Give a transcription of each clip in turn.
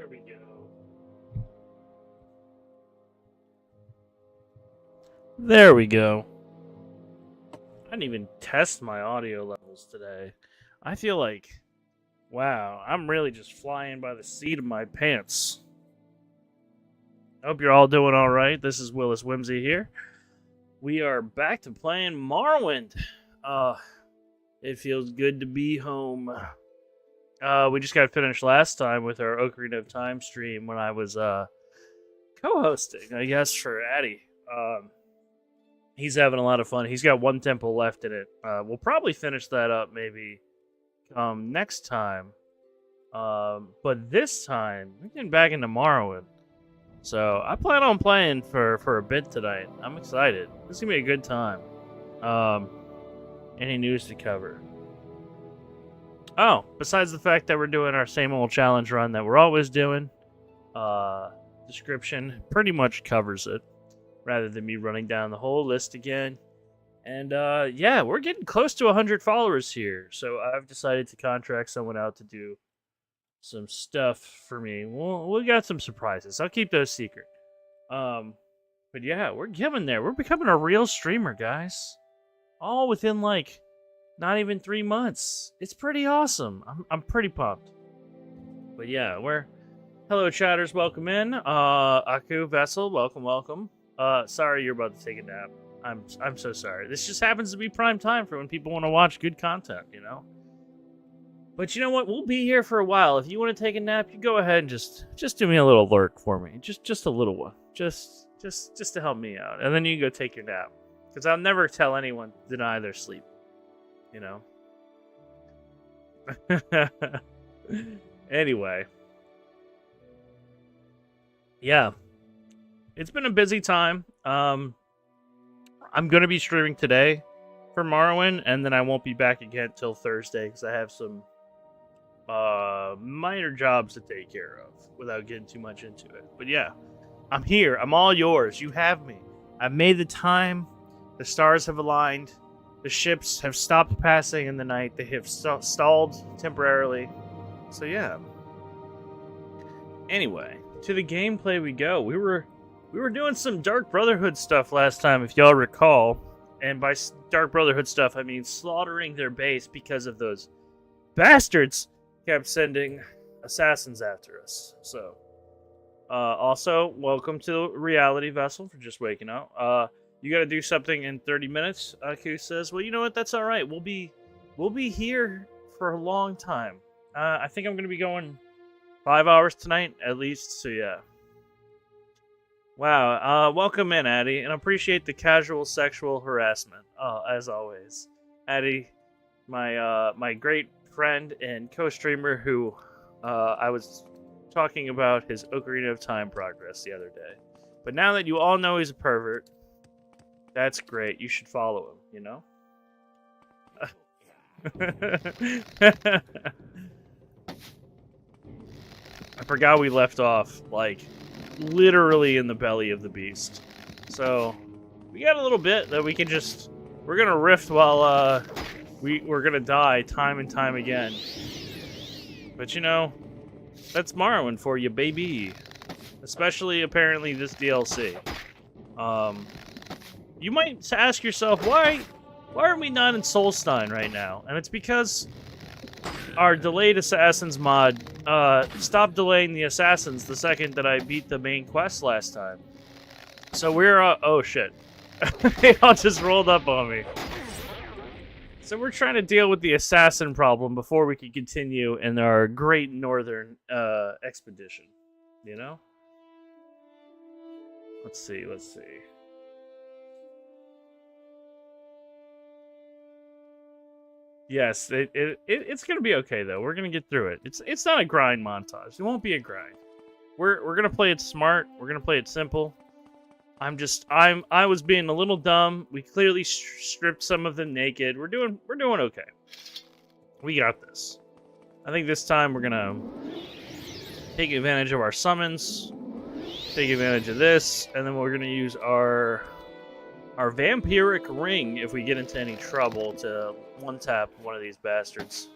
There we go. There we go. I didn't even test my audio levels today. I feel like, wow, I'm really just flying by the seat of my pants. I hope you're all doing all right. This is Willis Whimsy here. We are back to playing Morrowind. It feels good to be home. We just got finished last time with our Ocarina of Time stream when I was co-hosting, I guess, for Addy. He's having a lot of fun. He's got one temple left in it. We'll probably finish that up maybe next time. But this time, we're getting back into Morrowind. So I plan on playing for a bit tonight. I'm excited. This is going to be a good time. Any news to cover? Oh, besides the fact that we're doing our same old challenge run that we're always doing, description pretty much covers it, rather than me running down the whole list again. And yeah, we're getting close to 100 followers here, so I've decided to contract someone out to do some stuff for me. We got some surprises. I'll keep those secret. But yeah, we're getting there. We're becoming a real streamer, guys. All within like not even 3 months. It's pretty awesome. I'm pretty pumped. But yeah, hello chatters, welcome in. Aku Vessel, welcome. Sorry you're about to take a nap. I'm so sorry. This just happens to be prime time for when people want to watch good content, you know? But you know what? We'll be here for a while. If you want to take a nap, you go ahead and just do me a little lurk for me. Just a little one. Just to help me out. And then you can go take your nap. Because I'll never tell anyone to deny their sleep. You know? Anyway. Yeah. It's been a busy time. I'm going to be streaming today for Morrowind, and then I won't be back again till Thursday because I have some minor jobs to take care of without getting too much into it. But yeah, I'm here. I'm all yours. You have me. I've made the time. The stars have aligned. The ships have stopped passing in the night. They have stalled temporarily. So yeah. Anyway, to the gameplay we go. We were doing some Dark Brotherhood stuff last time, if y'all recall. And by Dark Brotherhood stuff, I mean slaughtering their base because of those bastards kept sending assassins after us. So, also, welcome to Reality Vessel for just waking up. You gotta do something in 30 minutes, Aku says. Well, you know what? That's all right. We'll be here for a long time. I think I'm gonna be going 5 hours tonight, at least, so yeah. Wow, welcome in, Addy, and appreciate the casual sexual harassment, as always. Addy, my great friend and co-streamer who I was talking about his Ocarina of Time progress the other day. But now that you all know he's a pervert, that's great. You should follow him, you know? I forgot we left off, like, literally in the belly of the beast. So, we got a little bit that we can just... We're gonna rift while, we're gonna die time and time again. But, you know, that's Morrowind for you, baby. Especially, apparently, this DLC. You might ask yourself, why are we not in Solstein right now? And it's because our delayed assassins mod stopped delaying the assassins the second that I beat the main quest last time. So we're, oh shit. They all just rolled up on me. So we're trying to deal with the assassin problem before we can continue in our great northern expedition. You know? Let's see. Yes, it's gonna be okay though. We're gonna get through it. It's not a grind montage. It won't be a grind. We're gonna play it smart. We're gonna play it simple. I was being a little dumb. We clearly stripped some of them naked. We're doing okay. We got this. I think this time we're gonna take advantage of our summons, take advantage of this, and then we're gonna use our vampiric ring if we get into any trouble to one-tap one of these bastards.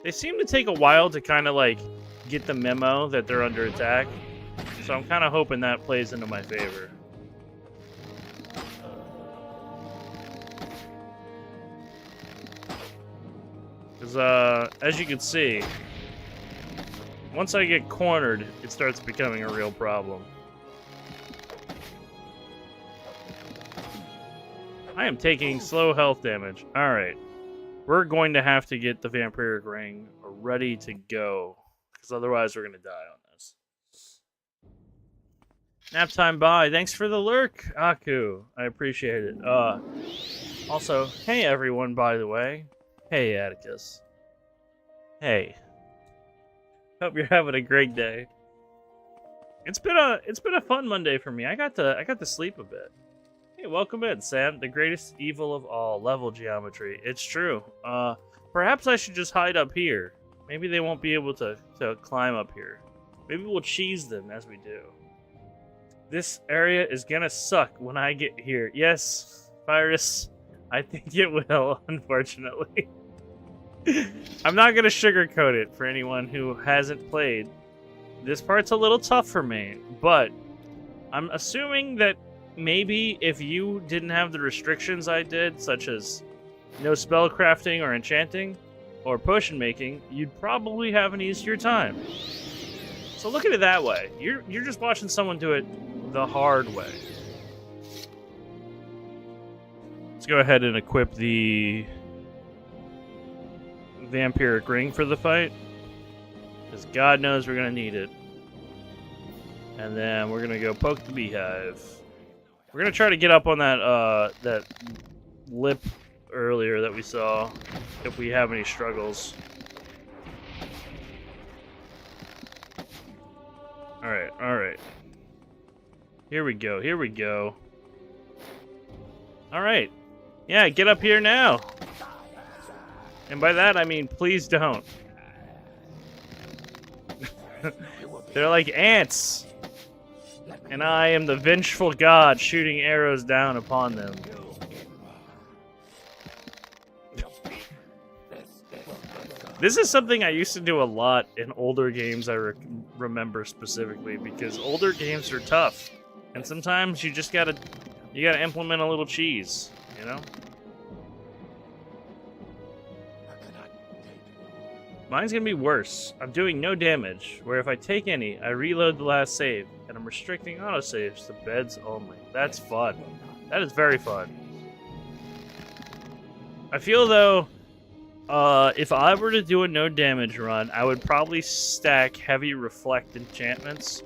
They seem to take a while to kind of like get the memo that they're under attack. So I'm kind of hoping that plays into my favor. Because, as you can see, once I get cornered, it starts becoming a real problem. I am taking slow health damage. Alright. We're going to have to get the vampiric ring ready to go. Because otherwise we're going to die on this. Nap time bye. Thanks for the lurk, Aku. I appreciate it. Also, hey everyone, by the way. Hey, Atticus. Hey. Hope you're having a great day. It's been a fun Monday for me. I got to sleep a bit. Hey, welcome in, Sam. The greatest evil of all, level geometry. It's true. Perhaps I should just hide up here. Maybe they won't be able to climb up here. Maybe we'll cheese them as we do. This area is gonna suck when I get here. Yes, Virus. I think it will, unfortunately. I'm not gonna sugarcoat it for anyone who hasn't played. This part's a little tough for me, but I'm assuming that maybe if you didn't have the restrictions I did, such as no spell crafting or enchanting or potion making, you'd probably have an easier time. So look at it that way. You're just watching someone do it the hard way. Let's go ahead and equip the vampiric ring for the fight, because God knows we're gonna need it. And then we're gonna go poke the beehive. We're gonna try to get up on that that lip earlier that we saw, if we have any struggles. Alright, alright. Here we go, here we go. Alright. Yeah, get up here now. And by that I mean, please don't. They're like ants. And I am the vengeful god shooting arrows down upon them. This is something I used to do a lot in older games, I remember specifically, because older games are tough. And sometimes you just gotta implement a little cheese, you know? Mine's gonna be worse. I'm doing no damage, where if I take any, I reload the last save, and I'm restricting autosaves to beds only. That's fun. That is very fun. I feel though, if I were to do a no damage run, I would probably stack heavy reflect enchantments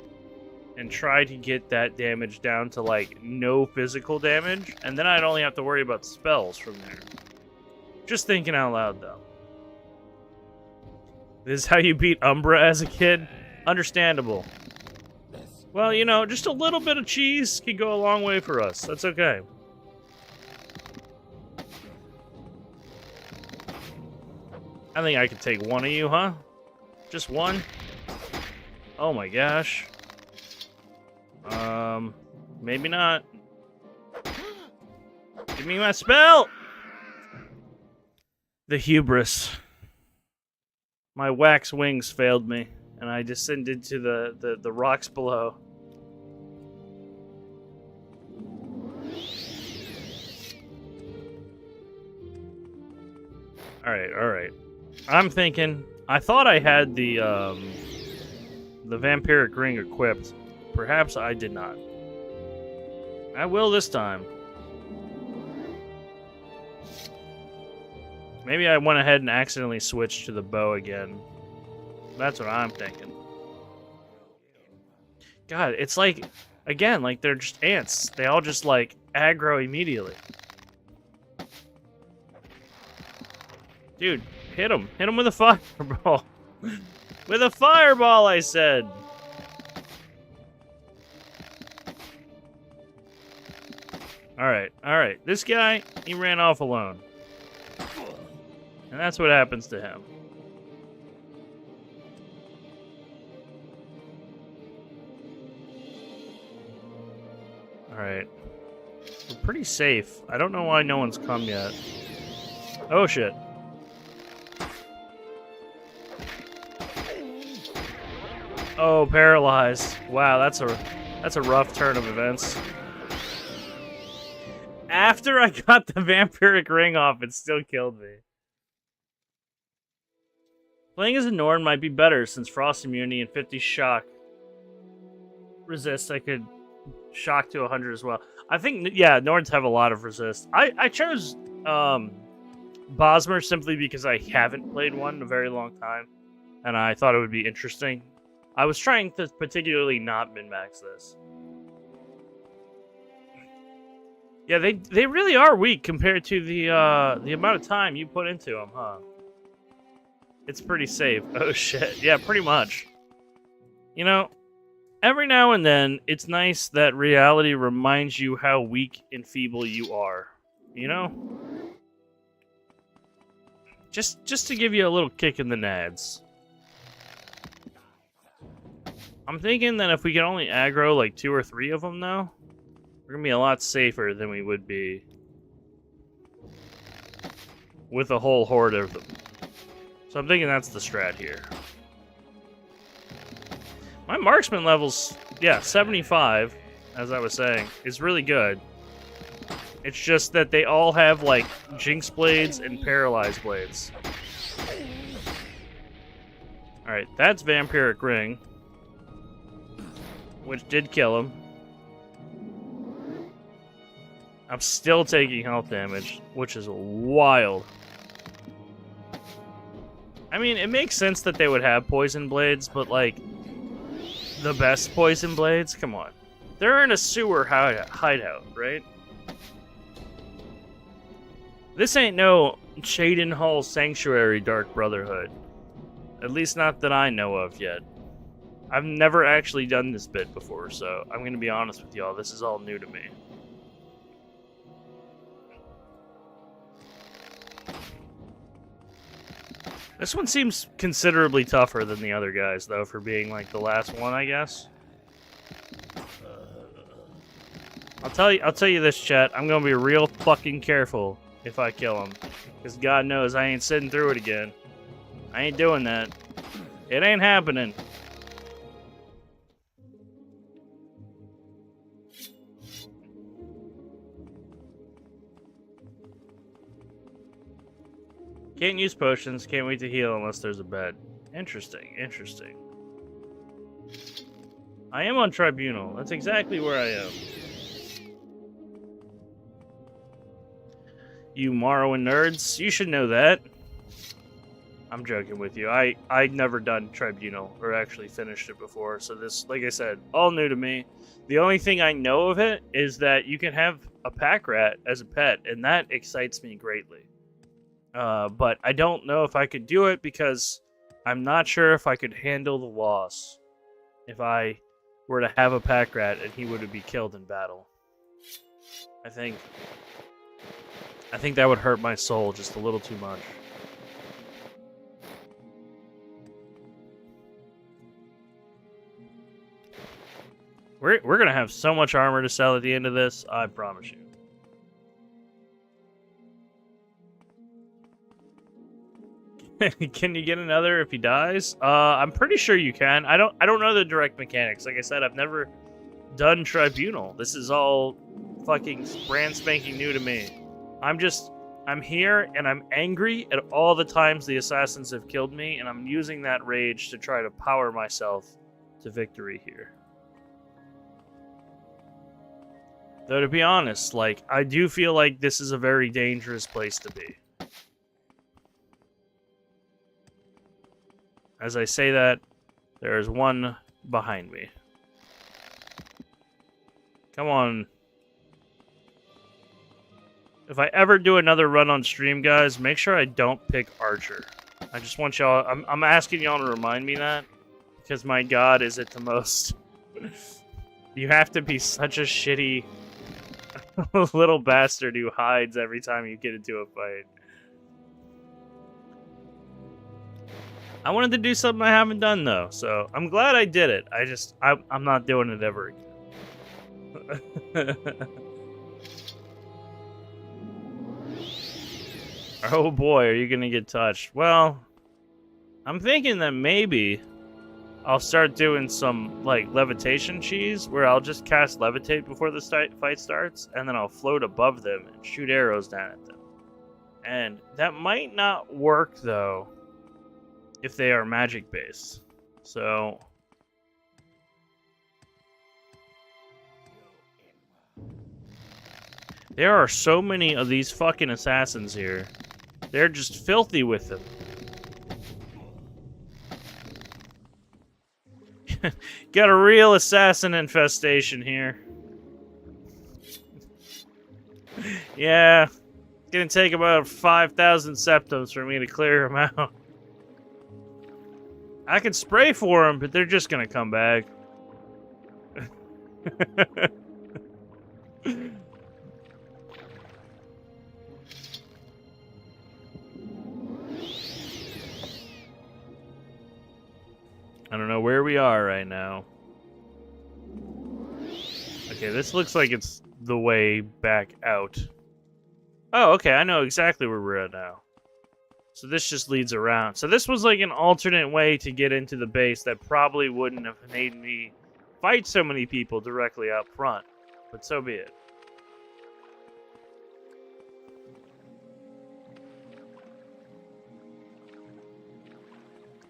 and try to get that damage down to like no physical damage, and then I'd only have to worry about spells from there. Just thinking out loud though. This is how you beat Umbra as a kid? Understandable. Well, you know, just a little bit of cheese could go a long way for us. That's okay. I think I could take one of you, huh? Just one? Oh my gosh. Maybe not. Give me my spell! The hubris. My wax wings failed me, and I descended to the rocks below. Alright, alright. I'm thinking, I thought I had the vampiric ring equipped. Perhaps I did not. I will this time. Maybe I went ahead and accidentally switched to the bow again. That's what I'm thinking. God, it's like, again, like they're just ants. They all just like aggro immediately. Dude, hit him. Hit him with a fireball. With a fireball, I said. Alright, alright. This guy, he ran off alone. And that's what happens to him. Alright. We're pretty safe. I don't know why no one's come yet. Oh shit. Oh, paralyzed. Wow, that's a rough turn of events. After I got the vampiric ring off, it still killed me. Playing as a Norn might be better since frost immunity and 50 shock resist. I could shock to 100 as well. I think, yeah, Norns have a lot of resist. I chose Bosmer simply because I haven't played one in a very long time, and I thought it would be interesting. I was trying to particularly not min-max this. Yeah, they really are weak compared to the amount of time you put into them, huh? It's pretty safe. Oh shit. Yeah, pretty much. You know, every now and then, it's nice that reality reminds you how weak and feeble you are. You know? Just to give you a little kick in the nads. I'm thinking that if we can only aggro like 2 or 3 of them now, we're gonna be a lot safer than we would be with a whole horde of them. So I'm thinking that's the strat here. My marksman level's, yeah, 75, as I was saying, is really good. It's just that they all have, like, Jinx Blades and Paralyzed Blades. Alright, that's Vampiric Ring, which did kill him. I'm still taking health damage, which is wild. I mean, it makes sense that they would have poison blades, but, like, the best poison blades? Come on. They're in a sewer hideout, right? This ain't no Shaden Hall Sanctuary Dark Brotherhood. At least not that I know of yet. I've never actually done this bit before, so I'm gonna be honest with y'all. This is all new to me. This one seems considerably tougher than the other guys, though, for being, like, the last one, I guess. I'll tell you this, chat. I'm gonna be real fucking careful if I kill him. Because God knows I ain't sitting through it again. I ain't doing that. It ain't happening. Can't use potions, can't wait to heal unless there's a bed. Interesting, interesting. I am on Tribunal. That's exactly where I am. You Morrowind nerds, you should know that. I'm joking with you. I'd never done Tribunal, or actually finished it before, so this, like I said, all new to me. The only thing I know of it is that you can have a pack rat as a pet, and that excites me greatly. But I don't know if I could do it because I'm not sure if I could handle the loss if I were to have a pack rat and he would be killed in battle. I think that would hurt my soul just a little too much. We're gonna have so much armor to sell at the end of this, I promise you. Can you get another if he dies? I'm pretty sure you can. I don't know the direct mechanics. Like I said, I've never done Tribunal. This is all fucking brand spanking new to me. I'm here and I'm angry at all the times the assassins have killed me, and I'm using that rage to try to power myself to victory here. Though to be honest, like, I do feel like this is a very dangerous place to be. As I say that, there is one behind me. Come on. If I ever do another run on stream, guys, make sure I don't pick Archer. I just want y'all... I'm asking y'all to remind me that. Because my god, is it the most... You have to be such a shitty little bastard who hides every time you get into a fight. I wanted to do something I haven't done, though, so I'm glad I did it. I'm not doing it ever again. Oh boy, are you gonna get touched? Well, I'm thinking that maybe I'll start doing some, like, levitation cheese, where I'll just cast levitate before the fight starts, and then I'll float above them and shoot arrows down at them. And that might not work, though, if they are magic-based. So... there are so many of these fucking assassins here. They're just filthy with them. Got a real assassin infestation here. Yeah. It's gonna take about 5,000 septums for me to clear them out. I can spray for them, but they're just gonna come back. I don't know where we are right now. Okay, this looks like it's the way back out. Oh, okay, I know exactly where we're at now. So this just leads around. So this was like an alternate way to get into the base that probably wouldn't have made me fight so many people directly out front. But so be it.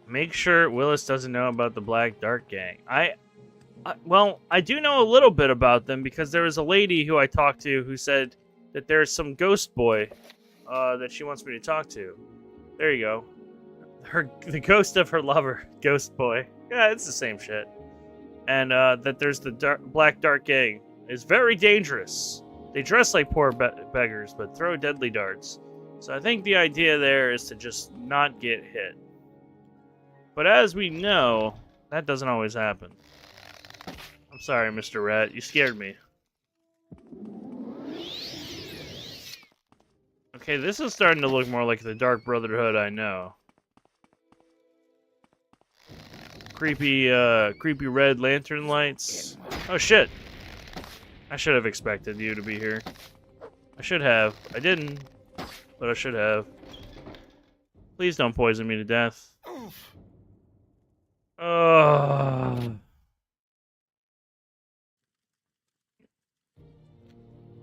Make sure Willis doesn't know about the Black Dark Gang. Well, I do know a little bit about them because there was a lady who I talked to who said that there's some ghost boy that she wants me to talk to. There you go. The ghost of her lover, ghost boy. Yeah, it's the same shit. And that there's the Black Dark Gang. It's very dangerous. They dress like poor beggars, but throw deadly darts. So I think the idea there is to just not get hit. But as we know, that doesn't always happen. I'm sorry, Mr. Rat. You scared me. Okay, this is starting to look more like the Dark Brotherhood I know. Creepy red lantern lights. Oh, shit. I should have expected you to be here. I should have. I didn't, but I should have. Please don't poison me to death.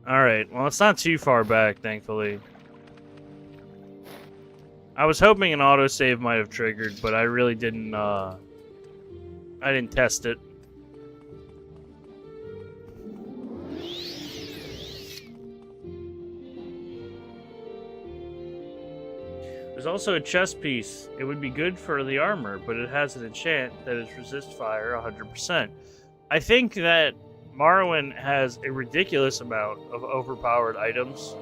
Alright, well, it's not too far back, thankfully. I was hoping an autosave might have triggered, but I really didn't, I didn't test it. There's also a chest piece. It would be good for the armor, but it has an enchant that is resist fire 100%. I think that Morrowind has a ridiculous amount of overpowered items,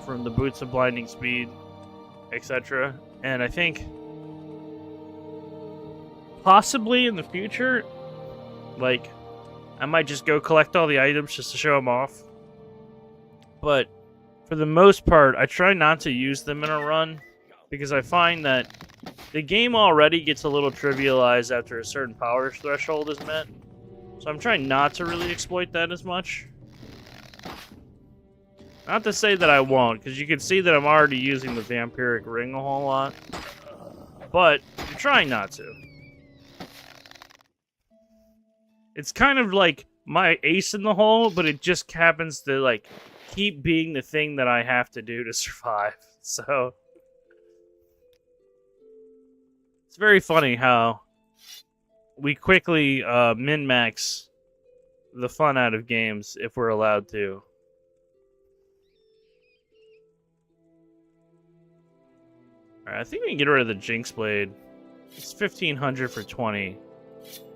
from the boots of blinding speed, etc. And I think possibly in the future, like, I might just go collect all the items just to show them off. But for the most part, I try not to use them in a run, because I find that the game already gets a little trivialized after a certain power threshold is met. So I'm trying not to really exploit that as much. Not to say that I won't, because you can see that I'm already using the vampiric ring a whole lot. But I'm trying not to. It's kind of like my ace in the hole, but it just happens to, like, keep being the thing that I have to do to survive. So it's very funny how we quickly min-max the fun out of games if we're allowed to. Alright, I think we can get rid of the Jinx Blade. It's 1,500 for 20.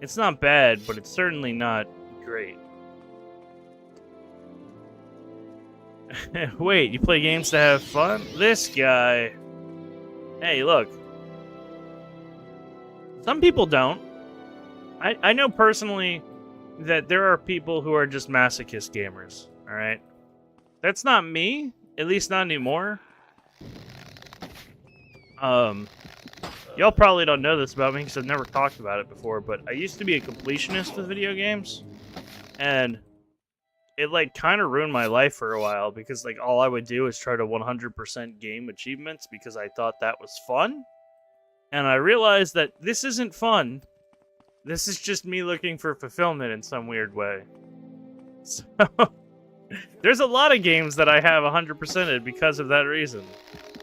It's not bad, but it's certainly not great. Wait, you play games to have fun? This guy. Hey, look. Some people don't. I know personally that there are people who are just masochist gamers, alright? That's not me, at least not anymore. Y'all probably don't know this about me because I've never talked about it before, but I used to be a completionist with video games, and it, like, kind of ruined my life for a while because, like, all I would do is try to 100% game achievements because I thought that was fun. And I realized that this isn't fun. This is just me looking for fulfillment in some weird way. So, there's a lot of games that I have 100%ed because of that reason.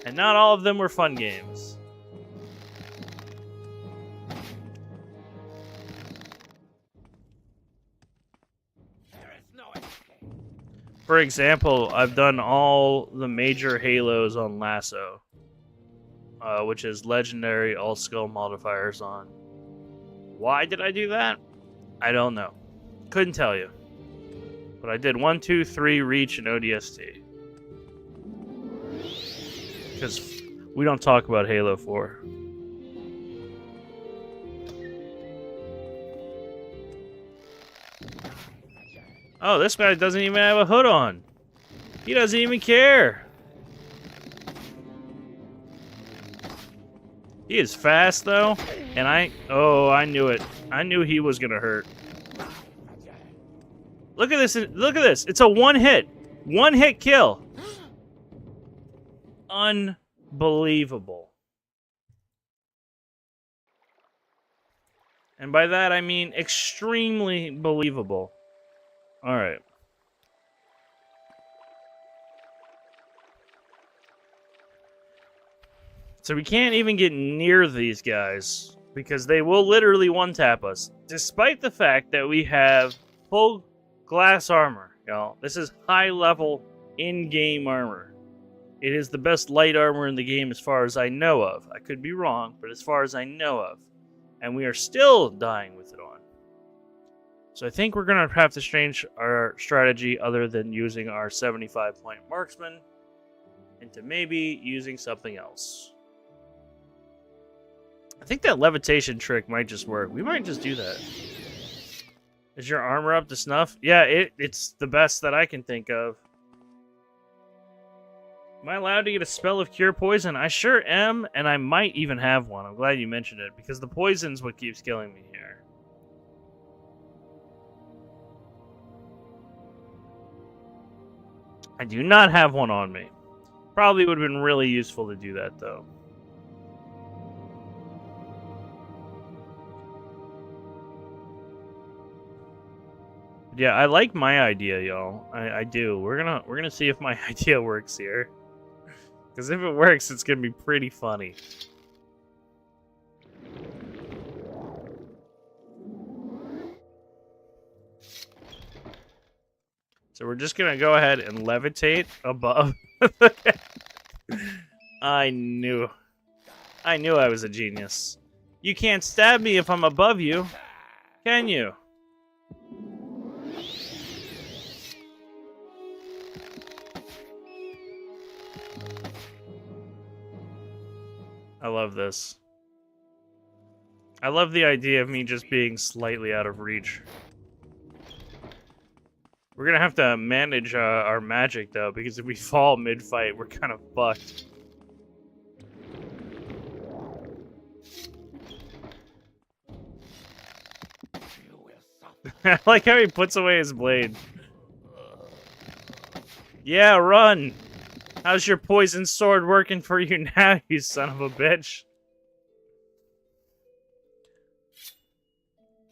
And not all of them were fun games. For example, I've done all the major Halos on Lasso, which is legendary all skill modifiers on. Why did I do that? I don't know. Couldn't tell you. But I did 1, 2, 3 Reach and ODST. Because we don't talk about Halo 4. Oh, this guy doesn't even have a hood on. He doesn't even care. He is fast, though. And I knew it. I knew he was going to hurt. Look at this. Look at this. It's a one-hit. One-hit kill. Unbelievable. And by that, I mean extremely believable. All right. So we can't even get near these guys because they will literally one-tap us, despite the fact that we have full glass armor, y'all. This is high-level in-game armor. It is the best light armor in the game as far as I know of. I could be wrong, but as far as I know of. And we are still dying with it on. So I think we're going to have to change our strategy other than using our 75-point marksman into maybe using something else. I think that levitation trick might just work. We might just do that. Is your armor up to snuff? Yeah, it's the best that I can think of. Am I allowed to get a spell of cure poison? I sure am, and I might even have one. I'm glad you mentioned it, because the poison's what keeps killing me here. I do not have one on me. Probably would have been really useful to do that, though. Yeah, I like my idea, y'all. I do. We're gonna see if my idea works here. Because if it works, it's gonna be pretty funny. So we're just gonna go ahead and levitate above. I knew I was a genius. You can't stab me if I'm above you, can you? I love this. I love the idea of me just being slightly out of reach. We're gonna have to manage our magic, though, because if we fall mid-fight, we're kind of fucked. I like how he puts away his blade. Yeah, run! How's your poison sword working for you now, you son of a bitch?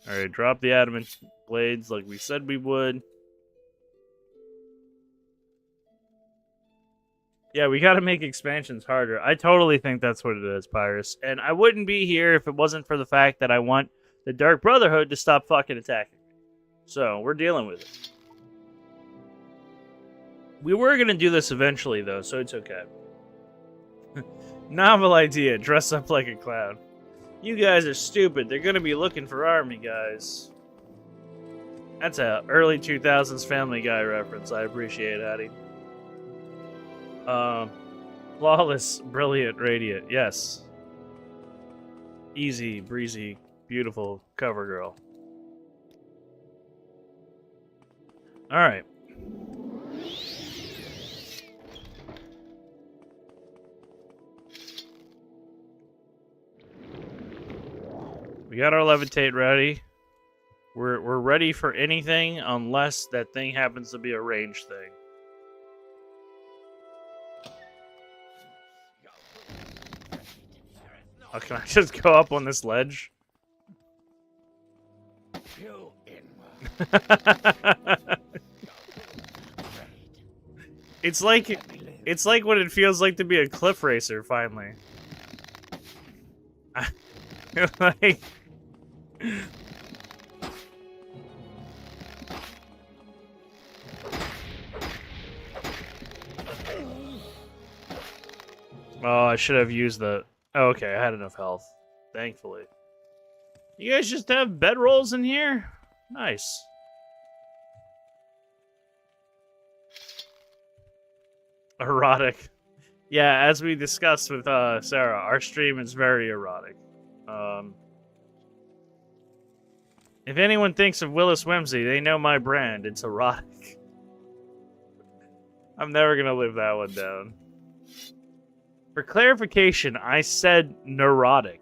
Alright, drop the adamant blades like we said we would. Yeah, we gotta make expansions harder. I totally think that's what it is, Pyrus. And I wouldn't be here if it wasn't for the fact that I want the Dark Brotherhood to stop fucking attacking me. So, we're dealing with it. We were gonna do this eventually, though, so it's okay. Novel idea, dress up like a clown. You guys are stupid. They're gonna be looking for army guys. That's a early 2000s Family Guy reference. I appreciate it, Hattie. Flawless, brilliant, radiant. Yes. Easy, breezy, beautiful cover girl. Alright. We got our levitate ready. We're ready for anything unless that thing happens to be a ranged thing. Oh, can I just go up on this ledge? It's like what it feels like to be a cliff racer finally. Like, oh, I should have used the. Oh, okay, I had enough health, thankfully. You guys just have bedrolls in here? Nice. Erotic. Yeah, as we discussed with Sarah, our stream is very erotic. If anyone thinks of Willis Whimsy, they know my brand. It's erotic. I'm never gonna live that one down. For clarification, I said neurotic.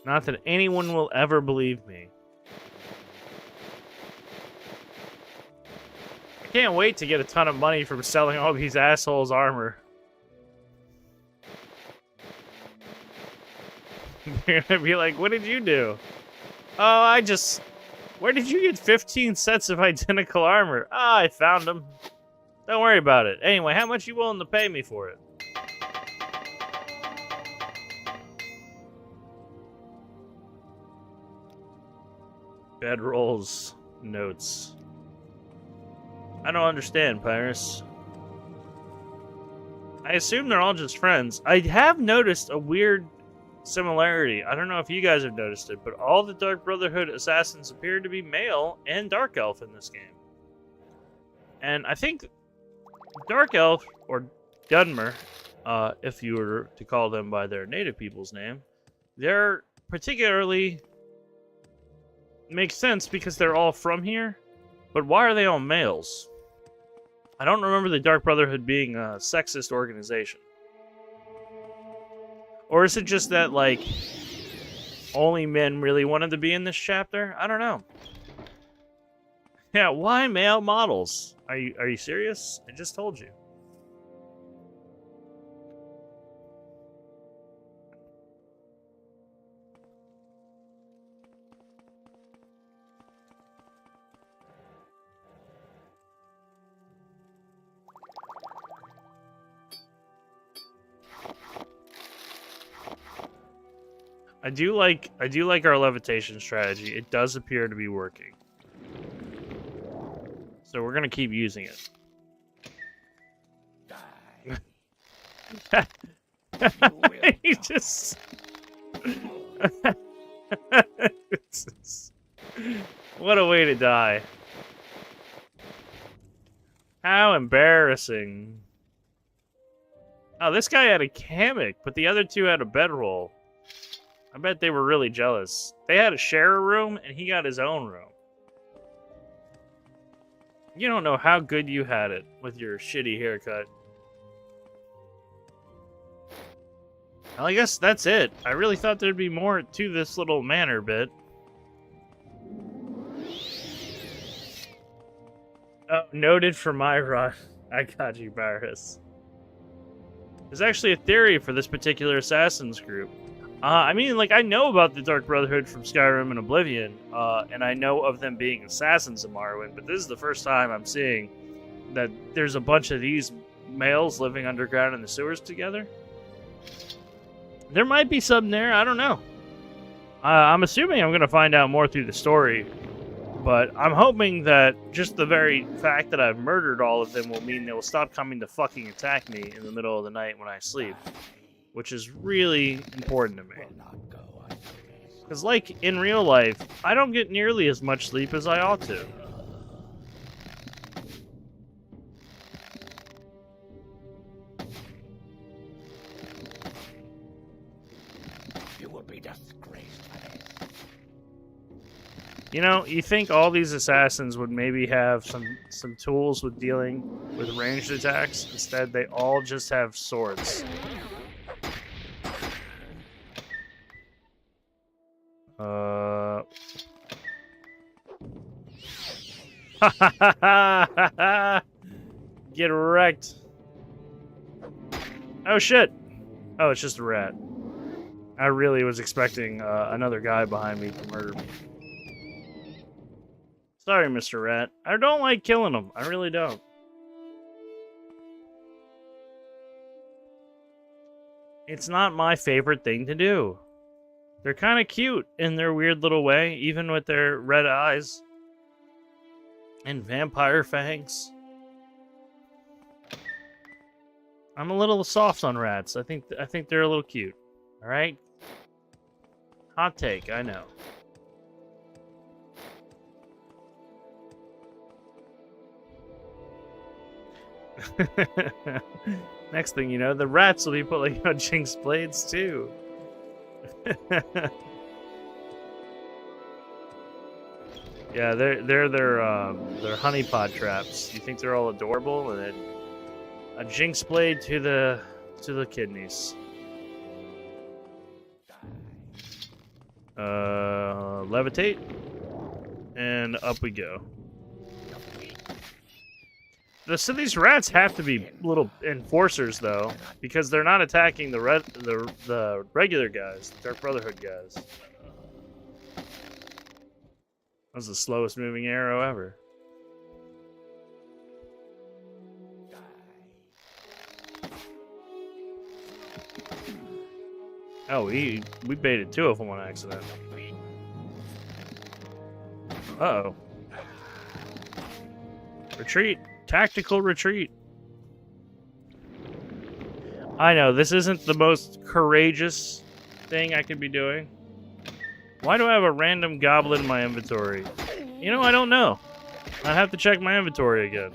Not that anyone will ever believe me. I can't wait to get a ton of money from selling all these assholes' armor. They're gonna be like, what did you do? Oh, where did you get 15 sets of identical armor? Ah, I found them. Don't worry about it. Anyway, how much you willing to pay me for it? Bedrolls notes. I don't understand, Pyrus. I assume they're all just friends. I have noticed a weird similarity. I don't know if you guys have noticed it, but all the Dark Brotherhood assassins appear to be male and Dark Elf in this game. And I think Dark Elf, or Dunmer, if you were to call them by their native people's name, they're particularly... makes sense because they're all from here, but why are they all males? I don't remember the Dark Brotherhood being a sexist organization. Or is it just that, like, only men really wanted to be in this chapter? I don't know. Yeah, why male models? Are you serious? I just told you. I do like our levitation strategy. It does appear to be working. So we're gonna keep using it. He just what a way to die. How embarrassing. Oh, this guy had a hammock, but the other two had a bedroll. I bet they were really jealous. They had to share a room, and he got his own room. You don't know how good you had it with your shitty haircut. Well, I guess that's it. I really thought there'd be more to this little manor bit. Oh, noted for my run. I got you, Barris. There's actually a theory for this particular assassins group. I mean, like, I know about the Dark Brotherhood from Skyrim and Oblivion, and I know of them being assassins in Morrowind, but this is the first time I'm seeing that there's a bunch of these males living underground in the sewers together. There might be something there, I don't know. I'm assuming I'm going to find out more through the story, but I'm hoping that just the very fact that I've murdered all of them will mean they will stop coming to fucking attack me in the middle of the night when I sleep. Which is really important to me. Because, like, in real life, I don't get nearly as much sleep as I ought to. You will be disgraced for this. You know, you think all these assassins would maybe have some tools with dealing with ranged attacks. Instead, they all just have swords. Get wrecked. Oh shit. Oh, it's just a rat. I really was expecting another guy behind me to murder me. Sorry, Mr. Rat. I don't like killing them. I really don't. It's not my favorite thing to do. They're kind of cute in their weird little way, even with their red eyes and vampire fangs. I'm a little soft on rats. I think they're a little cute. All right? Hot take, I know. Next thing you know, the rats will be pulling out Jinx blades too. Yeah, they're their honeypot traps. You think they're all adorable, and then a Jinx blade to the kidneys. Levitate, and up we go. So these rats have to be little enforcers, though, because they're not attacking the regular guys, the Dark Brotherhood guys. That was the slowest moving arrow ever. Oh, we baited two of them on accident. Uh-oh. Retreat. Tactical retreat. I know, this isn't the most courageous thing I could be doing. Why do I have a random goblin in my inventory? You know, I don't know. I have to check my inventory again.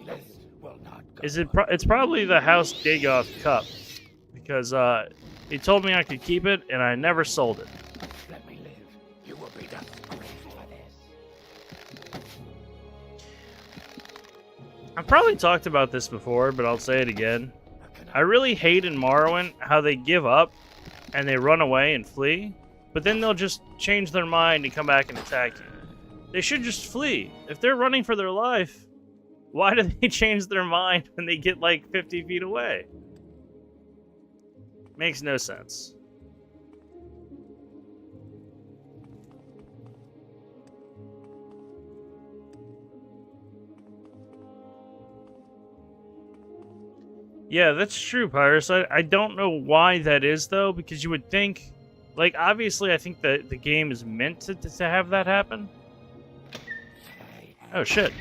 It's probably the House Dagoth cup. Because, he told me I could keep it, and I never sold it. Let me live. You will be disgraced for this. I've probably talked about this before, but I'll say it again. I really hate in Morrowind how they give up and they run away and flee, but then they'll just change their mind and come back and attack you. They should just flee. If they're running for their life, why do they change their mind when they get like 50 feet away? Makes no sense. Yeah, that's true, Pyrus. I don't know why that is, though, because you would think... Like, obviously, I think that the game is meant to have that happen. Oh, shit.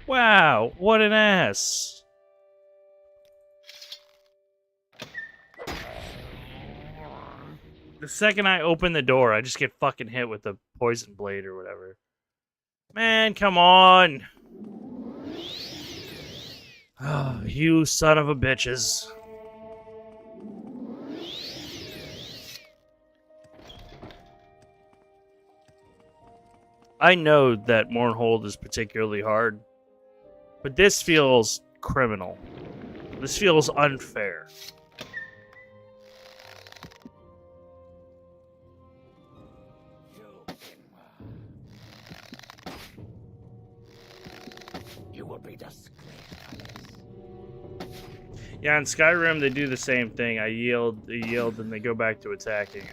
Wow, what an ass. The second I open the door, I just get fucking hit with the poison blade or whatever. Man, come on. Oh, you son of a bitches. I know that Mournhold is particularly hard, but this feels criminal. This feels unfair. You will be disgraced for this. Yeah, in Skyrim they do the same thing. I yield, they yield, and they go back to attacking.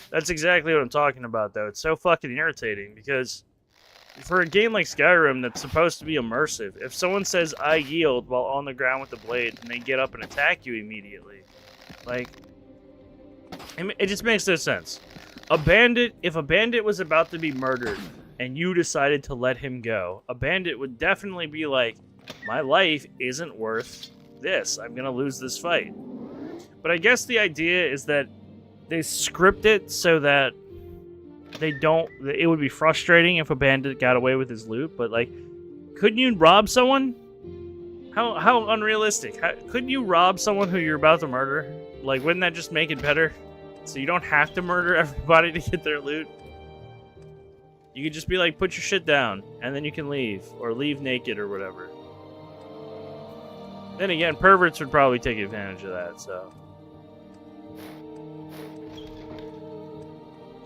That's exactly what I'm talking about, though. It's so fucking irritating because for a game like Skyrim that's supposed to be immersive, if someone says I yield while on the ground with the blade, and they get up and attack you immediately, like, it just makes no sense. If a bandit was about to be murdered and you decided to let him go, a bandit would definitely be like, my life isn't worth this. I'm gonna lose this fight. But I guess the idea is that they script it so that it would be frustrating if a bandit got away with his loot, but like, couldn't you rob someone? How unrealistic. Couldn't you rob someone who you're about to murder? Like, wouldn't that just make it better? So you don't have to murder everybody to get their loot? You could just be like, put your shit down, and then you can leave, or leave naked or whatever. Then again, perverts would probably take advantage of that, so.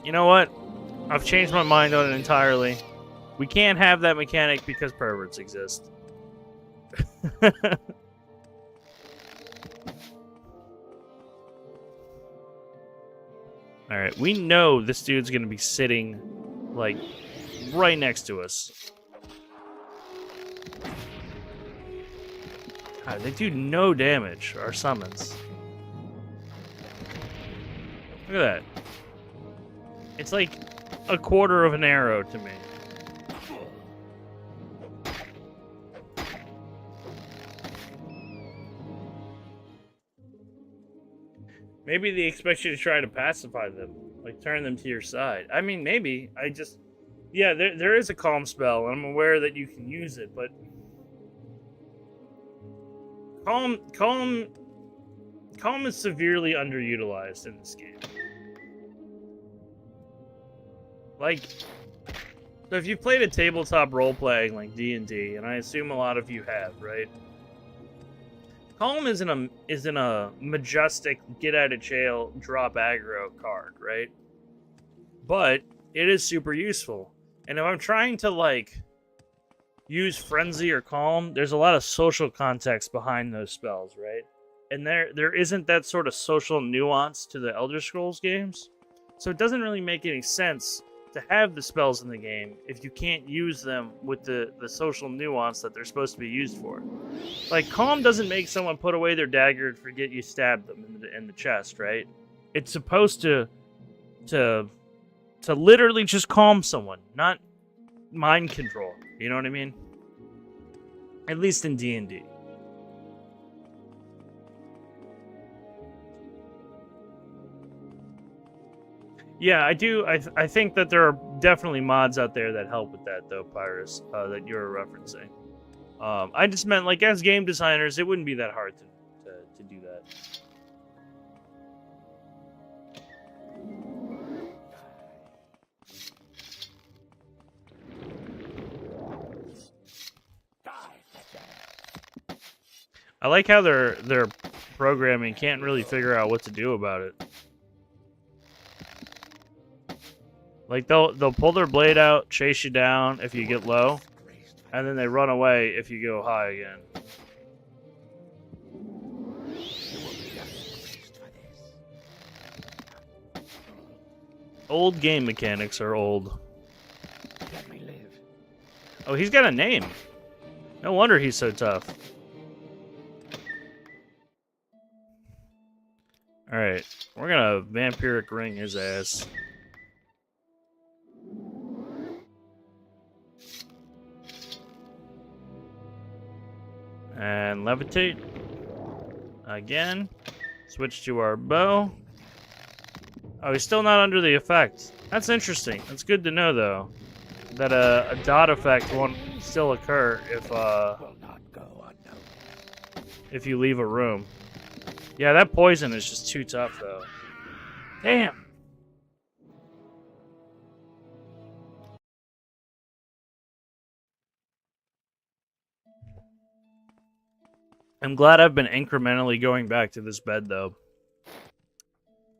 You know what? I've changed my mind on it entirely. We can't have that mechanic because perverts exist. Alright, we know this dude's gonna be sitting, like, right next to us. God, they do no damage, our summons. Look at that. It's like a quarter of an arrow to me. Maybe they expect you to try to pacify them, like turn them to your side. I mean, maybe. Yeah, there is a calm spell, and I'm aware that you can use it, but calm is severely underutilized in this game. Like, so if you've played a tabletop role-playing like D&D, and I assume a lot of you have, right? Calm isn't a majestic get out of jail drop aggro card, right? But it is super useful. And if I'm trying to like use frenzy or calm, there's a lot of social context behind those spells, right? And there isn't that sort of social nuance to the Elder Scrolls games. So it doesn't really make any sense to have the spells in the game if you can't use them with the social nuance that they're supposed to be used for. Like, calm doesn't make someone put away their dagger and forget you stabbed them in the chest, right? It's supposed to literally just calm someone, not mind control. You know what I mean? At least in D&D. Yeah, I do. I think that there are definitely mods out there that help with that, though, Pyrus, that you're referencing. I just meant, like, as game designers, it wouldn't be that hard to do that. I like how their programming can't really figure out what to do about it. Like, they'll pull their blade out, chase you down if you get low, and then they run away if you go high again. Old game mechanics are old. Let me live. Oh, he's got a name. No wonder he's so tough. Alright, we're gonna vampiric ring his ass. And levitate. Again. Switch to our bow. Oh, he's still not under the effect. That's interesting. That's good to know, though. That a dot effect won't still occur if you leave a room. Yeah, that poison is just too tough, though. Damn! I'm glad I've been incrementally going back to this bed, though.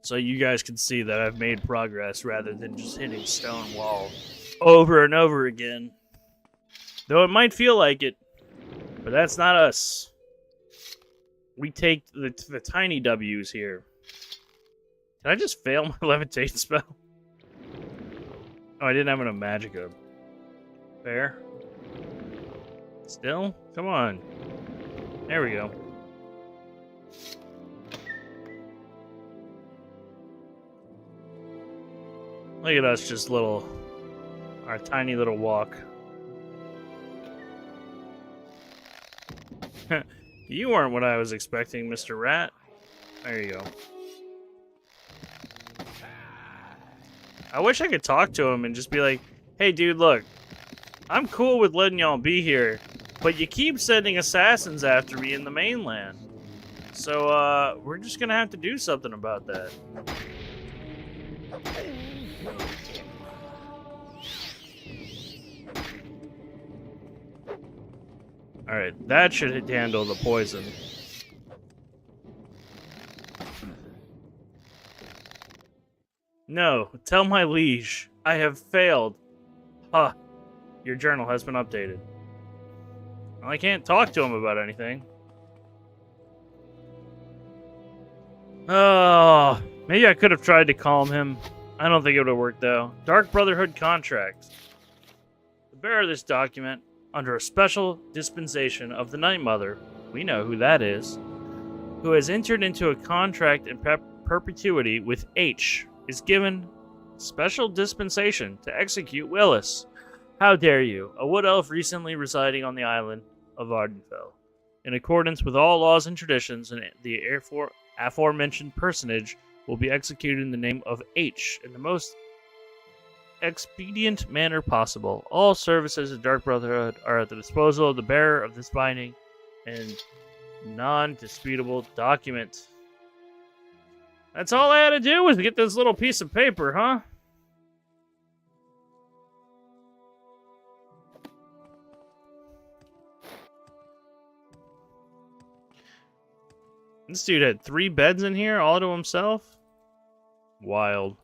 So you guys can see that I've made progress rather than just hitting stone wall over and over again. Though it might feel like it, but that's not us. We take the tiny W's here. Did I just fail my levitate spell? Oh, I didn't have enough magicka. Fair. Still? Come on. There we go. Look at us, just our tiny little walk. You weren't what I was expecting, Mr. Rat. There you go. I wish I could talk to him and just be like, hey, dude, look. I'm cool with letting y'all be here, but you keep sending assassins after me in the mainland. So, we're just gonna have to do something about that. Alright, that should handle the poison. No, tell my liege, I have failed. Huh. Your journal has been updated. Well, I can't talk to him about anything. Oh, Maybe I could have tried to calm him. I don't think it would have worked, though. Dark Brotherhood contract. The bearer of this document, under a special dispensation of the Night Mother, we know who that is, who has entered into a contract in perpetuity with H, is given special dispensation to execute Willis. How dare you, a wood elf recently residing on the island of Ardenfell. In accordance with all laws and traditions, and the aforementioned personage will be executed in the name of H in the most expedient manner possible. All services of Dark Brotherhood are at the disposal of the bearer of this binding and non-disputable document. That's all I had to do was get this little piece of paper, huh? This dude had 3 beds in here, all to himself? Wild.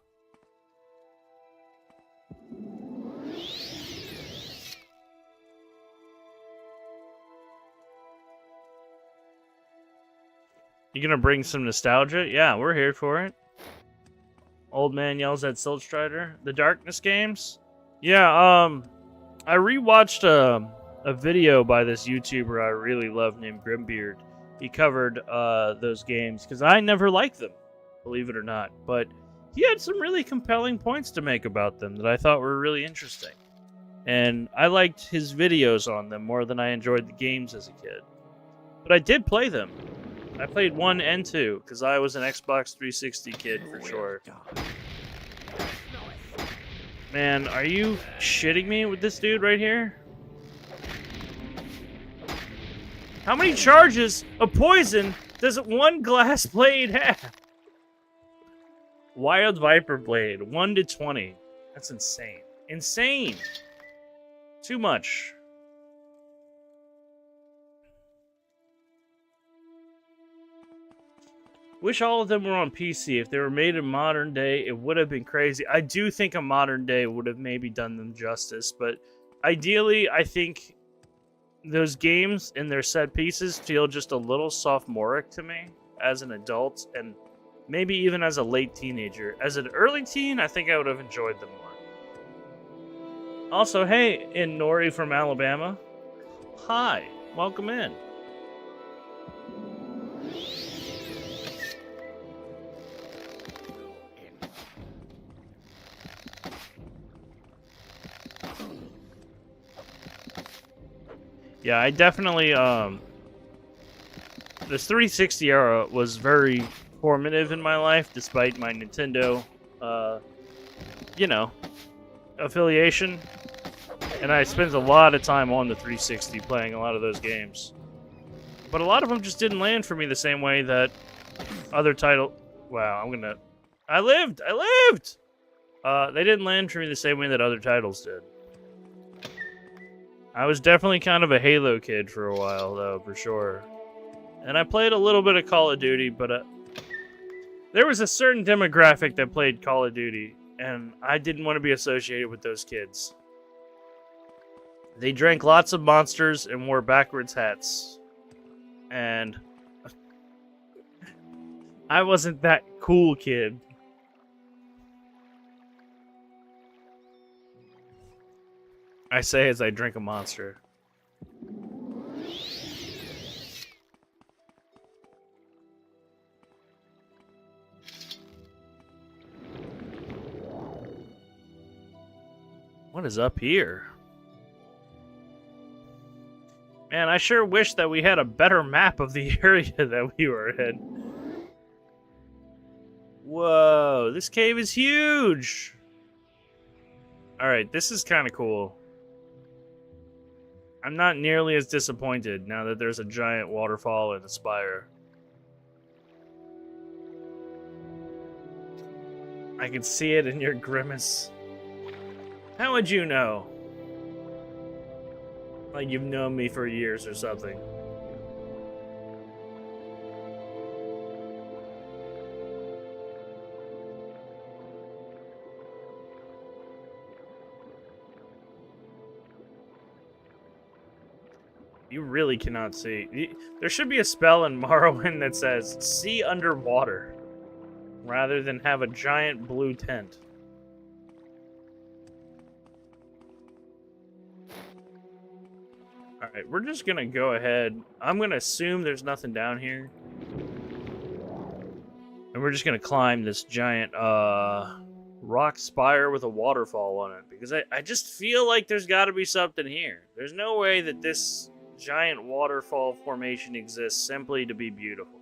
You gonna bring some nostalgia? Yeah, we're here for it. Old man yells at Siltstrider. The Darkness games? Yeah, I rewatched a video by this YouTuber I really love named Grimbeard. He covered those games because I never liked them, believe it or not. But he had some really compelling points to make about them that I thought were really interesting. And I liked his videos on them more than I enjoyed the games as a kid. But I did play them. I played 1 and 2 because I was an Xbox 360 kid for sure. Man, are you shitting me with this dude right here? How many charges of poison does 1 glass blade have? Wild Viper Blade, 1 to 20. That's insane. Insane! Too much. Wish all of them were on PC. If they were made in modern day, it would have been crazy. I do think a modern day would have maybe done them justice, but ideally, I think those games and their set pieces feel just a little sophomoric to me as an adult, and maybe even as a late teenager. As an early teen, I think I would have enjoyed them more. Also, hey, Nori from Alabama. Hi, welcome in. Yeah, I definitely, this 360 era was very formative in my life, despite my Nintendo, you know, affiliation. And I spent a lot of time on the 360 playing a lot of those games. But a lot of them just didn't land for me the same way that other title... Wow, I lived! They didn't land for me the same way that other titles did. I was definitely kind of a Halo kid for a while, though, for sure. And I played a little bit of Call of Duty, but there was a certain demographic that played Call of Duty, and I didn't want to be associated with those kids. They drank lots of monsters and wore backwards hats. And I wasn't that cool kid. I say as I drink a monster. What is up here? Man, I sure wish that we had a better map of the area that we were in. Whoa, this cave is huge! Alright, this is kind of cool. I'm not nearly as disappointed now that there's a giant waterfall and a spire. I can see it in your grimace. How would you know? Like you've known me for years or something. You really cannot see. There should be a spell in Morrowind that says, see underwater. rather than have a giant blue tent. Alright, we're just gonna go ahead. I'm gonna assume there's nothing down here. And we're just gonna climb this giant rock spire with a waterfall on it. Because I just feel like there's gotta be something here. There's no way that this giant waterfall formation exists simply to be beautiful.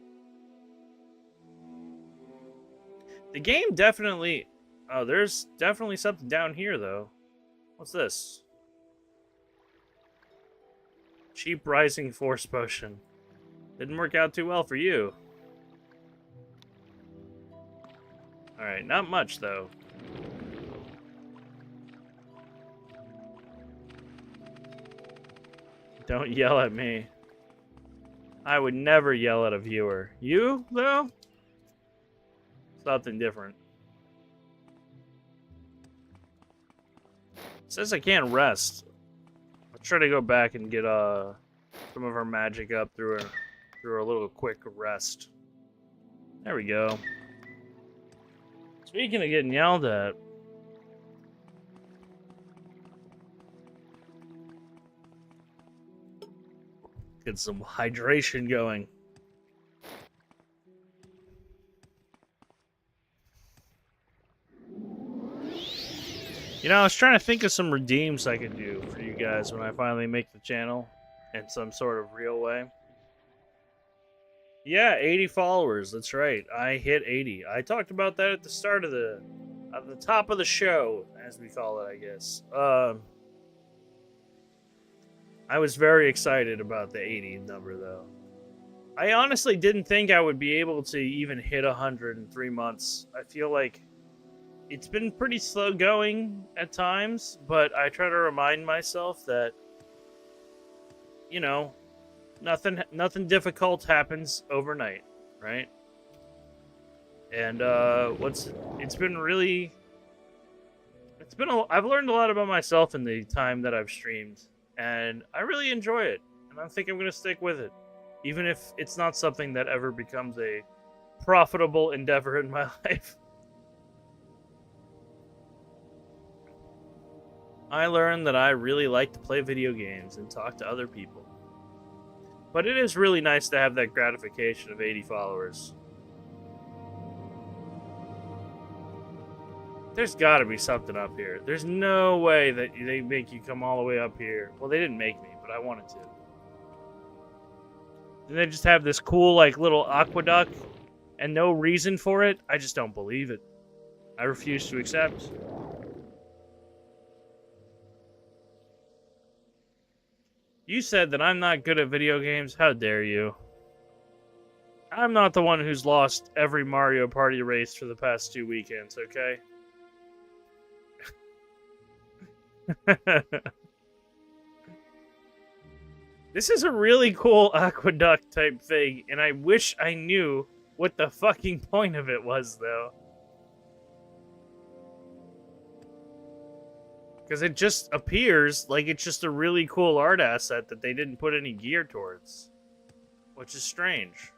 The game definitely... Oh, there's definitely something down here, though. What's this? Cheap Rising Force Potion. Didn't work out too well for you. Alright, not much, though. Don't yell at me. I would never yell at a viewer. You, though? Something different. It says I can't rest. Let's try to go back and get some of our magic up through a little quick rest. There we go. Speaking of getting yelled at, get some hydration going. You know, I was trying to think of some redeems I could do for you guys when I finally make the channel in some sort of real way. Yeah, 80 followers. That's right. I hit 80. I talked about that at the start of the top of the show, as we call it, I guess. I was very excited about the 80 number, though. I honestly didn't think I would be able to even hit 100 in 3 months. I feel like it's been pretty slow going at times, but I try to remind myself that, you know, nothing difficult happens overnight, right? And I've learned a lot about myself in the time that I've streamed, and I really enjoy it, and I think I'm going to stick with it, even if it's not something that ever becomes a profitable endeavor in my life. I learned that I really like to play video games and talk to other people. But it is really nice to have that gratification of 80 followers. There's got to be something up here. There's no way that they make you come all the way up here. Well, they didn't make me, but I wanted to. And they just have this cool, like, little aqueduct and no reason for it. I just don't believe it. I refuse to accept. You said that I'm not good at video games. How dare you? I'm not the one who's lost every Mario Party race for the past 2 weekends, okay? This is a really cool aqueduct type thing, and I wish I knew what the fucking point of it was, though. Because it just appears like it's just a really cool art asset that they didn't put any gear towards. Which is strange.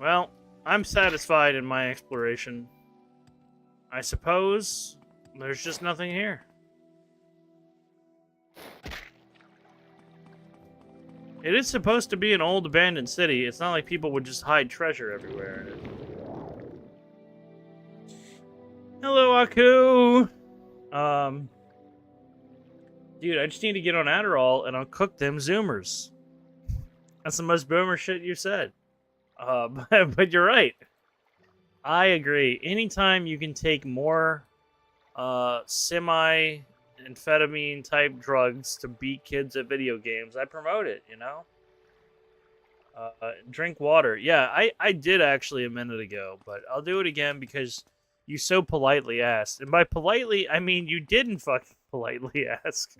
Well, I'm satisfied in my exploration. I suppose there's just nothing here. It is supposed to be an old abandoned city. It's not like people would just hide treasure everywhere. Hello, Aku! Dude, I just need to get on Adderall and I'll cook them Zoomers. That's the most boomer shit you said. But you're right. I agree. Anytime you can take more semi-amphetamine type drugs to beat kids at video games, I promote it, you know? Drink water. Yeah, I did actually a minute ago, but I'll do it again because you so politely asked. And by politely, I mean you didn't fucking politely ask.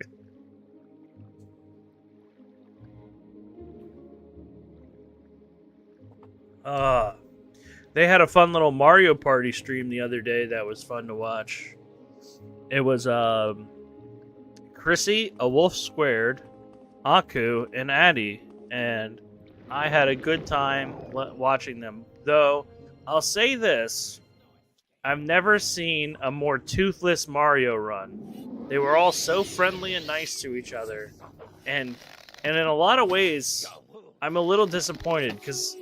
They had a fun little Mario Party stream the other day that was fun to watch. It was Chrissy, a wolf squared, Aku, and Addy, and I had a good time watching them. Though, I'll say this, I've never seen a more toothless Mario run. They were all so friendly and nice to each other, and in a lot of ways, I'm a little disappointed, because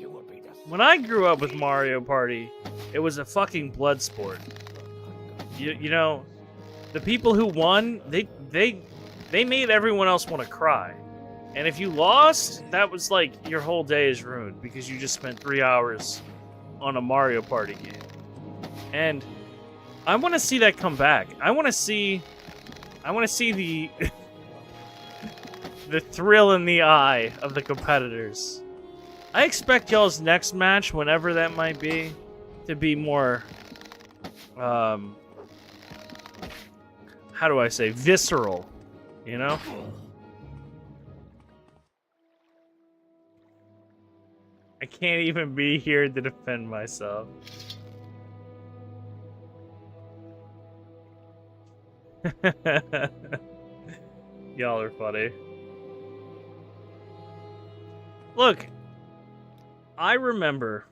when I grew up with Mario Party, it was a fucking blood sport. You know, the people who won, they made everyone else want to cry. And if you lost, that was like your whole day is ruined because you just spent 3 hours on a Mario Party game. And I want to see that come back. I want to see the the thrill in the eye of the competitors. I expect y'all's next match, whenever that might be, to be more how do I say, visceral, you know? I can't even be here to defend myself. Y'all are funny. Look, I remember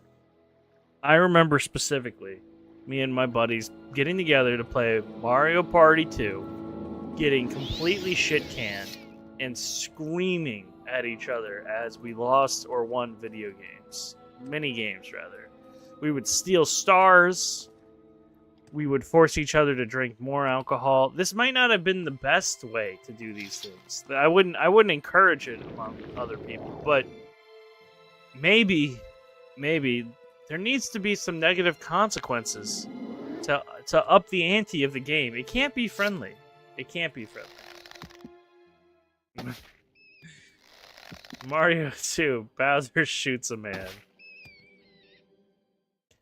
specifically me and my buddies getting together to play Mario Party 2, getting completely shit-canned, and screaming at each other as we lost or won video games. Mini games, rather. We would steal stars. We would force each other to drink more alcohol. This might not have been the best way to do these things. I wouldn't encourage it among other people, but maybe there needs to be some negative consequences to up the ante of the game. It can't be friendly. It can't be friendly. Mario 2, Bowser shoots a man.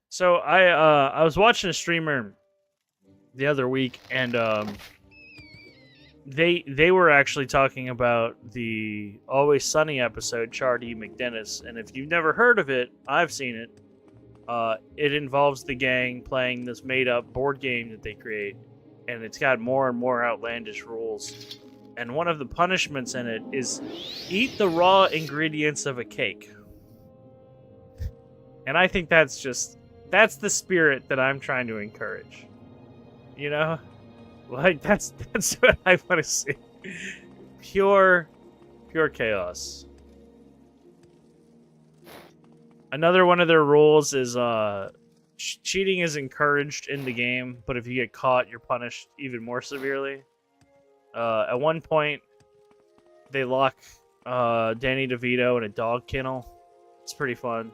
So I was watching a streamer the other week, and they were actually talking about the Always Sunny episode, Chardy McDennis, and if you've never heard of it, I've seen it. It involves the gang playing this made-up board game that they create, and it's got more and more outlandish rules. And one of the punishments in it is eat the raw ingredients of a cake. And I think that's the spirit that I'm trying to encourage. You know? Like, that's what I want to see. Pure chaos. Another one of their rules is cheating is encouraged in the game, but if you get caught, you're punished even more severely. At one point, they lock Danny DeVito in a dog kennel. It's pretty fun.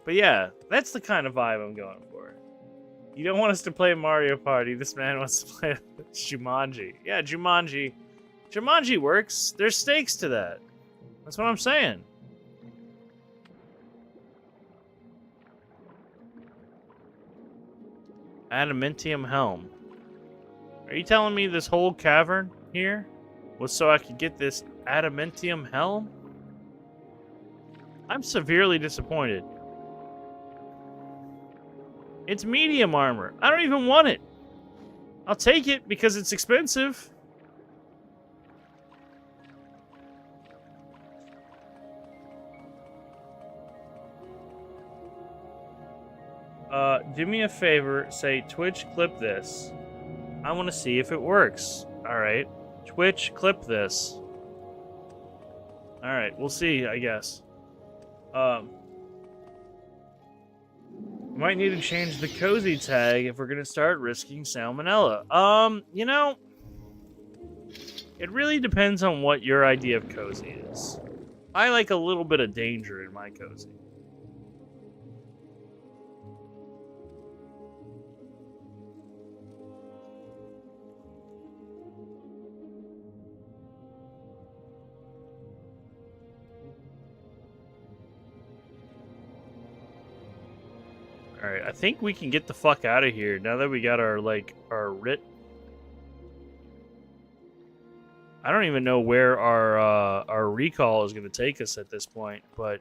But yeah, that's the kind of vibe I'm going for. You don't want us to play Mario Party. This man wants to play Jumanji. Yeah, Jumanji. Jumanji works. There's stakes to that. That's what I'm saying. Adamantium helm. Are you telling me this whole cavern here was so I could get this adamantium helm? I'm severely disappointed. It's medium armor. I don't even want it. I'll take it because it's expensive. Do me a favor, say Twitch clip this. I want to see if it works. Alright. Twitch clip this. Alright, we'll see, I guess. Might need to change the cozy tag if we're gonna start risking salmonella. You know, it really depends on what your idea of cozy is. I like a little bit of danger in my cozy. Alright, I think we can get the fuck out of here now that we got our writ. I don't even know where our recall is going to take us at this point, but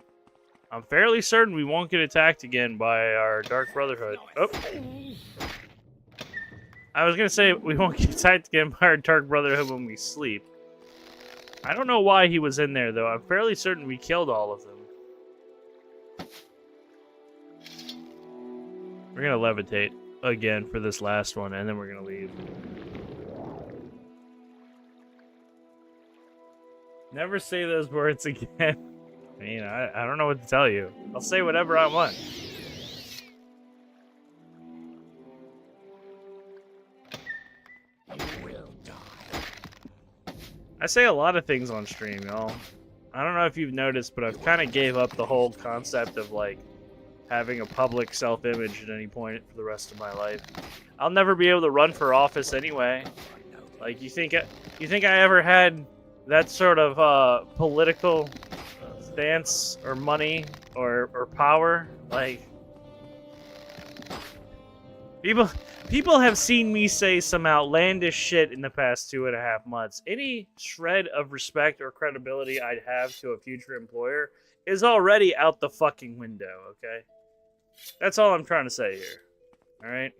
I'm fairly certain we won't get attacked again by our Dark Brotherhood. Oh. I was gonna say we won't get tied to the Empire Dark Brotherhood when we sleep. I don't know why he was in there though. I'm fairly certain we killed all of them. We're gonna levitate again for this last one, and then we're gonna leave. Never say those words again. I mean, I don't know what to tell you. I'll say whatever I want. You will die. I say a lot of things on stream, y'all. I don't know if you've noticed, but I've kind of gave up the whole concept of, like, having a public self-image at any point for the rest of my life. I'll never be able to run for office anyway. Like, you think I ever had that sort of political stance or money or power? Like, people have seen me say some outlandish shit in the past 2.5 months. Any shred of respect or credibility I'd have to a future employer is already out the fucking window, okay? That's all I'm trying to say here. Alright?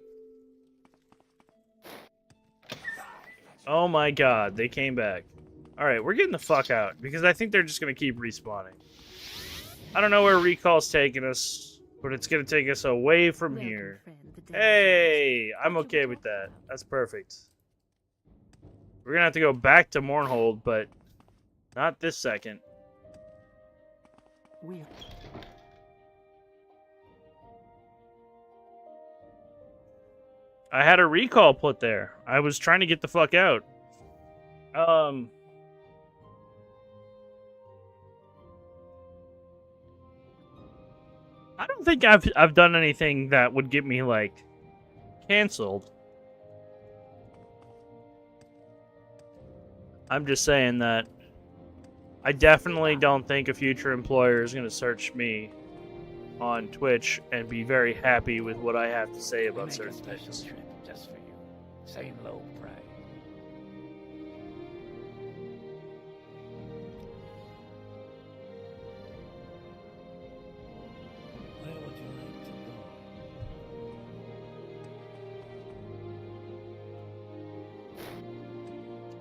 Oh my god, they came back. Alright, we're getting the fuck out, because I think they're just gonna keep respawning. I don't know where Recall's taking us, but it's gonna take us away from here. Hey, I'm okay with that. That's perfect. We're gonna have to go back to Mournhold, but not this second. I had a recall put there. I was trying to get the fuck out. I don't think I've done anything that would get me, like, canceled. I'm just saying that I definitely don't think a future employer is going to search me on Twitch and be very happy with what I have to say about certain things. Trip just for you. Same low price. Where would you like to go?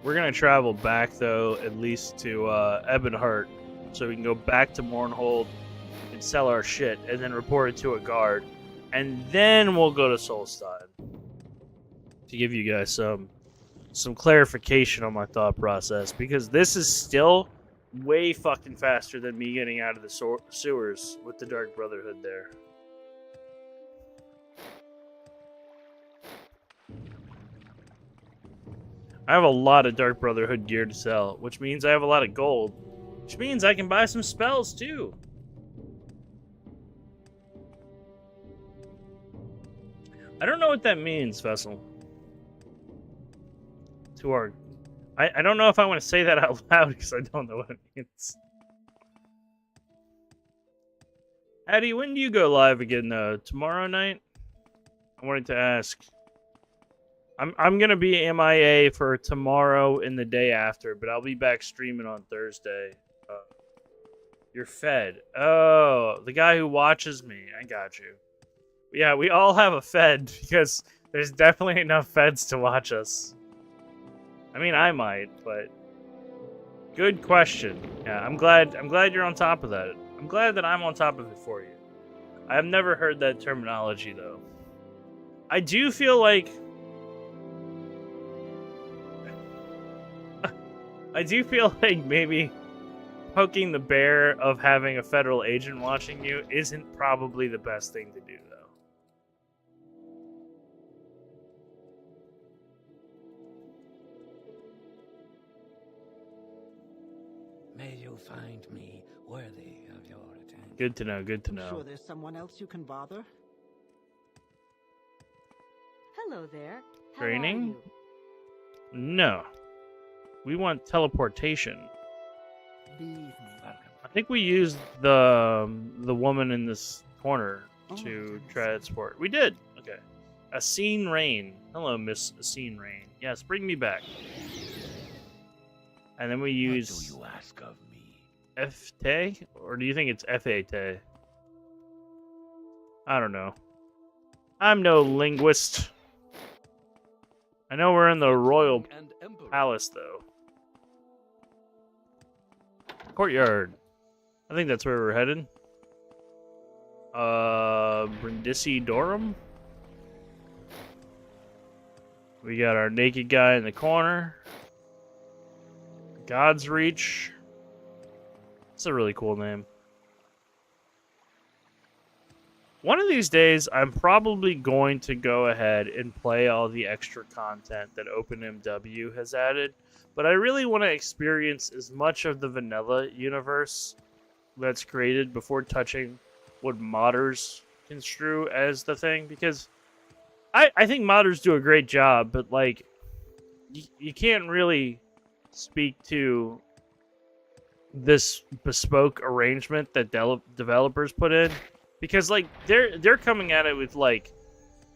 We're going to travel back, though, at least to Ebonheart, so we can go back to Mournhold and sell our shit, and then report it to a guard. And then we'll go to Solstein. To give you guys some clarification on my thought process, because this is still way fucking faster than me getting out of the sewers with the Dark Brotherhood there. I have a lot of Dark Brotherhood gear to sell, which means I have a lot of gold, which means I can buy some spells too. I don't know what that means, Vessel. To our... I don't know if I want to say that out loud because I don't know what it means. Addie, when do you go live again, though? Tomorrow night? I wanted to ask. I'm going to be MIA for tomorrow and the day after, but I'll be back streaming on Thursday. You're fed. Oh, the guy who watches me. I got you. Yeah, we all have a fed because there's definitely enough feds to watch us. I mean, I might, but good question. Yeah, I'm glad you're on top of that. I'm glad that I'm on top of it for you. I've never heard that terminology though. I do feel like maybe poking the bear of having a federal agent watching you isn't probably the best thing to do though. May you find me worthy of your attention. Good to know, good to know. Sure there's someone else you can bother? Hello there. How Training? are you? No. We want teleportation. Leave me. Welcome. I think we used the woman in this corner Oh, to goodness. transport. We did. Okay. Aseen Rain. Hello, Miss Aseen Rain. Yes, bring me back. And then we use What do you ask of me? F-Te? Or do you think it's F-A-Te? I don't know. I'm no linguist. I know we're in the royal And Emperor. palace, though. Courtyard. I think that's where we're headed. Brindisi Dorum. We got our naked guy in the corner. God's Reach. It's a really cool name. One of these days, I'm probably going to go ahead and play all the extra content that OpenMW has added, but I really want to experience as much of the vanilla universe that's created before touching what modders construe as the thing, because I think modders do a great job, but like you can't really speak to this bespoke arrangement that developers put in, because like they're coming at it with like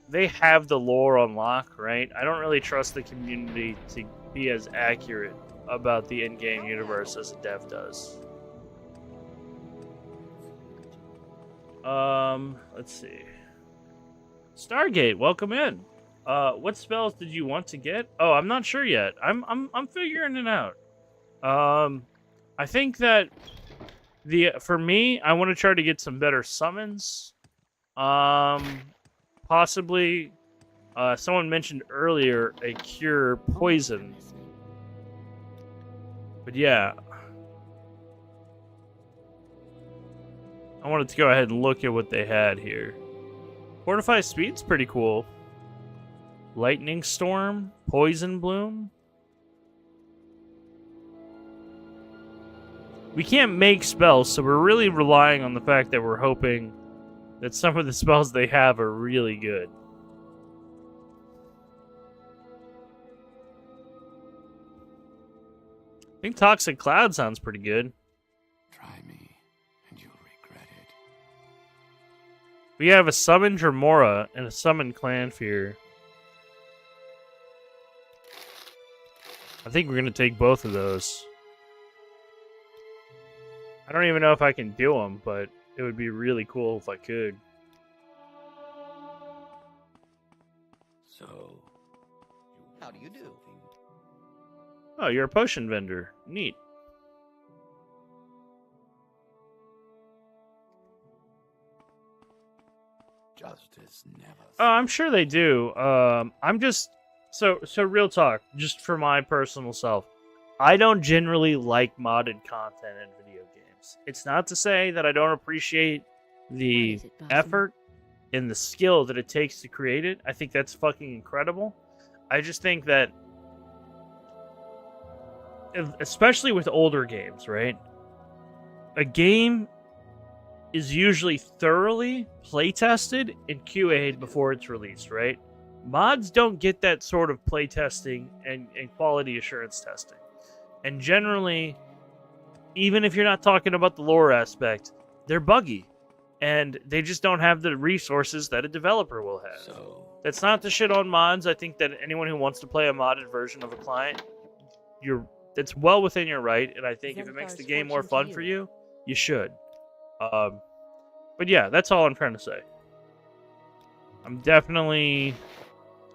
they have the lore on lock, right? I don't really trust the community to be as accurate about the in-game universe as a dev does. Let's see. Stargate, welcome in. What spells did you want to get? Oh, I'm not sure yet. I'm figuring it out. I think that for me, I want to try to get some better summons. Possibly, someone mentioned earlier a cure poison. But yeah, I wanted to go ahead and look at what they had here. Fortified Speed's pretty cool. Lightning Storm, Poison Bloom. We can't make spells, so we're really relying on the fact that we're hoping that some of the spells they have are really good. I think Toxic Cloud sounds pretty good. Try me, and you'll regret it. We have a Summon Dremora and a Summon Clanfear. I think we're going to take both of those. I don't even know if I can do them, but it would be really cool if I could. So, how do you do? Oh, you're a potion vendor. Neat. Justice never. Oh, I'm sure they do. I'm just so real talk, just for my personal self. I don't generally like modded content in video games. It's not to say that I don't appreciate the What is it, boss? effort and the skill that it takes to create it. I think that's fucking incredible. I just think that, especially with older games, right? A game is usually thoroughly playtested and QA'd before it's released, right? Mods don't get that sort of playtesting and quality assurance testing. And generally, even if you're not talking about the lore aspect, they're buggy. And they just don't have the resources that a developer will have. So, That's not to shit on mods. I think that anyone who wants to play a modded version of a client, that's well within your right. And I think if it makes the game more fun for you, you should. But yeah, that's all I'm trying to say. I'm definitely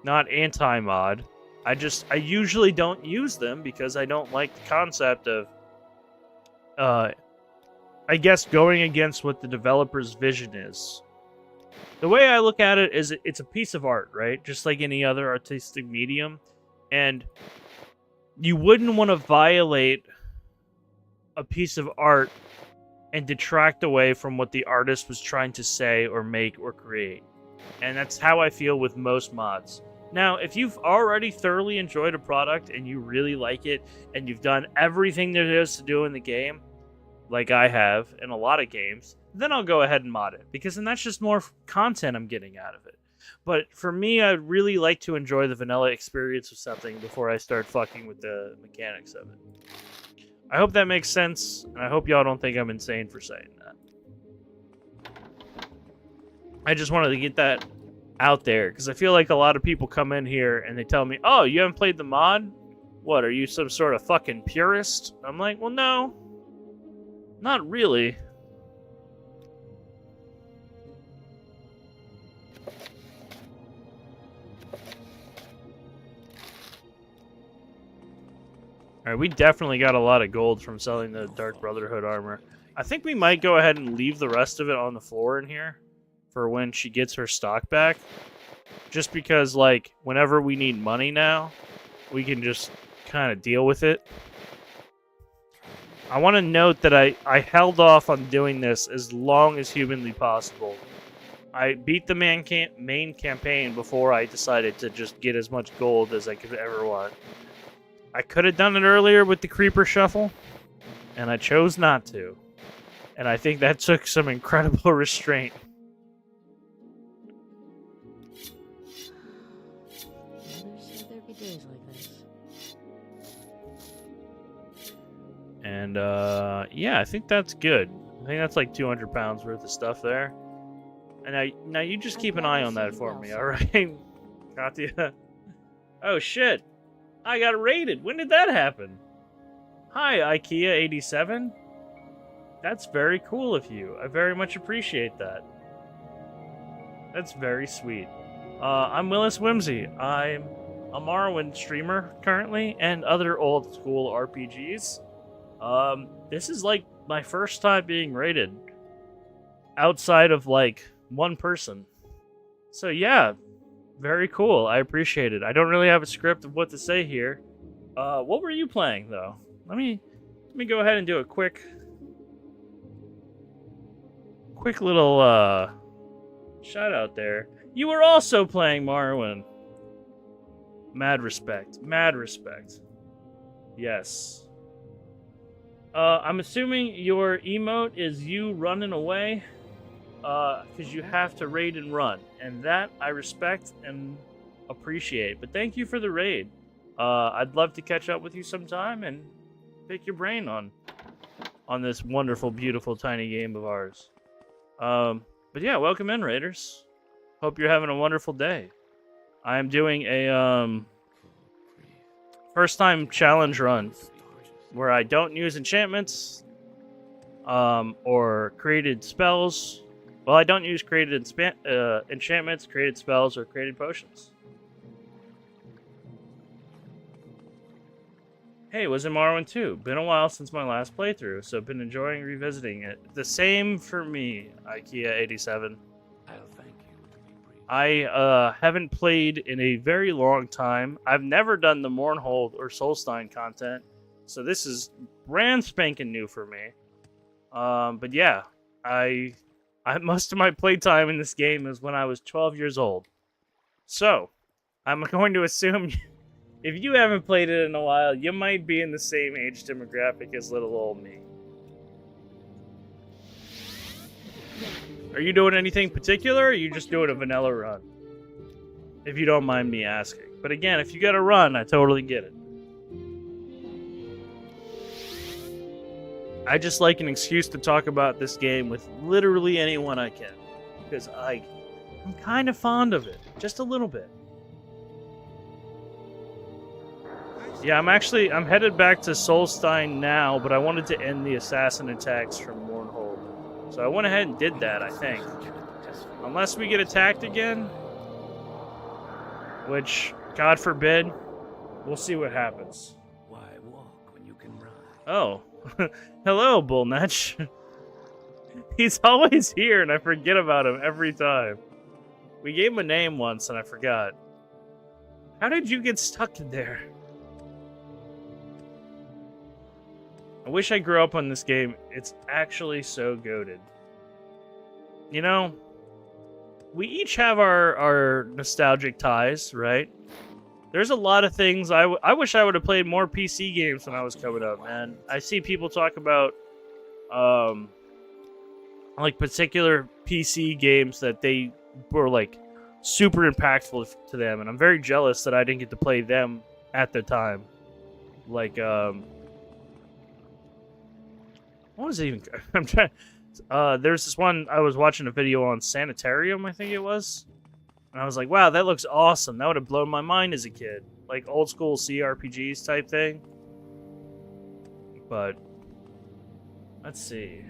not anti-mod. I usually don't use them because I don't like the concept of, I guess, going against what the developer's vision is. The way I look at it is it's a piece of art, right? Just like any other artistic medium. And you wouldn't want to violate a piece of art and detract away from what the artist was trying to say or make or create. And that's how I feel with most mods. Now, if you've already thoroughly enjoyed a product and you really like it and you've done everything there is to do in the game, like I have in a lot of games, then I'll go ahead and mod it, because then that's just more content I'm getting out of it. But for me, I'd really like to enjoy the vanilla experience of something before I start fucking with the mechanics of it. I hope that makes sense, and I hope y'all don't think I'm insane for saying that. I just wanted to get that out there, because I feel like a lot of people come in here and they tell me, oh, you haven't played the mod? What, are you some sort of fucking purist? I'm like, well, no. Not really. Alright, we definitely got a lot of gold from selling the Dark Brotherhood armor. I think we might go ahead and leave the rest of it on the floor in here for when she gets her stock back. Just because, like, whenever we need money now, we can just kind of deal with it. I want to note that I held off on doing this as long as humanly possible. I beat the main campaign before I decided to just get as much gold as I could ever want. I could have done it earlier with the Creeper Shuffle, and I chose not to. And I think that took some incredible restraint. Mother said there'd be days like this. And, yeah, I think that's good. I think that's like 200 pounds worth of stuff there. And now you just keep an eye on that for me, alright? Katya? Oh, shit. I got raided. When did that happen? Hi, IKEA87. That's very cool of you. I very much appreciate that. That's very sweet. I'm Willis Whimsy. I'm a Morrowind streamer currently, and other old school RPGs. This is like my first time being raided. Outside of like one person. So yeah, very cool. I appreciate it. I don't really have a script of what to say here. What were you playing though? Let me go ahead and do a quick little shout out there. You were also playing Morrowind. Mad respect. Mad respect. Yes. I'm assuming your emote is you running away. Because you have to raid and run. And that I respect and appreciate. But thank you for the raid. I'd love to catch up with you sometime and pick your brain on this wonderful, beautiful, tiny game of ours. But yeah, welcome in, Raiders. Hope you're having a wonderful day. I am doing a first-time challenge run where I don't use enchantments or created spells. Well, I don't use created enchantments, created spells, or created potions. Hey, was in Morrowind 2. Been a while since my last playthrough, so been enjoying revisiting it. The same for me, IKEA87. I'll thank you to be brief. I haven't played in a very long time. I've never done the Mournhold or Solstein content, so this is brand spanking new for me. But yeah, I most of my playtime in this game is when I was 12 years old. So, I'm going to assume if you haven't played it in a while, you might be in the same age demographic as little old me. Are you doing anything particular, or are you just doing a vanilla run? If you don't mind me asking. But again, if you gotta run, I totally get it. I just like an excuse to talk about this game with literally anyone I can. Because I'm kind of fond of it. Just a little bit. Yeah, I'm headed back to Solstein now, but I wanted to end the assassin attacks from Mournhold. So I went ahead and did that, I think. Unless we get attacked again. Which, God forbid, we'll see what happens. Why walk when you can ride? Oh. Hello, Bullnetch. He's always here, and I forget about him every time. We gave him a name once, and I forgot. How did you get stuck in there? I wish I grew up on this game. It's actually so goated. You know, we each have our nostalgic ties, right? There's a lot of things I wish I would have played more PC games when I was coming up, man. I see people talk about like particular PC games that they were like super impactful to them, and I'm very jealous that I didn't get to play them at the time. Like what was it even? I'm trying. There's this one I was watching a video on Sanitarium, I think it was. And I was like, wow, that looks awesome. That would have blown my mind as a kid. Like old school CRPGs type thing. But let's see.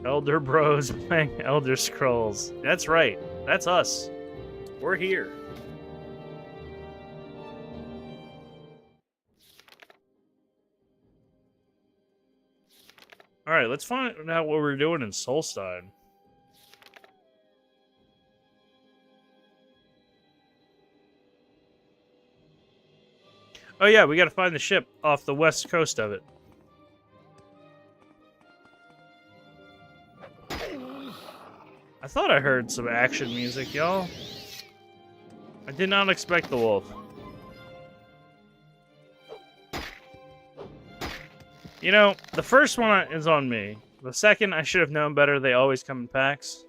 Elder Bros playing Elder Scrolls. That's right. That's us. We're here. Alright, let's find out what we're doing in Solstein. Oh yeah, we gotta find the ship off the west coast of it. I thought I heard some action music, y'all. I did not expect the wolf. You know, the first one is on me. The second, I should have known better. They always come in packs.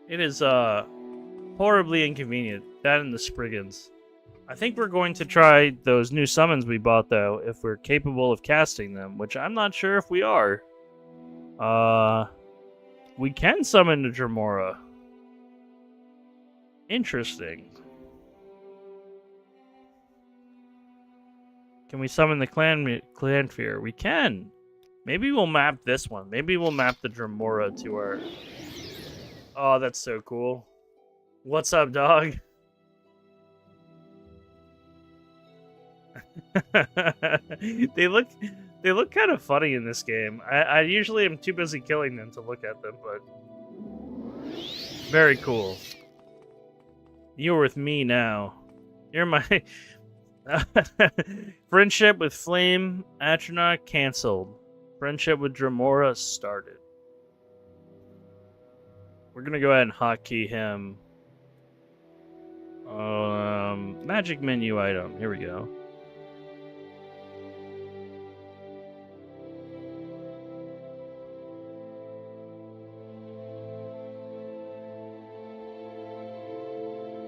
It is, horribly inconvenient. That and the Spriggans. I think we're going to try those new summons we bought, though, if we're capable of casting them, which I'm not sure if we are. We can summon the Dremora. Interesting. Can we summon the Clanfear? We can. Maybe we'll map this one. Maybe we'll map the Dremora to our... Oh, that's so cool. What's up, dog? They look kind of funny in this game. I usually am too busy killing them to look at them, but very cool. You're with me now. You're my friendship with Flame Atronach canceled. Friendship with Dremora started. We're gonna go ahead and hotkey him. Magic menu item. Here we go.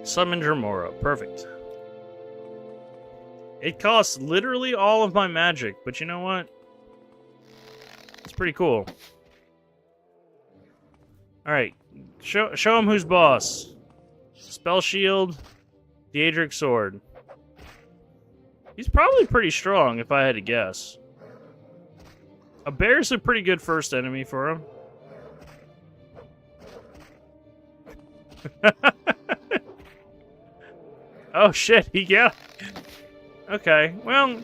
Summon Dremora. Perfect. It costs literally all of my magic, but you know what? It's pretty cool. Alright. Show him who's boss. Spell Shield. Daedric Sword. He's probably pretty strong, if I had to guess. A bear's a pretty good first enemy for him. Oh shit, he got... Okay, well,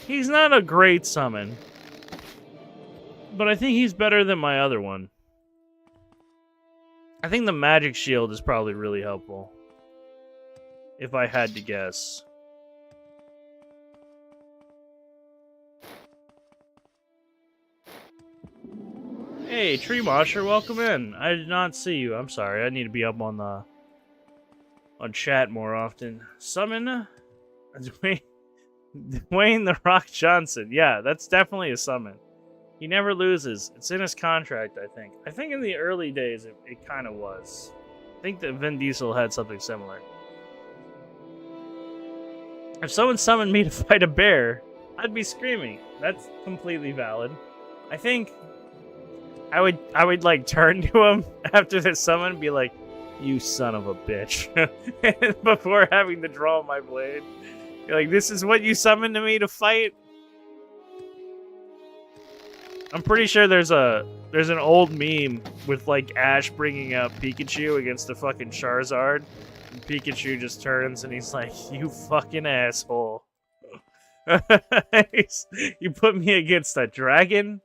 he's not a great summon. But I think he's better than my other one. I think the magic shield is probably really helpful. If I had to guess. Hey, Tree Mosher, welcome in. I did not see you. I'm sorry. I need to be up on the... on chat more often. Summon Dwayne The Rock Johnson. Yeah, that's definitely a summon. He never loses. It's in his contract, I think. I think in the early days, it kind of was. I think that Vin Diesel had something similar. If someone summoned me to fight a bear, I'd be screaming. That's completely valid. I think I would like turn to him after the summon and be like, "You son of a bitch," before having to draw my blade. You're like, "This is what you summoned to me to fight?" I'm pretty sure there's an old meme with like Ash bringing up Pikachu against the fucking Charizard, and Pikachu just turns and he's like, "You fucking asshole." You put me against a dragon?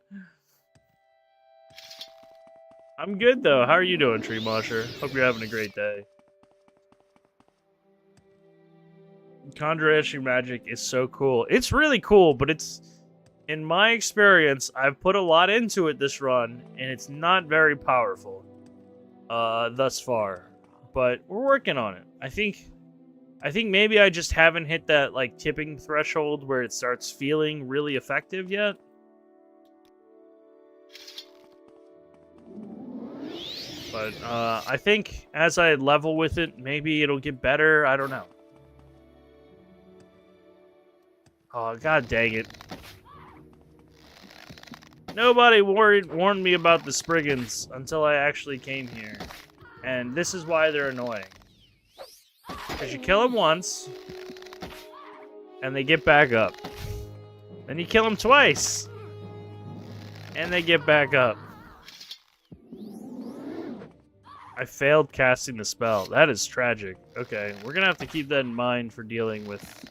I'm good though. How are you doing, Tree Mosher? Hope you're having a great day. Conjuration magic is so cool. It's really cool, but it's, in my experience, I've put a lot into it this run, and it's not very powerful thus far. But we're working on it. I think maybe I just haven't hit that like tipping threshold where it starts feeling really effective yet. But I think as I level with it, maybe it'll get better. I don't know. Oh, god dang it. Nobody warned me about the Spriggans until I actually came here. And this is why they're annoying. Because you kill them once, And they get back up. Then you kill them twice. And they get back up. I failed casting the spell. That is tragic. Okay, we're gonna have to keep that in mind for dealing with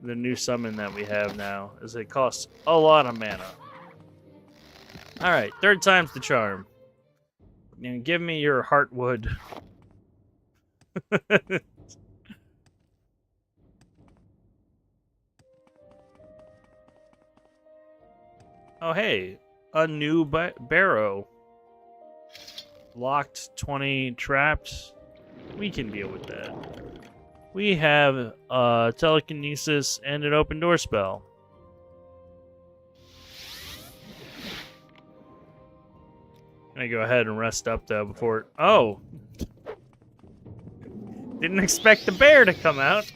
the new summon that we have now, as it costs a lot of mana. Alright, third time's the charm. And give me your heartwood. Oh, hey. A new barrow. Locked, 20 trapped. We can deal with that. We have telekinesis and an open door spell. I'm gonna go ahead and rest up though before. Oh! Didn't expect the bear to come out.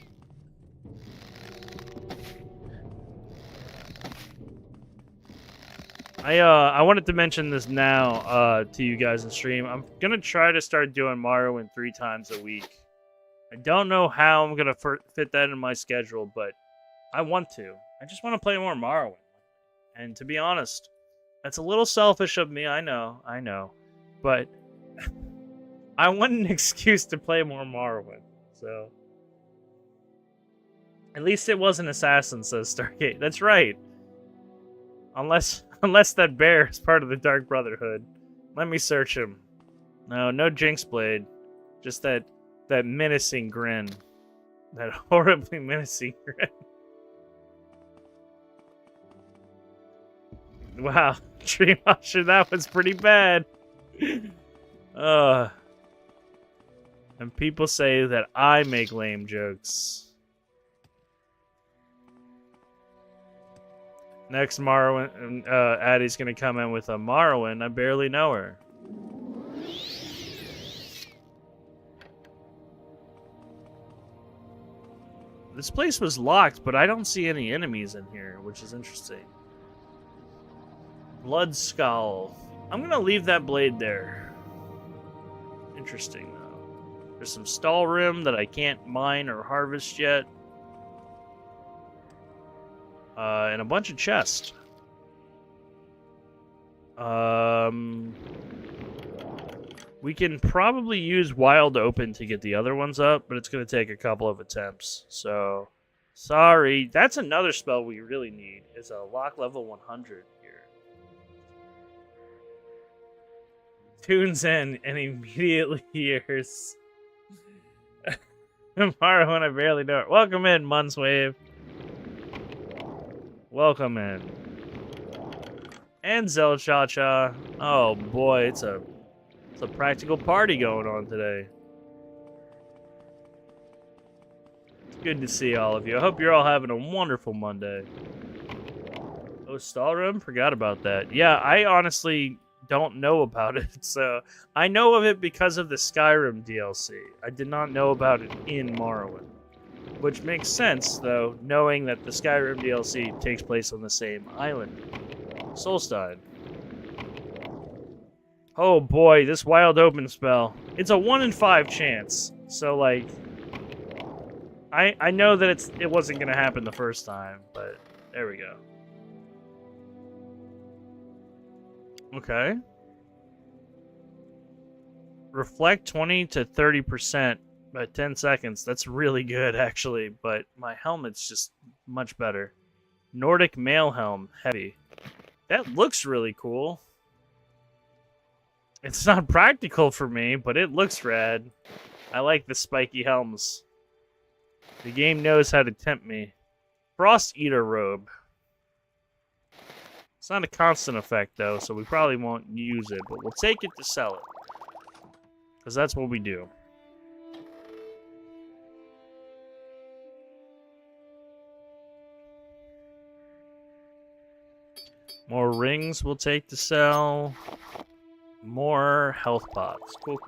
I wanted to mention this now to you guys in stream. I'm gonna try to start doing Morrowind 3 times a week. I don't know how I'm gonna fit that in my schedule, but I want to. I just want to play more Morrowind. And to be honest, that's a little selfish of me. I know, but I want an excuse to play more Morrowind. So at least it wasn't Assassin, says Stargate. That's right. Unless that bear is part of the Dark Brotherhood. Let me search him. No Jinx Blade. Just that menacing grin. That horribly menacing grin. Wow, Tree Washer, that was pretty bad. And people say that I make lame jokes. Next Morrowind, Addie's gonna come in with a Morrowind. I barely know her. This place was locked, but I don't see any enemies in here, which is interesting. Blood Skull. I'm gonna leave that blade there. Interesting, though. There's some stall rim that I can't mine or harvest yet. And a bunch of chests. We can probably use Wild Open to get the other ones up, but it's going to take a couple of attempts. So, sorry. That's another spell we really need. Is a lock level 100 here. Tunes in and immediately hears. Morrowind, I barely know it. Welcome in, Munswave. Welcome in. And Zelchacha. Oh boy, it's a practical party going on today. It's good to see all of you. I hope you're all having a wonderful Monday. Oh, Stallroom? Forgot about that. Yeah, I honestly don't know about it. So I know of it because of the Skyrim DLC. I did not know about it in Morrowind. Which makes sense, though, knowing that the Skyrim DLC takes place on the same island. Solstein. Oh boy, this Wild Open spell. It's a 1 in 5 chance. So, like, I know that it wasn't going to happen the first time, but there we go. Okay. Reflect 20 to 30%. By 10 seconds. That's really good, actually, but my helmet's just much better. Nordic Mail Helm, heavy. That looks really cool. It's not practical for me, but it looks rad. I like the spiky helms. The game knows how to tempt me. Frost Eater Robe. It's not a constant effect, though, so we probably won't use it, but we'll take it to sell it. Because that's what we do. More rings we'll take to sell. More health pots. Cool.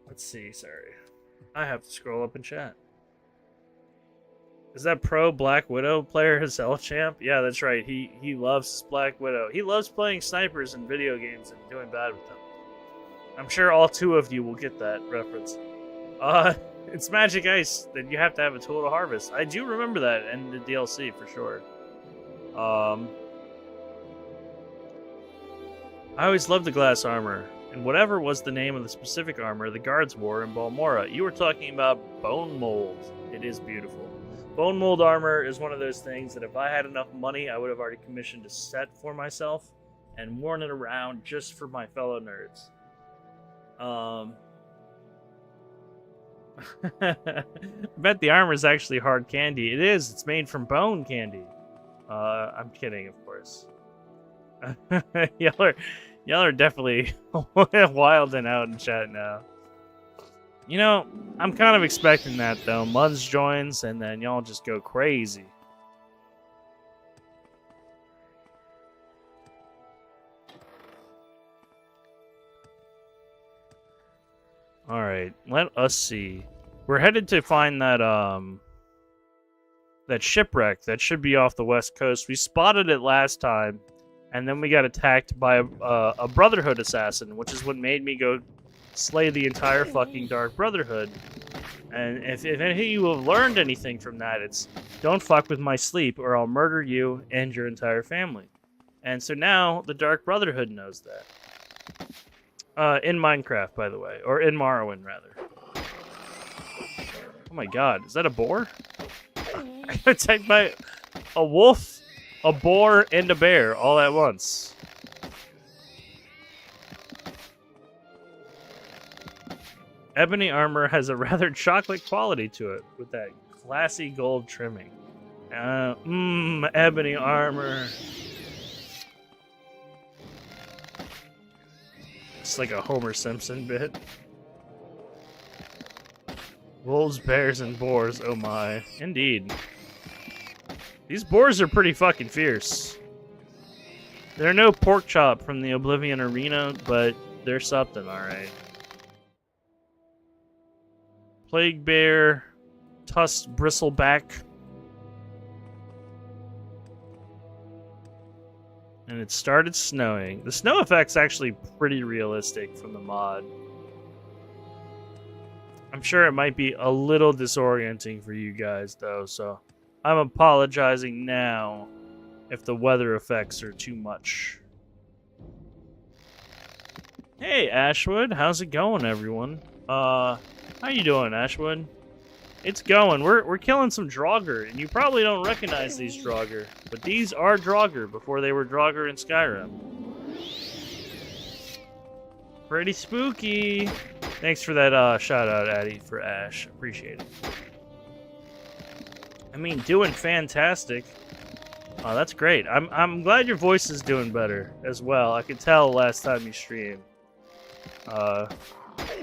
Let's see, sorry. I have to scroll up in chat. Is that pro Black Widow player his L champ? Yeah, that's right. He loves Black Widow. He loves playing snipers in video games and doing bad with them. I'm sure all 2 of you will get that reference. It's magic ice. Then you have to have a tool to harvest. I do remember that in the DLC for sure. I always loved the glass armor, and whatever was the name of the specific armor the guards wore in Balmora. You were talking about bone mold. It is beautiful. Bone mold armor is one of those things that if I had enough money, I would have already commissioned a set for myself and worn it around just for my fellow nerds. I bet the armor is actually hard candy. It is. It's made from bone candy. I'm kidding, of course. Y'all are definitely wilding out in chat now. You know, I'm kind of expecting that though. Muds joins and then y'all just go crazy. Alright, let us see. We're headed to find that that shipwreck that should be off the west coast. We spotted it last time, and then we got attacked by a Brotherhood assassin, which is what made me go slay the entire fucking Dark Brotherhood. And if any of you have learned anything from that, it's don't fuck with my sleep or I'll murder you and your entire family. And so now the Dark Brotherhood knows that. In Minecraft, by the way. Or in Morrowind, rather. Oh my god, is that a boar? I got attacked by a wolf, a boar, and a bear all at once. Ebony armor has a rather chocolate quality to it, with that classy gold trimming. Ebony armor. It's like a Homer Simpson bit. Wolves, bears, and boars, oh my. Indeed. These boars are pretty fucking fierce. They're no pork chop from the Oblivion Arena, but they're something, alright. Plague bear, tusked bristleback. And it started snowing. The snow effect's actually pretty realistic from the mod. I'm sure it might be a little disorienting for you guys, though, so I'm apologizing now if the weather effects are too much. Hey, Ashwood. How's it going, everyone? How you doing, Ashwood? It's going. We're killing some Draugr, and you probably don't recognize these Draugr, but these are Draugr before they were Draugr in Skyrim. Pretty spooky. Thanks for that shout out, Addy, for Ash. Appreciate it. I mean, doing fantastic. Oh, that's great. I'm glad your voice is doing better as well. I could tell last time you streamed.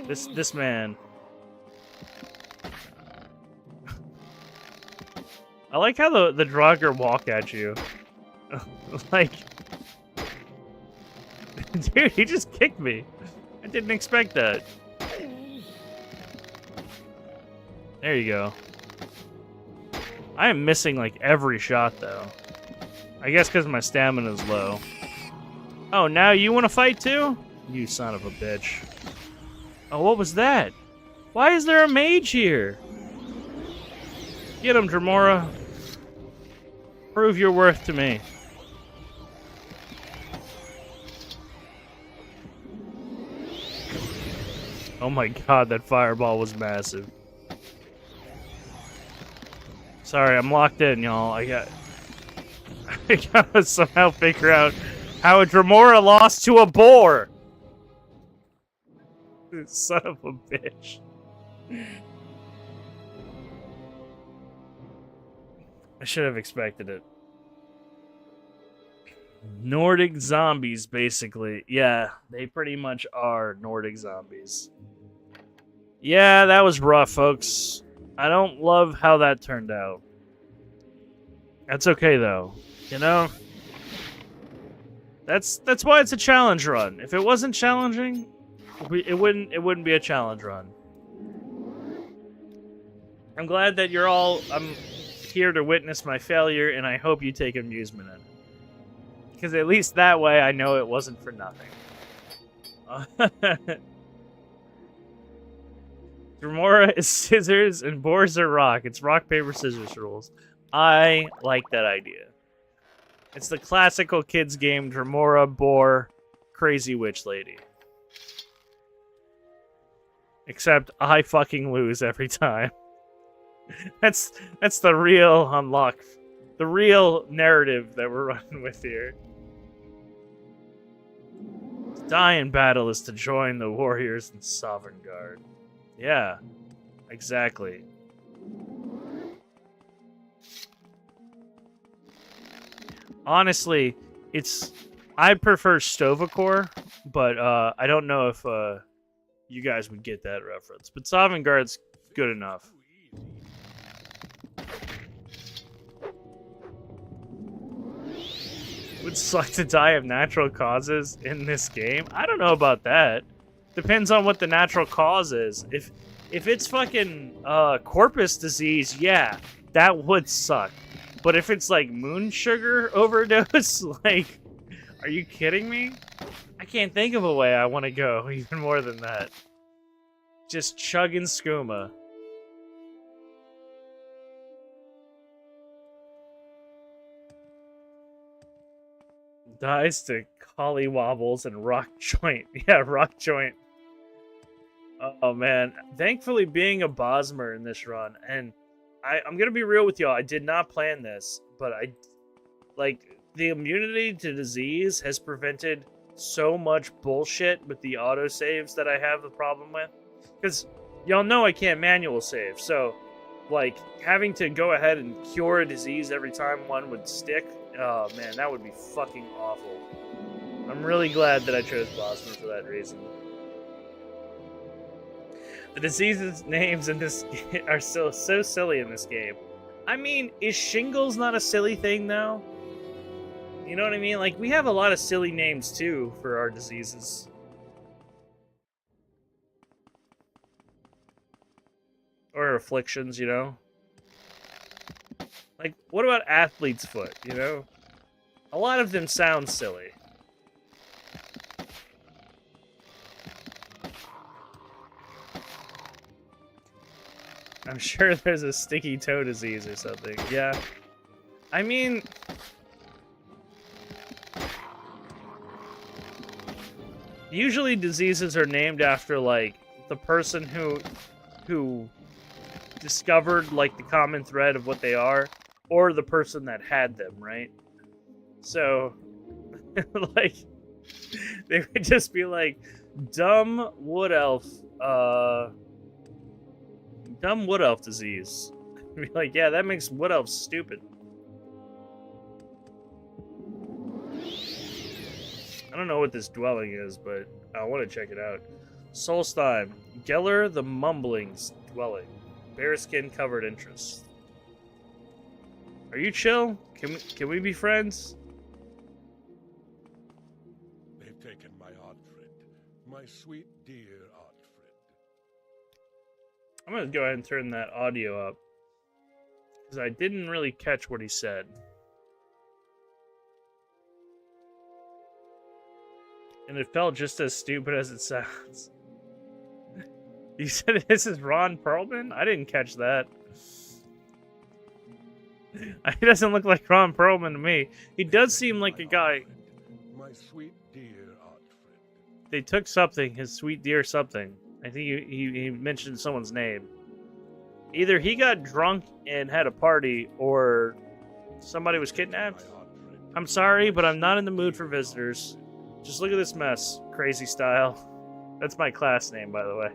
This man. I like how the Draugr walk at you. Like, dude, he just kicked me. I didn't expect that. There you go. I am missing like every shot though. I guess because my stamina's low. Oh, now you want to fight too? You son of a bitch. Oh, what was that? Why is there a mage here? Get him, Dremora. Prove your worth to me. Oh my god, that fireball was massive. Sorry, I'm locked in, y'all. I gotta somehow figure out how a Dremora lost to a boar. Son of a bitch. I should have expected it. Nordic zombies, basically. Yeah, they pretty much are Nordic zombies. Yeah, that was rough, folks. I don't love how that turned out. That's okay, though. You know? That's why it's a challenge run. If it wasn't challenging, it wouldn't be a challenge run. I'm glad that you're all here to witness my failure, and I hope you take amusement in it. Because at least that way I know it wasn't for nothing. Dremora is scissors and boars are rock. It's rock, paper, scissors rules. I like that idea. It's the classical kids game, Dremora, boar, crazy witch lady. Except I fucking lose every time. That's the real unlock. The real narrative that we're running with here. To die in battle is to join the warriors in Sovereign Guard. Yeah, exactly. Honestly, I prefer Stovacore, but I don't know if you guys would get that reference. But Sovereign Guard's good enough. Would suck to die of natural causes in this game? I don't know about that. Depends on what the natural cause is. If it's fucking corpus disease, yeah, that would suck. But if it's like moon sugar overdose, like, are you kidding me? I can't think of a way I want to go even more than that. Just chugging skooma. Dies to collie wobbles and rock joint. Yeah, rock joint. Oh man. Thankfully being a Bosmer in this run, and I'm gonna be real with y'all, I did not plan this, but the immunity to disease has prevented so much bullshit with the autosaves that I have a problem with. Because y'all know I can't manual save, so like having to go ahead and cure a disease every time one would stick, oh man, that would be fucking awful. I'm really glad that I chose Bosmer for that reason. The diseases names in this are so silly in this game. I mean, is shingles not a silly thing though? You know what I mean? Like, we have a lot of silly names too for our diseases. Or afflictions, you know? Like, what about athlete's foot, you know? A lot of them sound silly. I'm sure there's a sticky toe disease or something. Yeah. I mean, usually diseases are named after like the person who discovered like the common thread of what they are, or the person that had them, right? So like they would just be like dumb wood elf disease. Be like, yeah, that makes wood elves stupid. I don't know what this dwelling is, but I want to check it out. Solstheim, Geller the Mumbling's dwelling. Bearskin covered interest. Are you chill? Can we be friends? They've taken my Oddfriend, my sweet dear Oddfriend. I'm gonna go ahead and turn that audio up because I didn't really catch what he said. And it felt just as stupid as it sounds. You said this is Ron Perlman? I didn't catch that. He doesn't look like Ron Perlman to me. He does seem like a guy. My sweet dear Oddfriend. They took something, his sweet dear something. I think he mentioned someone's name. Either he got drunk and had a party, or somebody was kidnapped. I'm sorry, but I'm not in the mood for visitors. Just look at this mess, crazy style. That's my class name, by the way,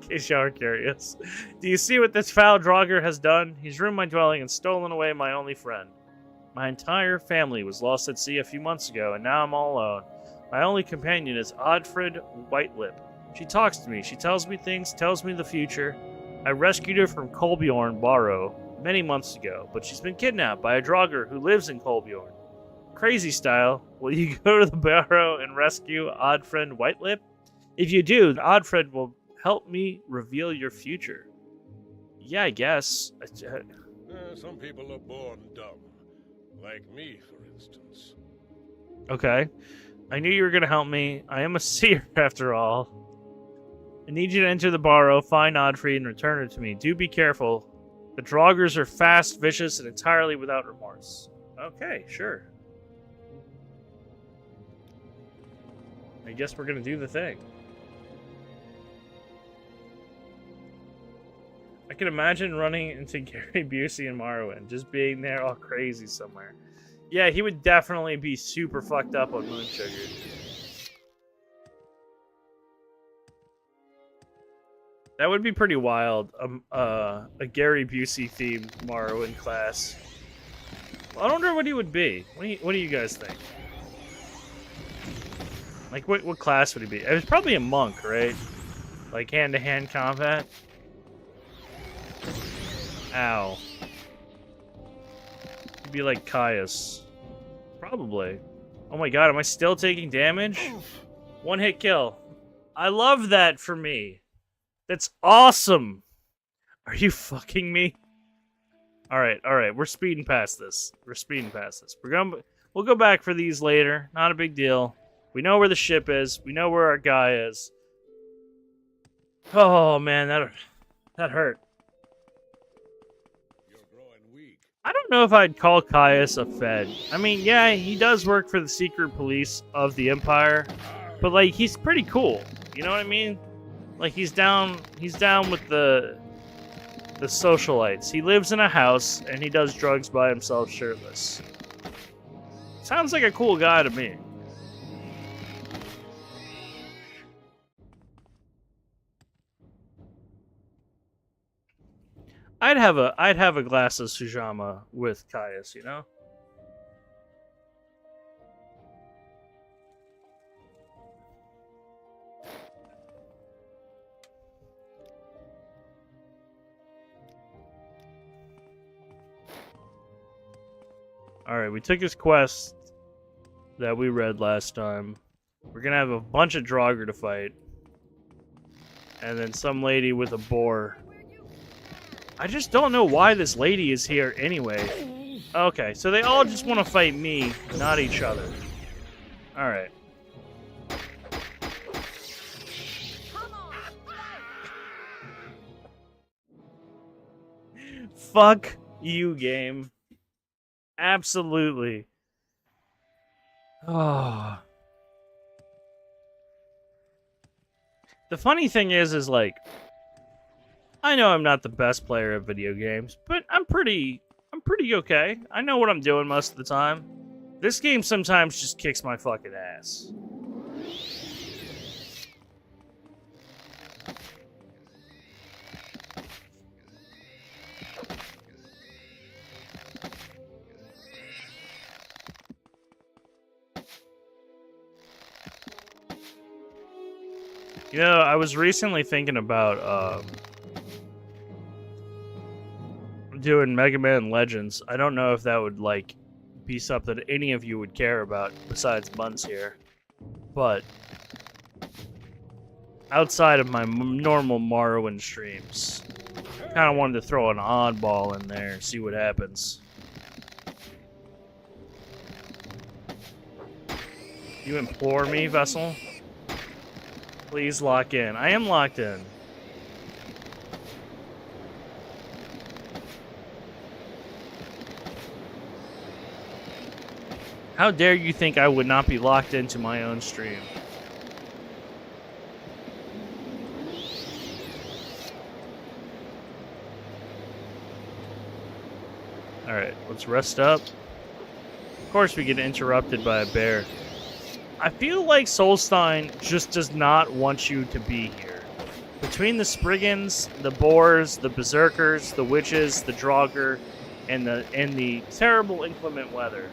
in case y'all are curious. Do you see what this foul Draugr has done? He's ruined my dwelling and stolen away my only friend. My entire family was lost at sea a few months ago, and now I'm all alone. My only companion is Oddfriend Whitelip. She talks to me, she tells me things, tells me the future. I rescued her from Kolbjorn Barrow many months ago, but she's been kidnapped by a Draugr who lives in Kolbjorn. Crazy style, will you go to the barrow and rescue Oddfriend Whitelip? If you do, Oddfriend will help me reveal your future. Yeah, I guess. Some people are born dumb. Like me, for instance. Okay. I knew you were going to help me. I am a seer, after all. I need you to enter the burrow, find Oddfrey, and return it to me. Do be careful. The Draugrs are fast, vicious, and entirely without remorse. Okay, sure. I guess we're gonna do the thing. I can imagine running into Gary Busey and Morrowind, just being there all crazy somewhere. Yeah, he would definitely be super fucked up on Moon Sugar. That would be pretty wild. A Gary Busey themed Morrowind class. Well, I wonder what he would be. What do you guys think? Like, what class would he be? It was probably a monk, right? Like hand-to-hand combat. Ow. He'd be like Caius. Probably. Oh my god, am I still taking damage? One hit kill. I love that for me. That's awesome. Are you fucking me? Alright, we're speeding past this. We'll go back for these later. Not a big deal. We know where the ship is. We know where our guy is. Oh man, that hurt. You're growing weak. I don't know if I'd call Caius a Fed. I mean, yeah, he does work for the secret police of the Empire, but like he's pretty cool. You know what I mean? Like he's down with the socialites. He lives in a house and he does drugs by himself shirtless. Sounds like a cool guy to me. I'd have a glass of Sujama with Caius, you know? Alright, we took his quest that we read last time. We're gonna have a bunch of Draugr to fight. And then some lady with a boar. I just don't know why this lady is here anyway. Okay, so they all just want to fight me, not each other. Alright. Fuck you, game. Absolutely. Oh. The funny thing is like, I know I'm not the best player of video games, but I'm pretty okay. I know what I'm doing most of the time. This game sometimes just kicks my fucking ass. You know, I was recently thinking about doing Mega Man Legends. I don't know if that would like be something any of you would care about besides Buns here, but outside of my normal Morrowind streams, kind of wanted to throw an oddball in there, see what happens. You implore me, Vessel? Please lock in. I am locked in. How dare you think I would not be locked into my own stream? Alright, let's rest up. Of course we get interrupted by a bear. I feel like Solstein just does not want you to be here. Between the Spriggans, the Boars, the Berserkers, the Witches, the Draugr, and the terrible inclement weather.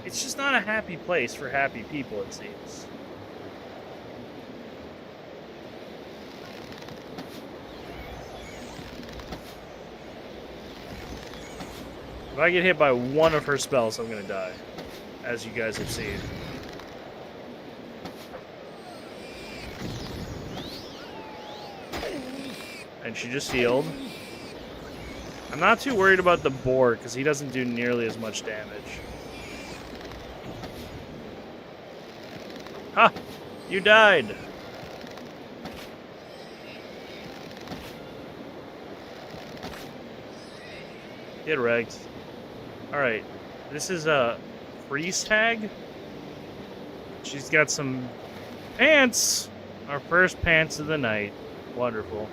It's just not a happy place for happy people, it seems. If I get hit by one of her spells, I'm gonna die. As you guys have seen. And she just healed. I'm not too worried about the boar, because he doesn't do nearly as much damage. Ha! You died! Get wrecked. Alright. This is a priest hag. She's got some pants. Our first pants of the night. Wonderful.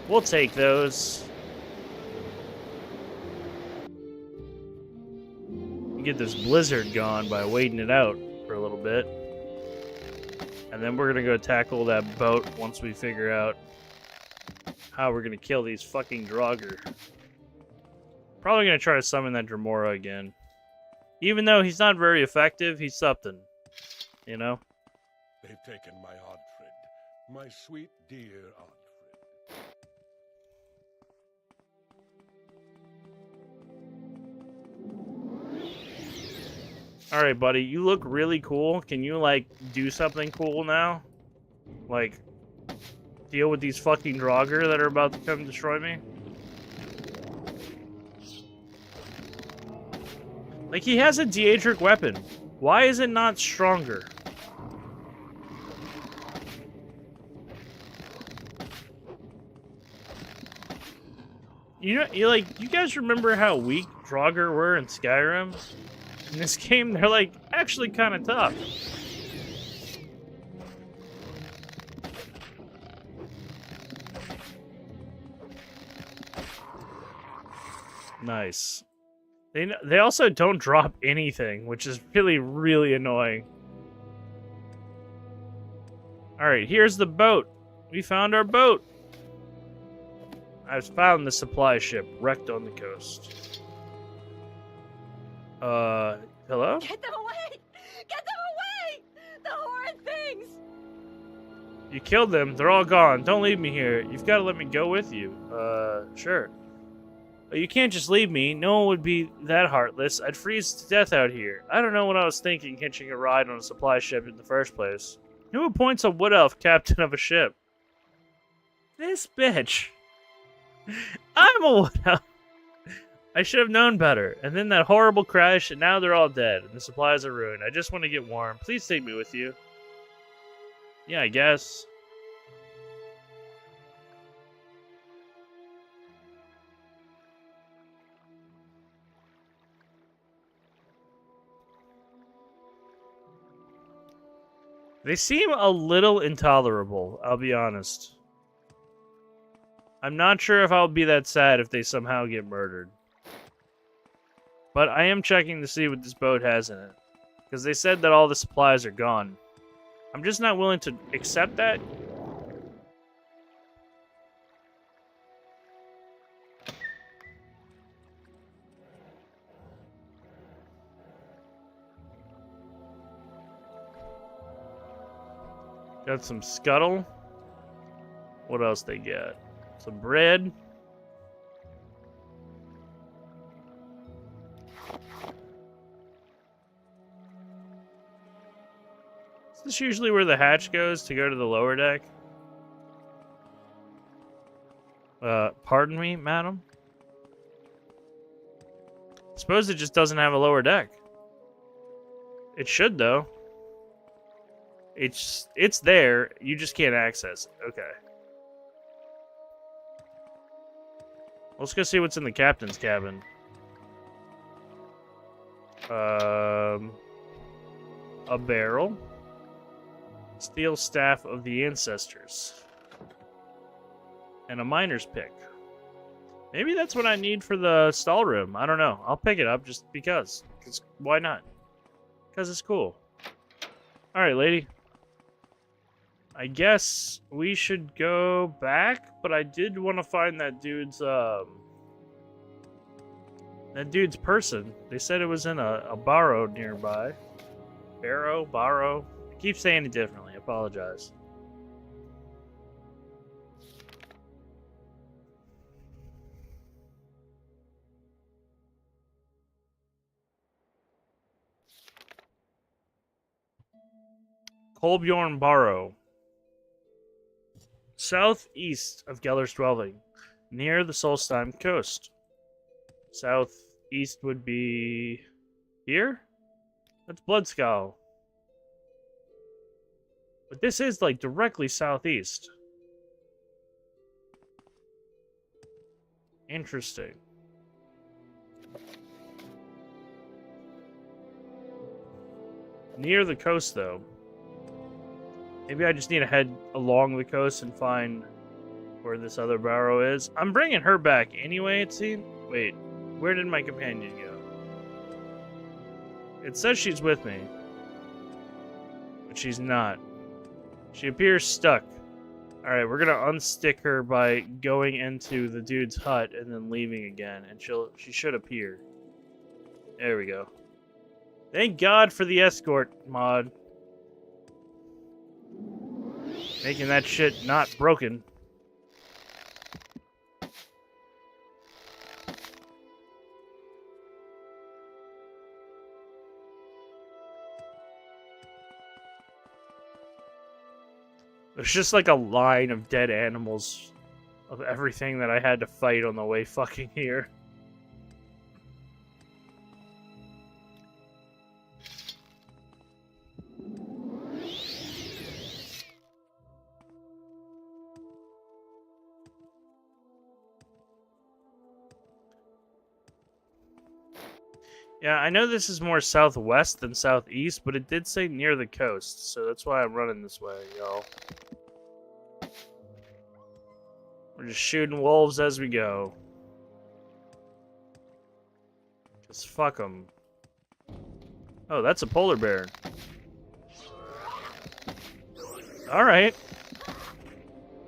We'll take those. Get this blizzard gone by waiting it out for a little bit. And then we're gonna go tackle that boat once we figure out how we're gonna kill these fucking Draugr. Probably gonna try to summon that Dremora again. Even though he's not very effective, he's something. You know? They've taken my Oddfriend, my sweet dear Oddfriend. Alright, buddy, you look really cool. Can you, like, do something cool now? Like, deal with these fucking Draugr that are about to come destroy me? Like, he has a Daedric weapon. Why is it not stronger? You know, you guys remember how weak Draugr were in Skyrim? In this game, they're, like, actually kind of tough. Nice. They also don't drop anything, which is really, really annoying. Alright, here's the boat. We found our boat. I've found the supply ship wrecked on the coast. Hello? Get them away! Get them away! The horrid things! You killed them. They're all gone. Don't leave me here. You've got to let me go with you. Sure. But you can't just leave me. No one would be that heartless. I'd freeze to death out here. I don't know what I was thinking hitching a ride on a supply ship in the first place. Who appoints a wood elf captain of a ship? This bitch. I'm a wood elf. I should have known better. And then that horrible crash, and now they're all dead, and the supplies are ruined. I just want to get warm. Please take me with you. Yeah, I guess. They seem a little intolerable, I'll be honest. I'm not sure if I'll be that sad if they somehow get murdered. But I am checking to see what this boat has in it. Because they said that all the supplies are gone. I'm just not willing to accept that. Got some scuttle. What else they got? Some bread. Is this usually where the hatch goes to go to the lower deck? Pardon me, madam? Suppose it just doesn't have a lower deck. It should, though. It's there, you just can't access it. Okay. Let's go see what's in the captain's cabin. A barrel. Steel staff of the ancestors. And a miner's pick. Maybe that's what I need for the stall room. I don't know. I'll pick it up just because. 'Cause why not? Because it's cool. Alright, lady. I guess we should go back, but I did want to find that dude's person. They said it was in a barrow nearby. Barrow. I keep saying it differently. I apologize. Kolbjorn Barrow. Southeast of Geller's dwelling, near the Solstheim coast. Southeast would be here? That's Bloodskull. But this is like directly southeast. Interesting. near the coast, though. Maybe I just need to head along the coast and find where this other barrow is. I'm bringing her back anyway, it seems. Wait, where did my companion go? It says she's with me, but she's not. She appears stuck. Alright, we're gonna unstick her by going into the dude's hut and then leaving again, and she should appear. There we go. Thank God for the escort mod. Making that shit not broken. There's just like a line of dead animals of everything that I had to fight on the way fucking here. Yeah, I know this is more southwest than southeast, but it did say near the coast, so that's why I'm running this way, y'all. We're just shooting wolves as we go. Just fuck them. Oh, that's a polar bear. Alright.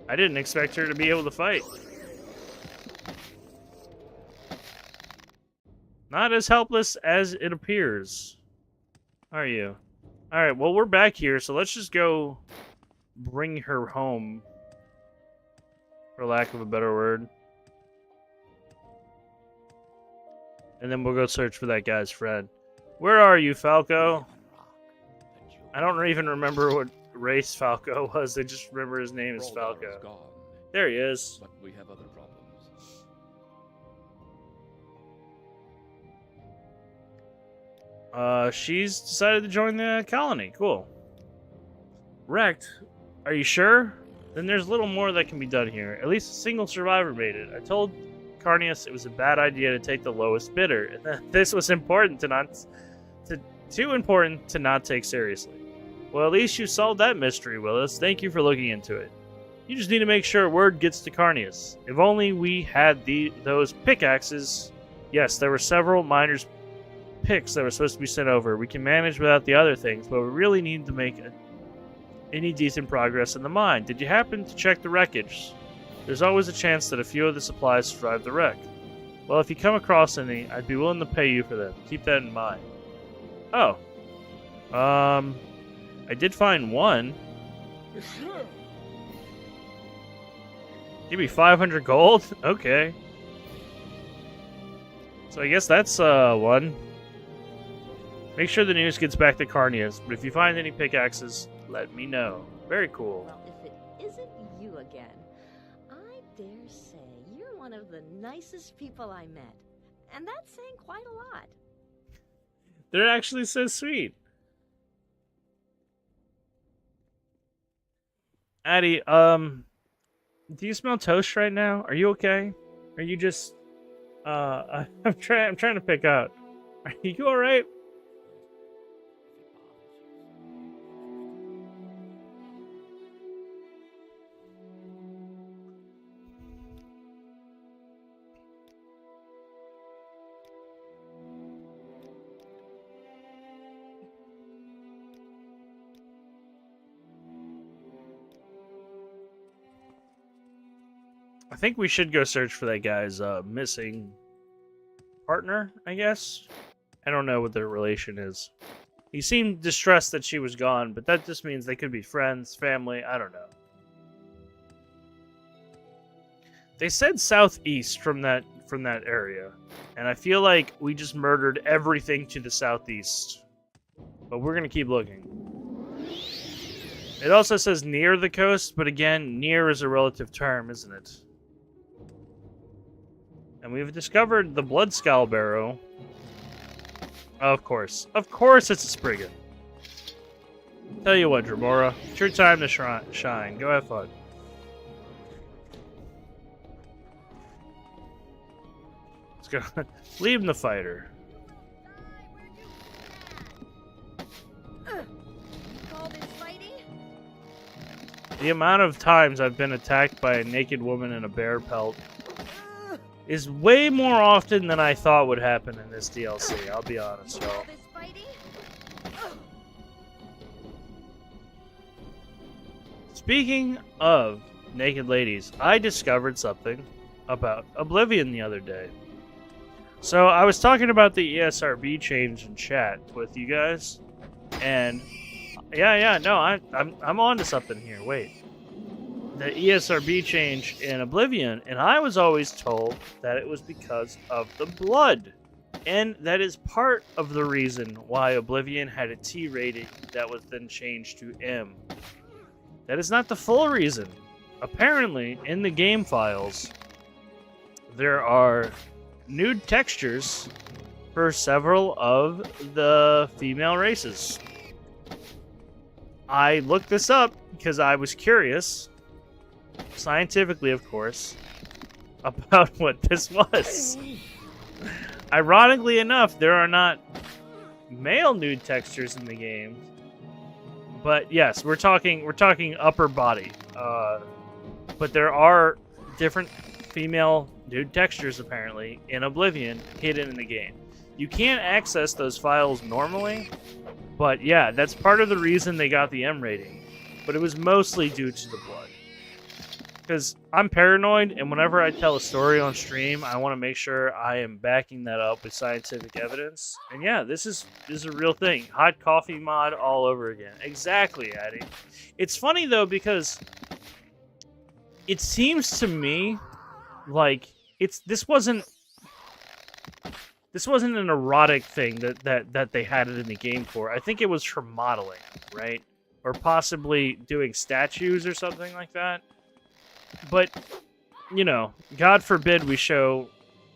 I didn't expect her to be able to fight. Not as helpless as it appears. Are you? Alright, well, we're back here, so let's just go bring her home. For lack of a better word. And then we'll go search for that guy's friend. Where are you, Falco? I don't even remember what race Falco was. I just remember his name is Falco. There he is. But we have other problems. She's decided to join the colony. Cool. Wrecked. Are you sure? Then there's little more that can be done here. At least a single survivor made it. I told Carnius it was a bad idea to take the lowest bidder, and that this was important too important to not take seriously. Well, at least you solved that mystery, Willis. Thank you for looking into it. You just need to make sure word gets to Carnius. If only we had those pickaxes. Yes, there were several miners' picks that were supposed to be sent over. We can manage without the other things, but we really need to make any decent progress in the mine. Did you happen to check the wreckage? There's always a chance that a few of the supplies survived the wreck. Well, if you come across any, I'd be willing to pay you for them. Keep that in mind. Oh. I did find one. Give me 500 gold? Okay. So I guess that's, one. Make sure the news gets back to Carnius, but if you find any pickaxes, let me know. Very cool. Well, if it isn't you again, I dare say you're one of the nicest people I met. And that's saying quite a lot. They're actually so sweet. Addie, do you smell toast right now? Are you okay? Are you just I'm trying to pick out. Are you alright? I think we should go search for that guy's missing partner, I guess. I don't know what their relation is. He seemed distressed that she was gone, but that just means they could be friends, family, I don't know. They said southeast from that area, and I feel like we just murdered everything to the southeast. But we're gonna keep looking. It also says near the coast, but again, near is a relative term, isn't it? And we've discovered the Blood Skull Barrow. Of course. Of course it's a Spriggan. Tell you what, Dramora. It's your time to shine. Go have fun. Let's go. Leave him the fighter. Call this fighting? The amount of times I've been attacked by a naked woman in a bear pelt is way more often than I thought would happen in this DLC, I'll be honest, y'all. Call this fighting? Speaking of naked ladies, I discovered something about Oblivion the other day. So I was talking about the ESRB change in chat with you guys, and I'm on to something here. Wait, the ESRB change in Oblivion, and I was always told that it was because of the blood, and that is part of the reason why Oblivion had a T rating that was then changed to M. That is not the full reason. Apparently, in the game files, there are nude textures for several of the female races. I looked this up because I was curious, scientifically of course, about what this was. Ironically enough, there are not male nude textures in the game, but yes, we're talking upper body. But there are different female nude textures apparently in Oblivion hidden in the game. You can't access those files normally, but yeah, that's part of the reason they got the M rating. But it was mostly due to the blood. Because I'm paranoid, and whenever I tell a story on stream, I want to make sure I am backing that up with scientific evidence. And yeah, this is a real thing. Hot coffee mod all over again. Exactly, Addy. It's funny though, because it seems to me like this wasn't an erotic thing that they had it in the game for. I think it was for modeling, right? Or possibly doing statues or something like that. But, you know, God forbid we show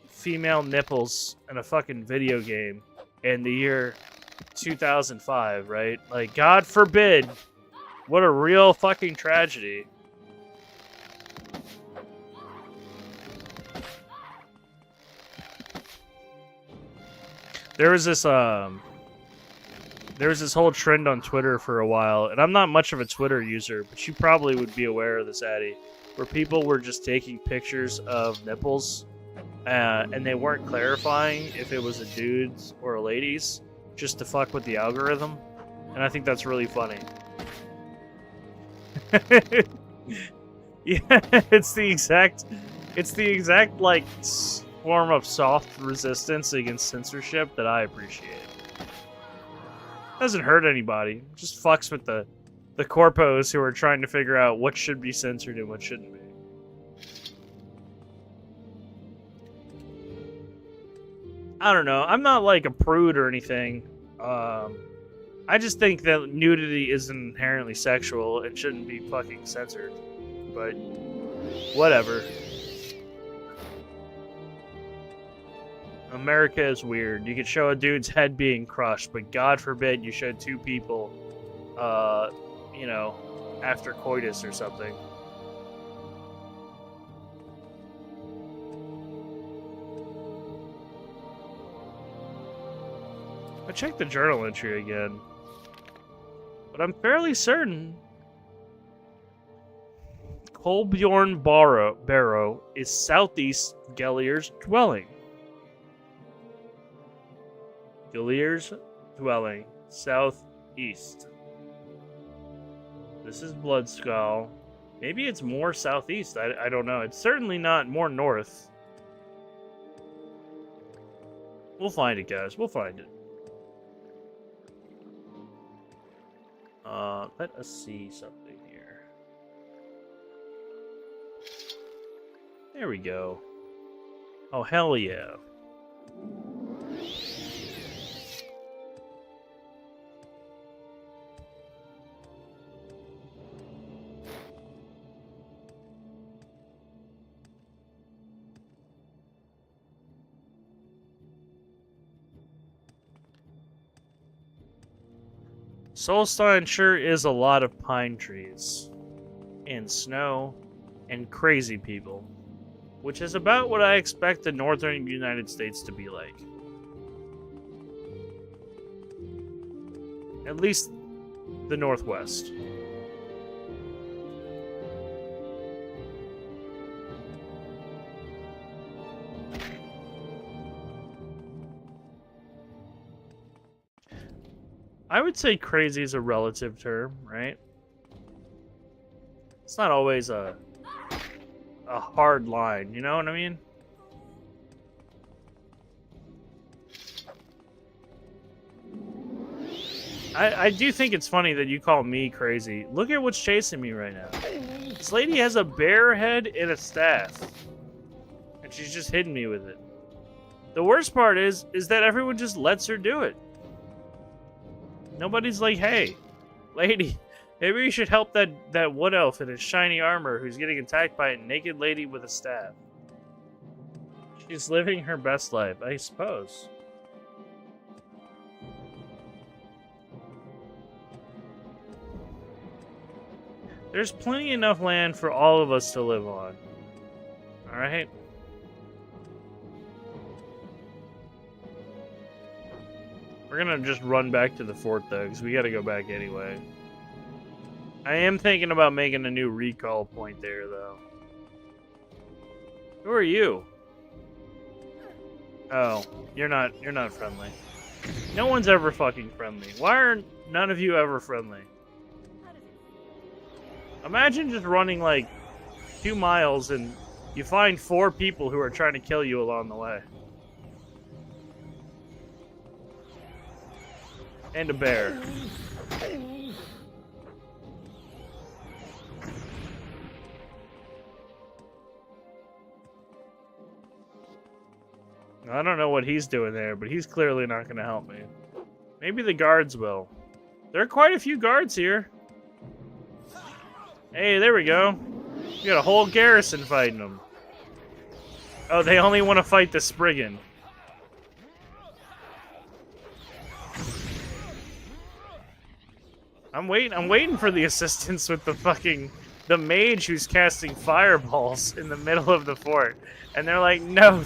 female nipples in a fucking video game in the year 2005, right? Like, God forbid. What a real fucking tragedy. There was this whole trend on Twitter for a while, and I'm not much of a Twitter user, but you probably would be aware of this, Addy, where people were just taking pictures of nipples, and they weren't clarifying if it was a dude's or a lady's, just to fuck with the algorithm, and I think that's really funny. Yeah, it's the exact like form of soft resistance against censorship that I appreciate. Doesn't hurt anybody. Just fucks with the corpos who are trying to figure out what should be censored and what shouldn't be. I don't know. I'm not like a prude or anything. I just think that nudity isn't inherently sexual and shouldn't be fucking censored. But whatever. America is weird. You could show a dude's head being crushed, but God forbid you showed two people, you know, after coitus or something. I checked the journal entry again, but I'm fairly certain Kolbjorn Barrow is southeast Gelier's dwelling. Gelier's dwelling, southeast. This is Bloodskull. Maybe it's more southeast. I don't know. It's certainly not more north. We'll find it, guys. We'll find it. Let us see something here. There we go. Oh, hell yeah. Solstein sure is a lot of pine trees, and snow, and crazy people, which is about what I expect the northern United States to be like. At least the northwest. I would say crazy is a relative term, right? It's not always a hard line, you know what I mean? I do think it's funny that you call me crazy. Look at what's chasing me right now. This lady has a bear head and a staff. And she's just hitting me with it. The worst part is that everyone just lets her do it. Nobody's like, hey, lady, maybe you should help that wood elf in his shiny armor who's getting attacked by a naked lady with a staff. She's living her best life, I suppose. There's plenty enough land for all of us to live on. Alright? We're gonna just run back to the fort though, because we gotta go back anyway. I am thinking about making a new recall point there though. Who are you? Oh, you're not friendly. No one's ever fucking friendly. Why are none of you ever friendly? Imagine just running like 2 miles and you find 4 people who are trying to kill you along the way. And a bear. I don't know what he's doing there, but he's clearly not going to help me. Maybe the guards will. There are quite a few guards here. Hey, there we go. You got a whole garrison fighting them. Oh, they only want to fight the Spriggan. I'm waiting for the assistance with the mage who's casting fireballs in the middle of the fort. And they're like, no,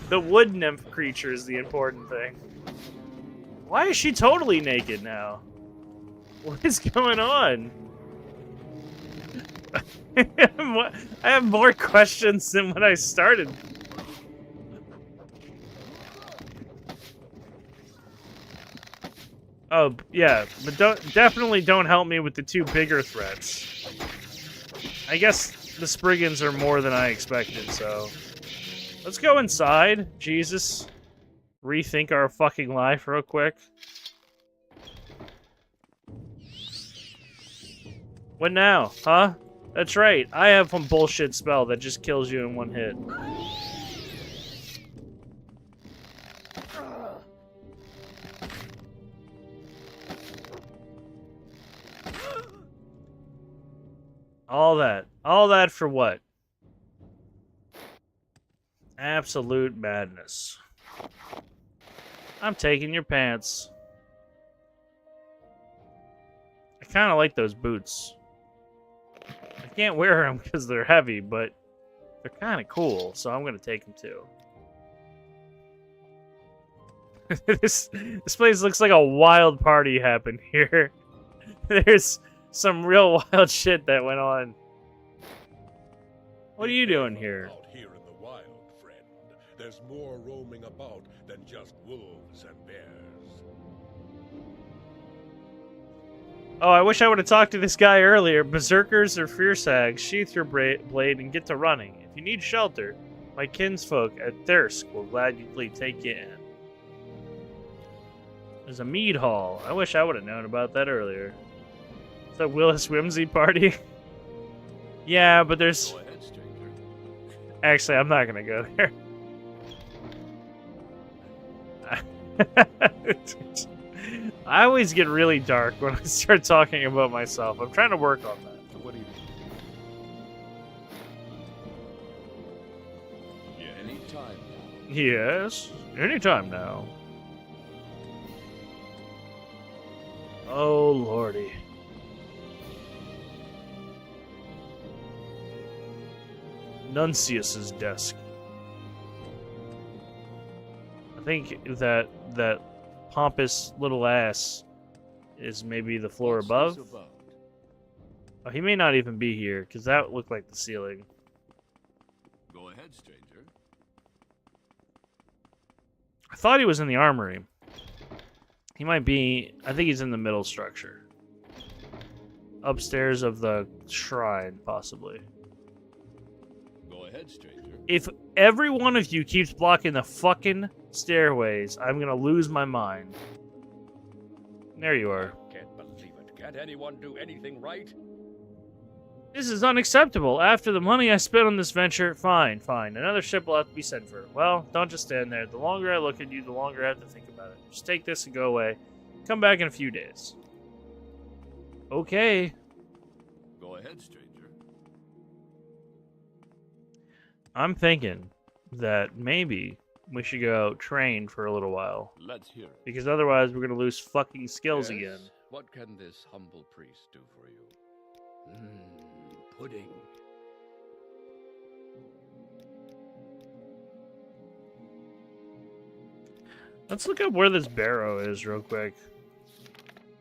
the wood nymph creature is the important thing. Why is she totally naked now? What is going on? I have more questions than when I started. Oh, yeah, but definitely don't help me with the 2 bigger threats. I guess the Spriggans are more than I expected, so... Let's go inside, Jesus. Rethink our fucking life real quick. What now, huh? That's right, I have one bullshit spell that just kills you in 1 hit. All that for what? Absolute madness. I'm taking your pants. I kind of like those boots. I can't wear them because they're heavy, but they're kind of cool, so I'm going to take them too. This place looks like a wild party happened here. There's some real wild shit that went on. What are you doing here? Out here in the wild, friend. There's more roaming about than just wolves and bears. Oh, I wish I would have talked to this guy earlier. Berserkers or fierce hags, sheath your blade and get to running. If you need shelter, my kinsfolk at Thirsk will gladly take you in. There's a mead hall. I wish I would have known about that earlier. It's a Willis Whimsy party. Yeah, but there's... Go ahead, stranger. Actually, I'm not gonna go there. I always get really dark when I start talking about myself. I'm trying to work on that. So what do you do? Yeah, any time now. Yes, anytime now. Oh, lordy. Nuncius's desk. I think that pompous little ass is maybe the floor What's above. this about? Oh, he may not even be here, because that looked like the ceiling. Go ahead, stranger. I thought he was in the armory. He might be... I think he's in the middle structure. Upstairs of the shrine, possibly. Go ahead, stranger. If every one of you keeps blocking the fucking stairways, I'm gonna lose my mind. There you are. Can't believe it. Can't anyone do anything right? This is unacceptable. After the money I spent on this venture, fine. Another ship will have to be sent for. Well, don't just stand there. The longer I look at you, the longer I have to think about it. Just take this and go away. Come back in a few days. Okay. Go ahead, stranger. I'm thinking that maybe we should go train for a little while. Let's hear it. Because otherwise we're going to lose fucking skills Yes? again. What can this humble priest do for you? Pudding. Let's look up where this barrow is real quick.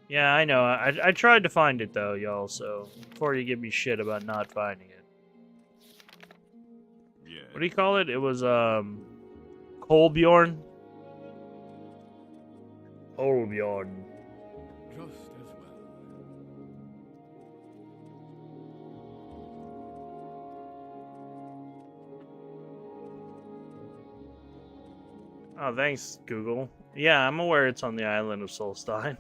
Yeah, I know. I tried to find it, though, y'all, so before you give me shit about not finding it. Yeah. What do you call it? It was, Kolbjorn? Kolbjorn. Just as well. Oh, thanks, Google. Yeah, I'm aware it's on the island of Solstein.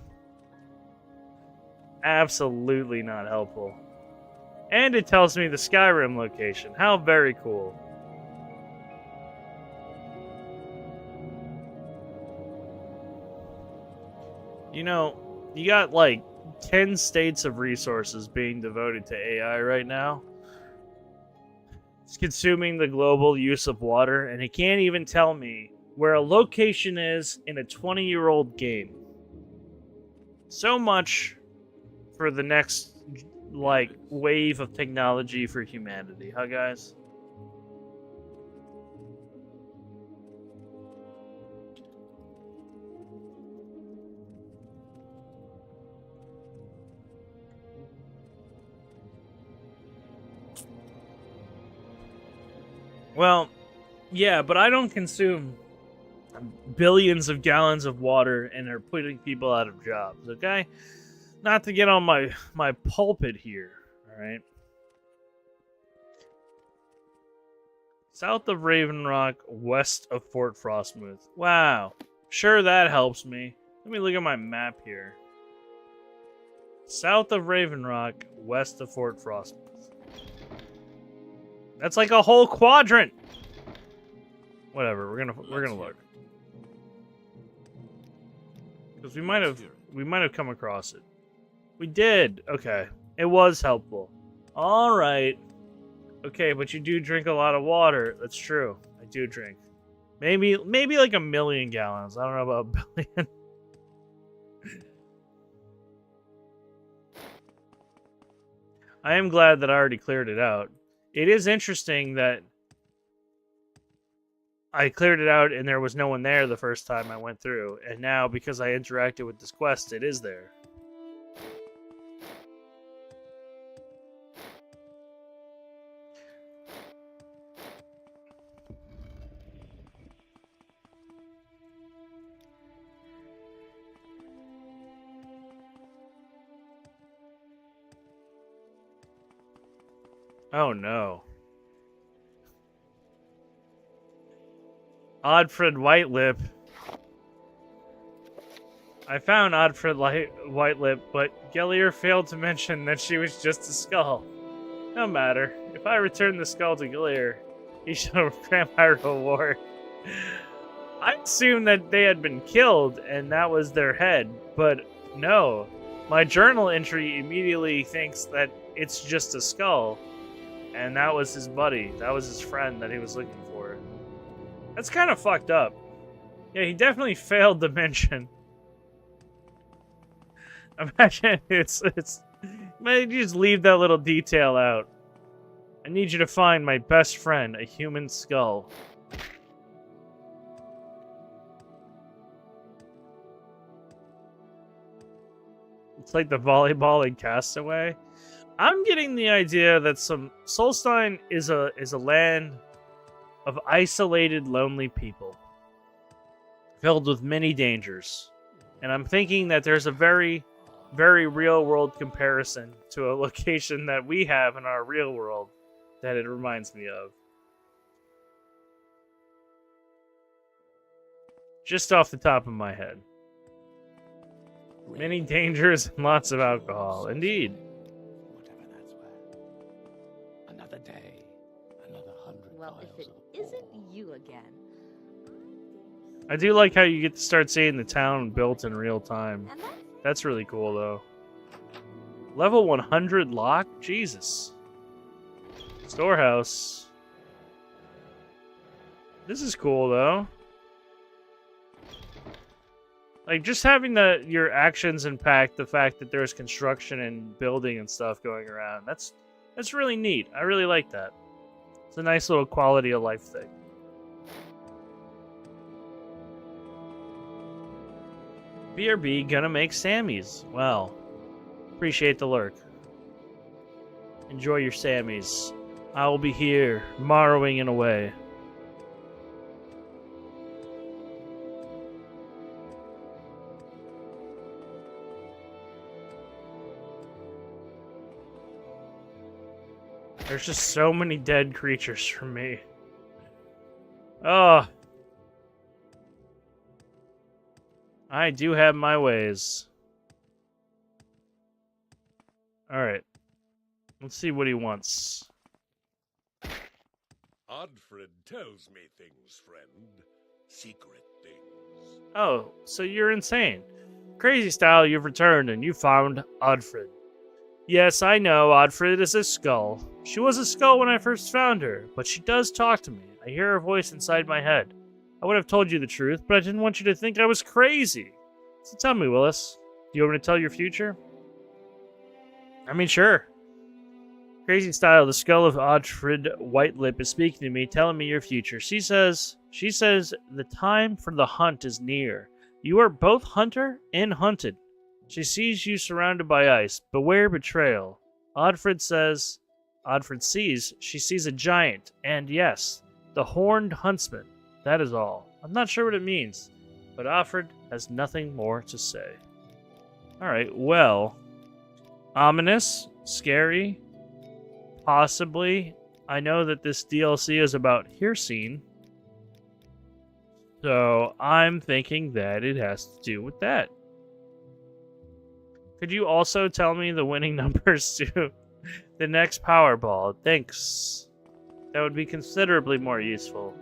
Absolutely not helpful. And it tells me the Skyrim location. How very cool. You know, you got like 10 states of resources being devoted to AI right now. It's consuming the global use of water, and it can't even tell me where a location is in a 20-year-old game. So much for the next, like, wave of technology for humanity, huh, guys? Well, yeah, but I don't consume billions of gallons of water and are putting people out of jobs, okay? Not to get on my pulpit here, alright? South of Raven Rock, west of Fort Frostmouth. Wow. Sure, that helps me. Let me look at my map here. South of Raven Rock, west of Fort Frostmouth. That's like a whole quadrant. Whatever, we're gonna look. Because we might have come across it. We did. Okay. It was helpful. All right. Okay, but you do drink a lot of water. That's true. I do drink. Maybe like 1 million gallons. I don't know about a billion. I am glad that I already cleared it out. It is interesting that I cleared it out and there was no one there the first time I went through. And now, because I interacted with this quest, it is there. Oh no. Oddfred Whitelip. I found Oddfred Whitelip, but Gellier failed to mention that she was just a skull. No matter. If I return the skull to Gellier, he shall grant my reward. I assumed that they had been killed and that was their head, but no. My journal entry immediately thinks that it's just a skull. And that was his buddy. That was his friend that he was looking for. That's kind of fucked up. Yeah, he definitely failed to mention. Imagine it's maybe just leave that little detail out. I need you to find my best friend, a human skull. It's like the volleyball in Castaway. I'm getting the idea that Solstein is a land of isolated, lonely people, filled with many dangers. And I'm thinking that there's a very, very real-world comparison to a location that we have in our real world that it reminds me of. Just off the top of my head. Many dangers and lots of alcohol. Indeed. Whatever that's worth. Another day, another 100 Well, if miles it isn't you again, I do like how you get to start seeing the town built in real time. and That's really cool, though. Level 100 lock? Jesus. Storehouse. This is cool, though. Like, just having your actions impact the fact that there's construction and building and stuff going around. That's really neat. I really like that. It's a nice little quality of life thing. BRB gonna make Sammys. Well, appreciate the lurk. Enjoy your Sammys. I will be here, morrowing in a way. There's just so many dead creatures for me. Oh. I do have my ways. Alright. Let's see what he wants. Oddfred tells me things, friend. Secret things. Oh, so you're insane. Crazy Style, you've returned and you found Oddfred. Yes, I know, Oddfred is a skull. She was a skull when I first found her, but she does talk to me. I hear her voice inside my head. I would have told you the truth, but I didn't want you to think I was crazy. So tell me, Willis, do you want me to tell your future? I mean, sure. Crazy Style, the skull of Oddfred Whitelip is speaking to me, telling me your future. She says the time for the hunt is near. You are both hunter and hunted. She sees you surrounded by ice. Beware betrayal. Oddfred sees she sees a giant, and yes, the horned huntsman. That is all. I'm not sure what it means, but Oddfred has nothing more to say. Alright, well, ominous, scary, possibly. I know that this DLC is about Hircine, so I'm thinking that it has to do with that. Could you also tell me the winning numbers to the next Powerball? Thanks. That would be considerably more useful.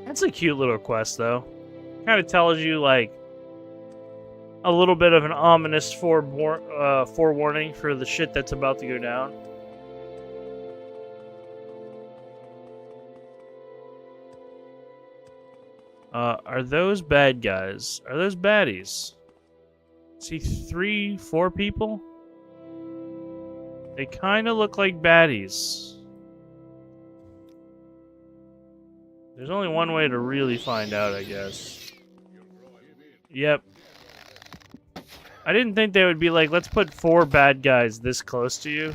That's a cute little quest, though. Kind of tells you, like, a little bit of an ominous forewarning for the shit that's about to go down. Are those bad guys? Are those baddies? See 3, 4 people? They kind of look like baddies. There's only one way to really find out, I guess. Yep. I didn't think they would be like, let's put 4 bad guys this close to you.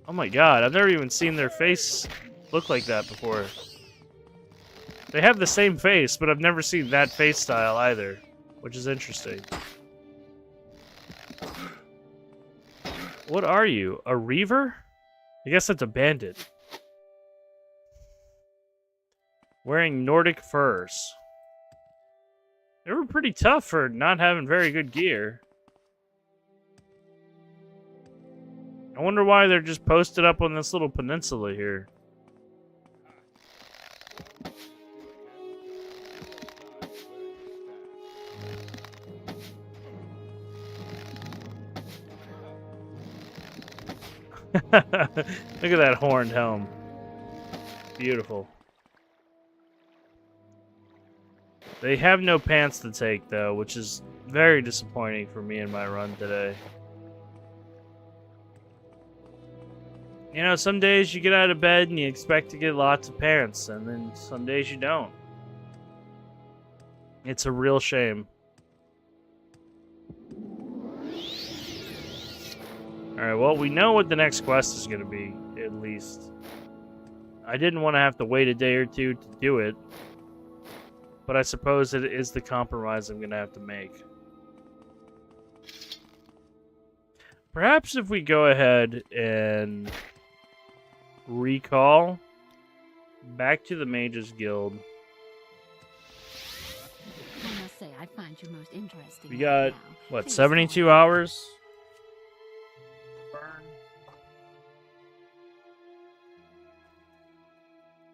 Oh my god, I've never even seen their face look like that before. They have the same face, but I've never seen that face style either, which is interesting. What are you? A reaver? I guess that's a bandit. Wearing Nordic furs. They were pretty tough for not having very good gear. I wonder why they're just posted up on this little peninsula here. Look at that horned helm. Beautiful. They have no pants to take, though, which is very disappointing for me in my run today. You know, some days you get out of bed and you expect to get lots of pants, and then some days you don't. It's a real shame. Alright, well, we know what the next quest is going to be, at least. I didn't want to have to wait a day or two to do it, but I suppose it is the compromise I'm going to have to make. Perhaps if we go ahead and recall back to the Mages Guild. I must say, I find you most interesting. We right got, now. what, Please 72 go on. hours?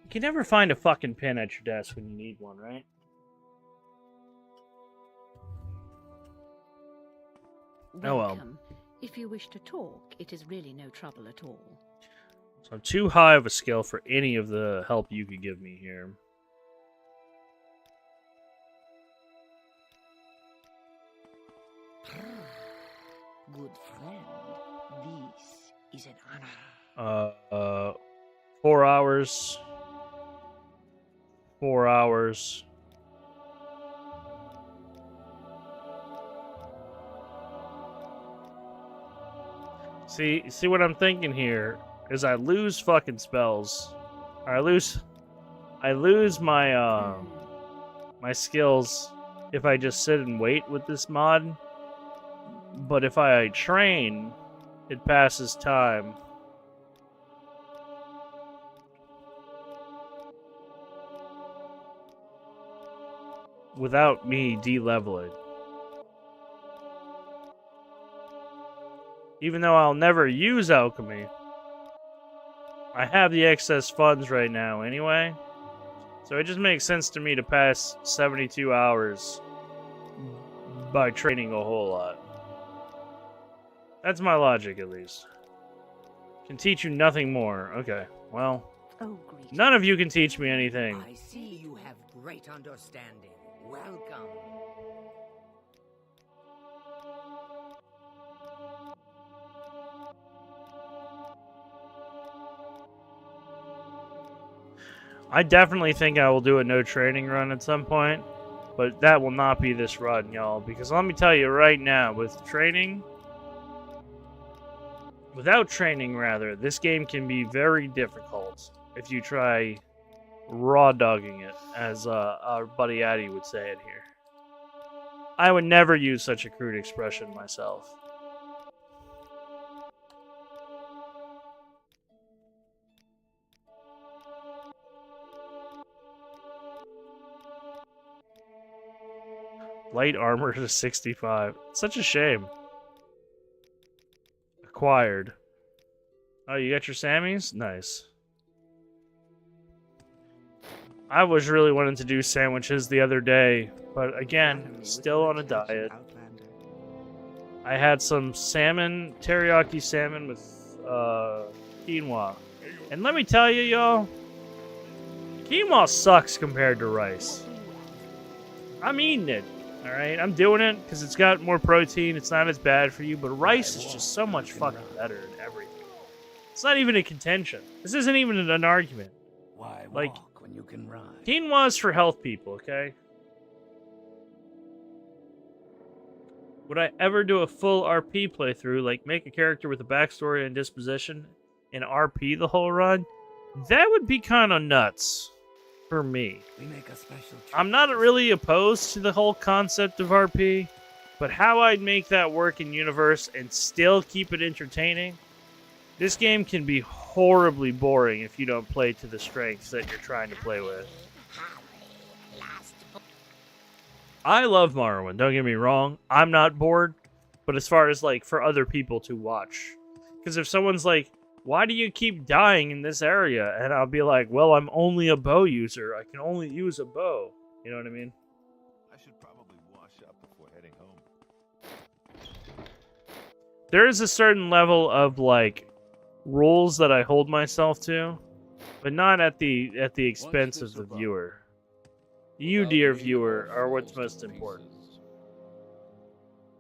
You can never find a fucking pin at your desk when you need one, right? Oh well. Welcome. If you wish to talk, it is really no trouble at all. So I'm too high of a skill for any of the help you could give me here. Good friend, this is an honor. 4 hours. 4 hours. See what I'm thinking here is I lose fucking spells. Or I lose my my skills if I just sit and wait with this mod. But if I train, it passes time. Without me de-leveling. Even though I'll never use alchemy, I have the excess funds right now anyway. So it just makes sense to me to pass 72 hours by training a whole lot. That's my logic, at least. Can teach you nothing more. Okay, well, Oh, greetings. none of you can teach me anything. I see you have great understanding. Welcome. I definitely think I will do a no training run at some point, but that will not be this run, y'all, because let me tell you right now, without training rather, this game can be very difficult if you try raw dogging it, as our buddy Addy would say it here. I would never use such a crude expression myself. Light armor to 65. Such a shame. Acquired. Oh, you got your Sammys? Nice. I was really wanting to do sandwiches the other day, but again, still on a diet. I had some salmon, teriyaki salmon with quinoa. And let me tell you, y'all, quinoa sucks compared to rice. I'm eating it. Alright, I'm doing it because it's got more protein, it's not as bad for you, but rice is just so much fucking better than everything. It's not even a contention. This isn't even an argument. Why Like, walk when you can run? Quinoa's for health people, okay? Would I ever do a full RP playthrough, like make a character with a backstory and disposition, and RP the whole run? That would be kind of nuts. For me. We make a special I'm not really opposed to the whole concept of RP, but how I'd make that work in universe and still keep it entertaining, this game can be horribly boring if you don't play to the strengths that you're trying to play with. I love Morrowind, don't get me wrong. I'm not bored, but as far as like for other people to watch. Because if someone's like, why do you keep dying in this area? And I'll be like, well, I'm only a bow user. I can only use a bow. You know what I mean? I should probably wash up before heading home. There is a certain level of, like, rules that I hold myself to, but not at the expense of the viewer. You, dear viewer, are what's most important.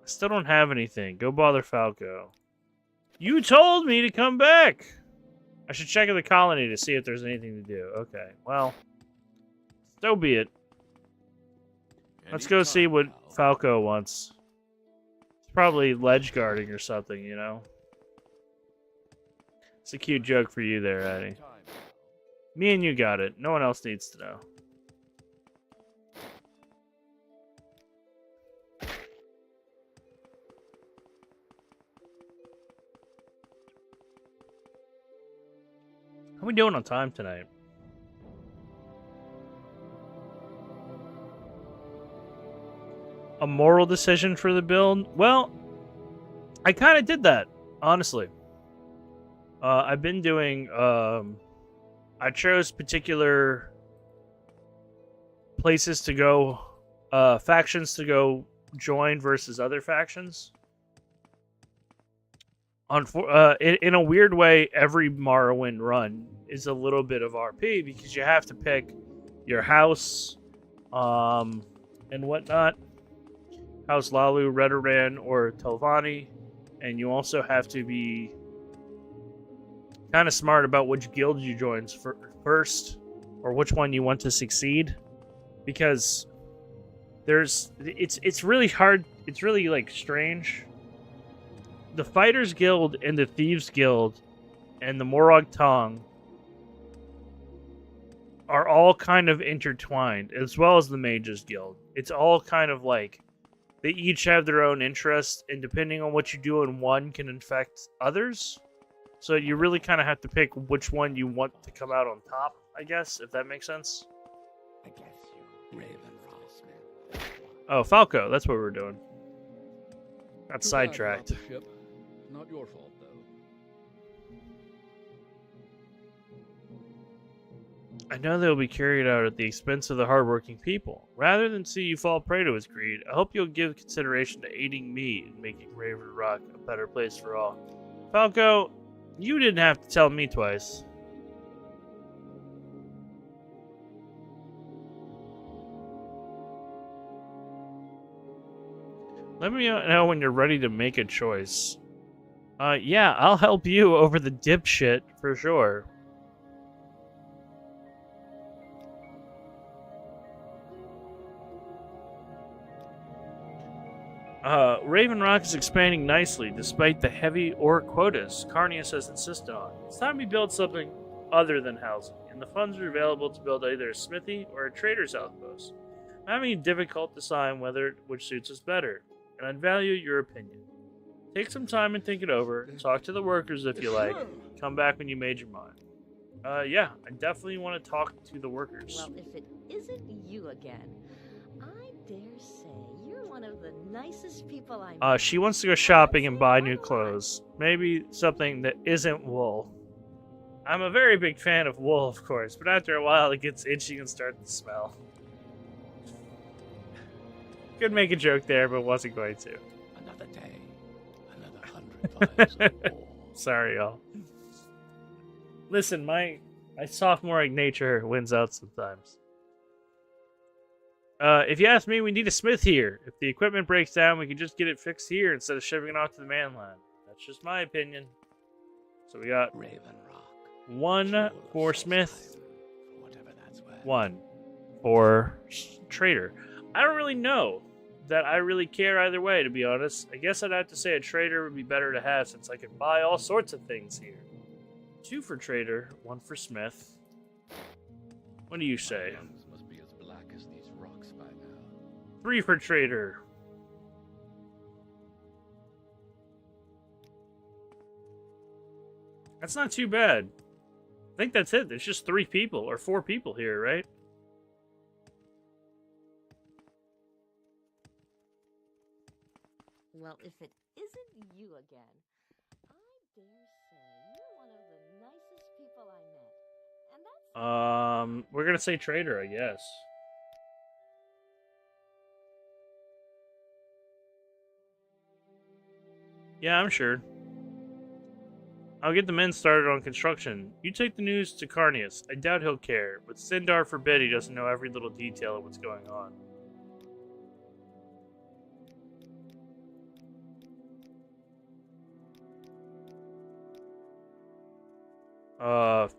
I still don't have anything. Go bother Falco. You told me to come back! I should check in the colony to see if there's anything to do. Okay, well, so be it. Let's go see what Falco wants. It's probably ledge guarding or something, you know? It's a cute joke for you there, Eddie. Me and you got it. No one else needs to know. How we doing on time tonight? A moral decision for the build? Well, I kind of did that, honestly. I've been doing, I chose particular places to go, factions to go join versus other factions. In a weird way, every Morrowind run is a little bit of RP because you have to pick your house, and whatnot. House Lalu, Redoran, or Telvanni, and you also have to be kind of smart about which guild you join first, or which one you want to succeed, because it's really hard. It's really like strange. The Fighters Guild and the Thieves Guild and the Morag Tong are all kind of intertwined, as well as the Mages Guild. It's all kind of like they each have their own interests, and depending on what you do in one can infect others. So you really kind of have to pick which one you want to come out on top, I guess, if that makes sense. I guess you Raven Smith. Oh, Falco, that's what we're doing. Got Too bad sidetracked. about the ship. Not your fault, though. I know they'll be carried out at the expense of the hardworking people. Rather than see you fall prey to his greed, I hope you'll give consideration to aiding me in making Raven Rock a better place for all. Falco, you didn't have to tell me twice. Let me know when you're ready to make a choice. Yeah, I'll help you over the dipshit for sure. Raven Rock is expanding nicely despite the heavy ore quotas Carnius has insisted on. It's time we build something other than housing, and the funds are available to build either a smithy or a trader's outpost. I'm having difficult deciding which suits us better, and I'd value your opinion. Take some time and think it over. Talk to the workers if you like. Come back when you made your mind. Yeah, I definitely want to talk to the workers. Well, if it isn't you again, I dare say you're one of the nicest people I met. She wants to go shopping and buy new clothes. Maybe something that isn't wool. I'm a very big fan of wool, of course, but after a while it gets itchy and starts to smell. Could make a joke there, but wasn't going to. Another day, another 100 lives of war. Sorry, y'all. Listen, my sophomoric nature wins out sometimes. If you ask me, we need a smith here. If the equipment breaks down, we can just get it fixed here instead of shipping it off to the mainland. That's just my opinion. So we got Raven Rock. one for smith, For whatever that's worth. one for trader. I don't really know that I really care either way, to be honest. I guess I'd have to say a trader would be better to have since I could buy all sorts of things here. 2 for trader, 1 for smith. What do you say? My lungs must be as black as these rocks by now. 3 for trader. That's not too bad. I think that's it. There's just 3 people or 4 people here, right? Well, if it isn't you again, I dare say you're one of the nicest people I met. And that's We're gonna say trader, I guess. Yeah, I'm sure. I'll get the men started on construction. You take the news to Carnius. I doubt he'll care, but Sindar forbid he doesn't know every little detail of what's going on.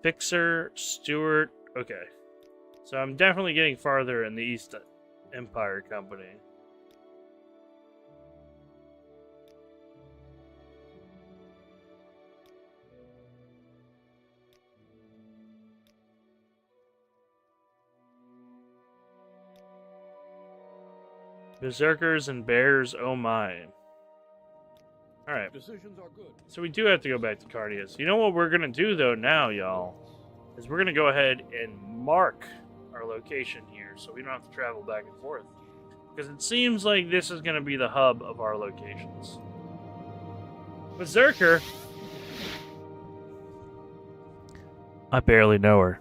Fixer, Stewart. Okay. So I'm definitely getting farther in the east Empire Company. Berserkers and bears, oh my. Alright. Decisions are good. So we do have to go back to Cardias. You know what we're gonna do though now, y'all? Is we're gonna go ahead and mark our location here so we don't have to travel back and forth. Because it seems like this is gonna be the hub of our locations. Berserker! I barely know her.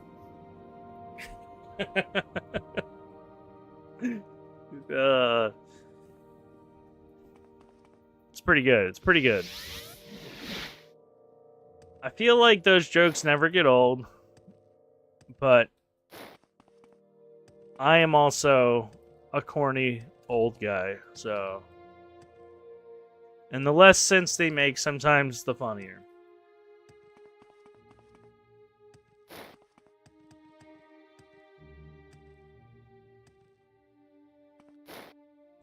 It's pretty good. It's pretty good. I feel like those jokes never get old, but I am also a corny old guy, so. And the less sense they make, sometimes the funnier.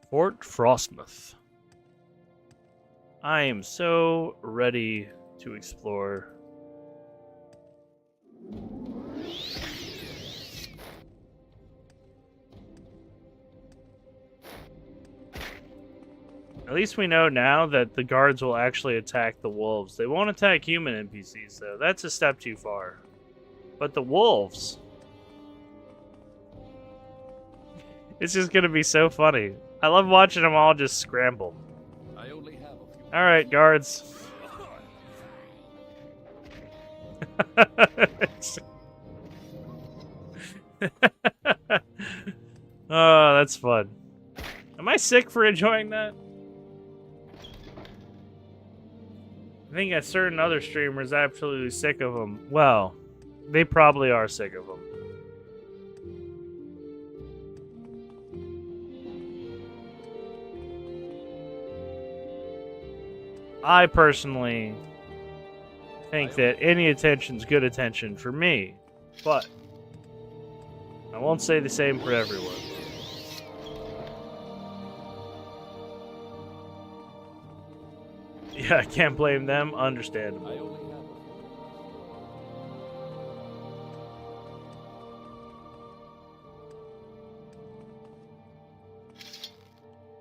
Fort Frostmoth. I am so ready to explore. At least we know now that the guards will actually attack the wolves. They won't attack human NPCs, though. That's a step too far. But the wolves... It's just gonna be so funny. I love watching them all just scramble. I only have a few. Alright, guards. Oh, that's fun. Am I sick for enjoying that? I think that certain other streamers are absolutely sick of them. Well, they probably are sick of them. I personally think that any attention's good attention for me, but I won't say the same for everyone. Yeah, I can't blame them. Understandable. I only have a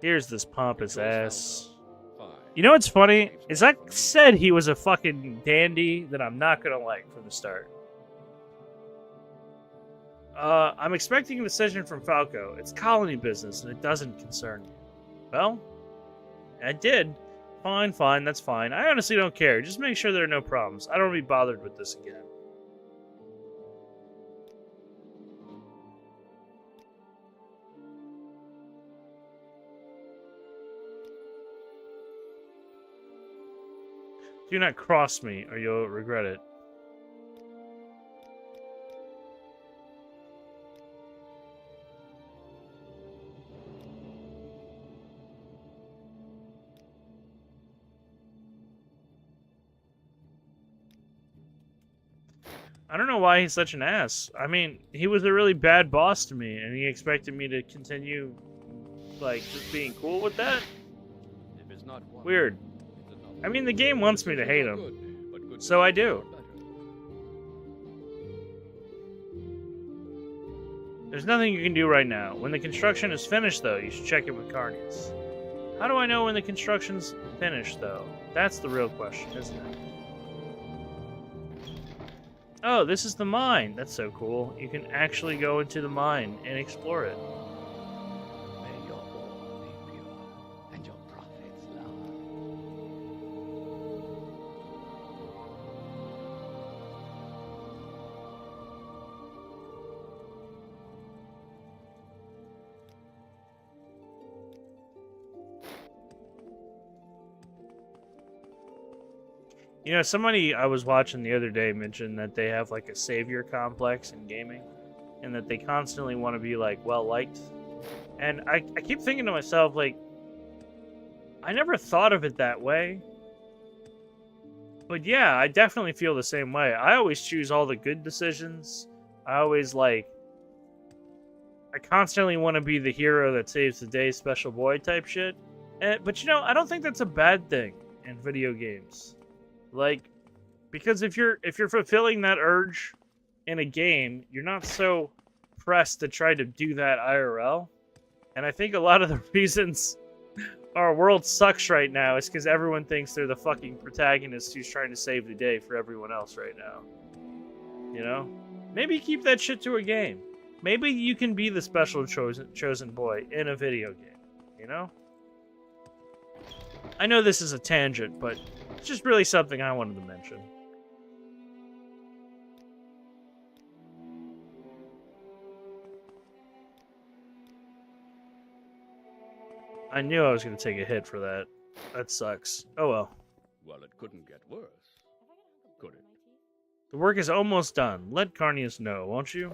Here's this pompous ass. few. You know what's funny? Is I said he was a fucking dandy that I'm not gonna like from the start. I'm expecting a decision from Falco. It's colony business and it doesn't concern you. Well, I did. Fine, fine, that's fine. I honestly don't care. Just make sure there are no problems. I don't want to be bothered with this again. Do not cross me, or you'll regret it. I don't know why he's such an ass. I mean, he was a really bad boss to me, and he expected me to continue, like, just being cool with that? If it's not one, Weird. it's another. I mean, the game wants me to hate Decisions are him. good, but good So I decisions do. are better. There's nothing you can do right now. When the construction is finished, though, you should check it with Carnius. How do I know when the construction's finished, though? That's the real question, isn't it? Oh, this is the mine. That's so cool. You can actually go into the mine and explore it. May your ore be pure and your profits large. You know, somebody I was watching the other day mentioned that they have like a savior complex in gaming, and that they constantly want to be like well liked. And I keep thinking to myself, like, I never thought of it that way. But yeah, I definitely feel the same way. I always choose all the good decisions. I always like I constantly want to be the hero that saves the day, special boy type shit. But you know, I don't think that's a bad thing in video games. Like, because if you're fulfilling that urge in a game, you're not so pressed to try to do that IRL. And I think a lot of the reasons our world sucks right now is because everyone thinks they're the fucking protagonist who's trying to save the day for everyone else right now. You know? Maybe keep that shit to a game. Maybe you can be the special chosen boy in a video game. You know? I know this is a tangent, but it's just really something I wanted to mention. I knew I was going to take a hit for that. That sucks. Oh well. Well, it couldn't get worse, could it? The work is almost done. Let Carnius know, won't you?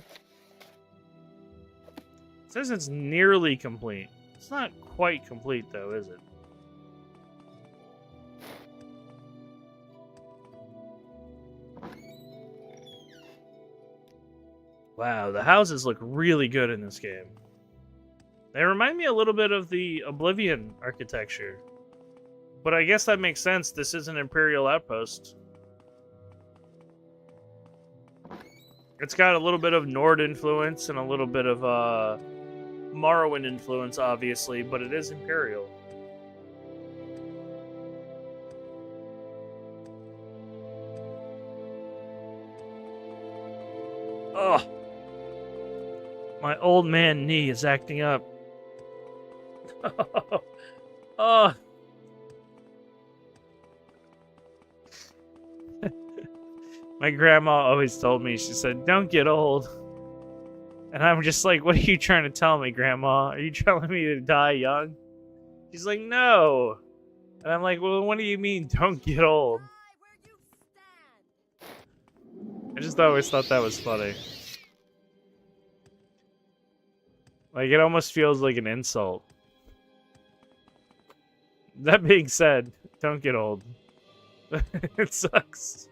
It says it's nearly complete. It's not quite complete, though, is it? Wow, the houses look really good in this game. They remind me a little bit of the Oblivion architecture. But I guess that makes sense. This is an Imperial outpost. It's got a little bit of Nord influence and a little bit of Morrowind influence, obviously, but it is Imperial. Ugh. My old man knee is acting up. Oh. My grandma always told me, she said, don't get old. And I'm just like, what are you trying to tell me, Grandma? Are you telling me to die young? She's like, no. And I'm like, well, what do you mean, don't get old? I just always thought that was funny. Like, it almost feels like an insult. That being said, don't get old. It sucks.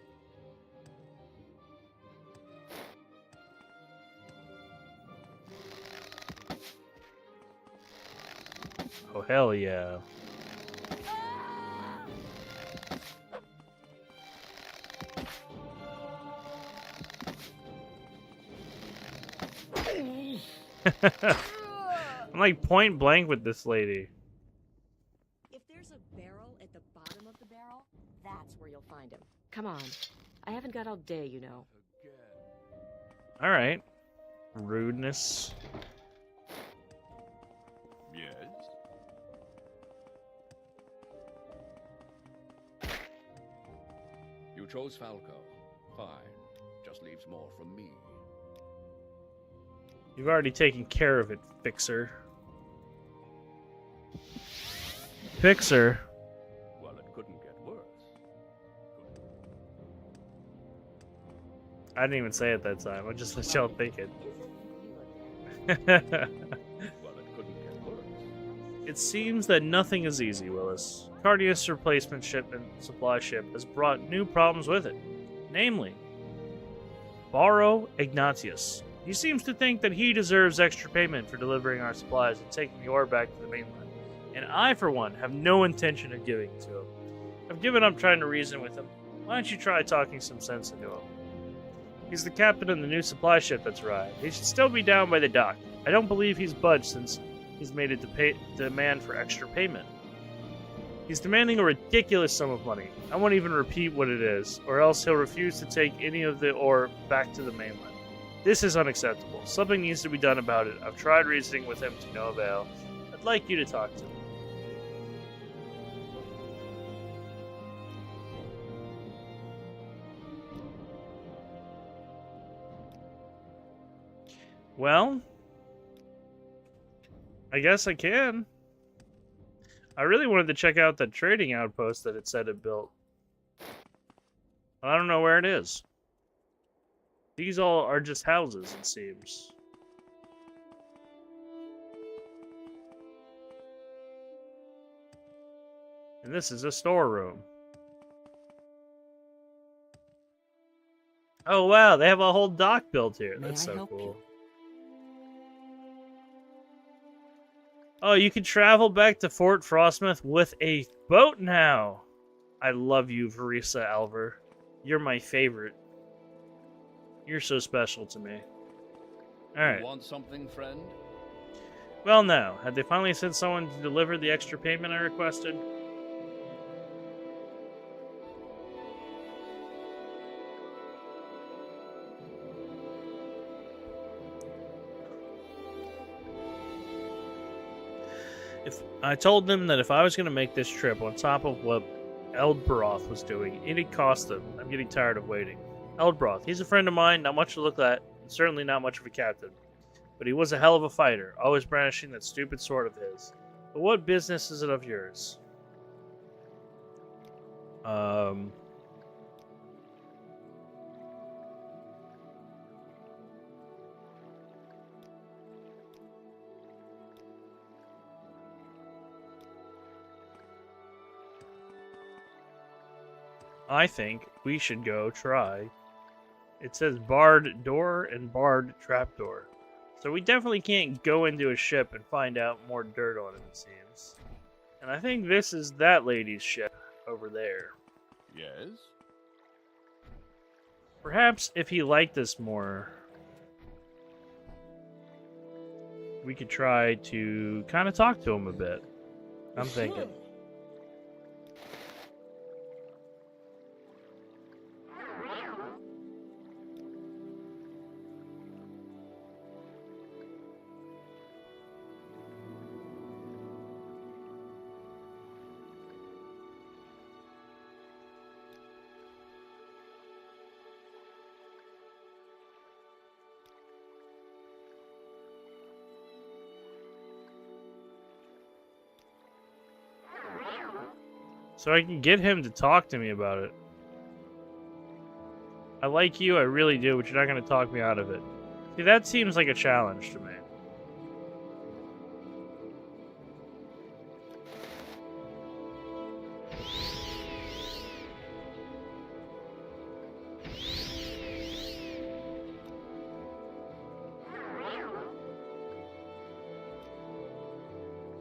Oh, hell yeah. I'm like point blank with this lady. If there's a barrel at the bottom of the barrel, that's where you'll find him. Come on. I haven't got all day, you know. Alright. Rudeness. Yes? You chose Falco. Fine. Just leaves more from me. You've already taken care of it, Fixer. Fixer? Well, it couldn't get worse. I didn't even say it that time. I just let y'all think it. Well, it couldn't get worse. It seems that nothing is easy, Willis. Cardius replacement ship and supply ship has brought new problems with it. Namely, Baro Ignatius. He seems to think that he deserves extra payment for delivering our supplies and taking the ore back to the mainland. And I, for one, have no intention of giving it to him. I've given up trying to reason with him. Why don't you try talking some sense into him? He's the captain of the new supply ship that's arrived. He should still be down by the dock. I don't believe he's budged since he's made a demand for extra payment. He's demanding a ridiculous sum of money. I won't even repeat what it is, or else he'll refuse to take any of the ore back to the mainland. This is unacceptable. Something needs to be done about it. I've tried reasoning with him to no avail. I'd like you to talk to him. Well, I guess I can. I really wanted to check out the trading outpost that it said it built. I don't know where it is. These all are just houses, it seems. And this is a storeroom. Oh wow, they have a whole dock built here. That's so cool. Oh, you can travel back to Fort Frostmouth with a boat now. I love you, Verisa Alver. You're my favorite. You're so special to me. Alright. You want something, friend? Well, now, had they finally sent someone to deliver the extra payment I requested? If I told them that if I was going to make this trip on top of what Eldbaroth was doing, it'd cost them. I'm getting tired of waiting. Eldbaroth, he's a friend of mine, not much to look at, and certainly not much of a captain. But he was a hell of a fighter, always brandishing that stupid sword of his. But what business is it of yours? I think we should go try. It says barred door and barred trapdoor. So we definitely can't go into a ship and find out more dirt on it, it seems. And I think this is that lady's ship over there. Yes? Perhaps if he liked us more, we could try to kind of talk to him a bit. I'm thinking. So I can get him to talk to me about it. I like you, I really do, but you're not going to talk me out of it. See, that seems like a challenge to me.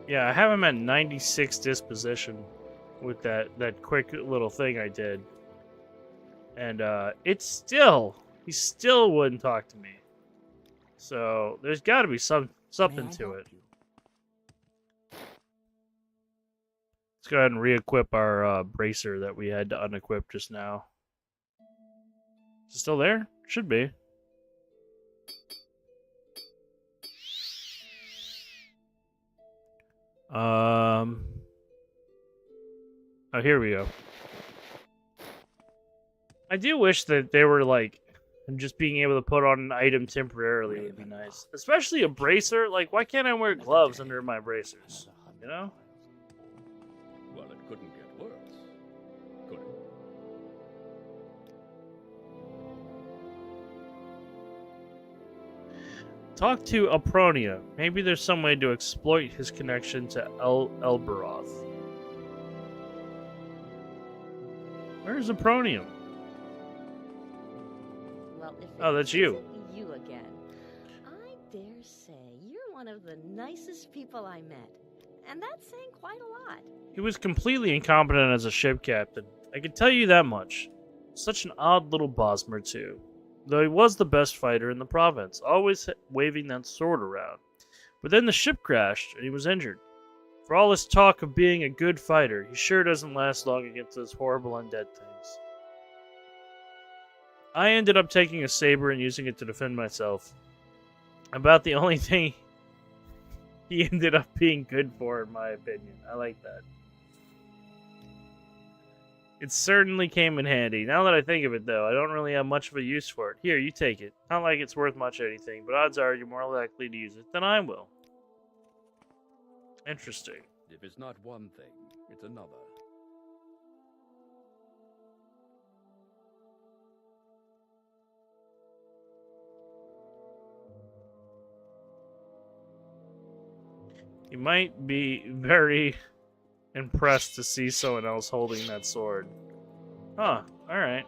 Yeah, I have him at 96 disposition with that quick little thing I did. And he still wouldn't talk to me. So there's got to be something to it. Let's go ahead and re-equip our bracer that we had to unequip just now. Is it still there? Should be. Oh, here we go. I do wish that they were like, just being able to put on an item temporarily would be nice. Especially a bracer. Like, why can't I wear gloves under my bracers? You know? Well, it couldn't get worse, could it? Talk to Apronia. Maybe there's some way to exploit his connection to Elbaroth. Where's Apronium? Well, if Oh, that's you. isn't you again. I dare say you're one of the nicest people I met. And that's saying quite a lot. He was completely incompetent as a ship captain. I can tell you that much. Such an odd little Bosmer, too. Though he was the best fighter in the province, always waving that sword around. But then the ship crashed, and he was injured. For all his talk of being a good fighter, he sure doesn't last long against those horrible undead things. I ended up taking a saber and using it to defend myself. About the only thing he ended up being good for, in my opinion. I like that. It certainly came in handy. Now that I think of it, though, I don't really have much of a use for it. Here, you take it. Not like it's worth much anything, but odds are you're more likely to use it than I will. Interesting. If it's not one thing, it's another. You might be very impressed to see someone else holding that sword. Huh, alright.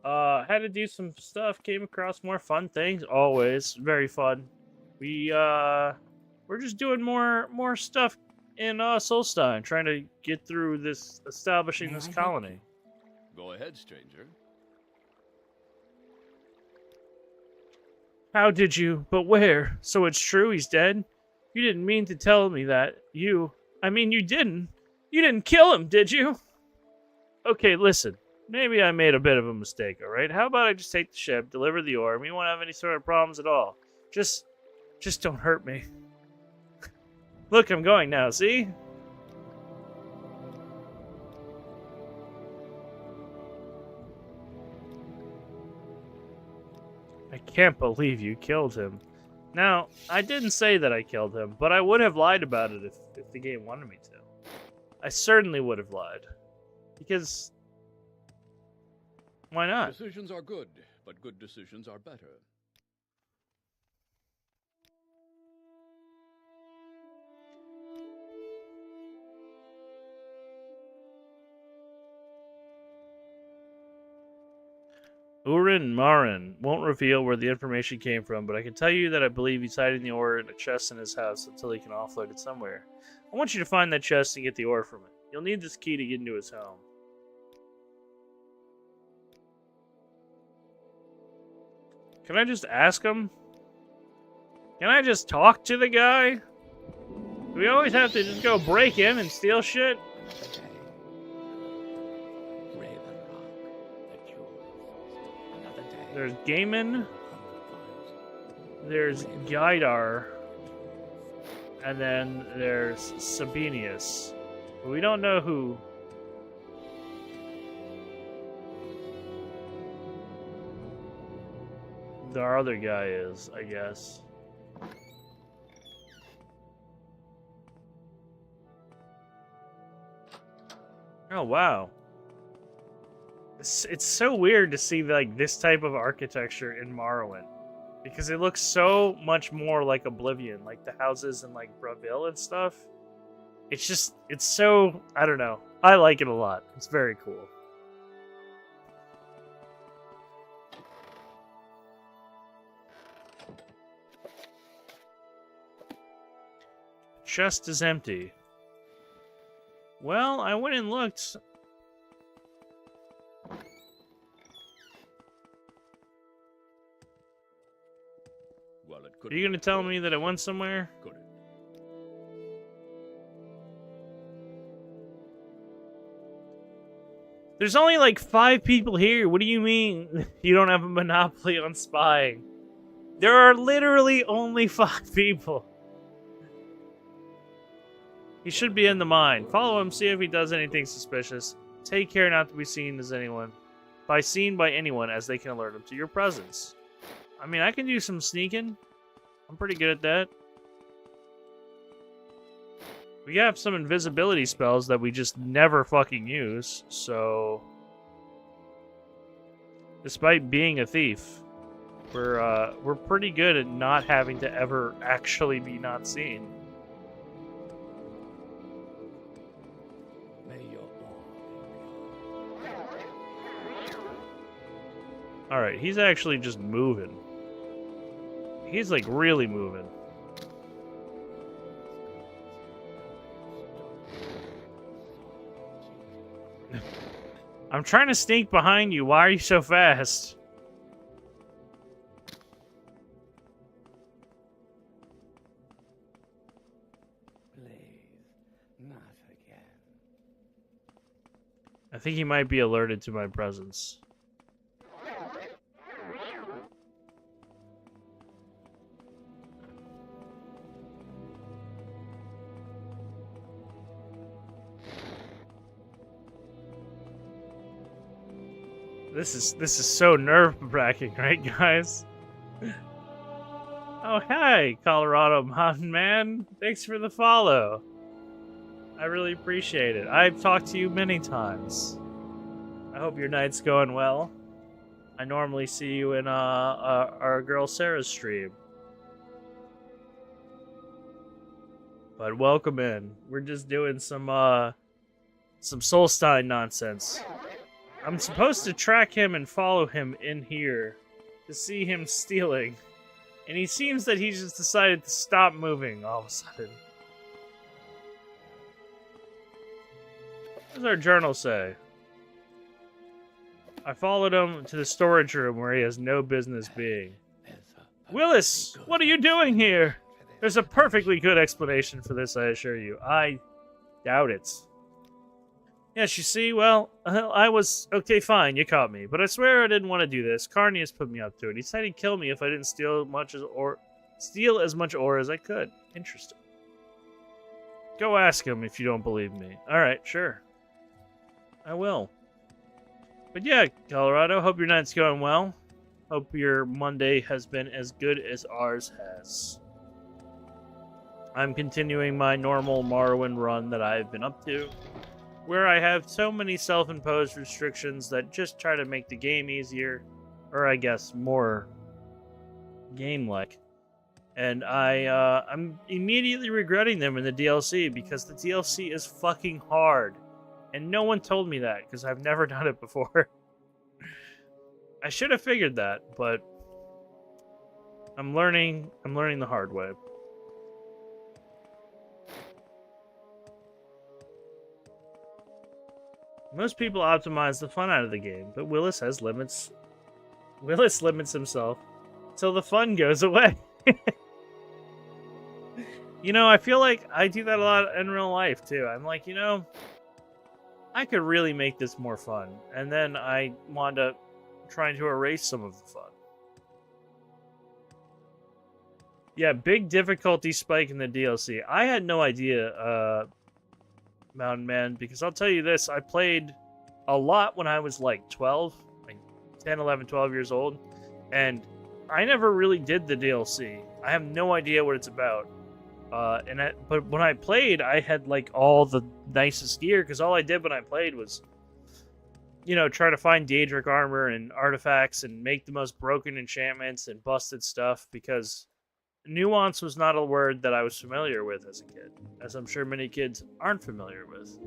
Had to do some stuff, came across more fun things, always. Very fun. We, We're just doing more stuff in Solstein, trying to get through this, establishing this colony. Go ahead, stranger. How did you? But where? So it's true he's dead? You didn't mean to tell me that. I mean, you didn't. You didn't kill him, did you? Okay, listen. Maybe I made a bit of a mistake, alright? How about I just take the ship, deliver the ore, we won't have any sort of problems at all. Just don't hurt me. Look, I'm going now, see? I can't believe you killed him. Now, I didn't say that I killed him, but I would have lied about it if the game wanted me to. I certainly would have lied. Because... why not? Decisions are good, but good decisions are better. Urin Marin won't reveal where the information came from, but I can tell you that I believe he's hiding the ore in a chest in his house until he can offload it somewhere. I want you to find that chest and get the ore from it. You'll need this key to get into his home. Can I just ask him? Can I just talk to the guy? Do we always have to just go break in and steal shit? There's Gaiman. There's Gaidar. And then there's Sabinius. But we don't know who. Our other guy is, I guess. Oh, wow. It's so weird to see like this type of architecture in Morrowind, because it looks so much more like Oblivion, like the houses in like Bravil and stuff. It's so, I don't know. I like it a lot. It's very cool. Chest is empty. Well, I went and looked. Well, it could. Are you gonna tell me that it went somewhere? Could it? There's only like 5 people here. What do you mean you don't have a monopoly on spying? There are literally only 5 people. He should be in the mine. Follow him, see if he does anything suspicious. Take care not to be seen as anyone. Seen by anyone, as they can alert him to your presence. I mean, I can do some sneaking. I'm pretty good at that. We have some invisibility spells that we just never fucking use, so... Despite being a thief, we're pretty good at not having to ever actually be not seen. Alright, he's actually just moving. He's like really moving. I'm trying to sneak behind you. Why are you so fast? Please, not again. I think he might be alerted to my presence. This is so nerve-wracking, right, guys? Oh, hey, Colorado Mountain Man. Thanks for the follow. I really appreciate it. I've talked to you many times. I hope your night's going well. I normally see you in our girl Sarah's stream. But welcome in. We're just doing some Solstein nonsense. I'm supposed to track him and follow him in here to see him stealing. And he seems that he just decided to stop moving all of a sudden. What does our journal say? I followed him to the storage room where he has no business being. Willis, what are you doing here? There's a perfectly good explanation for this, I assure you. I doubt it. Yes, you see, well, I was... Okay, fine, you caught me. But I swear I didn't want to do this. Carnius put me up to it. He said he'd kill me if I didn't steal as much ore as I could. Interesting. Go ask him if you don't believe me. Alright, sure. I will. But yeah, Colorado, hope your night's going well. Hope your Monday has been as good as ours has. I'm continuing my normal Morrowind run that I've been up to, where I have so many self-imposed restrictions that just try to make the game easier, or I guess more game-like. And I'm immediately regretting them in the DLC because the DLC is fucking hard. And no one told me that because I've never done it before. I should have figured that, but I'm learning the hard way. Most people optimize the fun out of the game, but Willis has limits. Willis limits himself till the fun goes away. You know, I feel like I do that a lot in real life too. I'm like, you know, I could really make this more fun, and then I wound up trying to erase some of the fun. Yeah, big difficulty spike in the DLC. I had no idea, Mountain Man, because I'll tell you this, I played a lot when I was like 12, like 10, 11, 12 years old, and I never really did the DLC. I have no idea what it's about. But when I played, I had like all the nicest gear, because all I did when I played was, you know, try to find Daedric armor and artifacts and make the most broken enchantments and busted stuff, because nuance was not a word that I was familiar with as a kid, as I'm sure many kids aren't familiar with.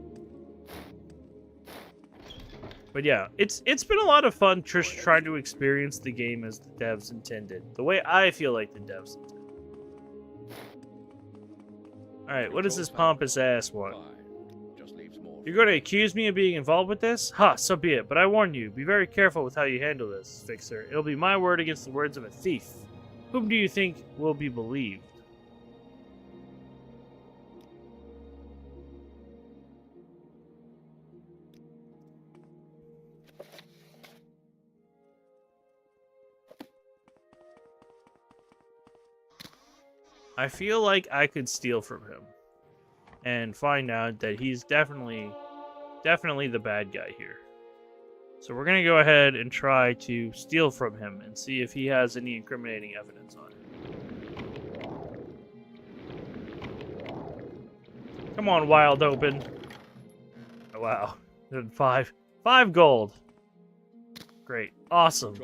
But yeah, it's been a lot of fun just trying to experience the game as the devs intended, the way I feel like the devs intended. Alright, what does this pompous ass want? You're going to accuse me of being involved with this? Ha, so be it, but I warn you, be very careful with how you handle this, Fixer. It'll be my word against the words of a thief. Whom do you think will be believed? I feel like I could steal from him and find out that he's definitely the bad guy here. So we're going to go ahead and try to steal from him and see if he has any incriminating evidence on him. Come on, Wild Open. Oh, wow. 5 gold. Great. Awesome.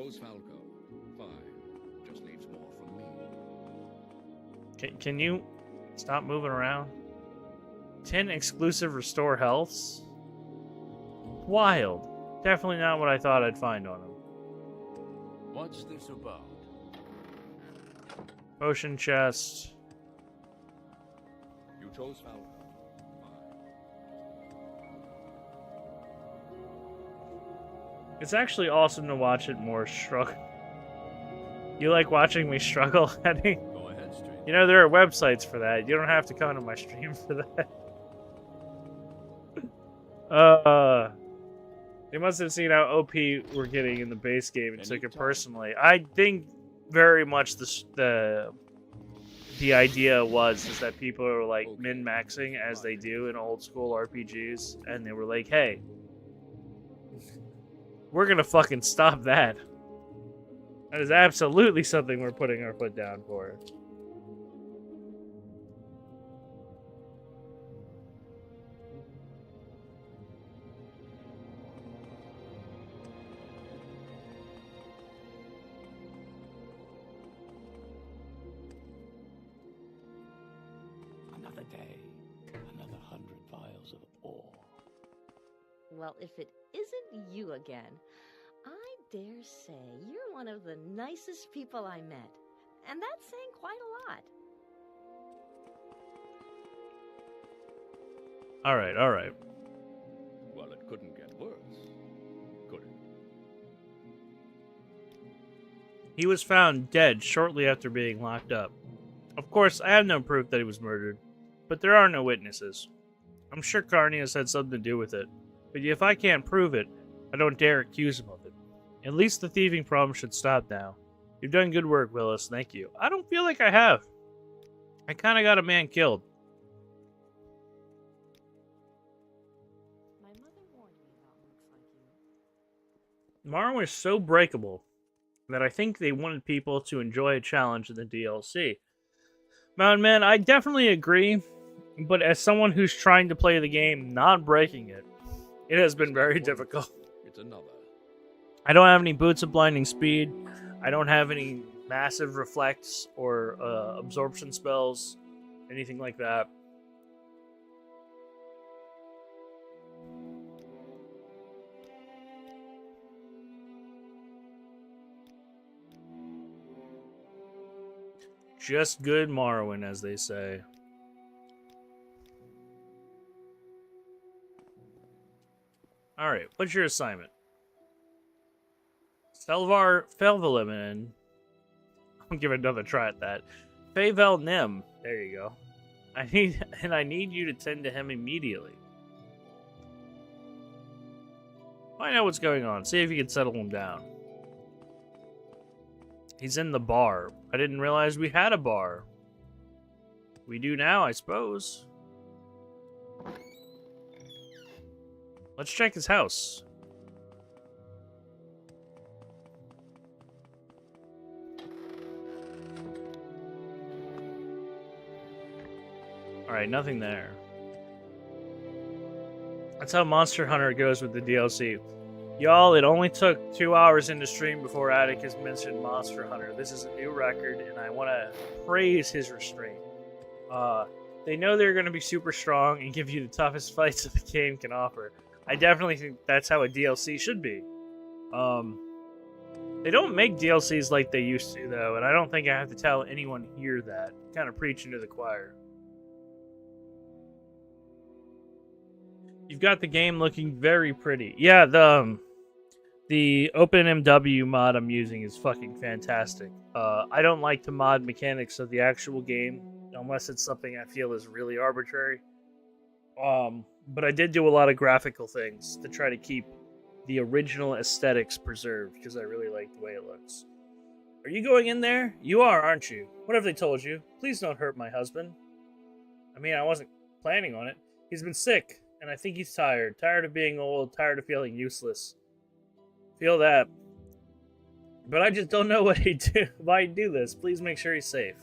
Can you stop moving around? 10 exclusive restore healths? Wild. Definitely not what I thought I'd find on him. What's this about? Potion chest. You chose Falco. It's actually awesome to watch it more struggle. You like watching me struggle, Henny? Go ahead, Street. You know, there are websites for that. You don't have to come to my stream for that. They must have seen how OP we're getting in the base game and took it personally. I think very much the idea is that people are like min-maxing as they do in old school RPGs, and they were like, hey, we're gonna fucking stop that. That is absolutely something we're putting our foot down for. Another day, another 100 vials of ore. Well, if it isn't you again, I dare say you're one of the nicest people I met. And that's saying quite a lot. Alright, alright. Well, it couldn't get worse, could it? He was found dead shortly after being locked up. Of course, I have no proof that he was murdered, but there are no witnesses. I'm sure Carney has had something to do with it, but if I can't prove it, I don't dare accuse him of it. At least the thieving problem should stop now. You've done good work, Willis, thank you. I don't feel like I have. I kinda got a man killed. My mother warned me about mooks like you. Morrowind is so breakable that I think they wanted people to enjoy a challenge in the DLC. Mountain Man, I definitely agree, but as someone who's trying to play the game not breaking it, it has been very difficult. It's another. I don't have any boots of blinding speed. I don't have any massive reflects or absorption spells, anything like that. Just good Morrowind, as they say. Alright, what's your assignment? Selvar Felvelimin. I'll give it another try at that. Favel Nim. There you go. I need you to tend to him immediately. Find out what's going on. See if you can settle him down. He's in the bar. I didn't realize we had a bar. We do now, I suppose. Let's check his house. Alright, nothing there. That's how Monster Hunter goes with the DLC. Y'all, it only took 2 hours into stream before Atticus mentioned Monster Hunter. This is a new record, and I want to praise his restraint. They know they're going to be super strong and give you the toughest fights that the game can offer. I definitely think that's how a DLC should be. They don't make DLCs like they used to, though, and I don't think I have to tell anyone here that. Kind of preaching to the choir. You've got the game looking very pretty. Yeah, the OpenMW mod I'm using is fucking fantastic. I don't like the mod mechanics of the actual game, unless it's something I feel is really arbitrary. But I did do a lot of graphical things to try to keep the original aesthetics preserved, because I really like the way it looks. Are you going in there? You are, aren't you? What have they told you? Please don't hurt my husband. I mean, I wasn't planning on it. He's been sick, and I think he's tired. Tired of being old, tired of feeling useless. Feel that. But I just don't know why he'd do this. Please make sure he's safe.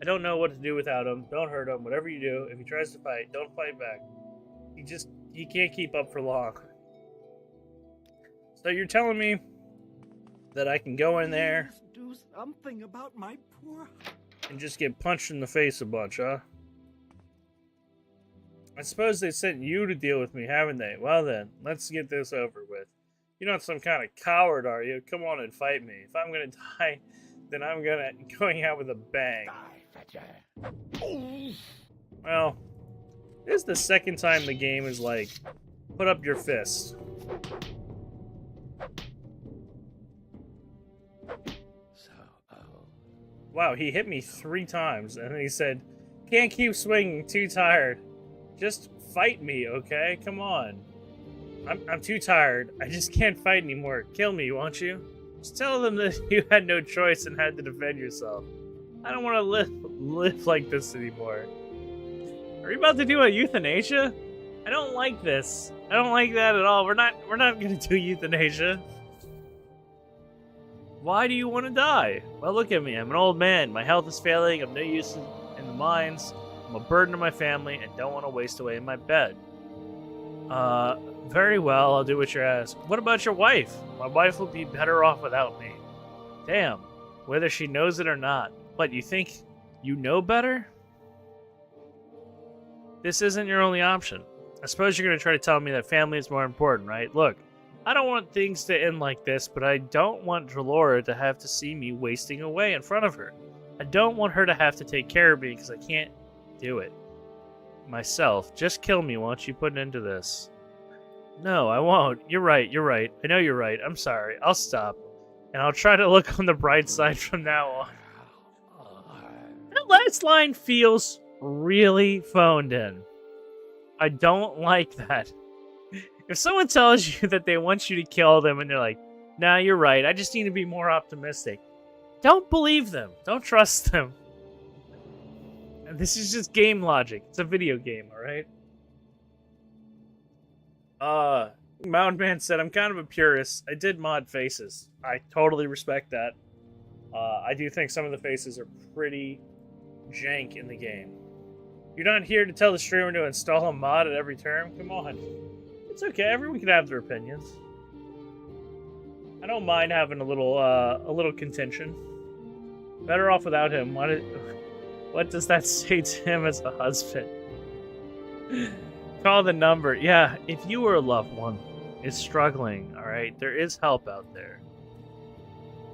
I don't know what to do without him. Don't hurt him. Whatever you do, if he tries to fight, don't fight back. He can't keep up for long. So you're telling me that I can go in there do something about my poor... and just get punched in the face a bunch, huh? I suppose they sent you to deal with me, haven't they? Well then, let's get this over with. You're not some kind of coward, are you? Come on and fight me. If I'm gonna die, then I'm going out with a bang. Die, fetcher. Well, this is the second time the game is like, put up your fist. Wow, he hit me 3 times, and then he said, can't keep swinging, too tired. Just fight me, okay? Come on. I'm too tired. I just can't fight anymore. Kill me, won't you? Just tell them that you had no choice and had to defend yourself. I don't want to live like this anymore. Are you about to do a euthanasia? I don't like this. I don't like that at all. We're not gonna do euthanasia. Why do you want to die? Well, look at me. I'm an old man. My health is failing. I'm no use in the mines. I'm a burden to my family and don't want to waste away in my bed. Very well. I'll do what you're asked. What about your wife? My wife will be better off without me. Damn. Whether she knows it or not. What, you think you know better? This isn't your only option. I suppose you're going to try to tell me that family is more important, right? Look, I don't want things to end like this, but I don't want Drelora to have to see me wasting away in front of her. I don't want her to have to take care of me because I can't do it myself. Just kill me, won't you? Put an end to this. No, I won't. You're right. I know you're right. I'm sorry. I'll stop. And I'll try to look on the bright side from now on. That last line feels really phoned in. I don't like that. If someone tells you that they want you to kill them and they're like, nah, you're right. I just need to be more optimistic. Don't believe them. Don't trust them. And this is just game logic. It's a video game, alright? Mountain Man said, I'm kind of a purist. I did mod faces. I totally respect that. I do think some of the faces are pretty jank in the game. You're not here to tell the streamer to install a mod at every turn? Come on. It's okay, everyone can have their opinions. I don't mind having a little contention. Better off without him. What does that say to him as a husband? Call the number. Yeah, if you or a loved one is struggling, alright, there is help out there.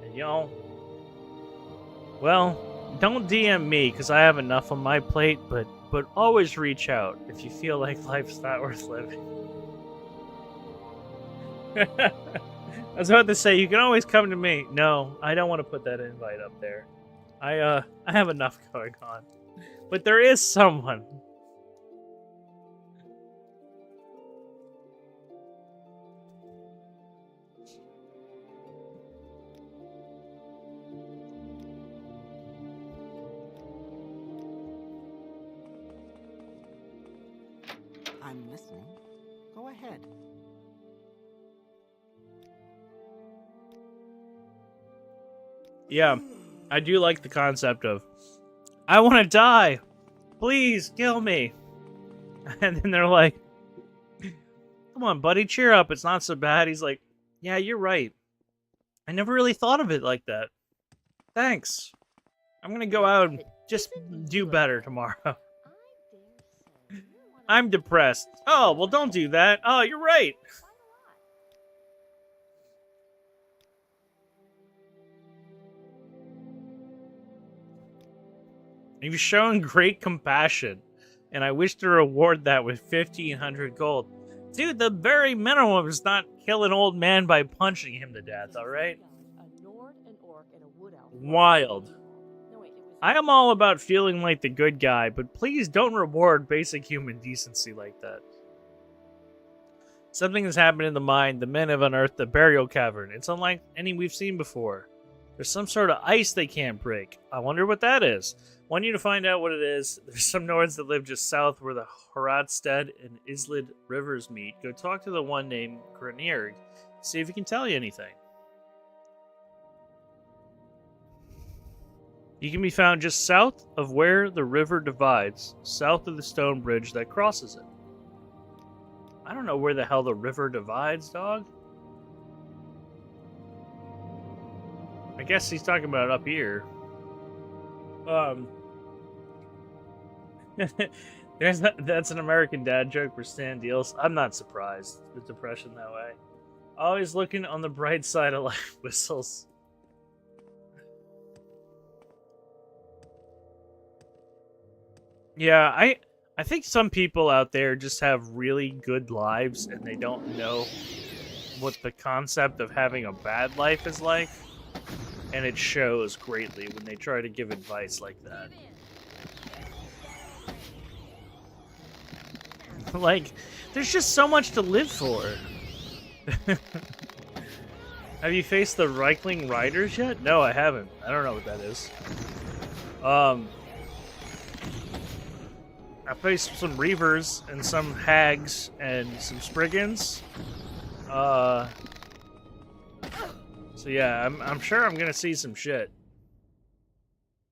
And y'all, well, don't DM me because I have enough on my plate, but always reach out if you feel like life's not worth living. I was about to say, you can always come to me. No, I don't want to put that invite up there. I have enough going on. But there is someone. I'm listening. Go ahead. Yeah, I do like the concept of, I want to die. Please kill me. And then they're like, come on, buddy, cheer up. It's not so bad. He's like, yeah, you're right. I never really thought of it like that. Thanks. I'm going to go out and just do better tomorrow. I'm depressed. Oh, well, don't do that. Oh, you're right. You've shown great compassion, and I wish to reward that with 1,500 gold. Dude, the very minimum is not kill an old man by punching him to death, alright? Wild. I am all about feeling like the good guy, but please don't reward basic human decency like that. Something has happened in the mine. The men have unearthed a burial cavern. It's unlike any we've seen before. There's some sort of ice they can't break. I wonder what that is. Want you to find out what it is. There's some Nords that live just south where the Horadstead and Islid rivers meet. Go talk to the one named Grenierg. See if he can tell you anything. He can be found just south of where the river divides, south of the stone bridge that crosses it. I don't know where the hell the river divides, dog. I guess he's talking about it up here. That's an American dad joke for Stan Deals. I'm not surprised with depression that way. Always looking on the bright side of life, whistles. Yeah, I think some people out there just have really good lives and they don't know what the concept of having a bad life is like. And it shows greatly when they try to give advice like that. Like, there's just so much to live for. Have you faced the Reichling Riders yet? No, I haven't. I don't know what that is. I faced some Reavers and some Hags and some Spriggans. So yeah, I'm sure I'm gonna see some shit.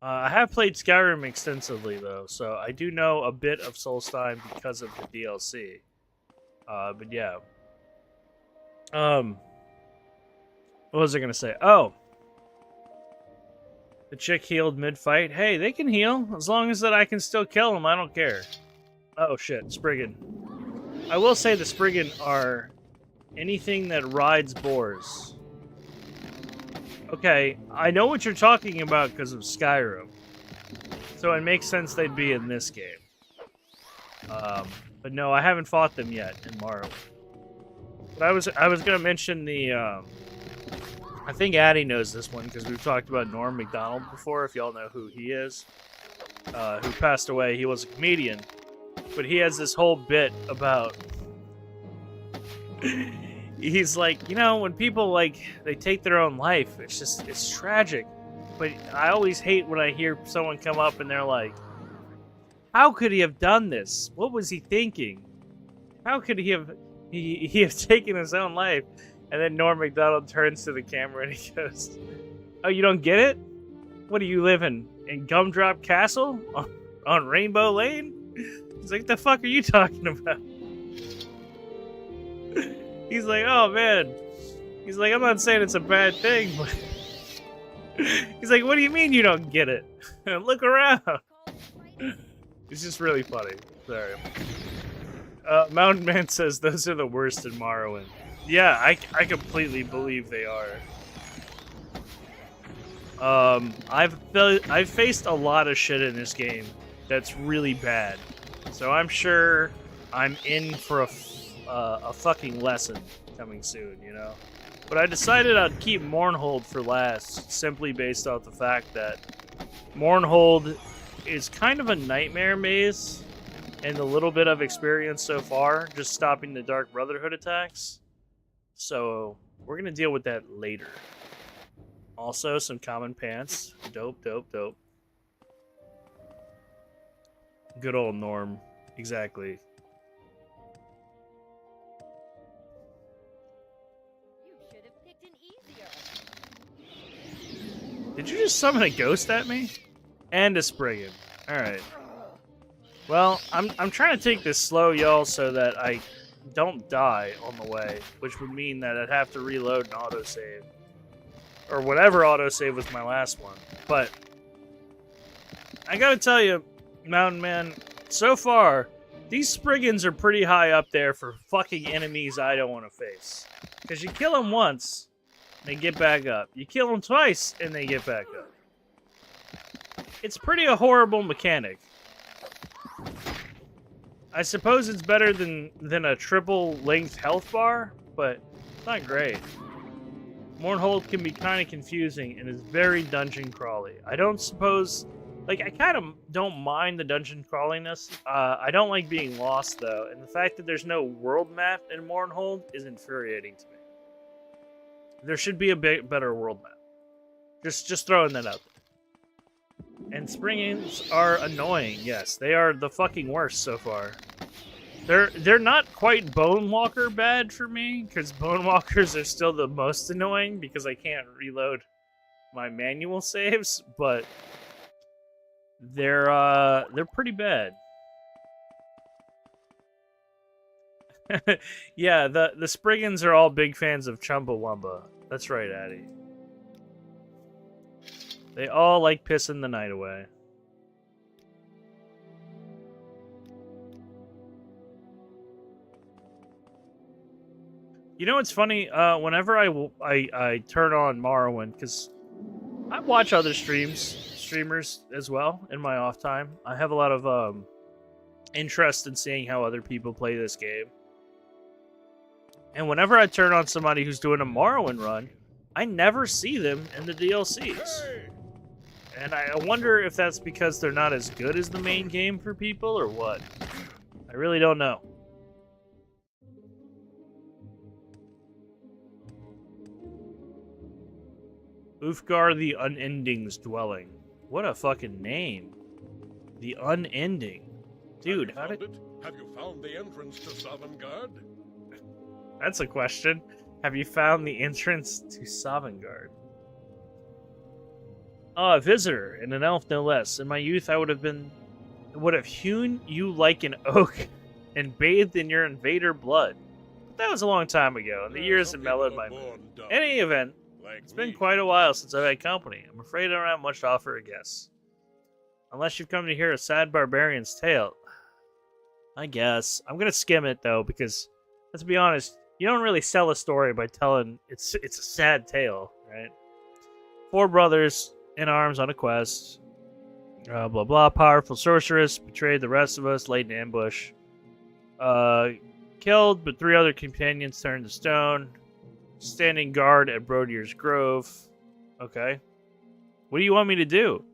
I have played Skyrim extensively though, so I do know a bit of Solstheim because of the DLC. But yeah. What was I gonna say? Oh, the chick healed mid-fight. Hey, they can heal as long as that I can still kill them. I don't care. Oh shit, Spriggan. I will say the Spriggan are anything that rides boars. Okay, I know what you're talking about because of Skyrim. So it makes sense they'd be in this game. But no, I haven't fought them yet in Morrowind. But I was gonna mention the I think Addie knows this one because we've talked about Norm Macdonald before, if y'all know who he is. Who passed away. He was a comedian. But he has this whole bit about he's like, you know, when people like they take their own life, it's tragic. But I always hate when I hear someone come up and they're like, how could he have done this? What was he thinking? How could he have taken his own life? And then Norm Macdonald turns to the camera and he goes, oh, you don't get it? What do you live in Gumdrop Castle? On Rainbow Lane? He's like, the fuck are you talking about? He's like, oh man. He's like, I'm not saying it's a bad thing, but... He's like, what do you mean you don't get it? Look around. It's just really funny. Sorry. Mountain Man says those are the worst in Morrowind. Yeah, I completely believe they are. I've faced a lot of shit in this game that's really bad, so I'm sure I'm in for a fucking lesson coming soon, you know. But I decided I'd keep Mournhold for last, simply based off the fact that Mournhold is kind of a nightmare maze, and the little bit of experience so far, just stopping the Dark Brotherhood attacks. So we're gonna deal with that later. Also, some common pants. Dope, dope, dope. Good old Norm. Exactly. You should have picked an easier. Did you just summon a ghost at me? And a Spriggan. Alright. Well, I'm trying to take this slow, y'all, so that I don't die on the way, which would mean that I'd have to reload and autosave. Or whatever autosave was my last one. But I gotta tell you, Mountain Man, so far, these Spriggans are pretty high up there for fucking enemies I don't want to face. Because you kill them once, they get back up. You kill them twice, and they get back up. It's pretty a horrible mechanic. I suppose it's better than a triple-length health bar, but it's not great. Mournhold can be kind of confusing and is very dungeon crawly. I don't suppose... Like, I kind of don't mind the dungeon crawliness. I don't like being lost, though, and the fact that there's no world map in Mournhold is infuriating to me. There should be a better world map. Just throwing that out there. And Spriggans are annoying, yes. They are the fucking worst so far. They're not quite Bone Walker bad for me, because Bone Walkers are still the most annoying because I can't reload my manual saves, but they're pretty bad. Yeah, the Spriggans are all big fans of Chumbawamba. That's right, Addie. They all like pissing the night away. You know what's funny? Whenever I turn on Morrowind, because I watch other streamers as well in my off time. I have a lot of interest in seeing how other people play this game. And whenever I turn on somebody who's doing a Morrowind run, I never see them in the DLCs. Hey! And I wonder if that's because they're not as good as the main game for people, or what. I really don't know. Ulfgar the Unending's Dwelling. What a fucking name. The Unending. Dude, how did... Have you found the entrance to Sovngarde? That's a question. Have you found the entrance to Sovngarde? A visitor, and an elf no less. In my youth, I would have hewn you like an oak, and bathed in your invader blood. But that was a long time ago, and the years have mellowed my mood. In any event, it's been quite a while since I've had company. I'm afraid I don't have much to offer a guest. Unless you've come to hear a sad barbarian's tale. I guess. I'm gonna skim it, though, because, let's be honest, you don't really sell a story by telling it's a sad tale, right? 4 brothers in arms on a quest. Blah blah. Powerful sorceress betrayed the rest of us. Laid in ambush. Killed, but 3 other companions turned to stone. Standing guard at Brodier's Grove. Okay. What do you want me to do?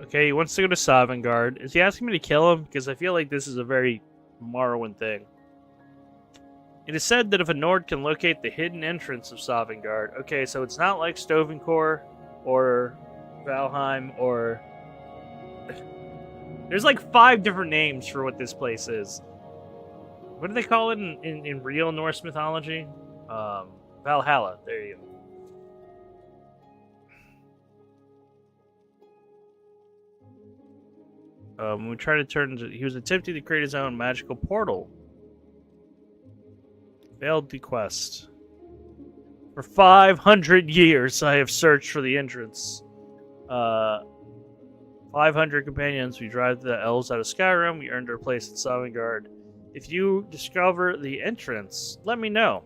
Okay, he wants to go to Sovngarde. Is he asking me to kill him? Because I feel like this is a very Morrowind thing. It is said that if a Nord can locate the hidden entrance of Sovngarde... Okay, so it's not like Stovenkor or Valheim or... There's like 5 different names for what this place is. What do they call it in real Norse mythology? Valhalla. There you go. We tried to turn into... He was attempting to create his own magical portal. Failed the quest. For 500 years, I have searched for the entrance. 500 companions. We drive the elves out of Skyrim. We earned our place at Sovngarde. If you discover the entrance, let me know.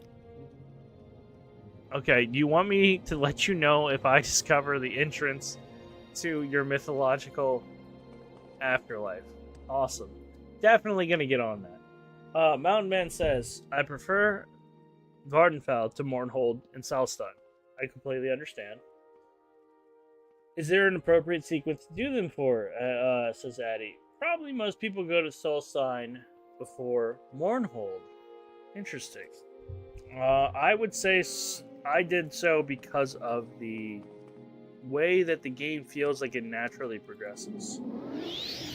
Okay, do you want me to let you know if I discover the entrance to your mythological afterlife? Awesome. Definitely gonna get on that. Mountain Man says, I prefer Vardenfell to Mournhold and Salstein. I completely understand. Is there an appropriate sequence to do them for? Says Addy. Probably most people go to Solstein before Mournhold. Interesting. I would say I did so because of the way that the game feels like it naturally progresses.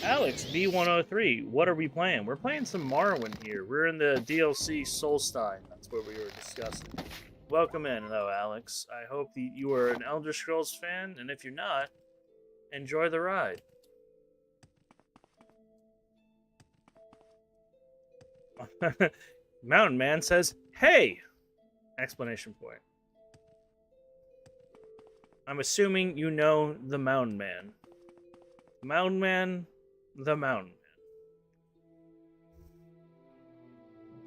Alex, B103, what are we playing? We're playing some Morrowind here. We're in the DLC Solstein. That's what we were discussing. Welcome in, though, Alex. I hope that you are an Elder Scrolls fan, and if you're not, enjoy the ride. Mountain Man says, hey! Explanation point. I'm assuming you know the Mountain Man. Mountain Man, the Mountain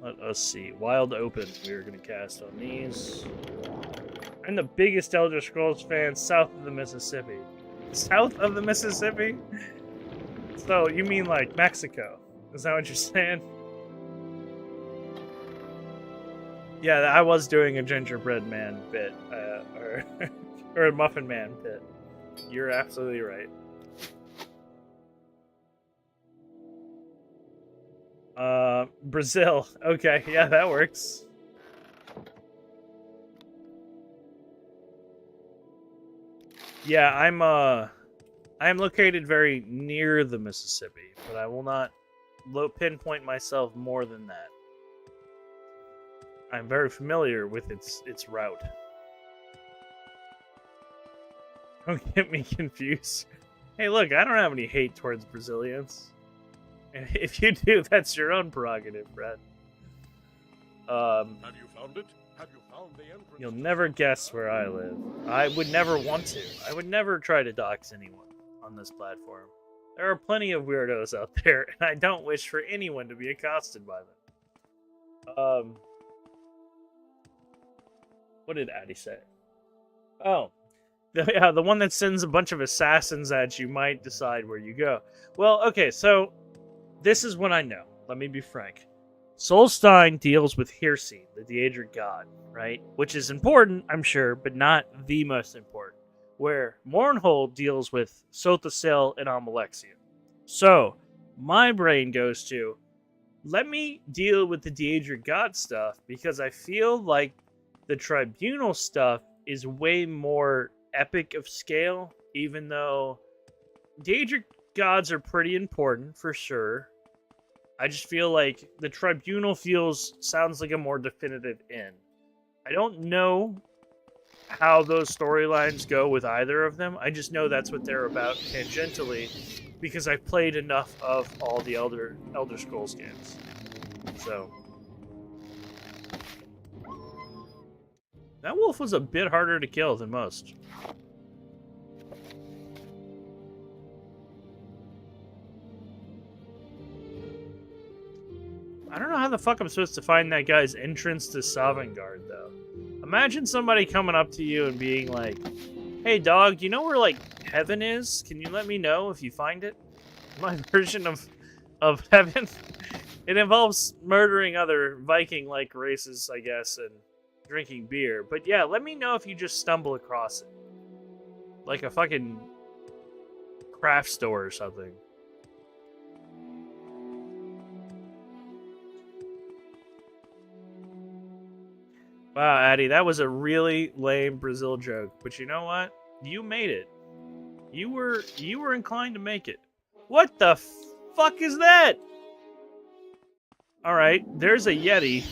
Man. Let us see. Wild Open. We're going to cast on these. I'm the biggest Elder Scrolls fan south of the Mississippi. South of the Mississippi? So, you mean like Mexico? Is that what you're saying? Yeah, I was doing a gingerbread man bit. Or a muffin man bit. You're absolutely right. Brazil. Okay, yeah, that works. Yeah, I'm located very near the Mississippi, but I will not pinpoint myself more than that. I'm very familiar with its route. Don't get me confused. Hey, look, I don't have any hate towards Brazilians. And if you do, that's your own prerogative, Brett. Have you found it? Have you found the entrance? You'll never guess where I live. I would never want to. I would never try to dox anyone on this platform. There are plenty of weirdos out there, and I don't wish for anyone to be accosted by them. What did Addy say? Oh. The one that sends a bunch of assassins at you might decide where you go. Well, okay, so this is what I know. Let me be frank. Solstein deals with Hircine, the Daedric god, right? Which is important, I'm sure, but not the most important. Where Mournhold deals with Sothosil and Almalexia. So, my brain goes to, let me deal with the Daedric god stuff, because I feel like the Tribunal stuff is way more epic of scale, even though Daedric gods are pretty important for sure. I just feel like the Tribunal sounds like a more definitive end. I don't know how those storylines go with either of them. I just know that's what they're about tangentially, because I've played enough of all the Elder Scrolls games. So that wolf was a bit harder to kill than most. I don't know how the fuck I'm supposed to find that guy's entrance to Sovngarde, though. Imagine somebody coming up to you and being like, hey, dog, you know where, like, heaven is? Can you let me know if you find it? My version of heaven. It involves murdering other Viking-like races, I guess, and drinking beer. But yeah, let me know if you just stumble across it. Like a fucking craft store or something. Wow, Addy, that was a really lame Brazil joke. But you know what? You made it. You were inclined to make it. What the fuck is that? Alright, there's a Yeti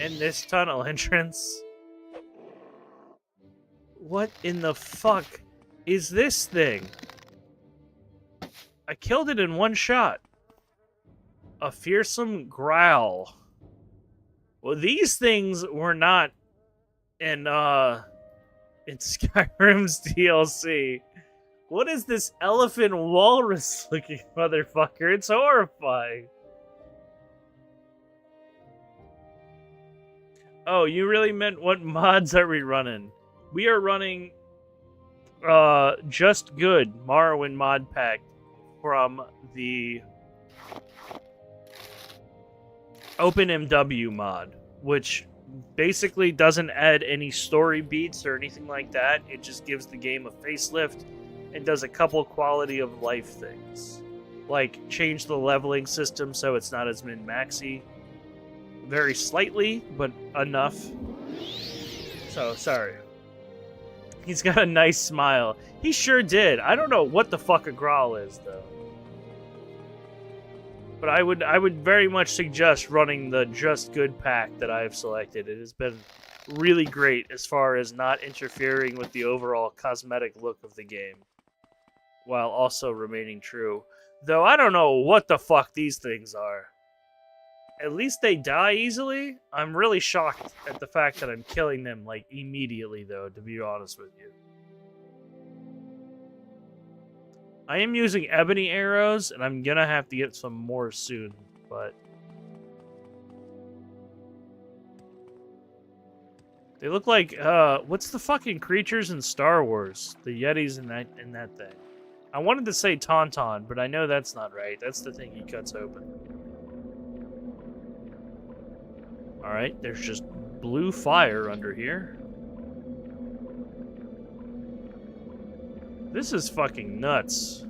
in this tunnel entrance. What in the fuck is this thing? I killed it in one shot. A fearsome growl. Well, these things were not in Skyrim's DLC. What is this elephant walrus looking motherfucker? It's horrifying. Oh, you really meant what mods are we running? We are running Just Good Morrowind Mod Pack from the OpenMW mod, which basically doesn't add any story beats or anything like that. It just gives the game a facelift and does a couple quality of life things. Like change the leveling system so it's not as min-maxy. Very slightly, but enough. So, sorry. He's got a nice smile. He sure did. I don't know what the fuck a growl is, though. But I would very much suggest running the Just Good pack that I have selected. It has been really great as far as not interfering with the overall cosmetic look of the game, while also remaining true. Though I don't know what the fuck these things are. At least they die easily. I'm really shocked at the fact that I'm killing them, like, immediately, though, to be honest with you. I am using ebony arrows, and I'm gonna have to get some more soon, but... They look like, what's the fucking creatures in Star Wars? The Yetis in that thing. I wanted to say Tauntaun, but I know that's not right. That's the thing he cuts open. Alright, there's just blue fire under here. This is fucking nuts.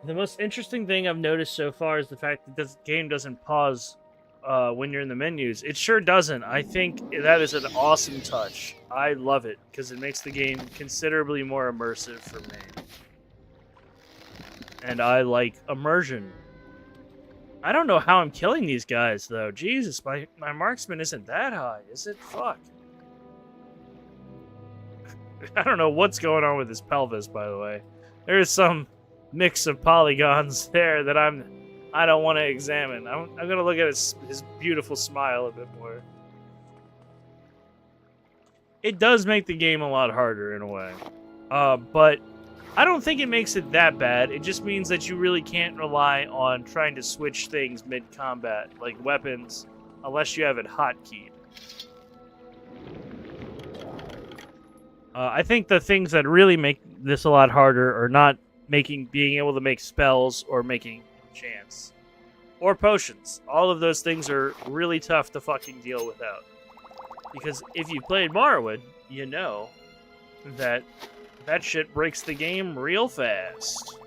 The most interesting thing I've noticed so far is the fact that this game doesn't pause when you're in the menus. It sure doesn't. I think that is an awesome touch. I love it, because it makes the game considerably more immersive for me. And I like immersion. I don't know how I'm killing these guys, though. Jesus, my marksman isn't that high, is it? Fuck. I don't know what's going on with his pelvis, by the way. There is some mix of polygons there that I don't want to examine. I'm going to look at his beautiful smile a bit more. It does make the game a lot harder in a way. But I don't think it makes it that bad. It just means that you really can't rely on trying to switch things mid-combat, like weapons, unless you have it hotkeyed. I think the things that really make this a lot harder are not being able to make spells or making enchants. Or potions. All of those things are really tough to fucking deal without. Because if you played Morrowind, you know that shit breaks the game real fast.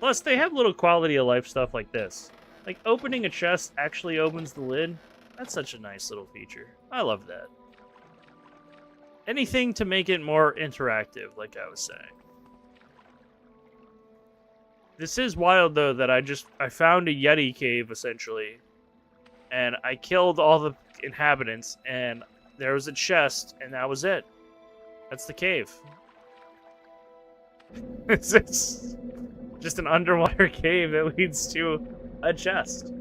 Plus, they have little quality of life stuff like this. Like, opening a chest actually opens the lid. That's such a nice little feature. I love that. Anything to make it more interactive, like I was saying. This is wild, though, that I found a Yeti cave, essentially. And I killed all the inhabitants, and there was a chest, and that was it. That's the cave. It's just an underwater cave that leads to a chest.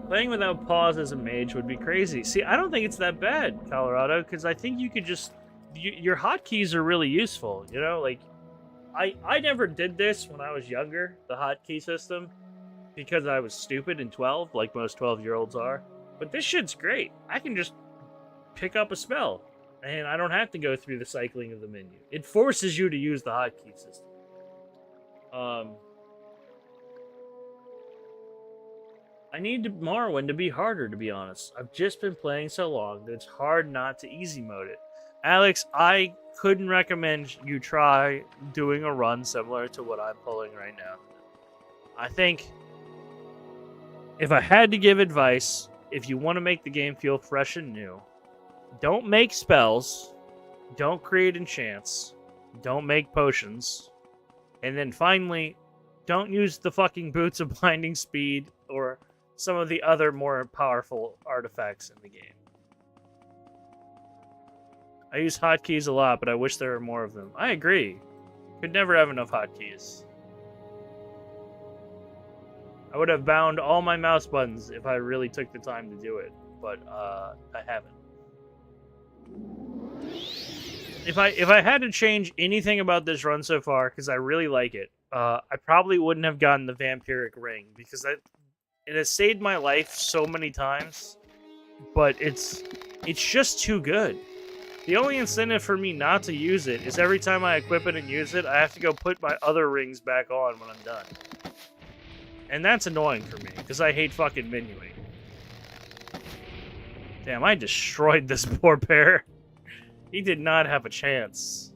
Playing without pause as a mage would be crazy. See, I don't think it's that bad, Colorado, because I think you could just... your hotkeys are really useful, you know? Like, I never did this when I was younger, the hotkey system, because I was stupid and 12, like most 12-year-olds are. But this shit's great. I can just pick up a spell, and I don't have to go through the cycling of the menu. It forces you to use the hotkey system. I need Morrowind to be harder, to be honest. I've just been playing so long that it's hard not to easy mode it. Alex, I couldn't recommend you try doing a run similar to what I'm pulling right now. I think if I had to give advice, if you want to make the game feel fresh and new, don't make spells, don't create enchants, don't make potions, and then finally, don't use the fucking Boots of Blinding Speed or some of the other more powerful artifacts in the game. I use hotkeys a lot, but I wish there were more of them. I agree. Could never have enough hotkeys. I would have bound all my mouse buttons if I really took the time to do it, but I haven't. If I had to change anything about this run so far, because I really like it, I probably wouldn't have gotten the vampiric ring, because it has saved my life so many times, but it's just too good. The only incentive for me not to use it is every time I equip it and use it, I have to go put my other rings back on when I'm done. And that's annoying for me, because I hate fucking menuing. Damn, I destroyed this poor bear. He did not have a chance.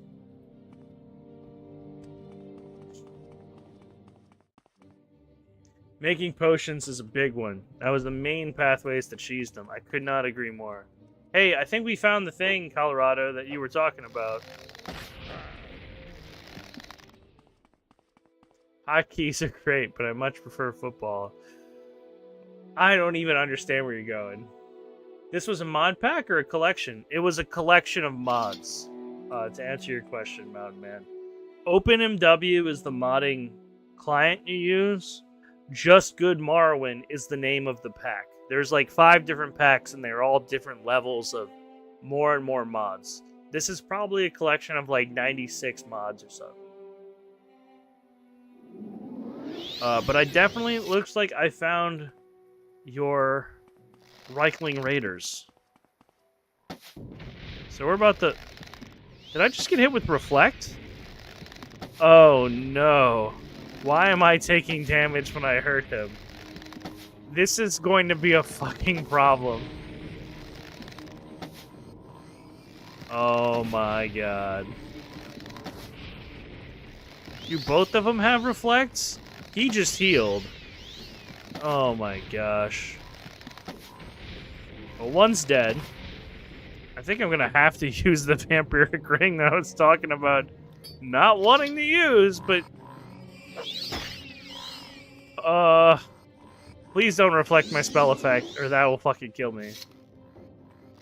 Making potions is a big one. That was the main pathways to cheesedom. I could not agree more. Hey, I think we found the thing, Colorado, that you were talking about. Hotkeys are great, but I much prefer football. I don't even understand where you're going. This was a mod pack or a collection? It was a collection of mods, to answer your question, Mountain Man. OpenMW is the modding client you use. Just Good Morrowind is the name of the pack. There's like 5 different packs, and they're all different levels of more and more mods. This is probably a collection of like 96 mods or something. But I definitely, it looks like I found your Reichling Raiders. So we're about to... Did I just get hit with Reflect? Oh no. Why am I taking damage when I hurt him? This is going to be a fucking problem. Oh my god. Do both of them have Reflects? He just healed. Oh my gosh. Well, one's dead. I think I'm gonna have to use the vampiric ring that I was talking about not wanting to use, but... Please don't reflect my spell effect, or that will fucking kill me.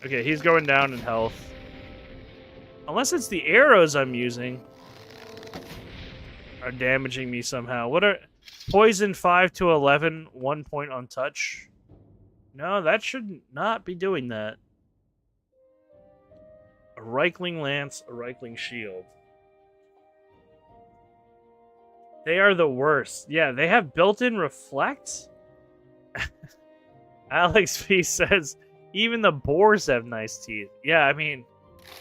Okay, he's going down in health. Unless it's the arrows I'm using are damaging me somehow. What are... Poison 5 to 11, 1 point on touch. No, that should not be doing that. A Reichling Lance, a Reichling Shield. They are the worst. Yeah, they have built-in Reflect? Alex P says, even the boars have nice teeth. Yeah, I mean,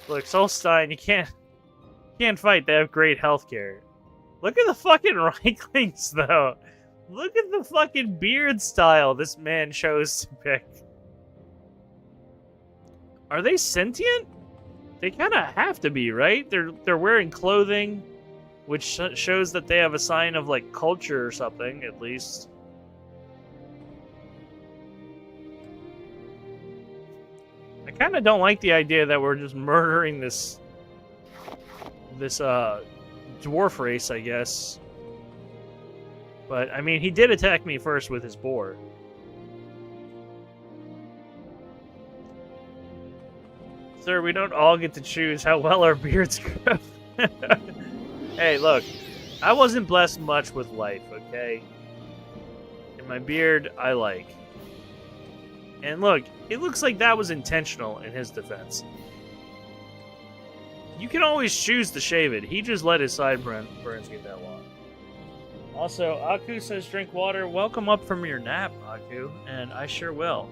look, Solstein, you can't fight. They have great healthcare. Look at the fucking Reichlings, though. Look at the fucking beard style this man chose to pick. Are they sentient? They kind of have to be, right? They're wearing clothing, which shows that they have a sign of, like, culture or something, at least. I kind of don't like the idea that we're just murdering this dwarf race, I guess. But, I mean, he did attack me first with his boar. Sir, we don't all get to choose how well our beards grow. Hey, look. I wasn't blessed much with life, okay? And my beard, I like. And look, it looks like that was intentional in his defense. You can always choose to shave it. He just let his sideburns get that long. Also, Aku says drink water. Welcome up from your nap, Aku, and I sure will.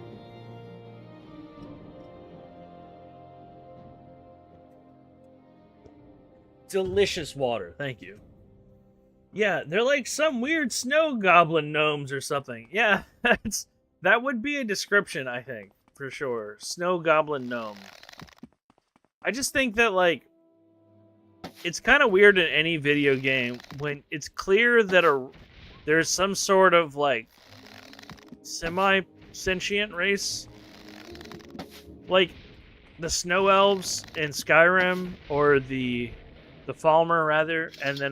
Delicious water, thank you. Yeah, they're like some weird snow goblin gnomes or something. Yeah, that would be a description, I think, for sure. Snow goblin gnome. I just think that, like, it's kind of weird in any video game when it's clear that there's some sort of, like, semi-sentient race. Like, the snow elves in Skyrim, or the Falmer, rather, and then,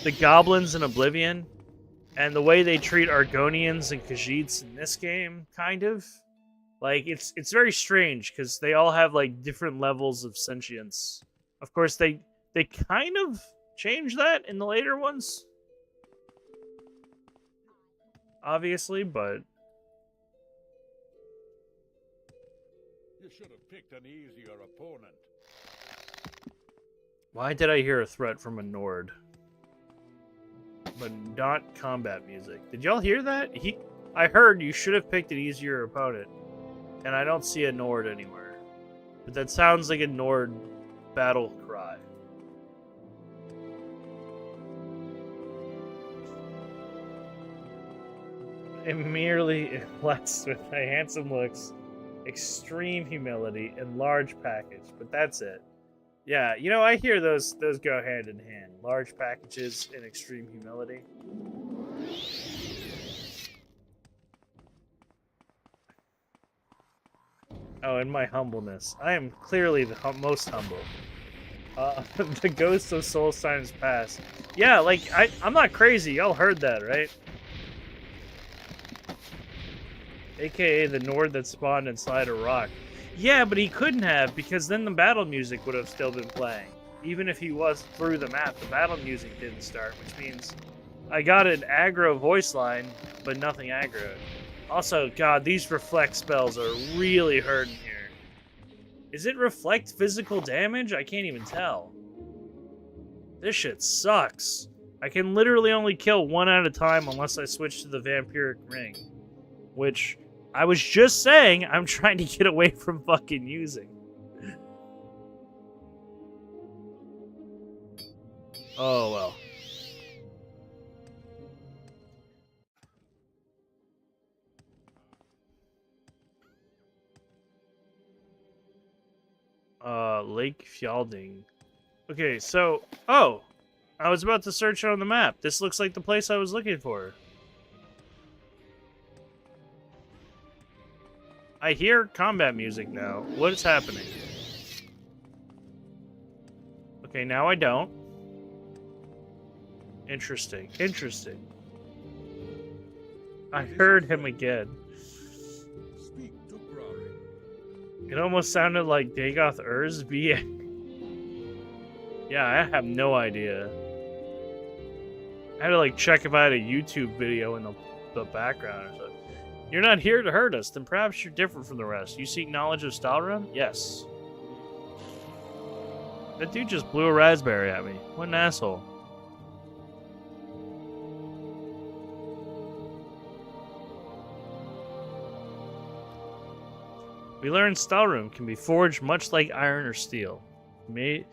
the goblins in Oblivion, and the way they treat Argonians and Khajiits in this game, kind of. Like, it's very strange, because they all have, like, different levels of sentience. Of course, they kind of change that in the later ones. Obviously, but... You should have picked an easier opponent. Why did I hear a threat from a Nord? But not combat music. Did y'all hear that? I heard you should have picked an easier opponent. And I don't see a Nord anywhere. But that sounds like a Nord battle cry. I'm merely blessed with my handsome looks, extreme humility, and large package. But that's it. Yeah, you know, I hear those go hand in hand. Large packages and extreme humility. Oh, and my humbleness. I am clearly the most humble. The ghost of Solstine's past. Yeah, like, I'm not crazy. Y'all heard that, right? AKA the Nord that spawned inside a rock. Yeah, but he couldn't have, because then the battle music would have still been playing. Even if he was through the map, the battle music didn't start, which means I got an aggro voice line, but nothing aggroed. Also, God, these reflect spells are really hurting here. Is it reflect physical damage? I can't even tell. This shit sucks. I can literally only kill one at a time unless I switch to the vampiric ring. Which, I was just saying, I'm trying to get away from fucking using. Oh, well. Lake Fjalding. Okay, so... Oh! I was about to search it on the map. This looks like the place I was looking for. I hear combat music now. What is happening? Okay, now I don't. Interesting. Interesting. I heard him again. It almost sounded like Dagoth Ursby. Yeah, I have no idea. I had to like check if I had a YouTube video in the background or something. You're not here to hurt us, then perhaps you're different from the rest. You seek knowledge of Stalrim? Yes. That dude just blew a raspberry at me. What an asshole. We learned Stalrim can be forged much like iron or steel. We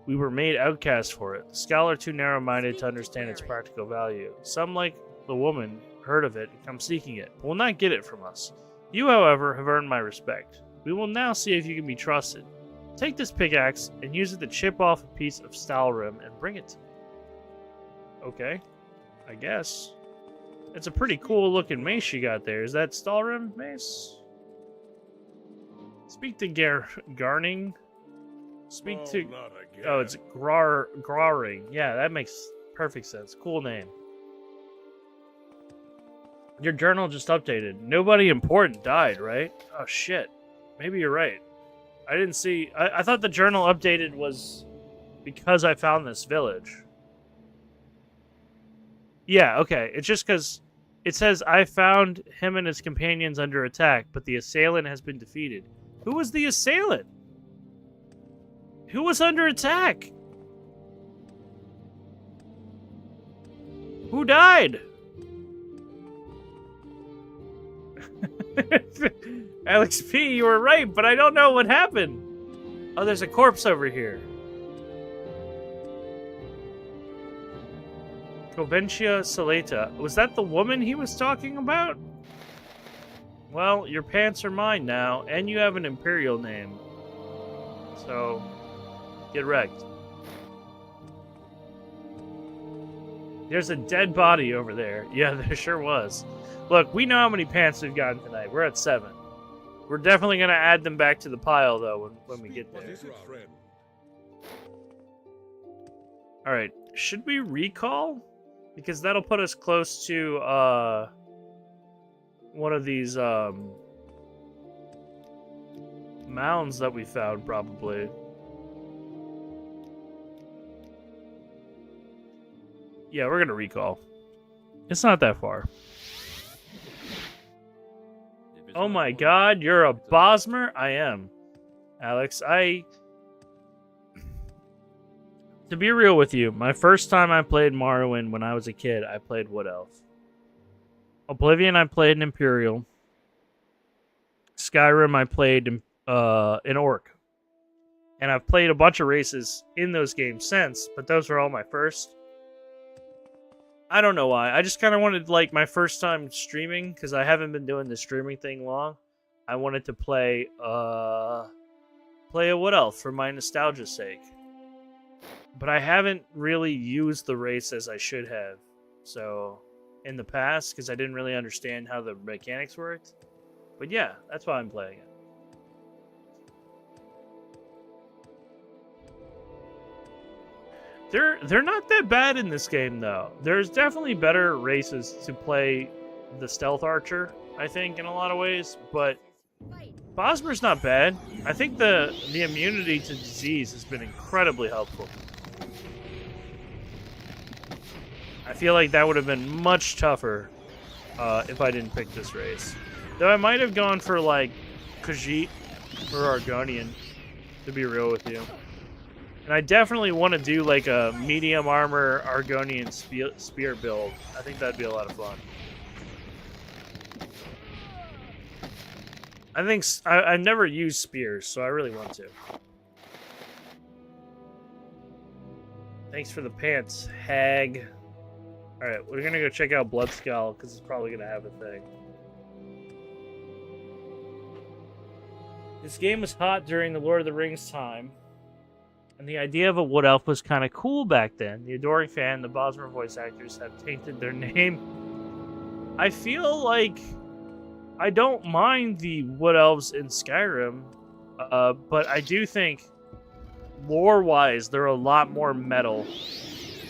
were made outcasts for it. The scholar too narrow-minded to understand its practical value. Some, like the woman, heard of it and come seeking it, but will not get it from us. You, however, have earned my respect. We will now see if you can be trusted. Take this pickaxe and use it to chip off a piece of Stalrim and bring it to me. Okay, I guess. It's a pretty cool-looking mace you got there. Is that Stalrim mace? Speak to Garning. Speak to... Oh, it's Graring. Yeah, that makes perfect sense. Cool name. Your journal just updated. Nobody important died, right? Oh, shit. Maybe you're right. I didn't see... I thought the journal updated was because I found this village. Yeah, okay. It's just because It says, I found him and his companions under attack, but the assailant has been defeated. Who was the assailant? Who was under attack? Who died? Alex P, you were right, but I don't know what happened. Oh, there's a corpse over here. Coventia Saleta. Was that the woman he was talking about? Well, your pants are mine now, and you have an imperial name. So, get wrecked. There's a dead body over there. Yeah, there sure was. Look, we know how many pants we've gotten tonight. We're at 7. We're definitely going to add them back to the pile, though, when we get there. Alright, should we recall? Because that'll put us close to, one of these, mounds that we found, probably. Yeah, we're gonna recall. It's not that far. Oh my god, you're a Bosmer? I am. Alex, to be real with you, my first time I played Morrowind when I was a kid, I played Wood Elf. Oblivion, I played an Imperial. Skyrim, I played an Orc. And I've played a bunch of races in those games since, but those were all my first. I don't know why. I just kind of wanted, like, my first time streaming, because I haven't been doing the streaming thing long. I wanted to play a Wood Elf for my nostalgia's sake. But I haven't really used the race as I should have. So, in the past, because I didn't really understand how the mechanics worked. But yeah, that's why I'm playing it. They're not that bad in this game, though. There's definitely better races to play the Stealth Archer, I think, in a lot of ways. But Bosmer's not bad. I think the immunity to disease has been incredibly helpful. I feel like that would have been much tougher if I didn't pick this race. Though I might have gone for, like, Khajiit or Argonian, to be real with you. And I definitely want to do, like, a medium armor Argonian spear build. I think that'd be a lot of fun. I think I've never used spears, so I really want to. Thanks for the pants, hag. Alright, we're gonna go check out Bloodskull, because it's probably gonna have a thing. This game was hot during the Lord of the Rings time. And the idea of a Wood Elf was kind of cool back then. The adoring fan, the Bosmer voice actors have tainted their name. I feel like I don't mind the Wood Elves in Skyrim, but I do think lore-wise they're a lot more metal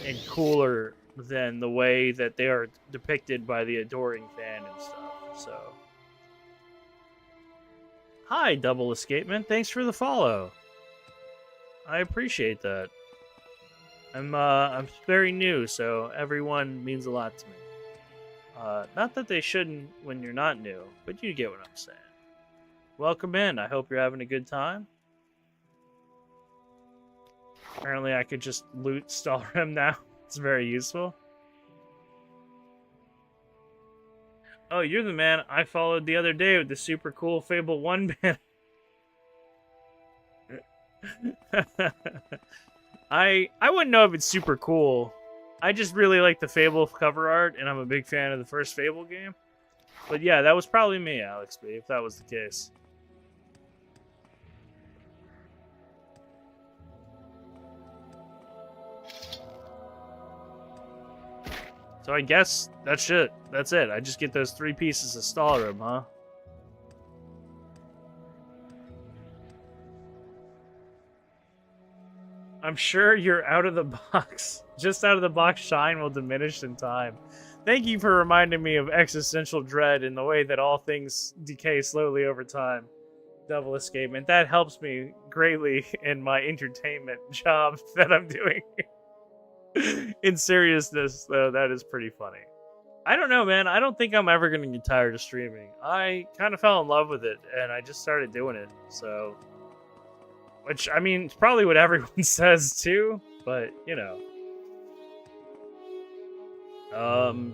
and cooler than the way that they are depicted by the adoring fan and stuff. So, hi, Double Escapement. Thanks for the follow. I appreciate that. I'm very new, so everyone means a lot to me. Not that they shouldn't when you're not new, but you get what I'm saying. Welcome in. I hope you're having a good time. Apparently I could just loot Stalrim now. It's very useful. Oh, you're the man I followed the other day with the super cool Fable 1 banner. I wouldn't know if it's super cool. I just really like the Fable cover art, and I'm a big fan of the first Fable game. But yeah, that was probably me, Alex B, if that was the case. So I guess that's it. That's it. I just get those 3 pieces of Stalrim, huh? I'm sure you're out of the box. Just out of the box shine will diminish in time. Thank you for reminding me of existential dread and the way that all things decay slowly over time. Double Escapement. That helps me greatly in my entertainment job that I'm doing. In seriousness, though, that is pretty funny. I don't know, man. I don't think I'm ever going to get tired of streaming. I kind of fell in love with it, and I just started doing it. So, which, I mean, it's probably what everyone says, too. But, you know.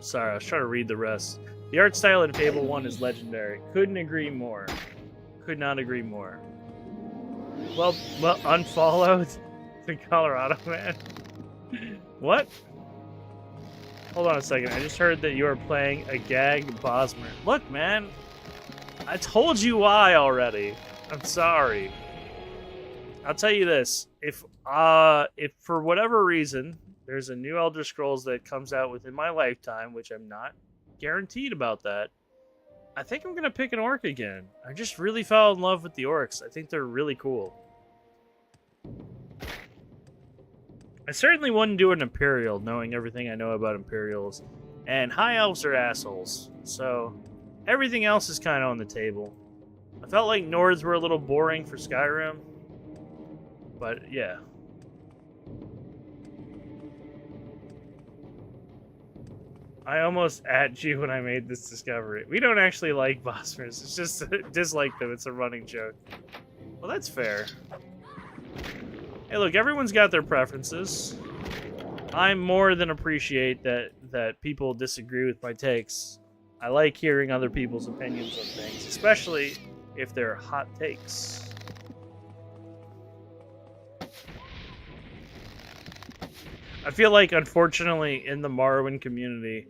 Sorry, I was trying to read the rest. The art style in Fable 1 is legendary. Couldn't agree more. Could not agree more. Well, unfollowed the Colorado man. What? Hold on a second. I just heard that you are playing a gag Bosmer. Look, man. I told you why already. I'm sorry. I'll tell you this. If for whatever reason there's a new Elder Scrolls that comes out within my lifetime, which I'm not guaranteed about that, I think I'm going to pick an orc again. I just really fell in love with the orcs. I think they're really cool. I certainly wouldn't do an Imperial, knowing everything I know about Imperials. And High Elves are assholes. So, everything else is kind of on the table. I felt like Nords were a little boring for Skyrim. But, yeah. I almost at you when I made this discovery. We don't actually like Bosphorus. It's just dislike them. It's a running joke. Well, that's fair. Hey, look, everyone's got their preferences. I more than appreciate that people disagree with my takes. I like hearing other people's opinions on things, especially if they're hot takes. I feel like, unfortunately, in the Morrowind community,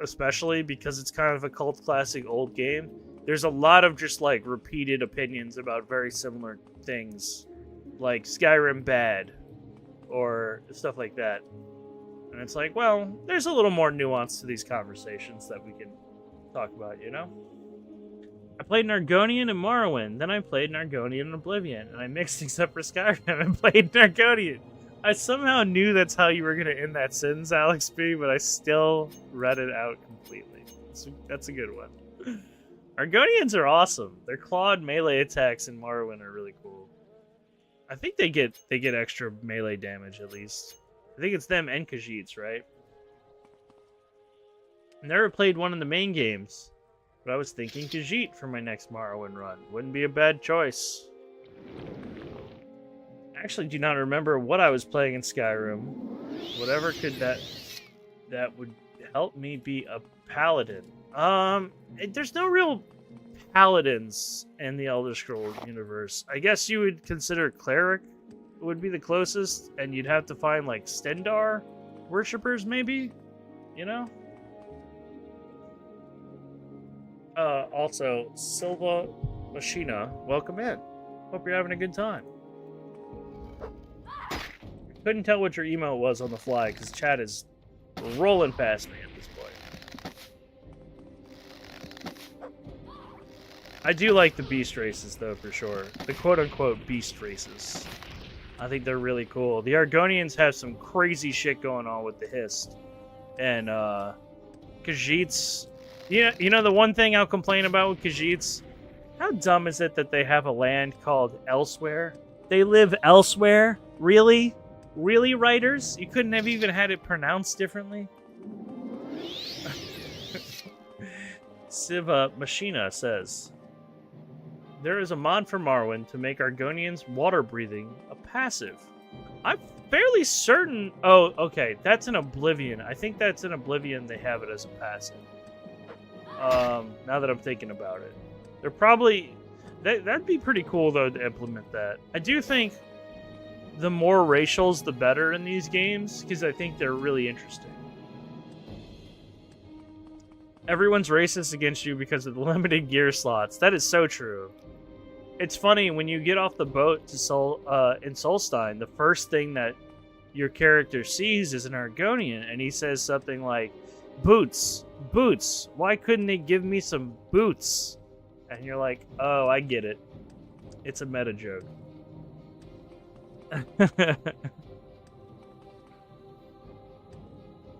especially because it's kind of a cult classic old game, there's a lot of just, like, repeated opinions about very similar things. Like, Skyrim bad, or stuff like that. And it's like, well, there's a little more nuance to these conversations that we can talk about, you know? I played an Argonian in Morrowind, then I played an Argonian in Oblivion, and I mixed things up for Skyrim and played an Argonian. I somehow knew that's how you were going to end that sentence, Alex B, but I still read it out completely. That's a good one. Argonians are awesome. Their clawed melee attacks in Morrowind are really cool. I think they get extra melee damage, at least. I think it's them and Khajiits, right? I never played one in the main games, but I was thinking Khajiit for my next Morrowind run. Wouldn't be a bad choice. I actually do not remember what I was playing in Skyrim. Whatever could that would help me be a paladin. There's no real paladins in the Elder Scrolls universe. I guess you would consider cleric would be the closest, and you'd have to find like Stendar worshippers, maybe, you know. Also, Silva Machina, welcome in. Hope you're having a good time. I couldn't tell what your email was on the fly because chat is rolling past me at this point. I do like the beast races, though, for sure. The quote-unquote beast races. I think they're really cool. The Argonians have some crazy shit going on with the Hist. And, Khajiits... You know the one thing I'll complain about with Khajiits? How dumb is it that they have a land called Elsewhere? They live elsewhere? Really? Really, writers? You couldn't have even had it pronounced differently? Siva Machina says, there is a mod for Morrowind to make Argonians water breathing a passive. I'm fairly certain... Oh, okay. That's in Oblivion. I think that's in Oblivion they have it as a passive. Now that I'm thinking about it. They're probably... That'd be pretty cool, though, to implement that. I do think the more racials, the better in these games, because I think they're really interesting. Everyone's racist against you because of the limited gear slots. That is so true. It's funny, when you get off the boat to in Solstein, the first thing that your character sees is an Argonian, and he says something like, boots, boots, why couldn't they give me some boots? And you're like, oh, I get it. It's a meta joke.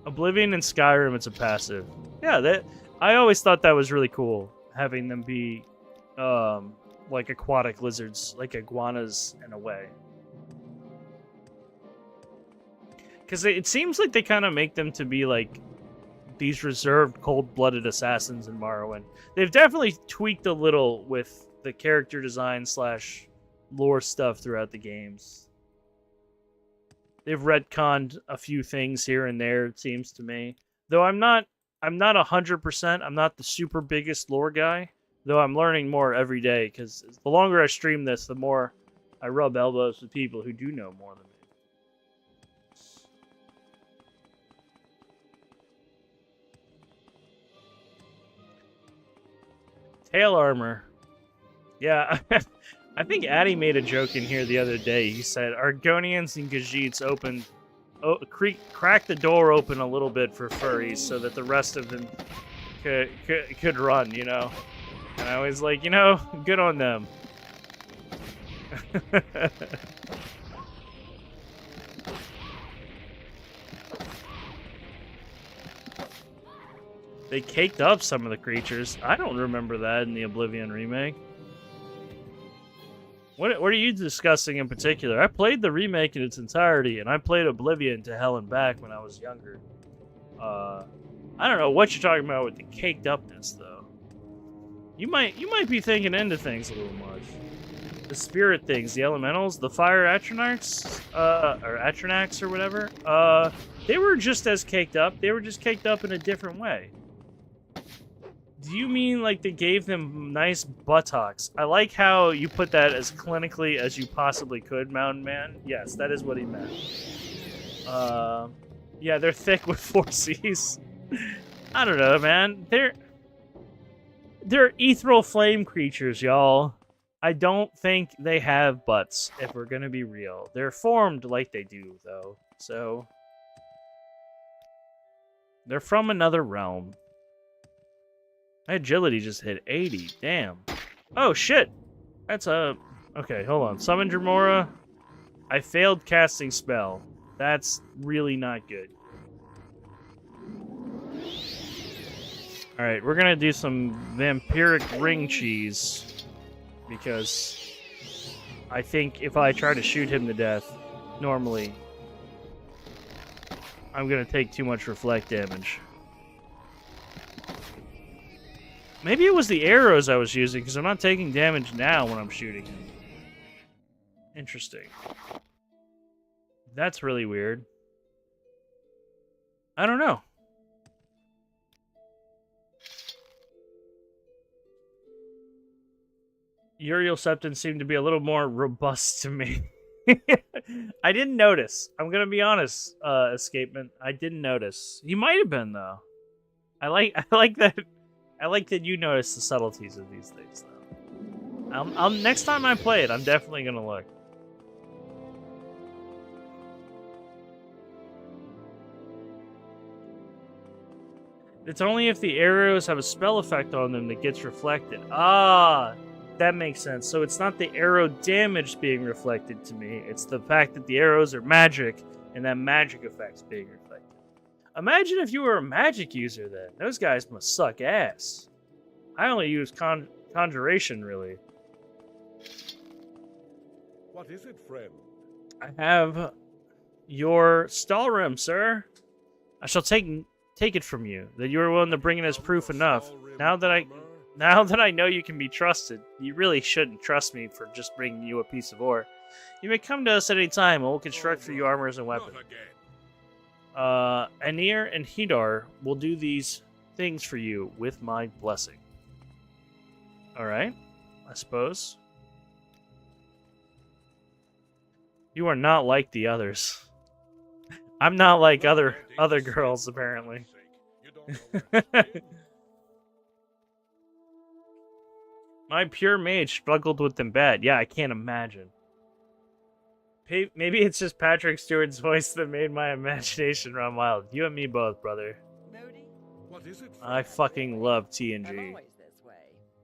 Oblivion and Skyrim, it's a passive. Yeah, I always thought that was really cool, having them be like aquatic lizards, like iguanas in a way. Because it seems like they kind of make them to be like these reserved, cold-blooded assassins in Morrowind. They've definitely tweaked a little with the character design / lore stuff throughout the games. They've retconned a few things here and there, it seems to me. Though I'm not 100%. I'm not the super biggest lore guy. Though I'm learning more every day, because the longer I stream this, the more I rub elbows with people who do know more than me. Tail armor. Yeah, I think Addy made a joke in here the other day. He said Argonians and Khajiits cracked the door open a little bit for furries so that the rest of them could run, you know? And I was like, you know, good on them. They caked up some of the creatures. I don't remember that in the Oblivion remake. What are you discussing in particular? I played the remake in its entirety, and I played Oblivion to hell and back when I was younger. I don't know what you're talking about with the caked upness, though. You might be thinking into things a little much. The spirit things, the elementals, the fire Atronachs, or Atronax or whatever, they were just as caked up. They were just caked up in a different way. Do you mean like they gave them nice buttocks? I like how you put that as clinically as you possibly could, Mountain Man. Yes, that is what he meant. Yeah, they're thick with 4 Cs. I don't know, man. They're ethereal flame creatures, y'all. I don't think they have butts, if we're gonna be real. They're formed like they do, though. So they're from another realm. My agility just hit 80. Damn. Oh, shit. That's a... Okay, hold on. Summon Dremora. I failed casting spell. That's really not good. Alright, we're gonna do some vampiric ring cheese. Because I think if I try to shoot him to death, normally, I'm gonna take too much reflect damage. Maybe it was the arrows I was using, because I'm not taking damage now when I'm shooting him. Interesting. That's really weird. I don't know. Uriel Septon seemed to be a little more robust to me. I didn't notice. I'm gonna be honest, Escapement. I didn't notice. He might have been, though. I like that. I like that you notice the subtleties of these things, though. Next time I play it, I'm definitely gonna look. It's only if the arrows have a spell effect on them that gets reflected. Ah, that makes sense. So it's not the arrow damage being reflected to me. It's the fact that the arrows are magic, and that magic effect's being reflected. Imagine if you were a magic user then. Those guys must suck ass. I only use conjuration, really. What is it, friend? I have your Stalrim, sir. I shall take it from you that you are willing to bring it as proof enough. Now that I know you can be trusted, you really shouldn't trust me for just bringing you a piece of ore. You may come to us at any time, and we'll construct for you armors and weapons. Anir and Hidar will do these things for you with my blessing. Alright, I suppose. You are not like the others. I'm not like other girls, apparently. My pure mage struggled with them bad. Yeah, I can't imagine. Maybe it's just Patrick Stewart's voice that made my imagination run wild. You and me both, brother. I fucking love TNG.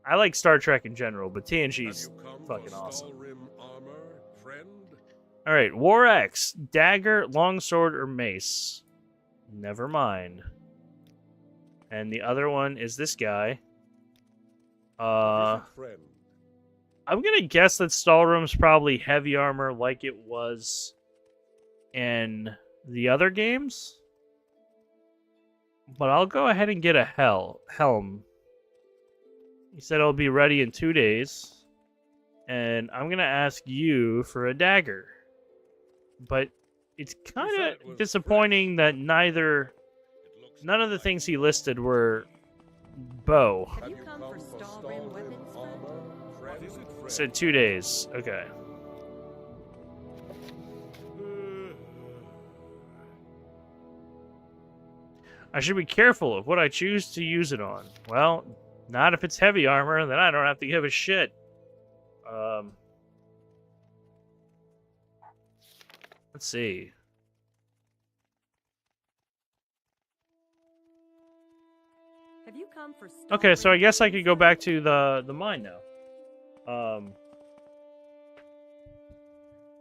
I like Star Trek in general, but TNG's fucking awesome. Alright, War Axe, dagger, longsword, or mace. Never mind. And the other one is this guy. I'm gonna guess that Stalrim's probably heavy armor like it was in the other games. But I'll go ahead and get a helm. He said it'll be ready in 2 days. And I'm going to ask you for a dagger. But it's kind of disappointing that none of the things he listed were bow. Have you come for Star-Rim weapons, friend? Said 2 days. Okay. I should be careful of what I choose to use it on. Well, not if it's heavy armor, then I don't have to give a shit. Let's see. Have you come for Okay, so I guess I could go back to the mine now.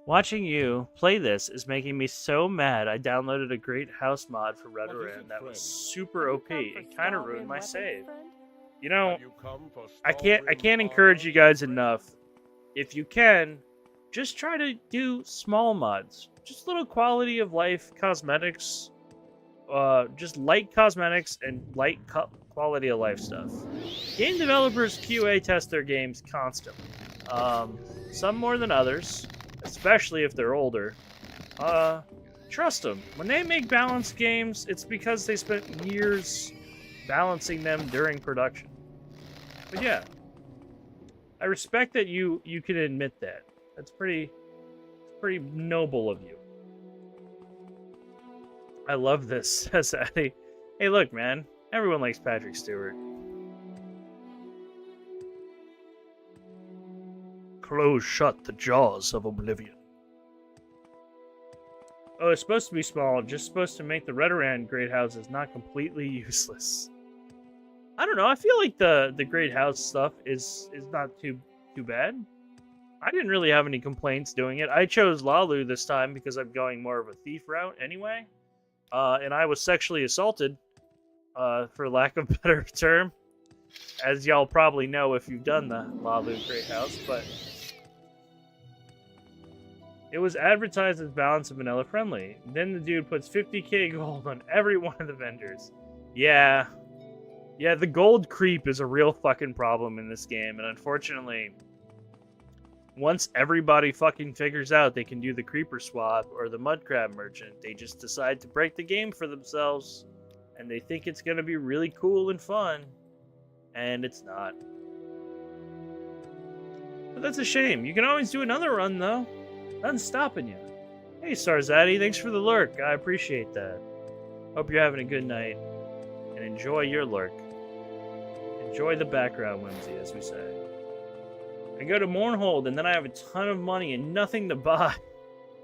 Watching you play this is making me so mad. I downloaded a great house mod for Redoran that was super OP. It kind of ruined my save. You know, I can't encourage you guys enough. If you can, just try to do small mods. Just little quality of life cosmetics. Just light cosmetics and light quality of life stuff. Game developers QA test their games constantly. Some more than others, especially if they're older. Trust them. When they make balanced games, it's because they spent years balancing them during production. But yeah, I respect that you can admit that. That's pretty noble of you. I love this, says Addy. Hey, look, man. Everyone likes Patrick Stewart. Close shut the jaws of oblivion. Oh, it's supposed to be small. Just supposed to make the Redoran great houses not completely useless. I don't know. I feel like the great house stuff is not too bad. I didn't really have any complaints doing it. I chose Lalu this time because I'm going more of a thief route anyway. And I was sexually assaulted, for lack of a better term, as y'all probably know if you've done the Lalu Great House, but it was advertised as balanced and vanilla friendly. Then the dude puts 50k gold on every one of the vendors. Yeah, the gold creep is a real fucking problem in this game, and unfortunately, once everybody fucking figures out they can do the creeper swap or the mud crab merchant, they just decide to break the game for themselves, and they think it's gonna be really cool and fun, and it's not. But that's a shame. You can always do another run, though. Nothing's stopping you. Hey, Sarzaddy, thanks for the lurk. I appreciate that. Hope you're having a good night, and enjoy your lurk. Enjoy the background whimsy, as we say. I go to Mournhold, and then I have a ton of money and nothing to buy.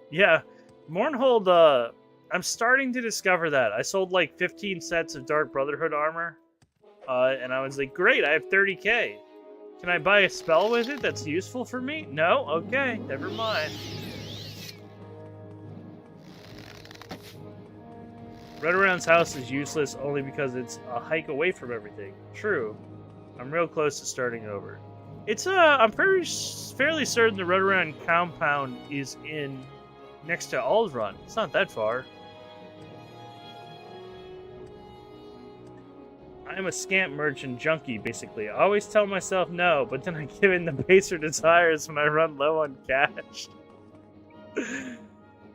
Yeah, Mournhold, I'm starting to discover that. I sold like 15 sets of Dark Brotherhood armor, and I was like, great, I have 30k. Can I buy a spell with it that's useful for me? No? Okay, never mind. Redoran's house is useless only because it's a hike away from everything. True. I'm real close to starting over. It's I'm fairly certain the Redoran compound is next to Aldrun. It's not that far. I'm a scamp merchant junkie, basically. I always tell myself no, but then I give in the baser desires when I run low on cash.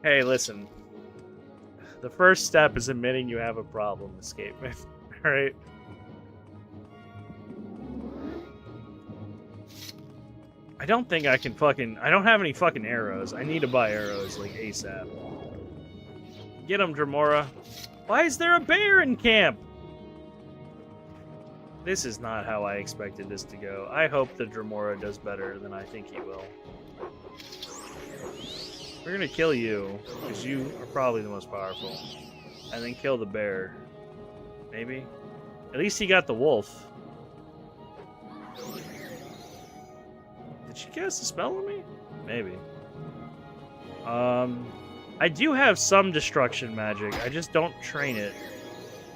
Hey, listen. The first step is admitting you have a problem, escapement. Alright? I don't think I can I don't have any fucking arrows. I need to buy arrows, like, ASAP. Get him, Dremora. Why is there a bear in camp? This is not how I expected this to go. I hope the Dremora does better than I think he will. We're gonna kill you, because you are probably the most powerful. And then kill the bear. Maybe? At least he got the wolf. Did she cast a spell on me? Maybe. I do have some destruction magic. I just don't train it.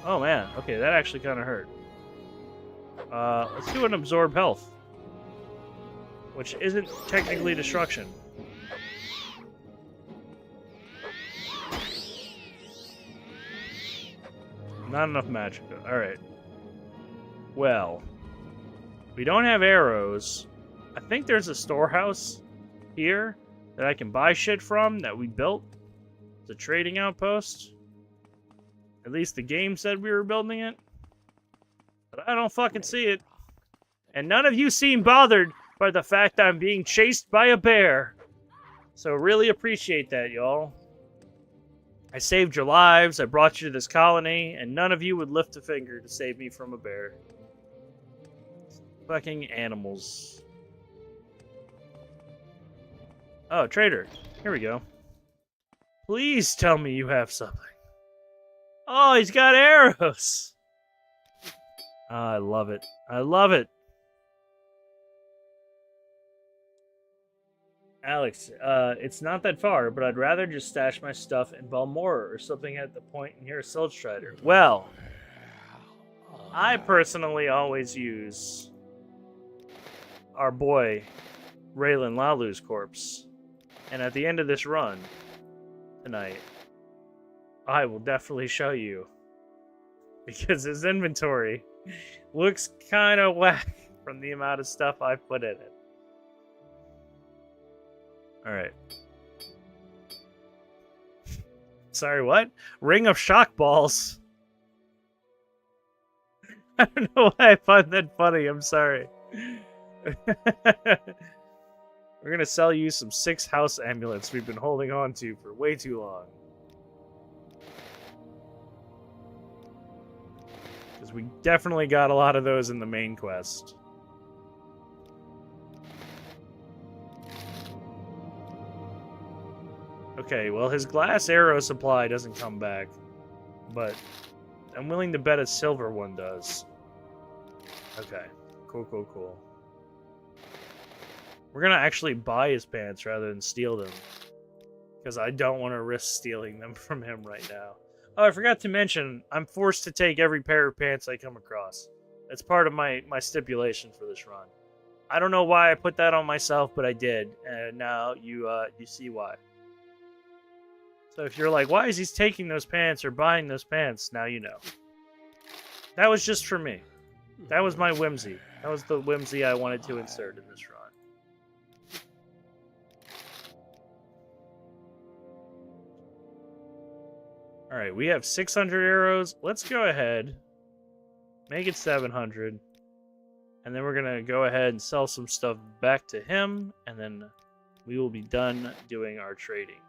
Oh man, okay, that actually kind of hurt. Let's do an absorb health, which isn't technically destruction. Not enough magicka. Alright. Well. We don't have arrows. I think there's a storehouse here that I can buy shit from that we built. It's a trading outpost. At least the game said we were building it. But I don't fucking see it. And none of you seem bothered by the fact I'm being chased by a bear. So really appreciate that, y'all. I saved your lives, I brought you to this colony, and none of you would lift a finger to save me from a bear. Fucking animals. Oh, trader. Here we go. Please tell me you have something. Oh, he's got arrows! Oh, I love it. I love it. Alex, it's not that far, but I'd rather just stash my stuff in Balmora or something at the point near Siltstrider. Well, I personally always use our boy Raylan Lalu's corpse. And at the end of this run tonight, I will definitely show you. Because his inventory looks kind of whack from the amount of stuff I put in it. Alright. Sorry, what? Ring of Shock Balls. I don't know why I find that funny. I'm sorry. We're gonna sell you some 6 house amulets we've been holding on to for way too long. Because we definitely got a lot of those in the main quest. Okay, well, his glass arrow supply doesn't come back, but I'm willing to bet a silver one does. Okay, cool. We're gonna actually buy his pants rather than steal them, because I don't want to risk stealing them from him right now. Oh, I forgot to mention, I'm forced to take every pair of pants I come across. That's part of my stipulation for this run. I don't know why I put that on myself, but I did, and now you see why. So if you're like, why is he taking those pants or buying those pants? Now you know. That was just for me. That was my whimsy. That was the whimsy I wanted to insert in this run. Alright, we have 600 arrows. Let's go ahead. Make it 700. And then we're going to go ahead and sell some stuff back to him. And then we will be done doing our trading.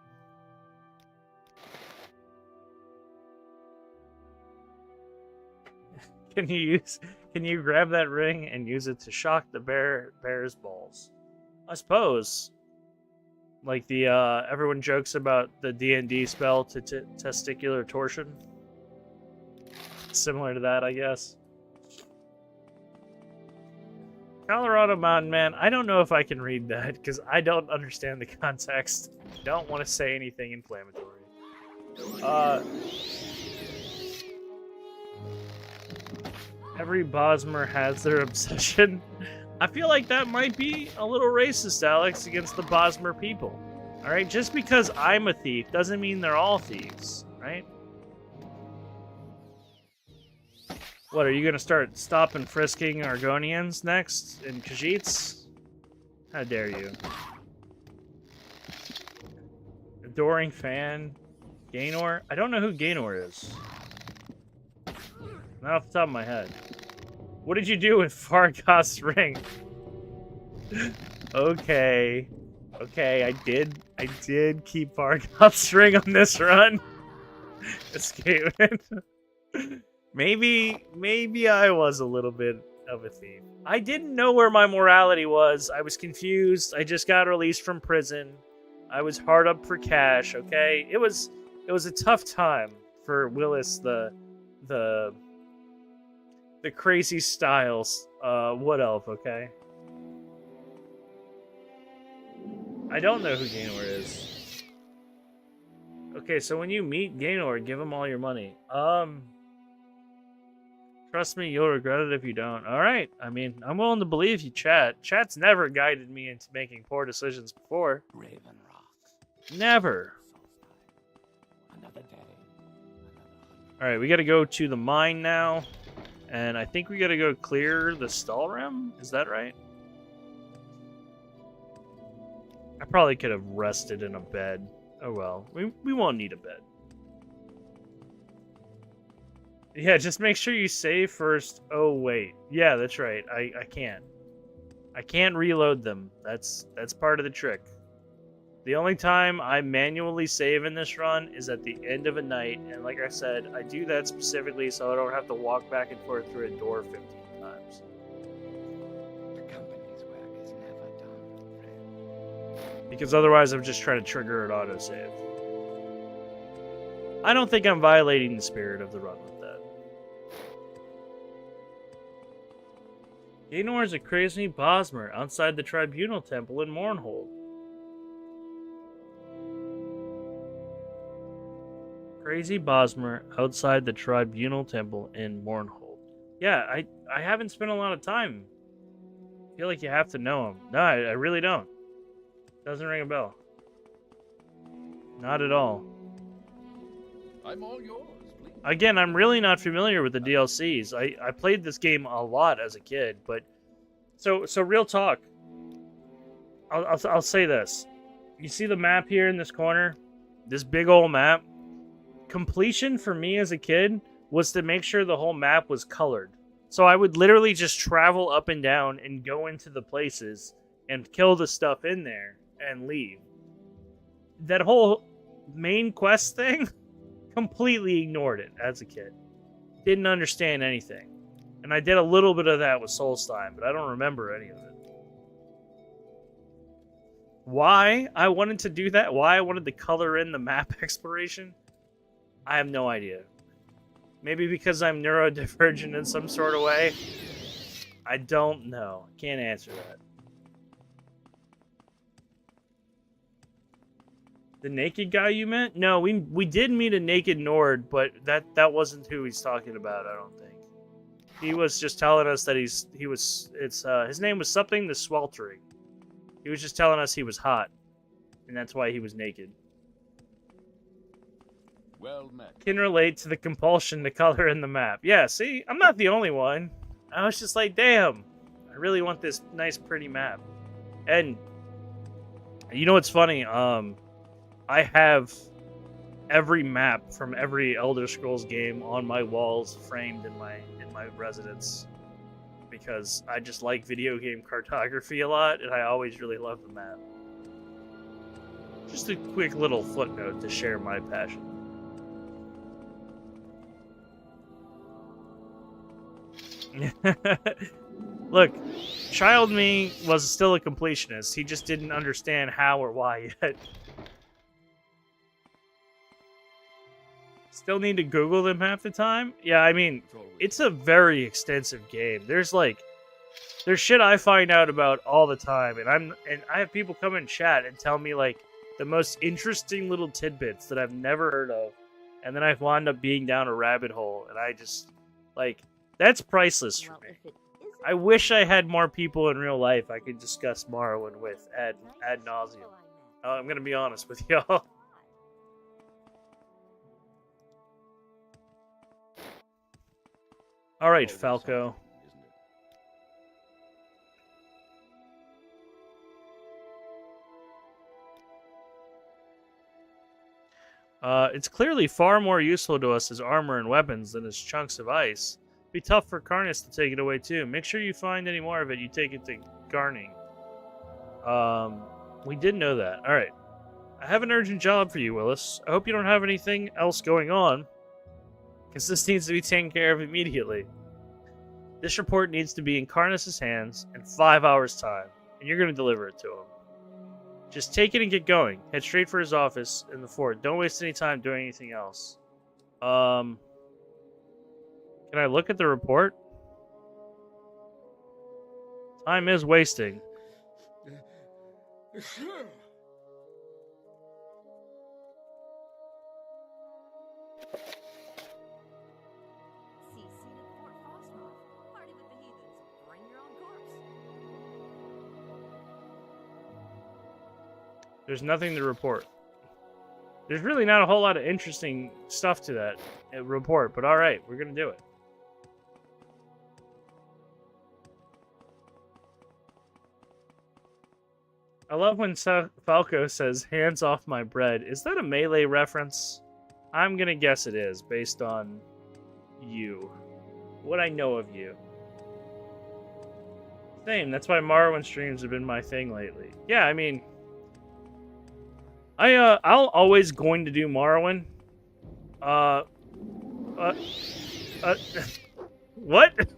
Can you grab that ring and use it to shock the bear's balls? I suppose. Like the everyone jokes about the D&D spell to testicular torsion. Similar to that, I guess. Colorado Mountain Man, I don't know if I can read that because I don't understand the context. Don't want to say anything inflammatory. Every Bosmer has their obsession. I feel like that might be a little racist, Alex, against the Bosmer people. Alright, just because I'm a thief doesn't mean they're all thieves, right? What, are you gonna start stop and frisking Argonians next in Khajiits? How dare you? Adoring fan. Gaynor? I don't know who Gaynor is. Not off the top of my head. What did you do with Fargoth's ring? Okay. Okay, I did keep Fargoth's ring on this run. Escapement. Maybe I was a little bit of a thief. I didn't know where my morality was. I was confused. I just got released from prison. I was hard up for cash, okay? It was a tough time for Willis the crazy styles wood elf, okay? I don't know who Gaynor is. Okay, so when you meet Gaynor, give him all your money. Trust me, you'll regret it if you don't. Alright, I mean, I'm willing to believe you, chat. Chat's never guided me into making poor decisions before. Raven Rock. Never. Another day. Alright, we gotta go to the mine now. And I think we gotta go clear the stall rim? Is that right? I probably could have rested in a bed. Oh well, we won't need a bed. Yeah, just make sure you save first. Oh wait, yeah, that's right. I can't. I can't reload them. That's part of the trick. The only time I manually save in this run is at the end of a night, and like I said, I do that specifically so I don't have to walk back and forth through a door 15 times. The company's work is never done, friend. Because otherwise I'm just trying to trigger an autosave. I don't think I'm violating the spirit of the run with that. Gaynor is a crazy Bosmer outside the Tribunal Temple in Mournhold. Crazy Bosmer outside the Tribunal Temple in Mournhold. Yeah, I haven't spent a lot of time. I feel like you have to know him. No, I really don't. Doesn't ring a bell. Not at all. I'm all yours, please. Again, I'm really not familiar with the DLCs. I played this game a lot as a kid, but so real talk. I'll say this. You see the map here in this corner? This big old map? Completion for me as a kid was to make sure the whole map was colored. So I would literally just travel up and down and go into the places and kill the stuff in there and leave. That whole main quest thing, completely ignored it as a kid. Didn't understand anything. And I did a little bit of that with Solstein, but I don't remember any of it. Why I wanted to do that, why I wanted to color in the map exploration, I have no idea. Maybe because I'm neurodivergent in some sort of way? I don't know. Can't answer that. The naked guy you met? No, we did meet a naked Nord, but that wasn't who he's talking about, I don't think. He was just telling us that his name was something the Sweltering. He was just telling us he was hot, and that's why he was naked. Well met. Can relate to the compulsion to color in the map. Yeah, see? I'm not the only one. I was just like, damn, I really want this nice, pretty map. And you know what's funny? I have every map from every Elder Scrolls game on my walls framed in my residence. Because I just like video game cartography a lot, and I always really love the map. Just a quick little footnote to share my passion. Look, child me was still a completionist. He just didn't understand how or why yet. Still need to Google them half the time? Yeah, I mean, it's a very extensive game. There's shit I find out about all the time, and I have people come in chat and tell me like the most interesting little tidbits that I've never heard of, and then I wound up being down a rabbit hole, and I just like that's priceless for me. I wish I had more people in real life I could discuss Morrowind with ad nauseum. I'm gonna be honest with y'all. All right, Falco. It's clearly far more useful to us as armor and weapons than as chunks of ice. It'd be tough for Karnas to take it away too. Make sure you find any more of it, you take it to Garning. We did know that. All right. I have an urgent job for you, Willis. I hope you don't have anything else going on, because this needs to be taken care of immediately. This report needs to be in Karnas' hands in 5 hours' time, and you're going to deliver it to him. Just take it and get going. Head straight for his office in the fort. Don't waste any time doing anything else. Can I look at the report? Time is wasting. There's nothing to report. There's really not a whole lot of interesting stuff to that report, but alright, we're gonna do it. I love when Falco says, hands off my bread. Is that a Melee reference? I'm gonna guess it is, based on you. What I know of you. Same, that's why Morrowind streams have been my thing lately. Yeah, I mean... I'll always going to do Morrowind. What?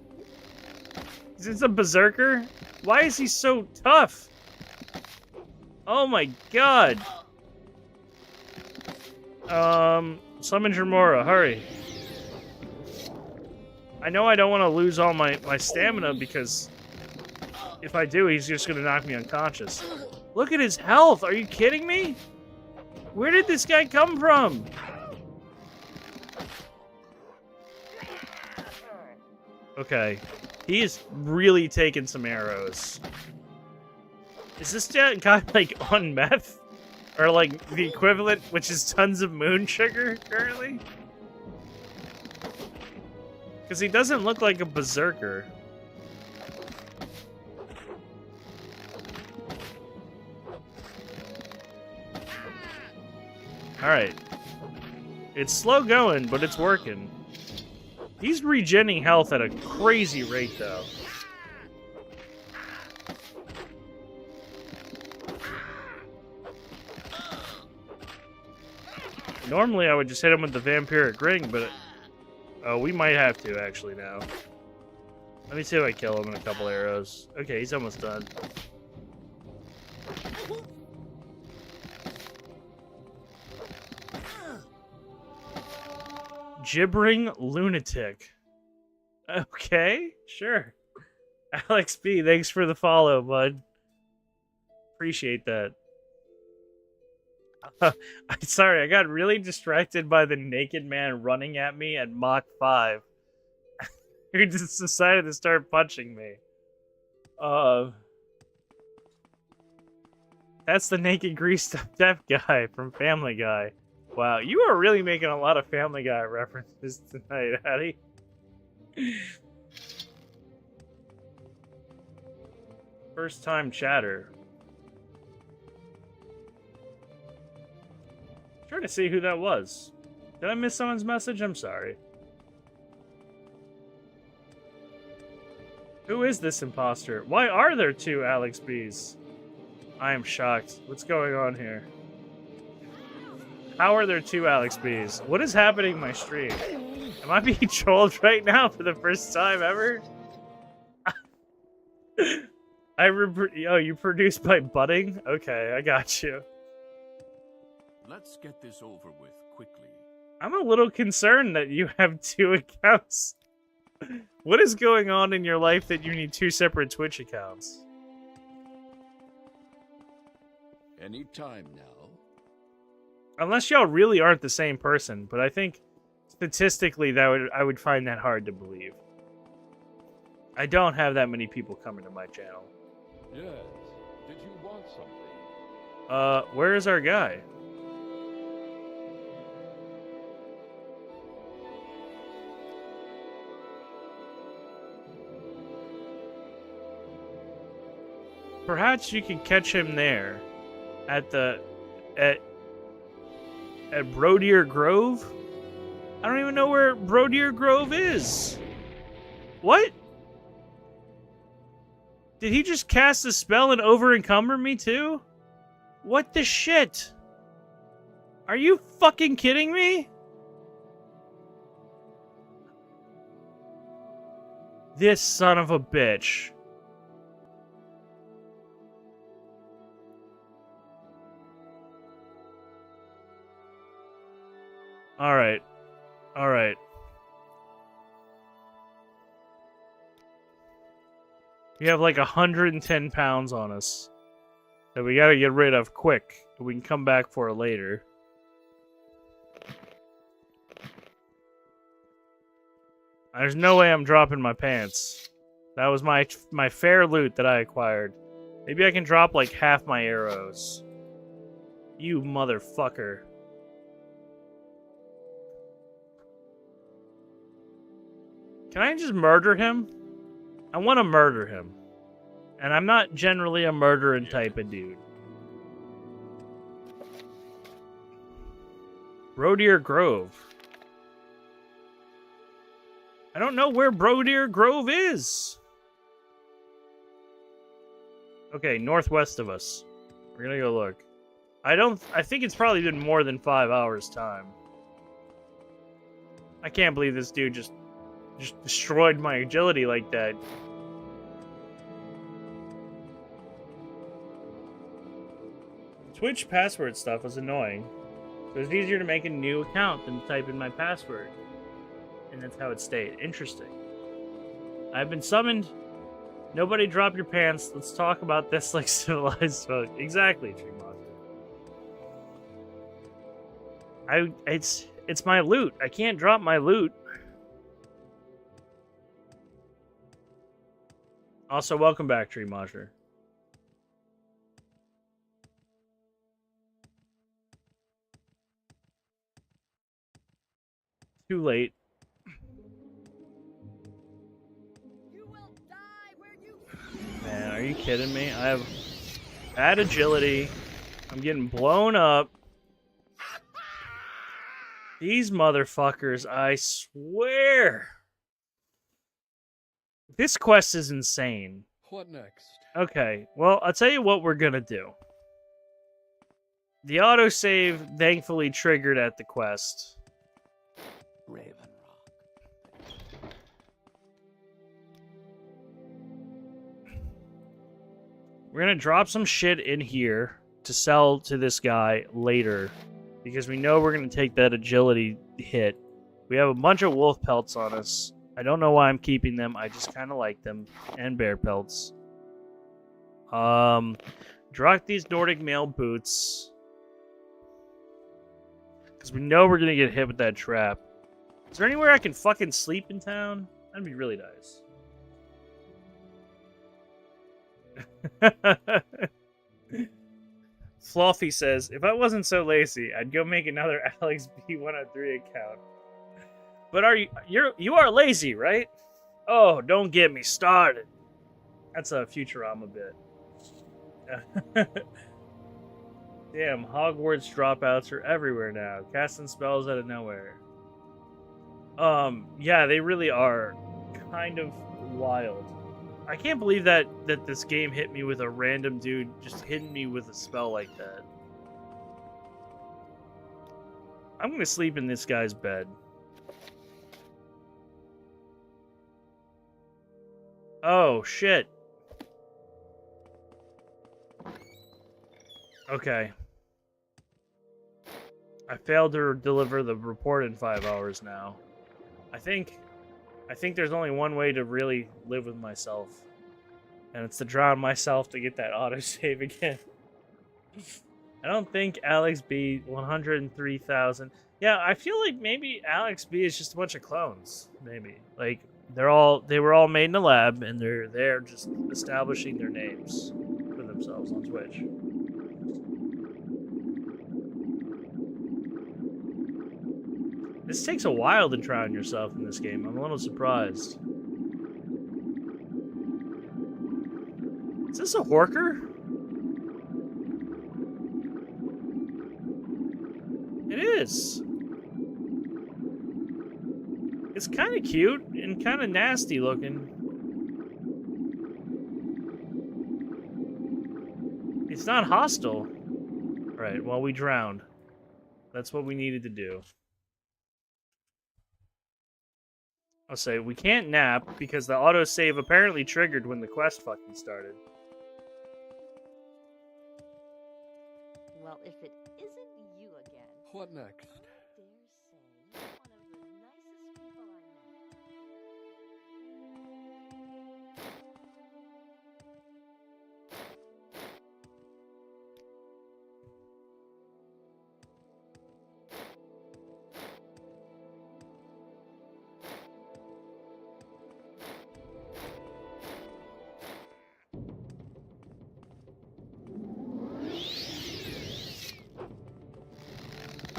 Is this a berserker? Why is he so tough? Oh my god. Summon Jamora, hurry. I know I don't want to lose all my stamina because if I do, he's just gonna knock me unconscious. Look at his health, are you kidding me? Where did this guy come from? Okay, he is really taking some arrows. Is this guy, like, on meth? Or, like, the equivalent, which is tons of moon sugar, currently? Because he doesn't look like a berserker. Alright. It's slow going, but it's working. He's regenning health at a crazy rate, though. Normally, I would just hit him with the vampiric ring, but... we might have to, actually, now. Let me see if I kill him in a couple arrows. Okay, he's almost done. Gibbering lunatic. Okay, sure. Alex B, thanks for the follow, bud. Appreciate that. I'm sorry, I got really distracted by the naked man running at me at Mach 5. He just decided to start punching me. That's the naked greased up deaf guy from Family Guy. Wow, you are really making a lot of Family Guy references tonight, Hattie. First time chatter. Trying to see who that was. Did I miss someone's message? I'm sorry. Who is this imposter? Why are there two Alex B's? I am shocked. What's going on here? How are there two Alex B's? What is happening in my stream? Am I being trolled right now for the first time ever? Oh, you produced by Budding? Okay, I got you. Let's get this over with quickly. I'm a little concerned that you have two accounts. What is going on in your life that you need two separate Twitch accounts? Any time now. Unless y'all really aren't the same person, but I think statistically I would find that hard to believe. I don't have that many people coming to my channel. Yes. Did you want something? Where is our guy? Perhaps you can catch him there at Brodier Grove? I don't even know where Brodier Grove is. What? Did he just cast a spell and over-encumber me too? What the shit? Are you fucking kidding me? This son of a bitch. Alright. Alright. We have like 110 pounds on us that we gotta get rid of quick. We can come back for it later. There's no way I'm dropping my pants. That was my fair loot that I acquired. Maybe I can drop like half my arrows. You motherfucker. Can I just murder him? I want to murder him. And I'm not generally a murdering type of dude. Brodeer Grove. I don't know where Brodeer Grove is. Okay, northwest of us. We're gonna go look. I think it's probably been more than 5 hours time. I can't believe this dude just destroyed my agility like that. Twitch password stuff was annoying. So it's easier to make a new account than type in my password. And that's how it stayed. Interesting. I've been summoned. Nobody drop your pants. Let's talk about this like civilized folk. Exactly, Tree Monster. It's my loot. I can't drop my loot. Also, welcome back, Tree Monster. Too late. Man, are you kidding me? I have bad agility. I'm getting blown up. These motherfuckers, I swear. This quest is insane. What next? Okay, well, I'll tell you what we're gonna do. The autosave thankfully triggered at the quest. Raven Rock. We're gonna drop some shit in here to sell to this guy later. Because we know we're going to take that agility hit. We have a bunch of wolf pelts on us. I don't know why I'm keeping them. I just kind of like them. And bear pelts. Drop these Nordic mail boots. Because we know we're going to get hit with that trap. Is there anywhere I can fucking sleep in town? That'd be really nice. Fluffy says, if I wasn't so lazy, I'd go make another Alex B103 account. But you are lazy, right? Oh, don't get me started. That's a Futurama bit. Damn, Hogwarts dropouts are everywhere now, casting spells out of nowhere. Yeah, they really are kind of wild. I can't believe that this game hit me with a random dude just hitting me with a spell like that. I'm gonna sleep in this guy's bed. Oh, shit. Okay. I failed to deliver the report in 5 hours now. I think there's only one way to really live with myself. And it's to drown myself to get that autosave again. I don't think Alex B 103,000. Yeah, I feel like maybe Alex B is just a bunch of clones. Maybe. Like they were all made in a lab and they're there just establishing their names for themselves on Twitch. This takes a while to drown yourself in this game. I'm a little surprised. Is this a Horker? It is. It's kind of cute and kind of nasty looking. It's not hostile. Alright, well, we drowned. That's what we needed to do. I'll say, we can't nap because the autosave apparently triggered when the quest fucking started. Well, if it isn't you again. What next? I dare say you're one of the nicest people I met.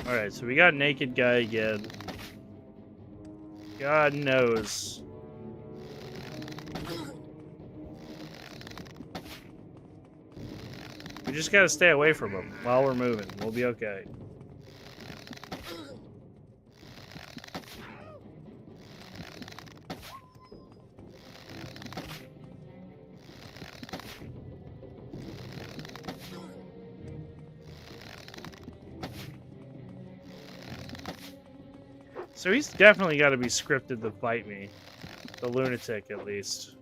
Alright, so we got Naked Guy again. God knows We just gotta stay away from them while we're moving. We'll be okay. So he's definitely got to be scripted to bite me. The lunatic, at least.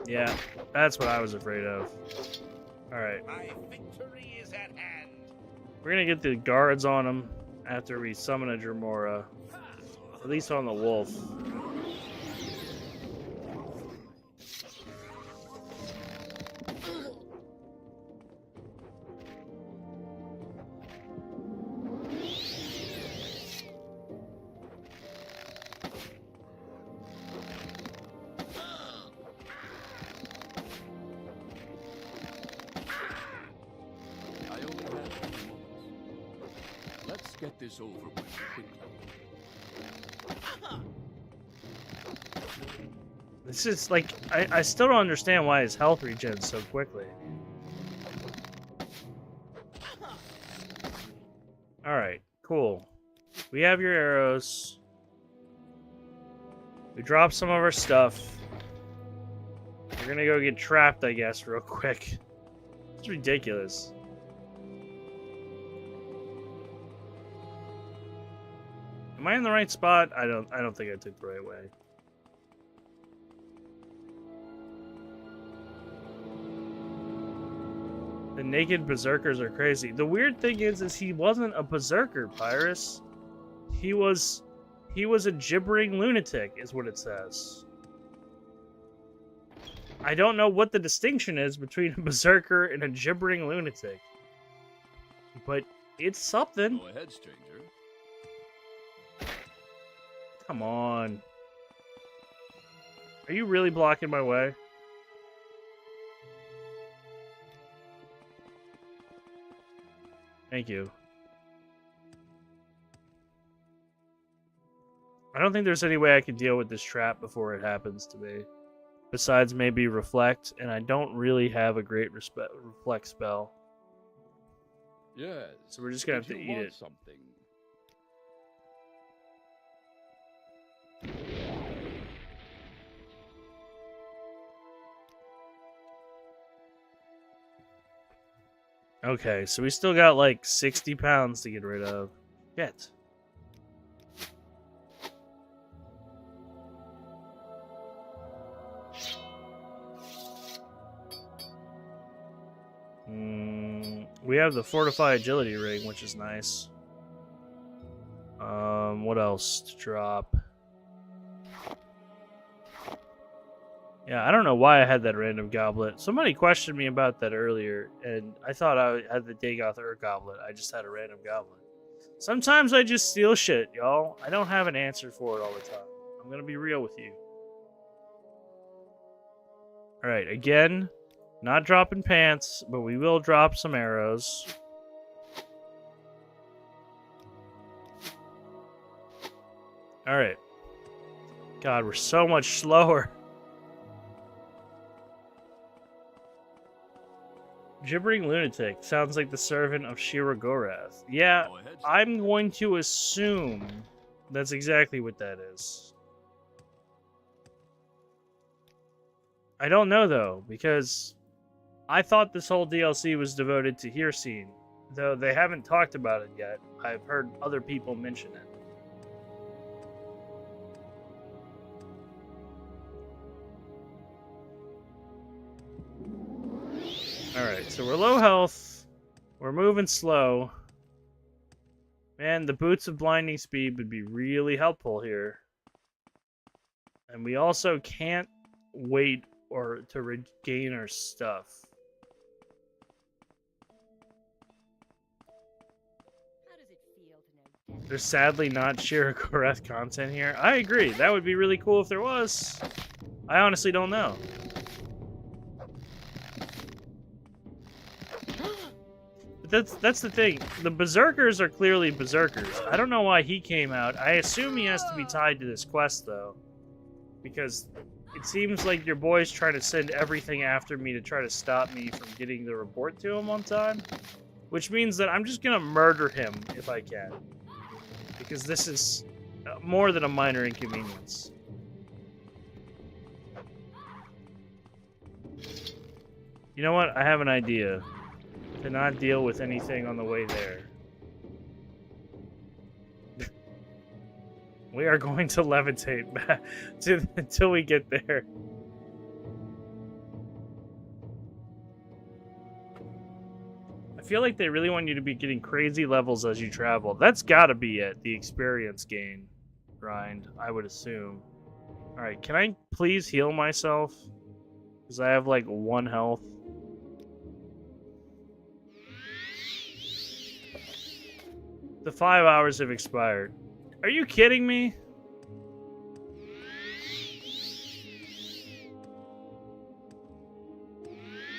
Yeah, that's what I was afraid of. Alright. My victory is at hand. We're gonna get the guards on him after we summon a Dremora. At least on the wolf. Get this over with quickly. This is like, I still don't understand why his health regens so quickly. Alright, cool. We have your arrows. We dropped some of our stuff. We're gonna go get trapped, I guess, real quick. It's ridiculous. Am I in the right spot? I don't think I took the right way. The naked berserkers are crazy. The weird thing is he wasn't a berserker, Pyrus. He was a gibbering lunatic, is what it says. I don't know what the distinction is between a berserker and a gibbering lunatic. But it's something. Go ahead, stranger. Come on. Are you really blocking my way? Thank you. I don't think there's any way I can deal with this trap before it happens to me. Besides maybe reflect, and I don't really have a great reflect spell. Yes. So we're just gonna have to eat it. Something. Okay, so we still got like 60 pounds to get rid of. Shit. We have the Fortify Agility Ring, which is nice. What else to drop? Yeah, I don't know why I had that random goblet. Somebody questioned me about that earlier, and I thought I had the Dagoth Ur goblet. I just had a random goblet. Sometimes I just steal shit, y'all. I don't have an answer for it all the time. I'm gonna be real with you. Alright, again, not dropping pants, but we will drop some arrows. Alright. God, we're so much slower. Gibbering Lunatic sounds like the servant of Shira-Gorath. Yeah, I'm going to assume that's exactly what that is. I don't know, though, because I thought this whole DLC was devoted to Hircine, though they haven't talked about it yet. I've heard other people mention it. Alright, so we're low health. We're moving slow. Man, the Boots of Blinding Speed would be really helpful here. And we also can't wait to regain our stuff. How does it feel to know death? There's sadly not Shira-Gorath content here. I agree. That would be really cool if there was. I honestly don't know. That's the thing. The Berserkers are clearly Berserkers. I don't know why he came out. I assume he has to be tied to this quest, though. Because it seems like your boy's trying to send everything after me to try to stop me from getting the report to him on time. Which means that I'm just gonna murder him if I can. Because this is more than a minor inconvenience. You know what? I have an idea. To not deal with anything on the way there. We are going to levitate back until we get there. I feel like they really want you to be getting crazy levels as you travel. That's gotta be it. The experience gain grind, I would assume. Alright, can I please heal myself? Because I have like 1 health. The 5 hours have expired. Are you kidding me?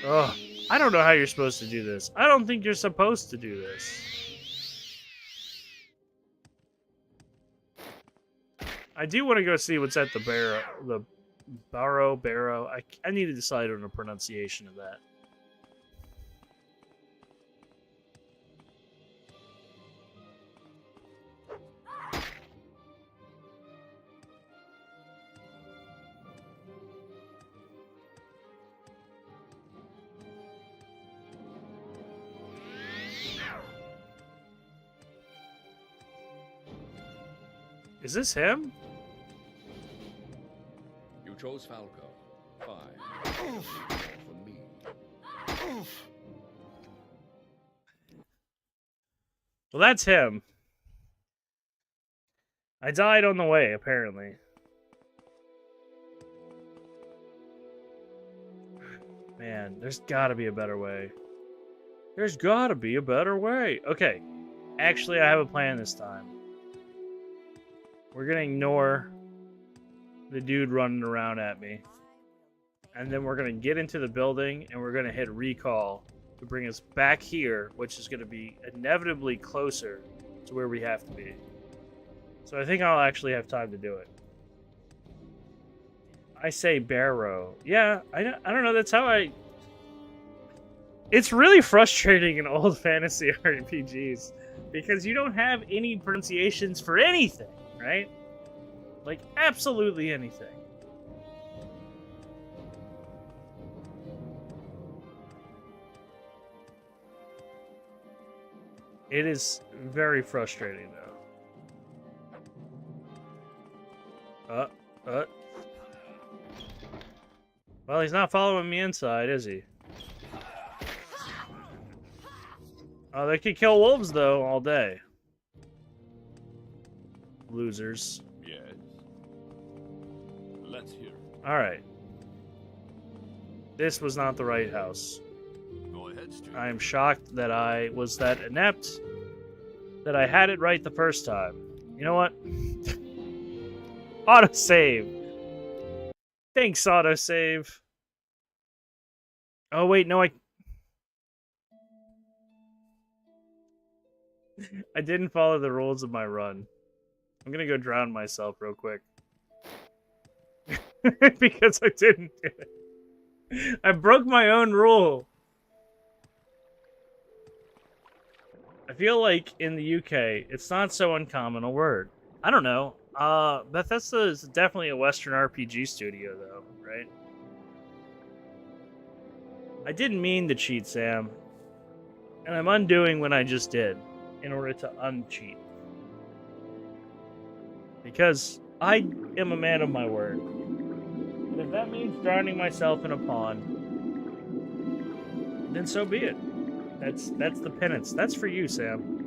Ugh. I don't know how you're supposed to do this. I don't think you're supposed to do this. I do want to go see what's at the Barrow. I need to decide on a pronunciation of that. Is this him? You chose Falco. Fine. For me. Well, that's him. I died on the way, apparently. Man, there's gotta be a better way. There's gotta be a better way. Okay. Actually, I have a plan this time. We're gonna ignore the dude running around at me. And then we're gonna get into the building and we're gonna hit recall to bring us back here, which is gonna be inevitably closer to where we have to be. So I think I'll actually have time to do it. I say Barrow. Yeah, I don't know, that's how I... It's really frustrating in old fantasy RPGs because you don't have any pronunciations for anything, right? Like, absolutely anything. It is very frustrating, though. Well, he's not following me inside, is he? Oh, they could kill wolves, though, all day. Losers. Yes. Let's hear. Alright. This was not the right house. Go ahead, Stu. I am shocked that I was that inept that I had it right the first time. You know what? Autosave. Thanks, autosave. Oh, wait, no, I didn't follow the rules of my run. I'm gonna go drown myself real quick. Because I didn't do it. I broke my own rule. I feel like in the UK, it's not so uncommon a word. I don't know. Bethesda is definitely a Western RPG studio, though, right? I didn't mean to cheat, Sam. And I'm undoing what I just did in order to uncheat. Because I am a man of my word. And if that means drowning myself in a pond, then so be it. That's the penance. That's for you, Sam.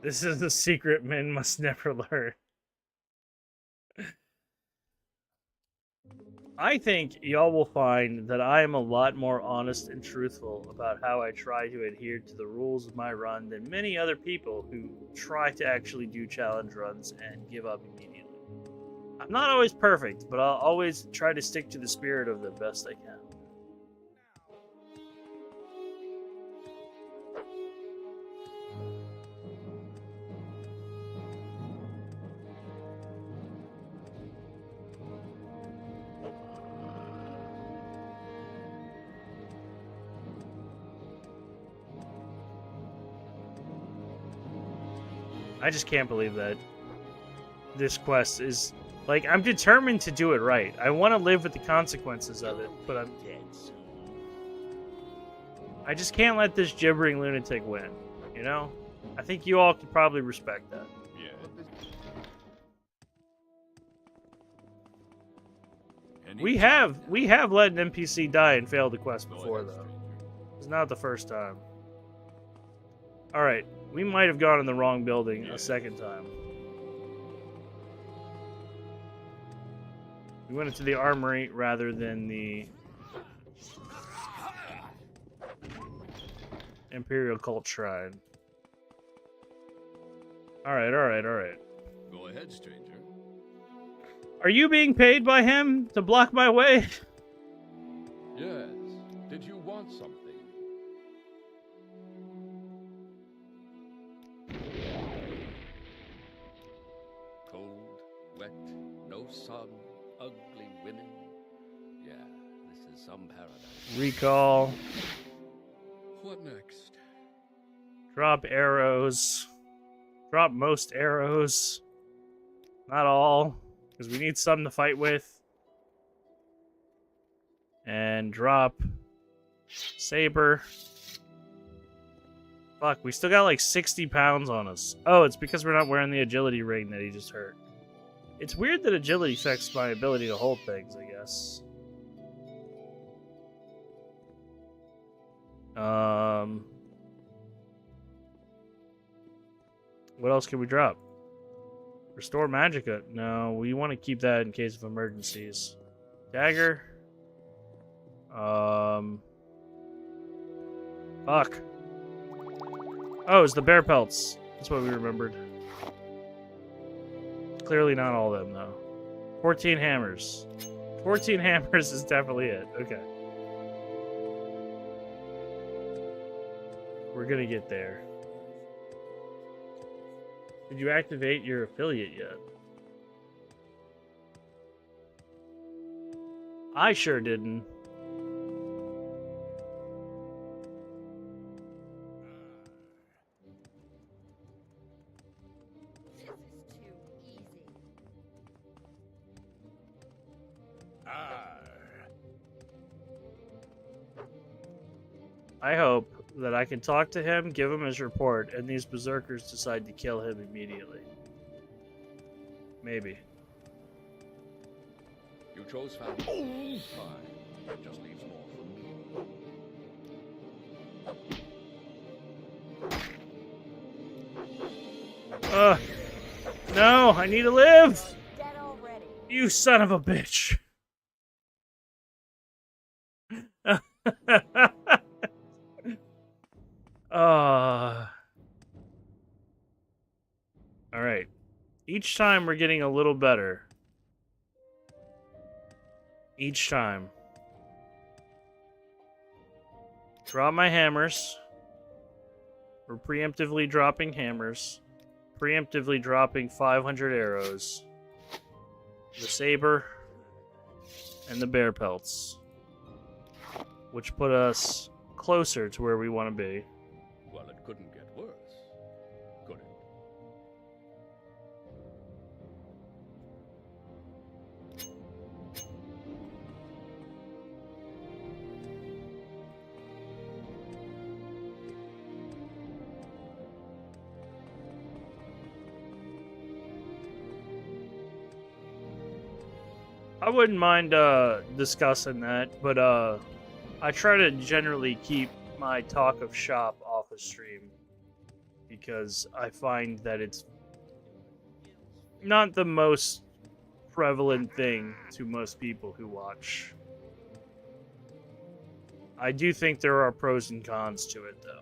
This is the secret men must never learn. I think y'all will find that I am a lot more honest and truthful about how I try to adhere to the rules of my run than many other people who try to actually do challenge runs and give up immediately. I'm not always perfect, but I'll always try to stick to the spirit of the best I can. I just can't believe that this quest is... Like, I'm determined to do it right. I want to live with the consequences of it, but I just can't let this gibbering lunatic win, you know? I think you all could probably respect that. Yeah. We have let an NPC die and fail the quest before, though. It's not the first time. Alright, we might have gone in the wrong building a second time. We went into the armory rather than the Imperial Cult Shrine. Alright. Go ahead, stranger. Are you being paid by him to block my way? Yes. Did you want something? Cold, wet, no sun, ugly women. Yeah, this is some paradise. Recall. What next? Drop arrows. Drop most arrows. Not all, because we need some to fight with. And drop saber. Fuck, we still got like 60 pounds on us. Oh, it's because we're not wearing the agility ring that he just hurt. It's weird that agility affects my ability to hold things, I guess. What else can we drop? Restore Magicka. No, we want to keep that in case of emergencies. Dagger. Fuck. Oh, it's the bear pelts. That's what we remembered. Clearly not all of them, though. 14 hammers. 14 hammers is definitely it. Okay. We're gonna get there. Did you activate your affiliate yet? I sure didn't. This is too easy. I hope that I can talk to him, give him his report, and these berserkers decide to kill him immediately. Maybe. You chose family. Fine. That just leaves more for me. No, I need to live! Dead already. You son of a bitch. Alright. Each time we're getting a little better. Each time. Drop my hammers. We're preemptively dropping hammers. Preemptively dropping 500 arrows. The saber. And the bear pelts. Which put us closer to where we want to be. Well, it couldn't get worse, could it? I wouldn't mind discussing that, but I try to generally keep my talk of shop off of stream because I find that it's not the most prevalent thing to most people who watch. I do think there are pros and cons to it, though.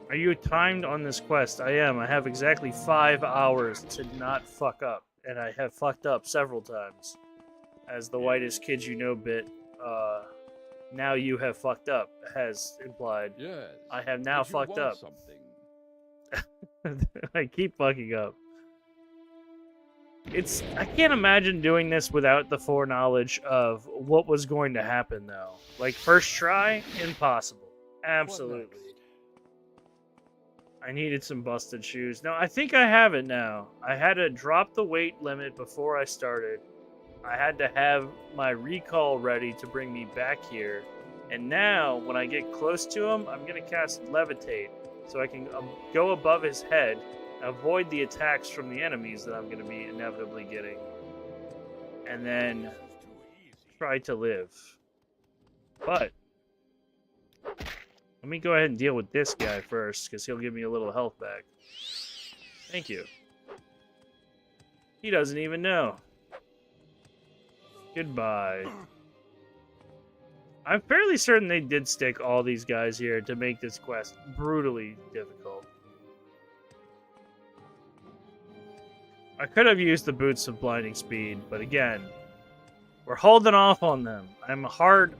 Are you timed on this quest? I am. I have exactly 5 hours to not fuck up. And I have fucked up several times. As the whitest kid you know bit now you have fucked up, has implied. Yes. I have now Did you fucked want up. something? I keep fucking up. I can't imagine doing this without the foreknowledge of what was going to happen, though. Like, first try, impossible. Absolutely. I needed some busted shoes. No, I think I have it now. I had to drop the weight limit before I started. I had to have my recall ready to bring me back here. And now, when I get close to him, I'm going to cast Levitate. So I can go above his head, avoid the attacks from the enemies that I'm going to be inevitably getting. And then try to live. But let me go ahead and deal with this guy first, because he'll give me a little health back. Thank you. He doesn't even know. Goodbye. I'm fairly certain they did stick all these guys here to make this quest brutally difficult. I could have used the boots of blinding speed, but again, we're holding off on them. I'm a hard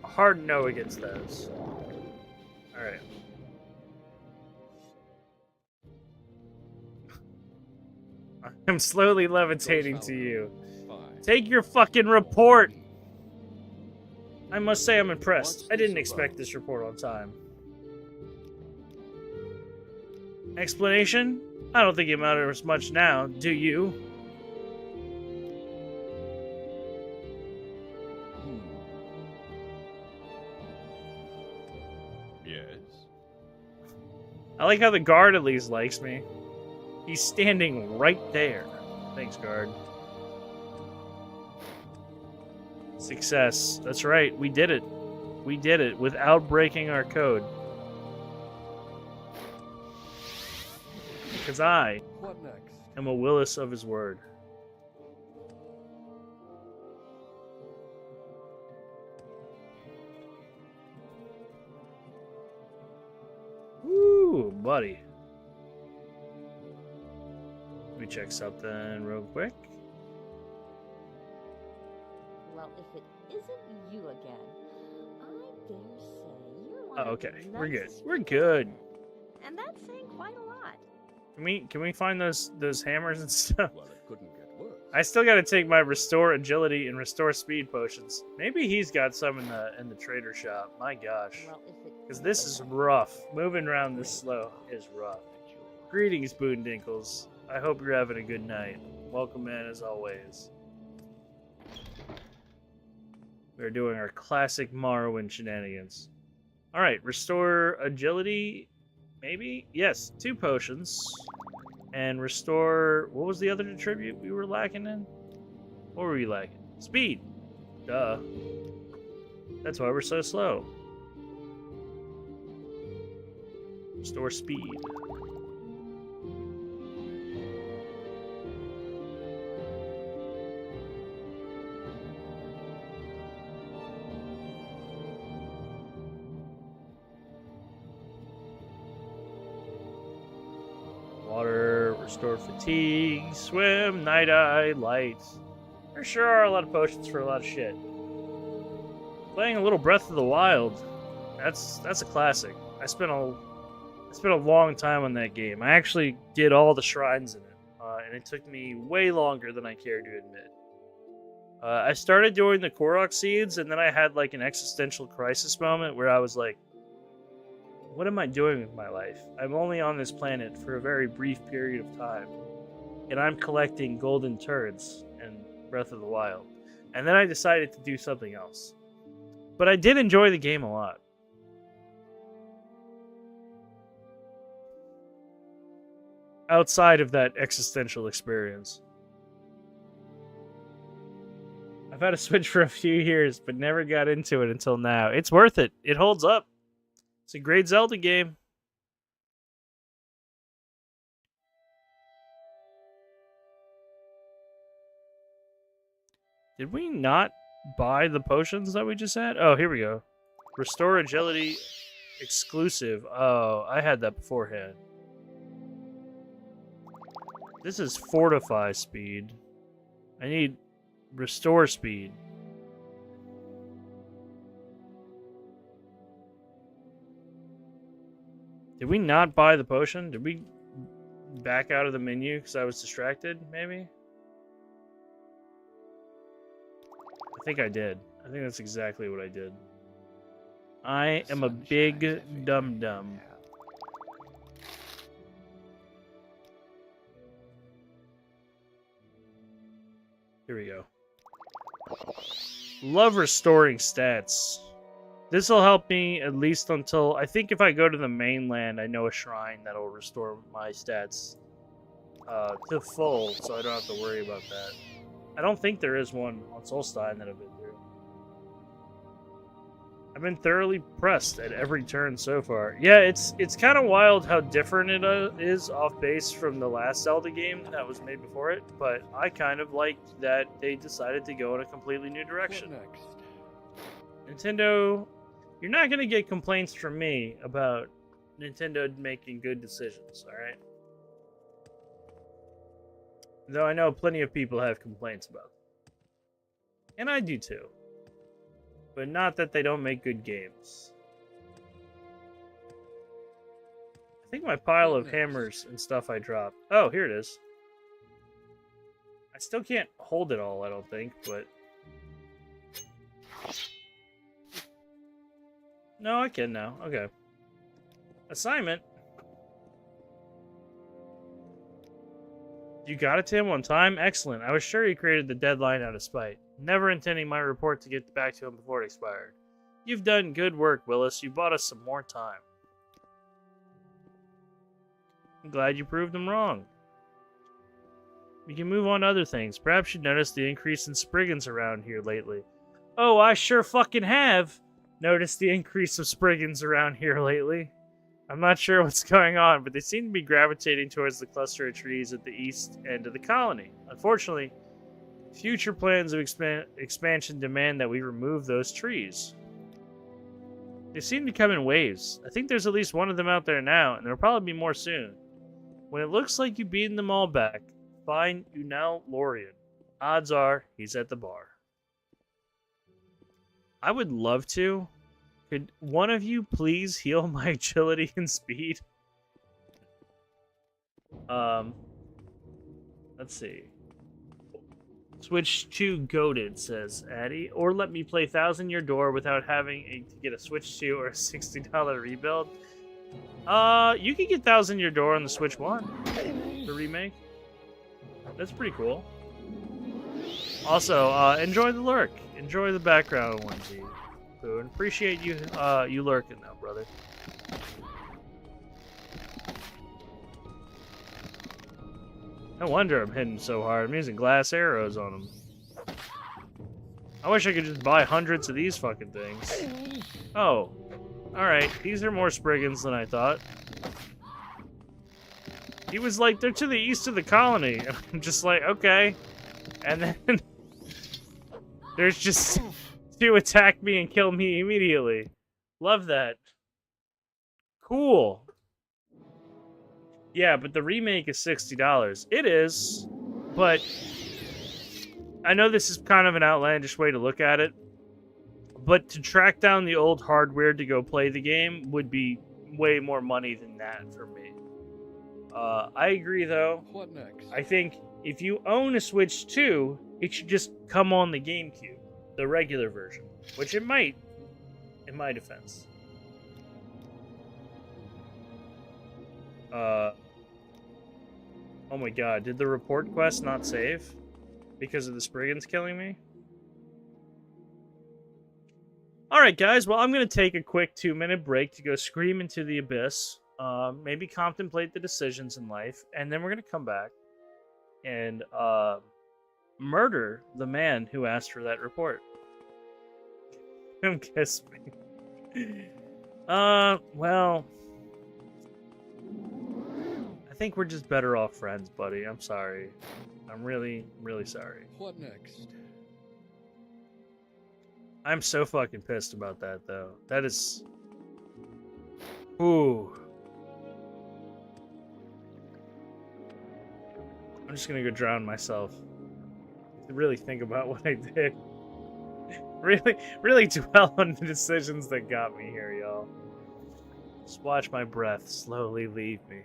no against those. Alright. I'm slowly levitating to you. Take your fucking report! I must say I'm impressed. I didn't expect this report on time. Explanation? I don't think it matters much now, do you? Yes. I like how the guard at least likes me. He's standing right there. Thanks, guard. Success. That's right, we did it. We did it without breaking our code. Because I am a Willis of his word. Woo, buddy. Let me check something real quick. Well, if it isn't you again, I dare say you're one Oh, of okay. the We're good. nicest We're people. good. And that's saying quite a lot. Can we find those hammers and stuff? Well, it couldn't get worse. I still got to take my restore agility and restore speed potions. Maybe he's got some in the trader shop. My gosh, Well, if it because this is rough. Moving around this slow is rough. Greetings, Boondinkles. I hope you're having a good night. Welcome in as always. We're doing our classic Morrowind shenanigans. All right, restore agility. Maybe? Yes, 2 potions. And restore... What was the other attribute we were lacking in? What were we lacking? Speed. Duh. That's why we're so slow. Restore speed. Water, restore fatigue, swim, night eye, light. There sure are a lot of potions for a lot of shit. Playing a little Breath of the Wild, that's a classic. I spent a long time on that game. I actually did all the shrines in it, and it took me way longer than I care to admit. I started doing the Korok seeds, and then I had like an existential crisis moment where I was like, what am I doing with my life? I'm only on this planet for a very brief period of time, and I'm collecting golden turds in Breath of the Wild. And then I decided to do something else. But I did enjoy the game a lot. Outside of that existential experience. I've had a Switch for a few years, but never got into it until now. It's worth it. It holds up. It's a great Zelda game. Did we not buy the potions that we just had? Oh, here we go. Restore agility exclusive. Oh, I had that beforehand. This is fortify speed. I need restore speed. Did we not buy the potion? Did we back out of the menu because I was distracted, maybe? I think I did. I think that's exactly what I did. I am a big dum-dum. Here we go. Love restoring stats. This will help me at least until... I think if I go to the mainland, I know a shrine that'll restore my stats to full, so I don't have to worry about that. I don't think there is one on Solstein that I've been through. I've been thoroughly pressed at every turn so far. Yeah, it's kind of wild how different it is off base from the last Zelda game that was made before it, but I kind of liked that they decided to go in a completely new direction. What next? Nintendo, you're not going to get complaints from me about Nintendo making good decisions, alright? Though I know plenty of people have complaints about them. And I do too. But not that they don't make good games. I think my pile of hammers and stuff I dropped... Oh, here it is. I still can't hold it all, I don't think, but... No, I can now. Okay. Assignment. You got it to him on time? Excellent. I was sure he created the deadline out of spite, never intending my report to get back to him before it expired. You've done good work, Willis. You bought us some more time. I'm glad you proved him wrong. We can move on to other things. Perhaps you noticed the increase in Spriggans around here lately. Oh, I sure fucking have noticed the increase of Spriggans around here lately. I'm not sure what's going on, but they seem to be gravitating towards the cluster of trees at the east end of the colony. Unfortunately, future plans of expansion demand that we remove those trees. They seem to come in waves. I think there's at least one of them out there now, and there'll probably be more soon. When it looks like you've beaten them all back, find Unal Lorian. Odds are he's at the bar. I would love to. Could one of you please heal my agility and speed? Let's see. Switch to Goated, says Addy. Or let me play Thousand Year Door without having to get a Switch 2 or a $60 rebuild. You can get Thousand Year Door on the Switch 1. The remake. That's pretty cool. Also, enjoy the lurk. Enjoy the background onesie. And appreciate you you lurking now, brother. No wonder I'm hitting so hard. I'm using glass arrows on them. I wish I could just buy hundreds of these fucking things. Oh. Alright, these are more Spriggans than I thought. He was like, they're to the east of the colony. And I'm just like, okay. And then there's just two attack me and kill me immediately. Love that. Cool. Yeah, but the remake is $60. It is, but I know this is kind of an outlandish way to look at it, but to track down the old hardware to go play the game would be way more money than that for me. I agree, though. What next? I think if you own a Switch 2, it should just come on the GameCube, the regular version, which it might, in my defense. Oh my god, did the report quest not save? Because of the Spriggans killing me? Alright guys, well I'm going to take a quick 2-minute break to go scream into the abyss. Maybe contemplate the decisions in life, and then we're going to come back and murder the man who asked for that report. Don't kiss me. Well, I think we're just better off friends, buddy. I'm sorry. I'm really, really sorry. What next? I'm so fucking pissed about that, though. That is... Ooh. I'm just gonna go drown myself. To really think about what I did. Really dwell on the decisions that got me here, y'all. Just watch my breath slowly leave me.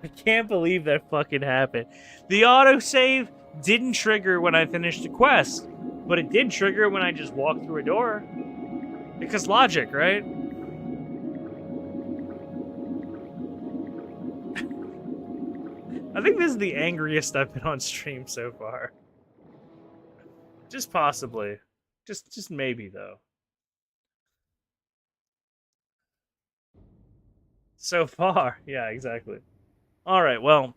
I can't believe that fucking happened. The autosave didn't trigger when I finished the quest, but it did trigger when I just walked through a door. Because logic, right? I think this is the angriest I've been on stream so far. Just possibly. Just maybe, though. So far. Yeah, exactly. Alright, well.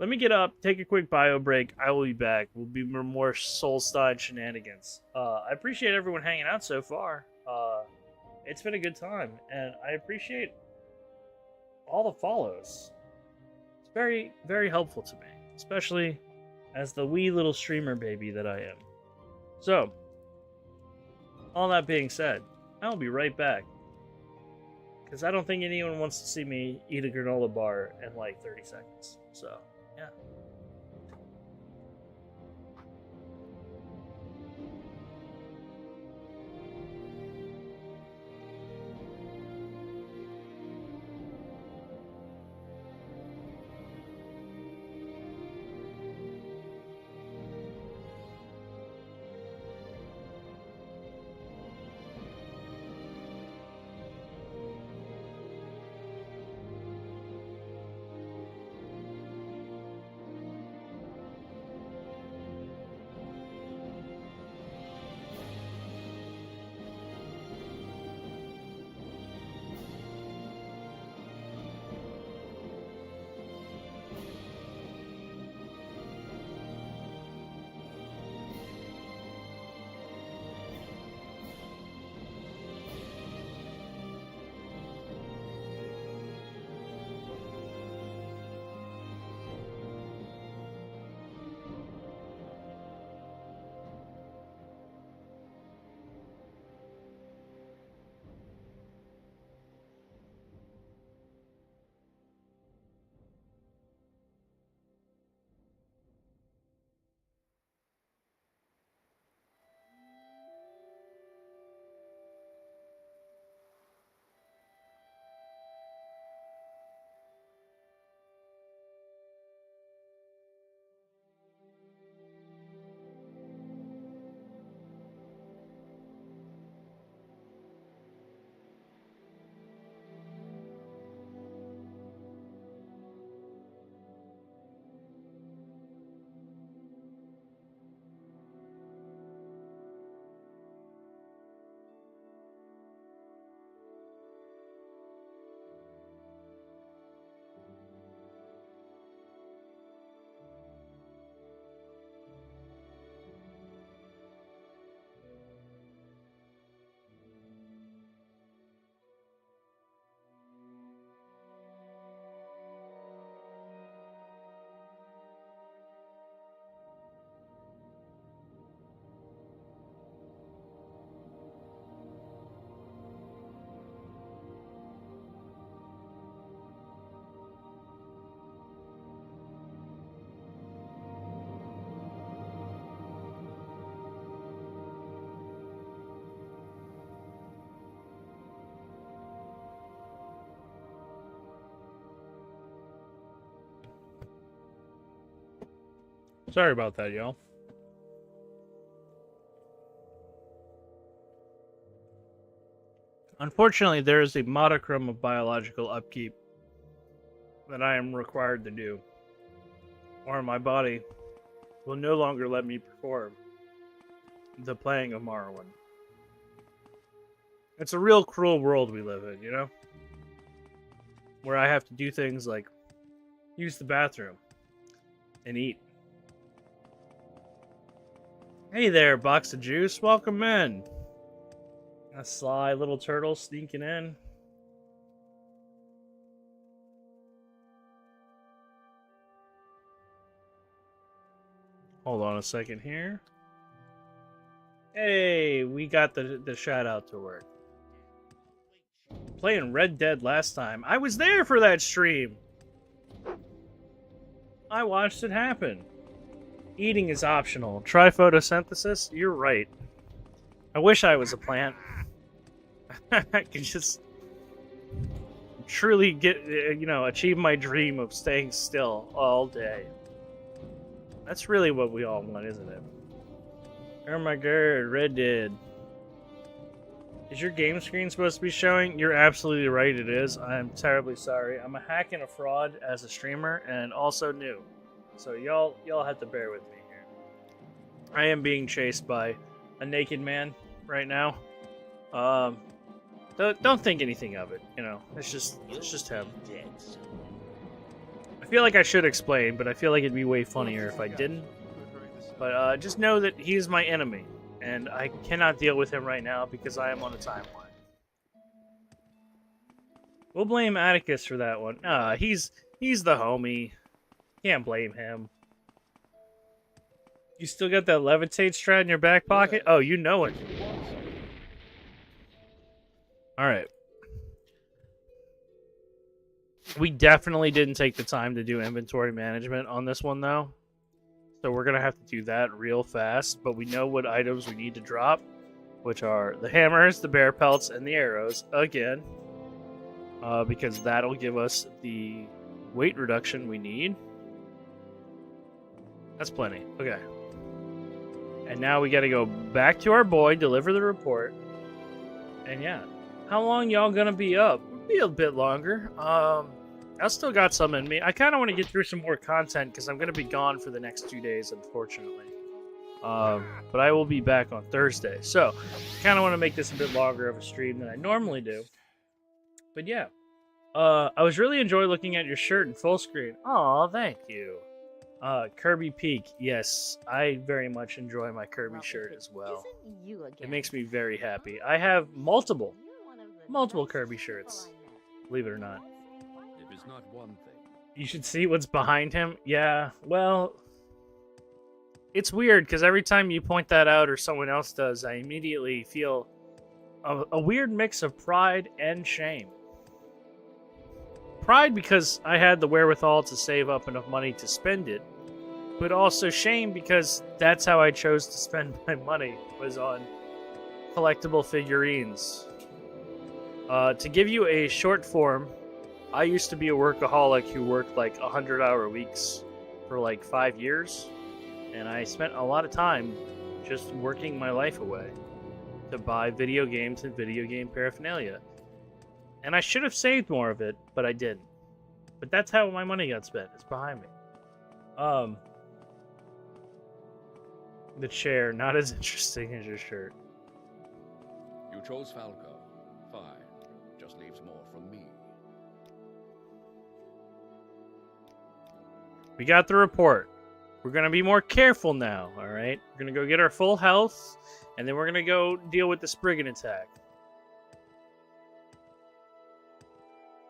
Let me get up, take a quick bio break. I will be back. We'll be more Soulstein shenanigans. I appreciate everyone hanging out so far. It's been a good time, and I appreciate all the follows. It's very, very helpful to me, especially as the wee little streamer baby that I am. So, all that being said, I'll be right back. Because I don't think anyone wants to see me eat a granola bar in like 30 seconds. So, yeah. Sorry about that, y'all. Unfortunately, there is a modicum of biological upkeep that I am required to do, or my body will no longer let me perform the playing of Morrowind. It's a real cruel world we live in, you know? Where I have to do things like use the bathroom and eat. Hey there, box of juice. Welcome in. A sly little turtle sneaking in. Hold on a second here. Hey, we got the shout out to work. Playing Red Dead last time. I was there for that stream. I watched it happen. Eating is optional. Try photosynthesis? You're right. I wish I was a plant. I can just truly get, achieve my dream of staying still all day. That's really what we all want, isn't it? Oh my god, Red Dead. Is your game screen supposed to be showing? You're absolutely right, it is. I'm terribly sorry. I'm a hack and a fraud as a streamer, and also new. So y'all have to bear with me here. I am being chased by a naked man right now. Don't think anything of it. It's just him. I feel like I should explain, but I feel like it'd be way funnier if I didn't. But just know that he is my enemy, and I cannot deal with him right now because I am on a timeline. We'll blame Atticus for that one. He's the homie. Can't blame him. You still got that levitate strat in your back pocket? Oh, you know it. Alright. We definitely didn't take the time to do inventory management on this one, though. So we're going to have to do that real fast. But we know what items we need to drop, which are the hammers, the bear pelts, and the arrows, again. Because that'll give us the weight reduction we need. That's plenty. Okay. And now we got to go back to our boy, deliver the report. And yeah. How long y'all gonna be up? Be a bit longer. I still got some in me. I kind of want to get through some more content because I'm gonna be gone for the next 2 days, unfortunately. But I will be back on Thursday, so kind of want to make this a bit longer of a stream than I normally do. But yeah, I was really enjoying looking at your shirt in full screen. Aw, thank you. Kirby Peak. Yes, I very much enjoy my Kirby shirt as well. It makes me very happy. I have multiple Kirby shirts, believe it or not. If it's not one thing. You should see what's behind him. Yeah, well, it's weird because every time you point that out or someone else does, I immediately feel a weird mix of pride and shame. Pride because I had the wherewithal to save up enough money to spend it, but also shame because that's how I chose to spend my money, was on collectible figurines. To give you a short form, I used to be a workaholic who worked like 100-hour weeks for like 5 years, and I spent a lot of time just working my life away to buy video games and video game paraphernalia. And I should have saved more of it, but I didn't. But that's how my money got spent. It's behind me. The chair, not as interesting as your shirt. You chose Falco. Fine. Just leaves more from me. We got the report. We're going to be more careful now, alright? We're going to go get our full health, and then we're going to go deal with the Spriggan attack.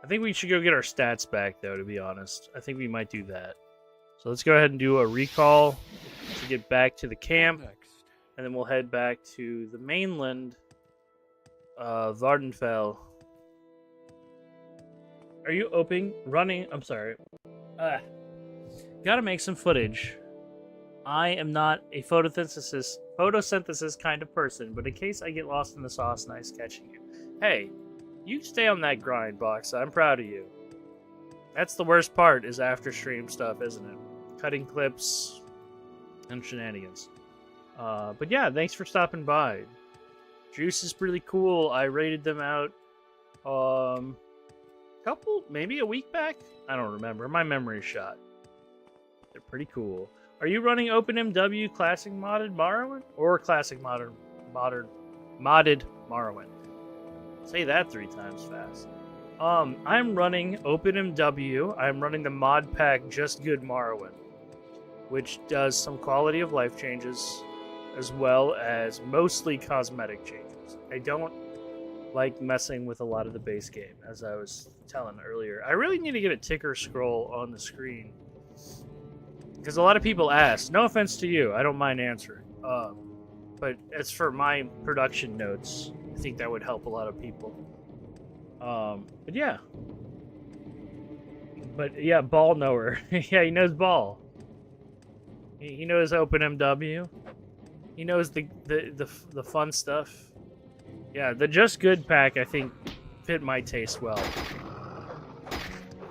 I think we should go get our stats back, though, to be honest. I think we might do that. So let's go ahead and do a recall to get back to the camp, and then we'll head back to the mainland, Vardenfell. Are you running? I'm sorry. Gotta make some footage. I am not a photosynthesis kind of person, but in case I get lost in the sauce, nice catching you. Hey, you stay on that grind, Box. I'm proud of you. That's the worst part, is after stream stuff, isn't it? Cutting clips and shenanigans. But yeah, thanks for stopping by. Juice is really cool. I rated them out maybe a week back? I don't remember. My memory's shot. They're pretty cool. Are you running OpenMW Classic Modded Morrowind? Or Classic Modded Morrowind? Say that 3 times fast. I'm running OpenMW. I'm running the mod pack Just Good Morrowind, which does some quality of life changes as well as mostly cosmetic changes. I don't like messing with a lot of the base game, as I was telling earlier. I really need to get a ticker scroll on the screen, because a lot of people ask. No offense to you, I don't mind answering. But it's for my production notes. I think that would help a lot of people. But yeah. But yeah, Ball knower. Yeah, he knows Ball. He knows OpenMW. He knows the fun stuff. Yeah, the Just Good pack, I think, fit my taste well.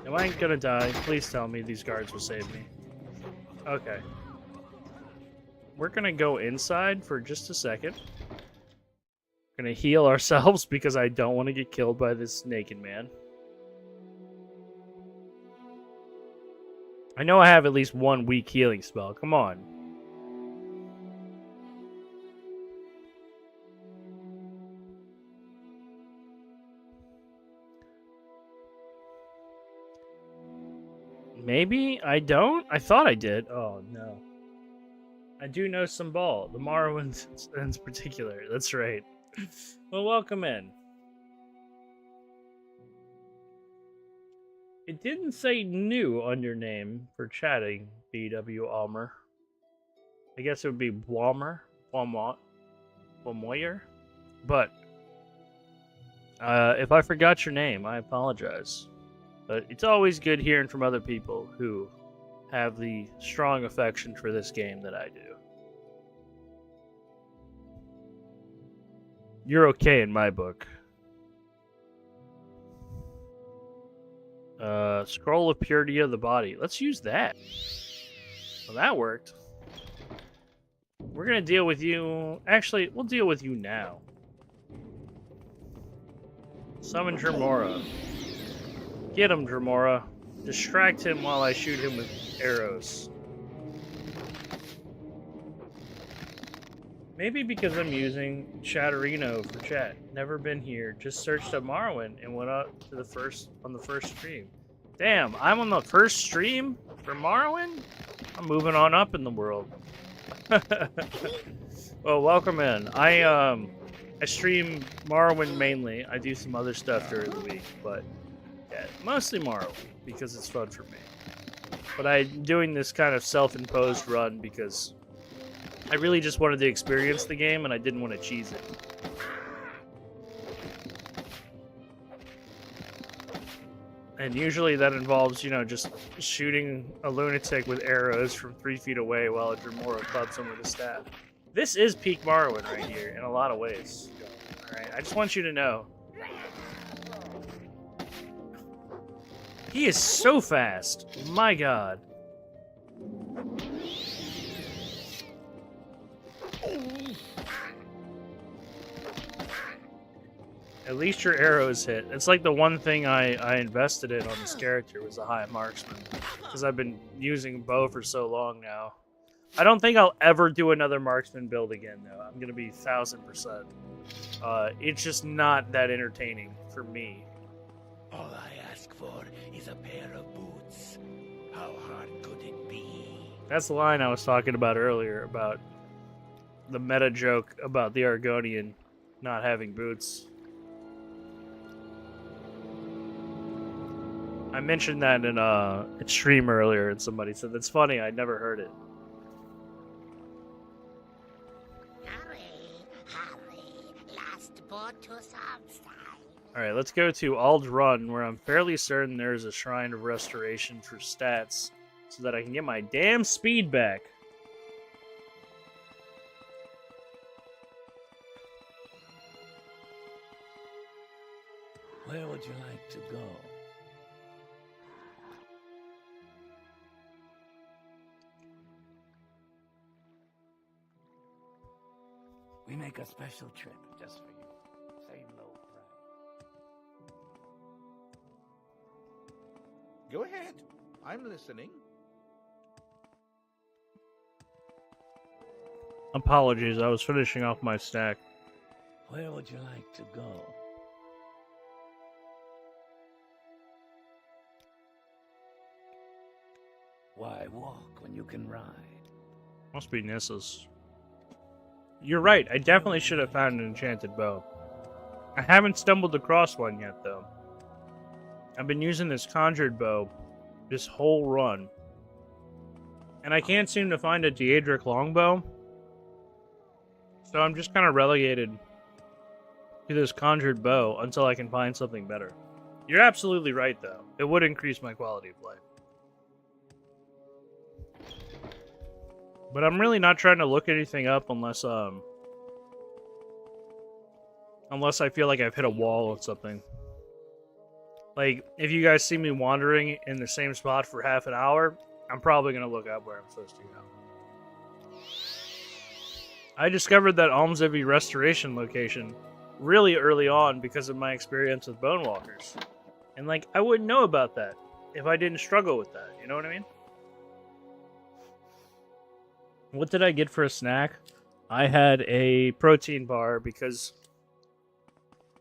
Am I gonna die? Please tell me these guards will save me. Okay. We're gonna go inside for just a second. We're gonna heal ourselves because I don't want to get killed by this naked man. I know I have at least one weak healing spell. Come on. Maybe I don't? I thought I did. Oh, no. I do know some ball. The Morrowind in particular. That's right. Well, welcome in. It didn't say new on your name for chatting, BW Almer. I guess it would be Blommer? Blomoyer? But, if I forgot your name, I apologize. But it's always good hearing from other people who have the strong affection for this game that I do. You're okay in my book. Scroll of Purity of the Body. Let's use that. Well, that worked. We're gonna deal with you... Actually, we'll deal with you now. Summon Dremora. Get him, Dremora. Distract him while I shoot him with arrows. Maybe because I'm using Chatterino for chat. Never been here. Just searched up Morrowind and went up to the first stream. Damn, I'm on the first stream for Morrowind? I'm moving on up in the world. Well, welcome in. I stream Morrowind mainly. I do some other stuff during the week, but yeah, mostly Morrowind because it's fun for me. But I'm doing this kind of self-imposed run because I really just wanted to experience the game and I didn't want to cheese it. And usually that involves, you know, just shooting a lunatic with arrows from 3 feet away while a Dremora clubs him with a staff. This is peak Morrowind right here in a lot of ways. Alright, I just want you to know. He is so fast. My god. At least your arrows hit. It's like the one thing I invested in on this character was a high marksman. Because I've been using bow for so long now. I don't think I'll ever do another marksman build again, though. I'm going to be 1000%. It's just not that entertaining for me. All I ask for is a pair of boots. How hard could it be? That's the line I was talking about earlier, about the meta joke about the Argonian not having boots. I mentioned that in a stream earlier, and somebody said, that's funny, I never heard it. Alright, let's go to Ald Run, where I'm fairly certain there's a Shrine of Restoration for stats, so that I can get my damn speed back. Where would you like to go? We make a special trip just for you. Same low price. Go ahead. I'm listening. Apologies, I was finishing off my stack. Where would you like to go? Why walk when you can ride? Must be Nissa's. You're right, I definitely should have found an enchanted bow. I haven't stumbled across one yet, though. I've been using this conjured bow this whole run. And I can't seem to find a Daedric longbow. So I'm just kind of relegated to this conjured bow until I can find something better. You're absolutely right, though. It would increase my quality of life. But I'm really not trying to look anything up unless Unless I feel like I've hit a wall or something. Like, if you guys see me wandering in the same spot for half an hour, I'm probably going to look up where I'm supposed to go. I discovered that Almsivy restoration location really early on because of my experience with Bone Walkers. And, like, I wouldn't know about that if I didn't struggle with that. You know what I mean? What did I get for a snack? I had a protein bar because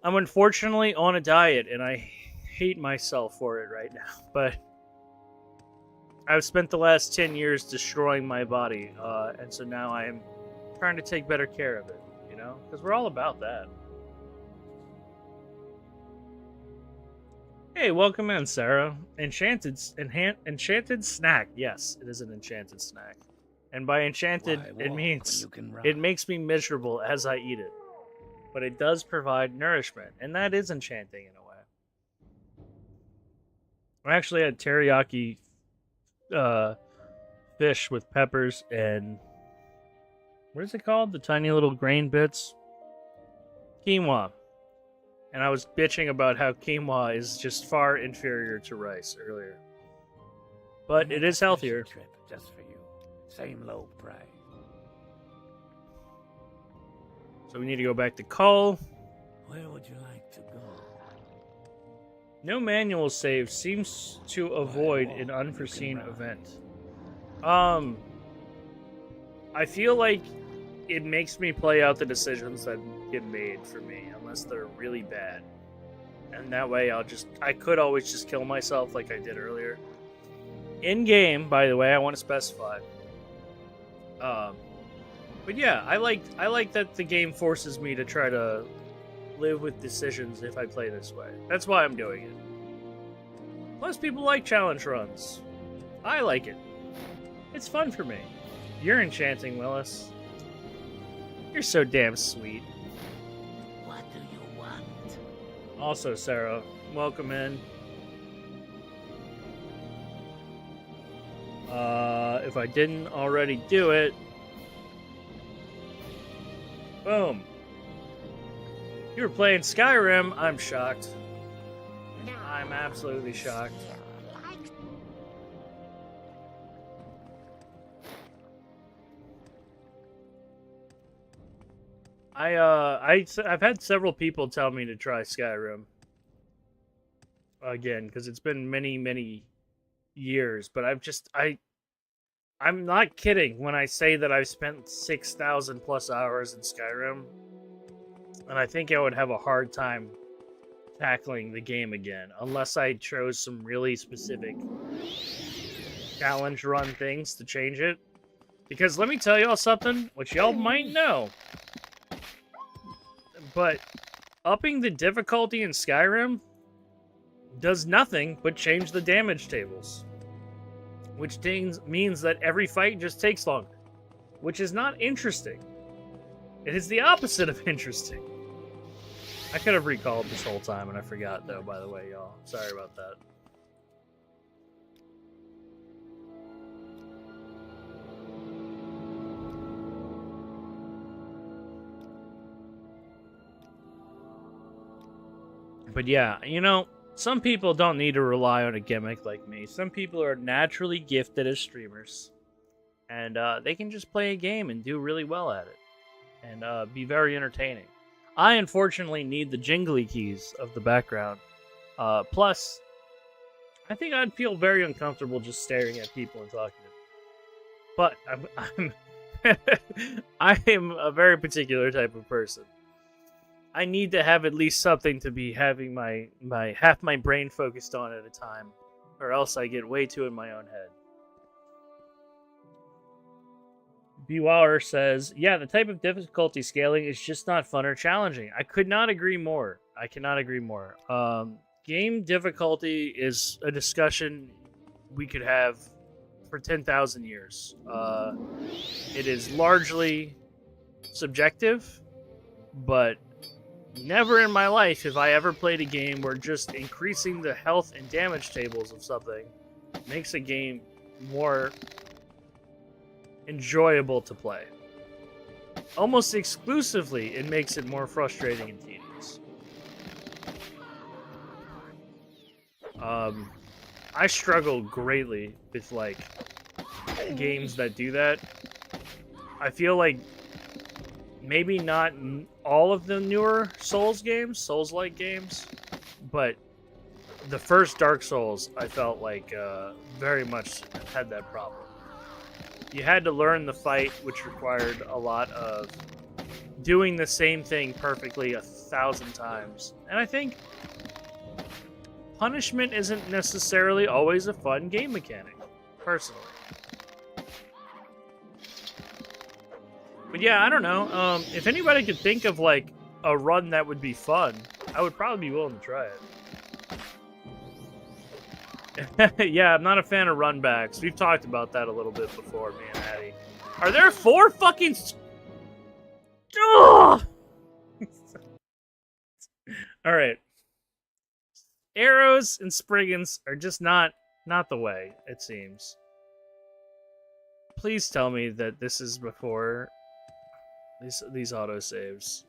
I'm unfortunately on a diet and I hate myself for it right now. But I've spent the last 10 years destroying my body. And so now I am trying to take better care of it, you know? Because we're all about that. Hey, welcome in, Sarah. Enchanted snack. Yes, it is an enchanted snack. And by enchanted, it means it makes me miserable as I eat it. But it does provide nourishment, and that is enchanting in a way. I actually had teriyaki fish with peppers and... what is it called? The tiny little grain bits? Quinoa. And I was bitching about how quinoa is just far inferior to rice earlier. But it is healthier. Trip just for you. Same low price. So we need to go back to Cull. Where would you like to go? No manual save seems to avoid an unforeseen event. I feel like it makes me play out the decisions that get made for me, unless they're really bad. And that way I could always just kill myself like I did earlier. In game, by the way, I want to specify. But yeah, I like that the game forces me to try to live with decisions if I play this way. That's why I'm doing it. Plus, people like challenge runs. I like it. It's fun for me. You're enchanting, Willis. You're so damn sweet. What do you want? Also, Sarah, welcome in. If I didn't already do it... boom. You were playing Skyrim. I'm shocked. I'm absolutely shocked. I've had several people tell me to try Skyrim again because it's been many years, but I'm not kidding when I say that I've spent 6,000 plus hours in Skyrim, and I think I would have a hard time tackling the game again unless I chose some really specific challenge run things to change it. Because let me tell y'all something, which y'all might know. But upping the difficulty in Skyrim does nothing but change the damage tables. Which means that every fight just takes longer. Which is not interesting. It is the opposite of interesting. I could have recalled this whole time and I forgot though, by the way, y'all. Sorry about that. But yeah, you know, some people don't need to rely on a gimmick like me. Some people are naturally gifted as streamers. And they can just play a game and do really well at it. And be very entertaining. I, unfortunately, need the jingly keys of the background. Plus, I think I'd feel very uncomfortable just staring at people and talking to them. But I am a very particular type of person. I need to have at least something to be having my half my brain focused on at a time, or else I get way too in my own head. Bewauer says, yeah, the type of difficulty scaling is just not fun or challenging. I could not agree more. I cannot agree more. Game difficulty is a discussion we could have for 10,000 years. It is largely subjective, but never in my life have I ever played a game where just increasing the health and damage tables of something makes a game more enjoyable to play. Almost exclusively, it makes it more frustrating and tedious. I struggle greatly with like games that do that. I feel like maybe not all of the newer Souls-like games, but the first Dark Souls, I felt like very much had that problem. You had to learn the fight, which required a lot of doing the same thing perfectly 1,000 times. And I think punishment isn't necessarily always a fun game mechanic, personally. But yeah, I don't know. If anybody could think of like a run that would be fun, I would probably be willing to try it. Yeah, I'm not a fan of runbacks. We've talked about that a little bit before, me and Addie. Are there 4 fucking... Alright. Arrows and Spriggans are just not the way, it seems. Please tell me that this is before these autosaves.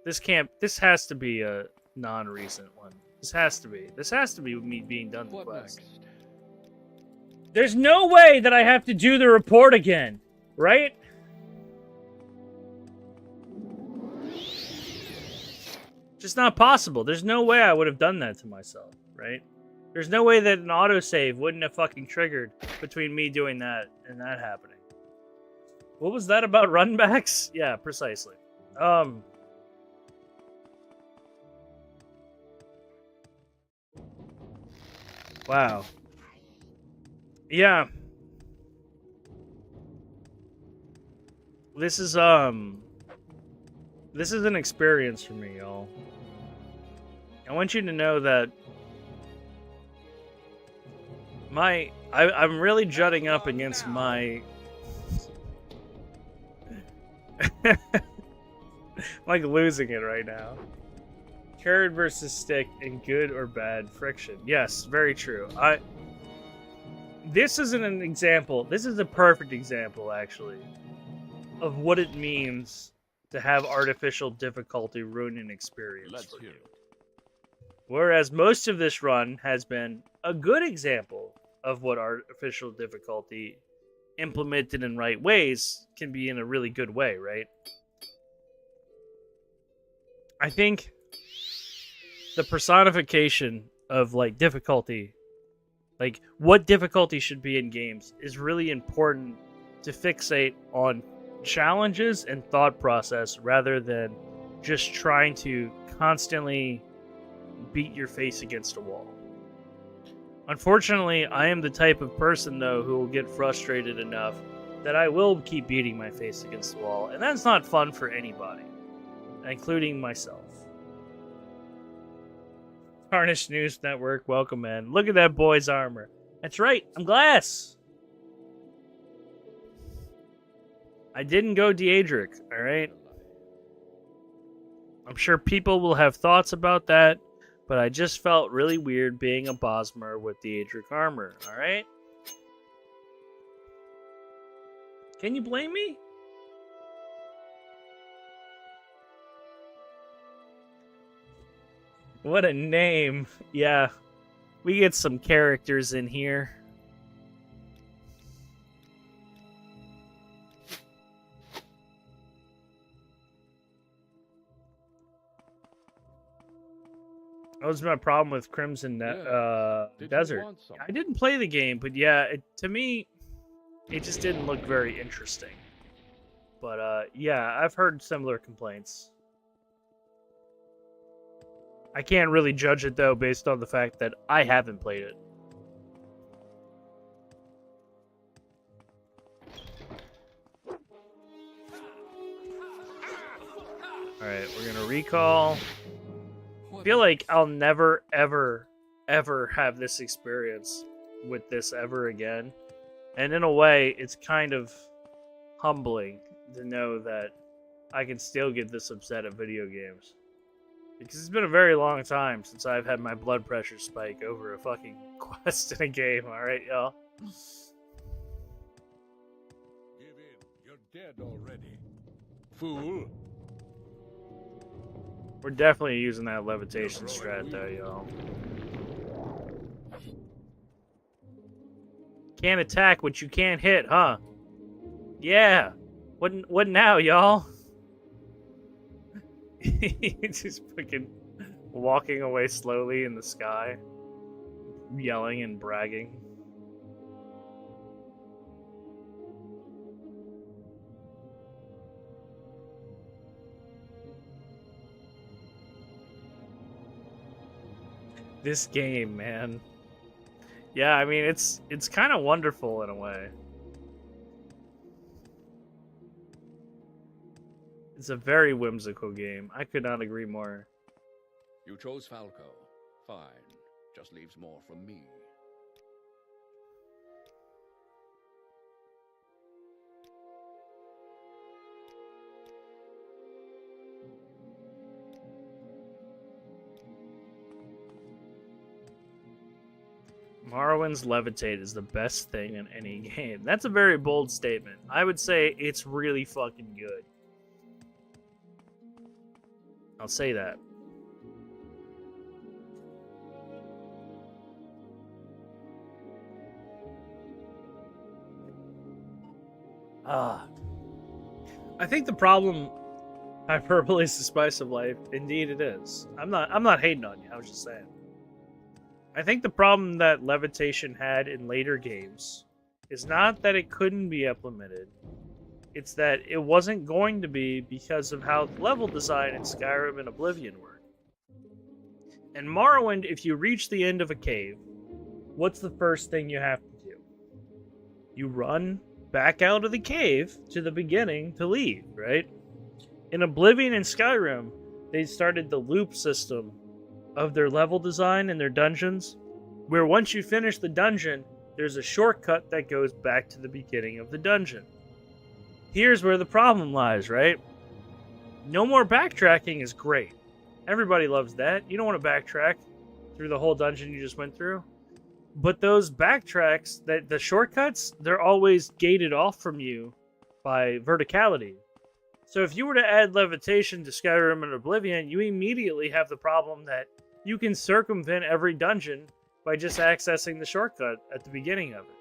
This has to be a non-recent one. This has to be me being done the quest. Next? There's no way that I have to do the report again, right? Just not possible. There's no way I would have done that to myself, right? There's no way that an autosave wouldn't have fucking triggered between me doing that and that happening. What was that about runbacks? Yeah, precisely. Wow. Yeah. This is an experience for me, y'all. I want you to know that I'm really jutting up against my like losing it right now. Carrot versus stick and good or bad friction. Yes, very true. This isn't an example. This is a perfect example, actually, of what it means to have artificial difficulty ruin an experience for you. Whereas most of this run has been a good example of what artificial difficulty implemented in right ways can be in a really good way, right? I think the personification of like difficulty, like what difficulty should be in games, is really important to fixate on challenges and thought process rather than just trying to constantly beat your face against a wall. Unfortunately, I am the type of person, though, who will get frustrated enough that I will keep beating my face against the wall, and that's not fun for anybody, including myself. Tarnished News Network, welcome, man. Look at that boy's armor. That's right, I'm glass. I didn't go Daedric, alright? I'm sure people will have thoughts about that, but I just felt really weird being a Bosmer with Daedric armor, alright? Can you blame me? What a name. Yeah, we get some characters in here. That was my problem with Crimson Desert. I didn't play the game, but yeah, to me, it just didn't look very interesting. But yeah, I've heard similar complaints. I can't really judge it, though, based on the fact that I haven't played it. Alright, we're gonna recall. I feel like I'll never, ever, ever have this experience with this ever again. And in a way, it's kind of humbling to know that I can still get this upset at video games. Because it's been a very long time since I've had my blood pressure spike over a fucking quest in a game, alright, y'all? Give in. You're dead already. Fool. We're definitely using that levitation strat, though, y'all. Can't attack what you can't hit, huh? Yeah. What now, y'all? He's just fucking walking away slowly in the sky, yelling and bragging. This game, man. Yeah, I mean, it's kind of wonderful in a way. It's a very whimsical game. I could not agree more. You chose Falco. Fine. Just leaves more from me. Morrowind's levitate is the best thing in any game. That's a very bold statement. I would say it's really fucking good. I'll say that. I think the problem, hyperbole is the spice of life. Indeed it is. I'm not hating on you. I was just saying. I think the problem that levitation had in later games is not that it couldn't be implemented. It's that it wasn't going to be because of how level design in Skyrim and Oblivion work. In Morrowind, if you reach the end of a cave, what's the first thing you have to do? You run back out of the cave to the beginning to leave, right? In Oblivion and Skyrim, they started the loop system of their level design and their dungeons, where once you finish the dungeon, there's a shortcut that goes back to the beginning of the dungeon. Here's where the problem lies, right? No more backtracking is great. Everybody loves that. You don't want to backtrack through the whole dungeon you just went through. But those backtracks, the shortcuts, they're always gated off from you by verticality. So if you were to add levitation to Skyrim and Oblivion, you immediately have the problem that you can circumvent every dungeon by just accessing the shortcut at the beginning of it.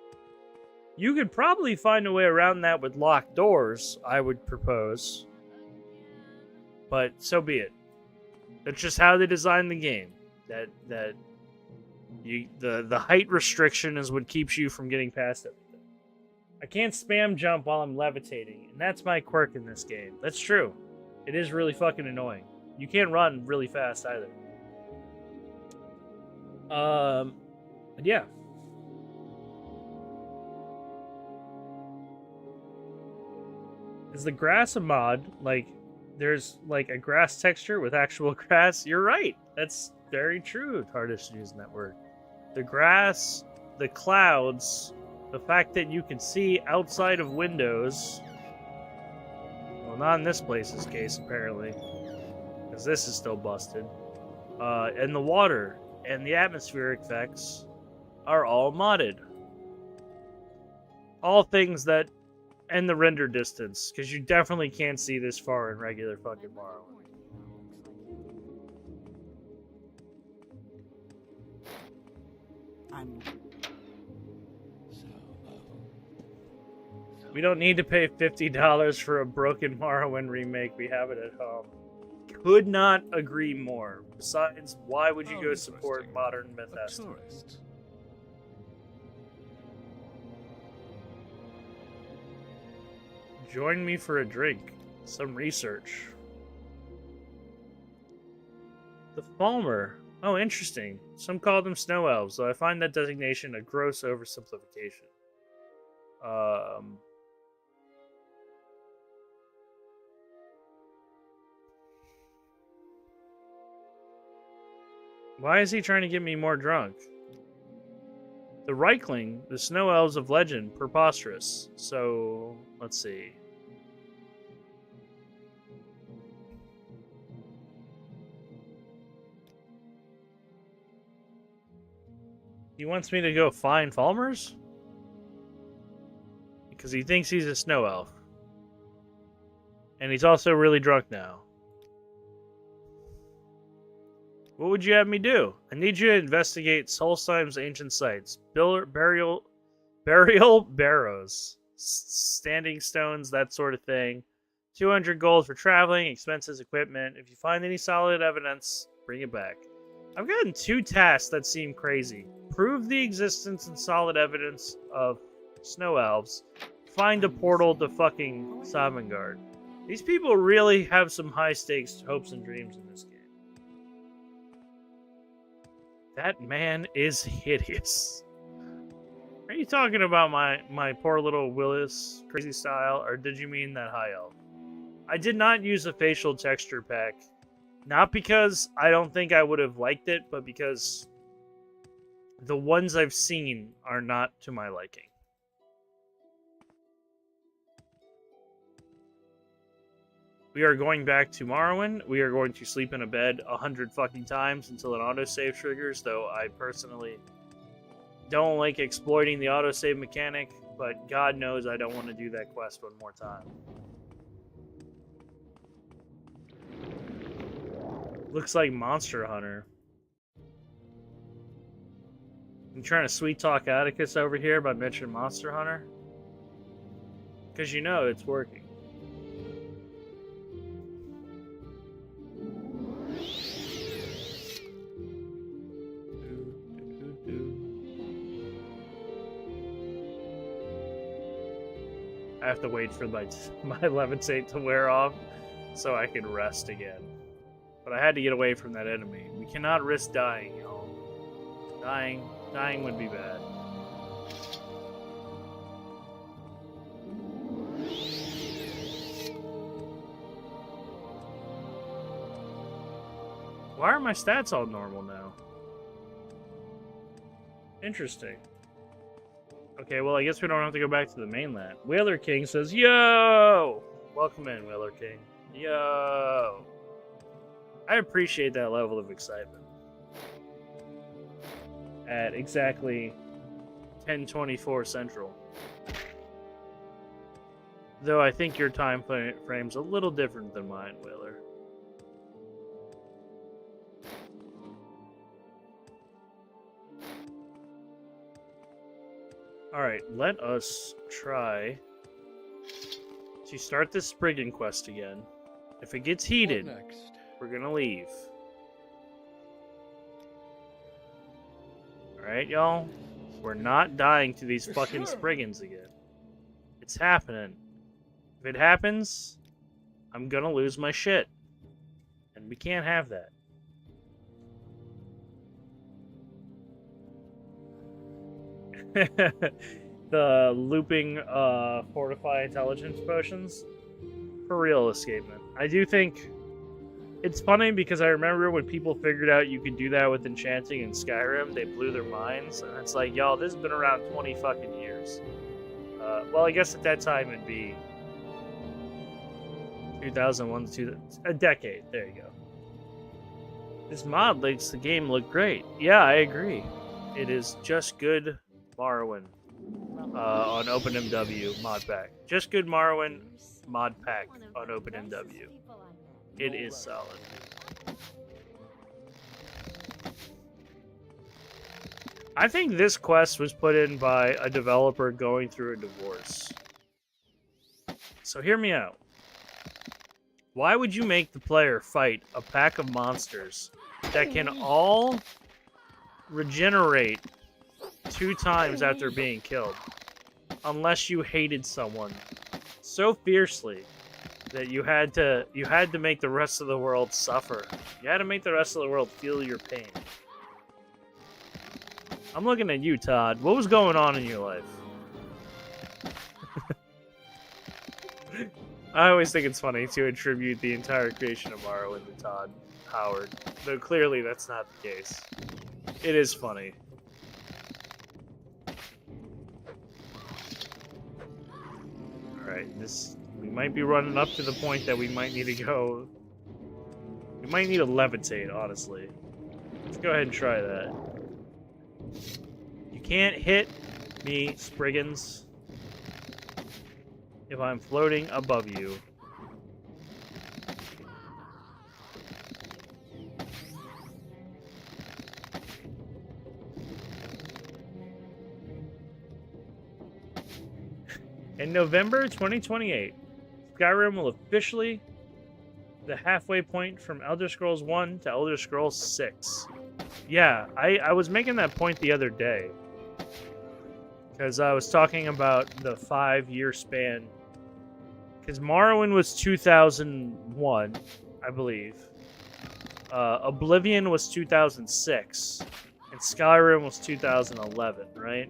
You could probably find a way around that with locked doors, I would propose. But so be it. That's just how they designed the game. The height restriction is what keeps you from getting past everything. I can't spam jump while I'm levitating, and that's my quirk in this game. That's true. It is really fucking annoying. You can't run really fast either. But yeah. Is the grass a mod? Like, there's like a grass texture with actual grass? You're right. That's very true, TARDIS News Network. The grass, the clouds, the fact that you can see outside of windows. Well, not in this place's case, apparently. Because this is still busted. And the water and the atmospheric effects are all modded. All things that... And the render distance, because you definitely can't see this far in regular fucking Morrowind. We don't need to pay $50 for a broken Morrowind remake. We have it at home. Could not agree more. Besides, why would you go support modern Bethesda? Join me for a drink. Some research. The Falmer. Oh, interesting. Some call them snow elves, though I find that designation a gross oversimplification. Why is he trying to get me more drunk? The Reichling, the snow elves of legend, preposterous. So, let's see. He wants me to go find Falmers? Because he thinks he's a snow elf. And he's also really drunk now. What would you have me do? I need you to investigate Solstheim's ancient sites. Burial Burial barrows, standing stones, that sort of thing. 200 gold for traveling, expenses, equipment. If you find any solid evidence, bring it back. I've gotten 2 tasks that seem crazy. Prove the existence and solid evidence of snow elves. Find a portal to fucking Sovngarde. These people really have some high stakes hopes and dreams in this game. That man is hideous. Are you talking about my poor little Willis crazy style, or did you mean that high elf? I did not use a facial texture pack. Not because I don't think I would have liked it, but because the ones I've seen are not to my liking. We are going back to Morrowind. We are going to sleep in a bed 100 fucking times until an autosave triggers, though I personally don't like exploiting the autosave mechanic, but God knows I don't want to do that quest one more time. Looks like Monster Hunter. I'm trying to sweet talk Atticus over here by mentioning Monster Hunter. Because you know it's working. I have to wait for my levitate to wear off so I can rest again. But I had to get away from that enemy. We cannot risk dying, y'all. Dying would be bad. Why are my stats all normal now? Interesting. Okay, well, I guess we don't have to go back to the mainland. Whaler King says, yo! Welcome in, Whaler King. Yo! I appreciate that level of excitement. At exactly 10:24 Central. Though I think your time frame's a little different than mine, Whaler. Alright, let us try to start this Spriggan quest again. If it gets heated, we're gonna leave. Alright, y'all? We're not dying to these fucking Spriggans again. It's happening. If it happens, I'm gonna lose my shit. And we can't have that. The looping fortify intelligence potions. For real, escapement. I do think it's funny because I remember when people figured out you could do that with Enchanting in Skyrim, they blew their minds, and it's like, y'all, this has been around 20 fucking years. Well, I guess at that time it'd be 2001 to a decade. There you go. This mod makes the game look great. Yeah, I agree. It is just good Morrowind on OpenMW mod pack. Just good Morrowind mod pack on OpenMW. It is solid. I think this quest was put in by a developer going through a divorce. So hear me out. Why would you make the player fight a pack of monsters that can all regenerate 2 times after being killed? Unless you hated someone so fiercely that you had to make the rest of the world suffer. You had to make the rest of the world feel your pain. I'm looking at you, Todd. What was going on in your life? I always think it's funny to attribute the entire creation of Morrowind to Todd Howard, though clearly that's not the case. It is funny. Alright, we might be running up to the point that we might need to go. We might need to levitate, honestly. Let's go ahead and try that. You can't hit me, Spriggans, if I'm floating above you. In November 2028, Skyrim will officially the halfway point from Elder Scrolls 1 to Elder Scrolls 6. Yeah, I was making that point the other day. Because I was talking about the 5-year span. Because Morrowind was 2001, I believe. Oblivion was 2006. And Skyrim was 2011, right?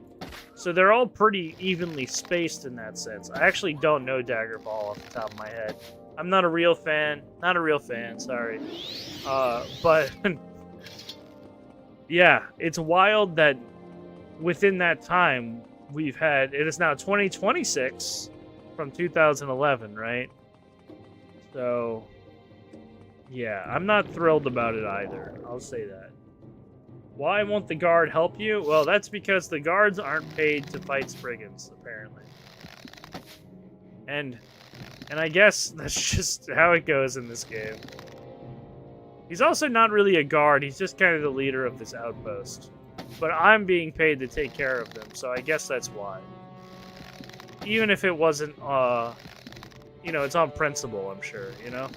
So they're all pretty evenly spaced in that sense. I actually don't know Daggerball off the top of my head. I'm not a real fan. Not a real fan, sorry. But yeah, it's wild that within that time we've had, it is now 2026 from 2011, right? So yeah, I'm not thrilled about it either. I'll say that. Why won't the guard help you? Well, that's because the guards aren't paid to fight Spriggans, apparently. And I guess that's just how it goes in this game. He's also not really a guard, he's just kind of the leader of this outpost. But I'm being paid to take care of them, so I guess that's why. Even if it wasn't, you know, it's on principle, I'm sure, you know?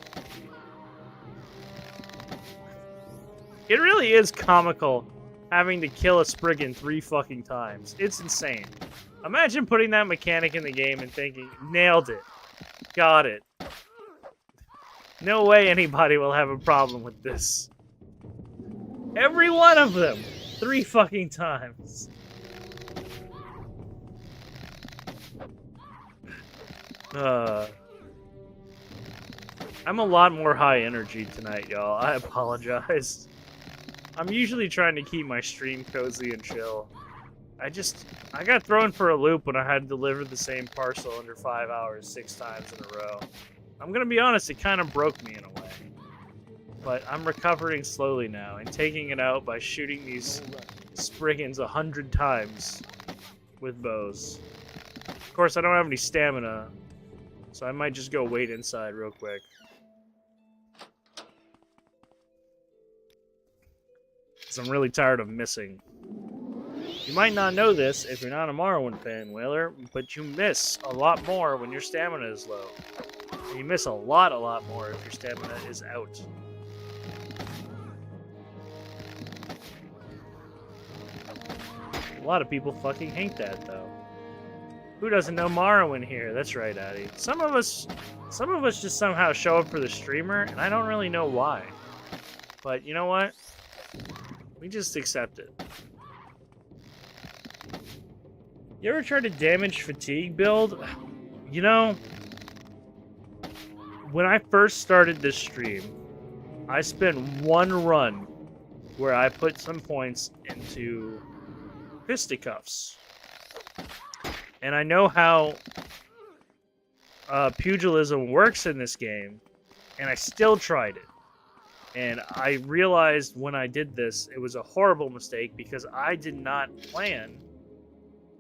It really is comical having to kill a Spriggan 3 fucking times. It's insane. Imagine putting that mechanic in the game and thinking, nailed it. Got it. No way anybody will have a problem with this. Every one of them. 3 fucking times. I'm a lot more high energy tonight, y'all. I apologize. I'm usually trying to keep my stream cozy and chill. I got thrown for a loop when I had to deliver the same parcel under 5 hours 6 times in a row. I'm gonna be honest, it kind of broke me in a way. But I'm recovering slowly now and taking it out by shooting these Spriggans 100 times with bows. Of course, I don't have any stamina, so I might just go wait inside real quick. Because I'm really tired of missing. You might not know this if you're not a Morrowind fan, Whaler, but you miss a lot more when your stamina is low. And you miss a lot more if your stamina is out. A lot of people fucking hate that, though. Who doesn't know Morrowind here? That's right, Addy. Some of us just somehow show up for the streamer, and I don't really know why. But you know what? We just accept it. You ever tried to damage fatigue build? You know, when I first started this stream, I spent one run where I put some points into fisticuffs. And I know how pugilism works in this game, and I still tried it. And I realized when I did this, it was a horrible mistake because I did not plan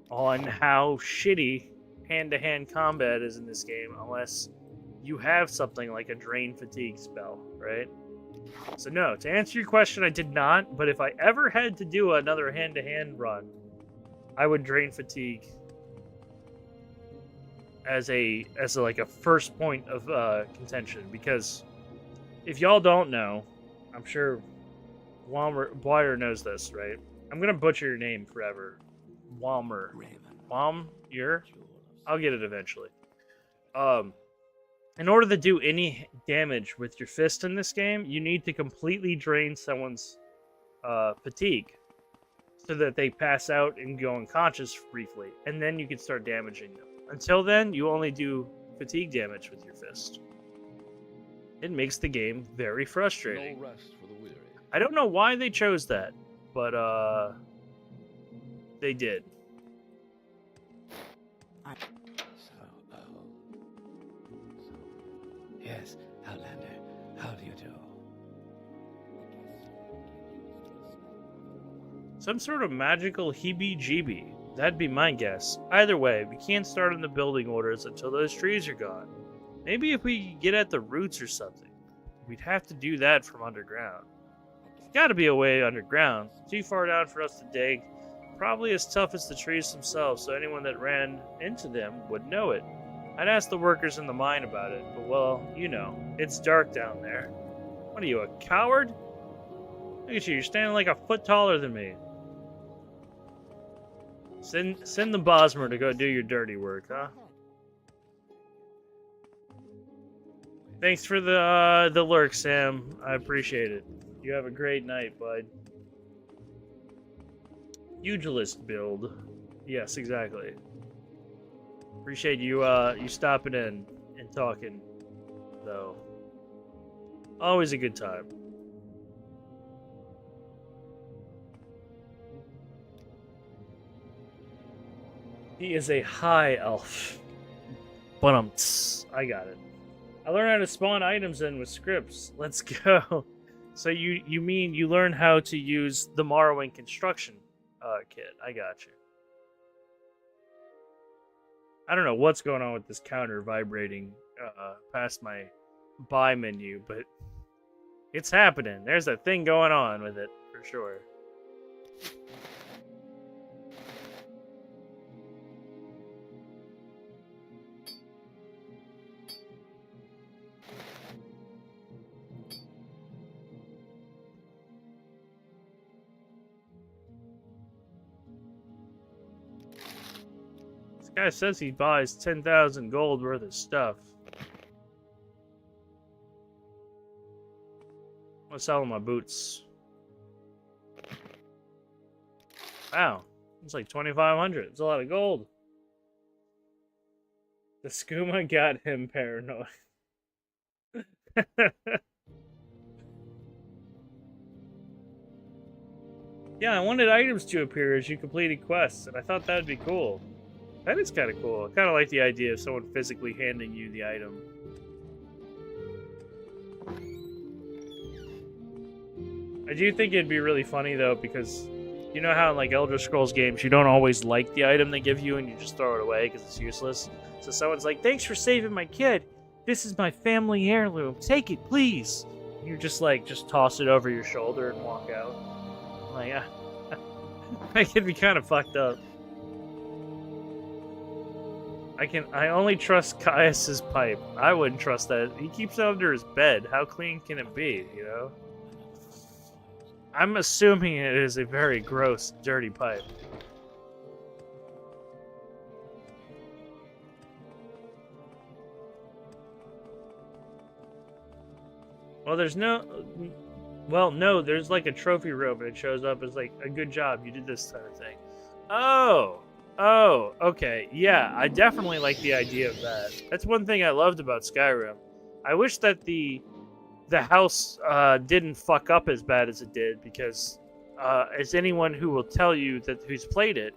on how shitty hand-to-hand combat is in this game unless you have something like a drain fatigue spell, right? So no, to answer your question, I did not, but if I ever had to do another hand-to-hand run, I would drain fatigue as a first point of contention, because if y'all don't know, I'm sure Dwyer knows this, right? I'm gonna butcher your name forever. Walmer. Walmer? I'll get it eventually. In order to do any damage with your fist in this game, you need to completely drain someone's fatigue so that they pass out and go unconscious briefly, and then you can start damaging them. Until then, you only do fatigue damage with your fist. It makes the game very frustrating. No rest for the weary. I don't know why they chose that, but they did. Yes, Outlander, how do you do? Some sort of magical heebie-jeebie. That'd be my guess. Either way, we can't start on the building orders until those trees are gone. Maybe if we could get at the roots or something. We'd have to do that from underground. There's gotta be a way underground. Too far down for us to dig. probably as tough as the trees themselves, so anyone that ran into them would know it. I'd ask the workers in the mine about it, but well, you know, it's dark down there. What are you, a coward? Look at you, you're standing like a foot taller than me. Send the Bosmer to go do your dirty work, huh? Thanks for the lurk, Sam. I appreciate it. You have a great night, bud. Pugilist build. Yes, exactly. Appreciate you you stopping in and talking, though. Always a good time. He is a high elf. But I got it. I learned how to spawn items in with scripts. Let's go. So you mean you learn how to use the Morrowind construction kit? I got you. I don't know what's going on with this counter vibrating past my buy menu, but it's happening. There's a thing going on with it for sure. This guy says he buys 10,000 gold worth of stuff. I'm gonna sell him my boots. Wow, it's like 2,500. It's a lot of gold. The skooma got him paranoid. Yeah, I wanted items to appear as you completed quests, and I thought that would be cool. That is kind of cool. I kind of like the idea of someone physically handing you the item. I do think it'd be really funny, though, because you know how in like Elder Scrolls games, you don't always like the item they give you and you just throw it away because it's useless. So someone's like, thanks for saving my kid. This is my family heirloom. Take it, please. And you just like, just toss it over your shoulder and walk out. Like, that could be kind of fucked up. I only trust Caius's pipe. I wouldn't trust that. He keeps it under his bed. How clean can it be, you know? I'm assuming it is a very gross, dirty pipe. Well, there's no... Well, no, there's like a trophy room and it shows up as like, a good job, you did this kind of thing. Oh, okay. Yeah, I definitely like the idea of that. That's one thing I loved about Skyrim. I wish that the house didn't fuck up as bad as it did, because as anyone who will tell you that who's played it,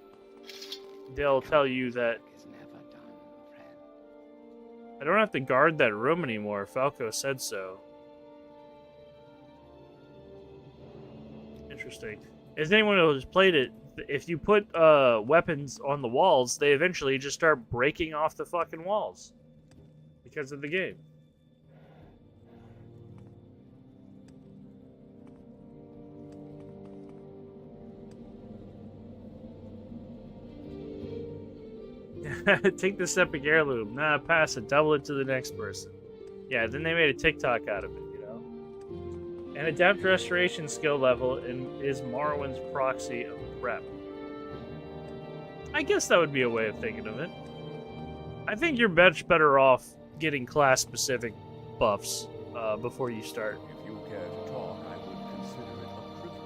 they'll tell you that I don't have to guard that room anymore. Falco said so. Interesting. As anyone who has played it, if you put weapons on the walls, they eventually just start breaking off the fucking walls because of the game. Take this epic heirloom. Nah, pass it. Double it to the next person. Yeah, then they made a TikTok out of it, you know? An adapt restoration skill level is Morrowind's proxy of prep. I guess that would be a way of thinking of it. I think you're much better off getting class-specific buffs before you start. If you care to talk, I would consider it a privilege.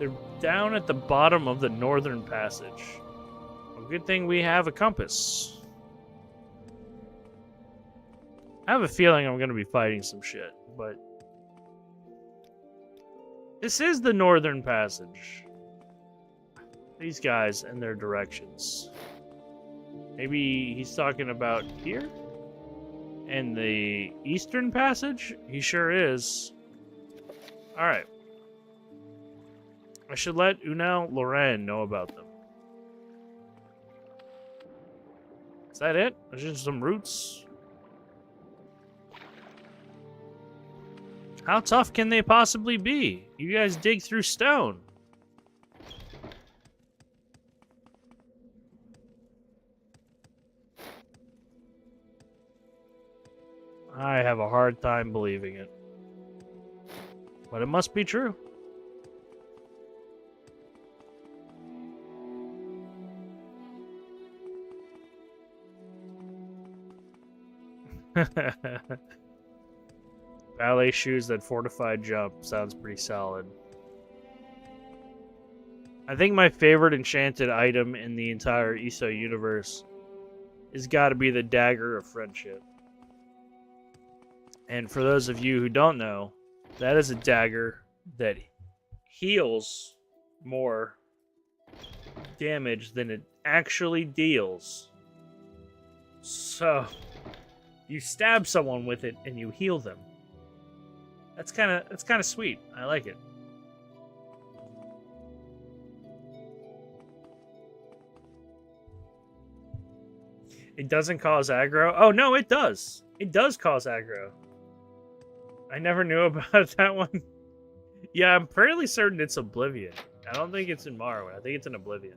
They're down at the bottom of the northern passage. Well, good thing we have a compass. I have a feeling I'm going to be fighting some shit, but... This is the northern passage. These guys and their directions. Maybe he's talking about here? And the eastern passage? He sure is. Alright. I should let Unal Loren know about them. Is that it? There's just some roots. How tough can they possibly be? You guys dig through stone. I have a hard time believing it. But it must be true. Ballet shoes that fortified jump sounds pretty solid. I think my favorite enchanted item in the entire ESO universe has got to be the Dagger of Friendship. And for those of you who don't know, that is a dagger that heals more damage than it actually deals. So, you stab someone with it and you heal them. That's kind of sweet. I like it. It doesn't cause aggro. Oh no, it does. It does cause aggro. I never knew about that one. Yeah, I'm fairly certain it's Oblivion. I don't think it's in Morrowind. I think it's in Oblivion.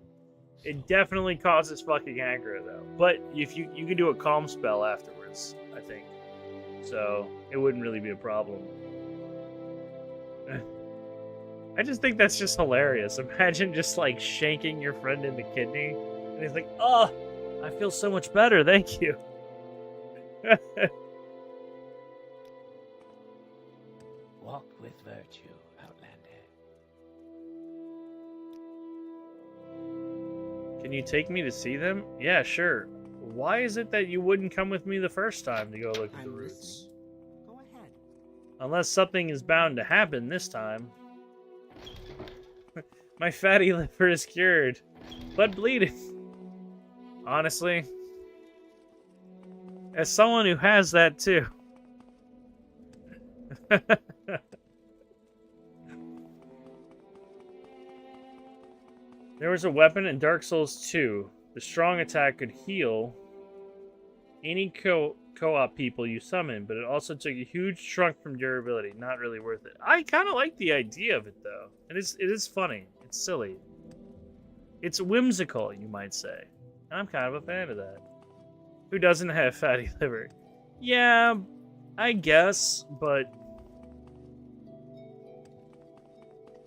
It definitely causes fucking aggro though. But if you can do a calm spell afterwards, I think. So it wouldn't really be a problem. I just think that's just hilarious. Imagine just like shanking your friend in the kidney, and he's like, "Oh, I feel so much better, thank you." Walk with virtue, Outlander. Can you take me to see them? Yeah, sure. Why is it that you wouldn't come with me the first time to go look at the roots? Go ahead. Unless something is bound to happen this time. My fatty liver is cured, but bleeding. Honestly, as someone who has that too. There was a weapon in Dark Souls 2. The strong attack could heal any co-op people you summon, but it also took a huge chunk from durability. Not really worth it. I kind of like the idea of it, though. It is funny. It's silly. It's whimsical, you might say. And I'm kind of a fan of that. Who doesn't have fatty liver? Yeah, I guess, but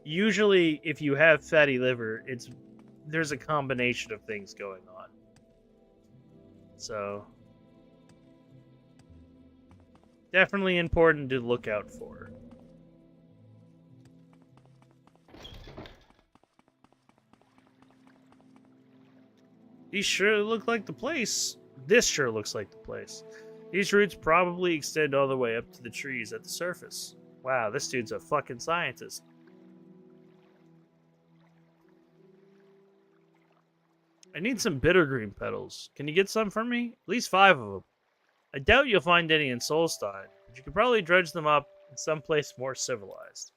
usually if you have fatty liver, there's a combination of things going on. So definitely important to look out for. These sure look like the place. This sure looks like the place. These roots probably extend all the way up to the trees at the surface. Wow, this dude's a fucking scientist. I need some bittergreen petals. Can you get some for me? At least 5 of them. I doubt you'll find any in Solstein, but you could probably dredge them up in someplace more civilized.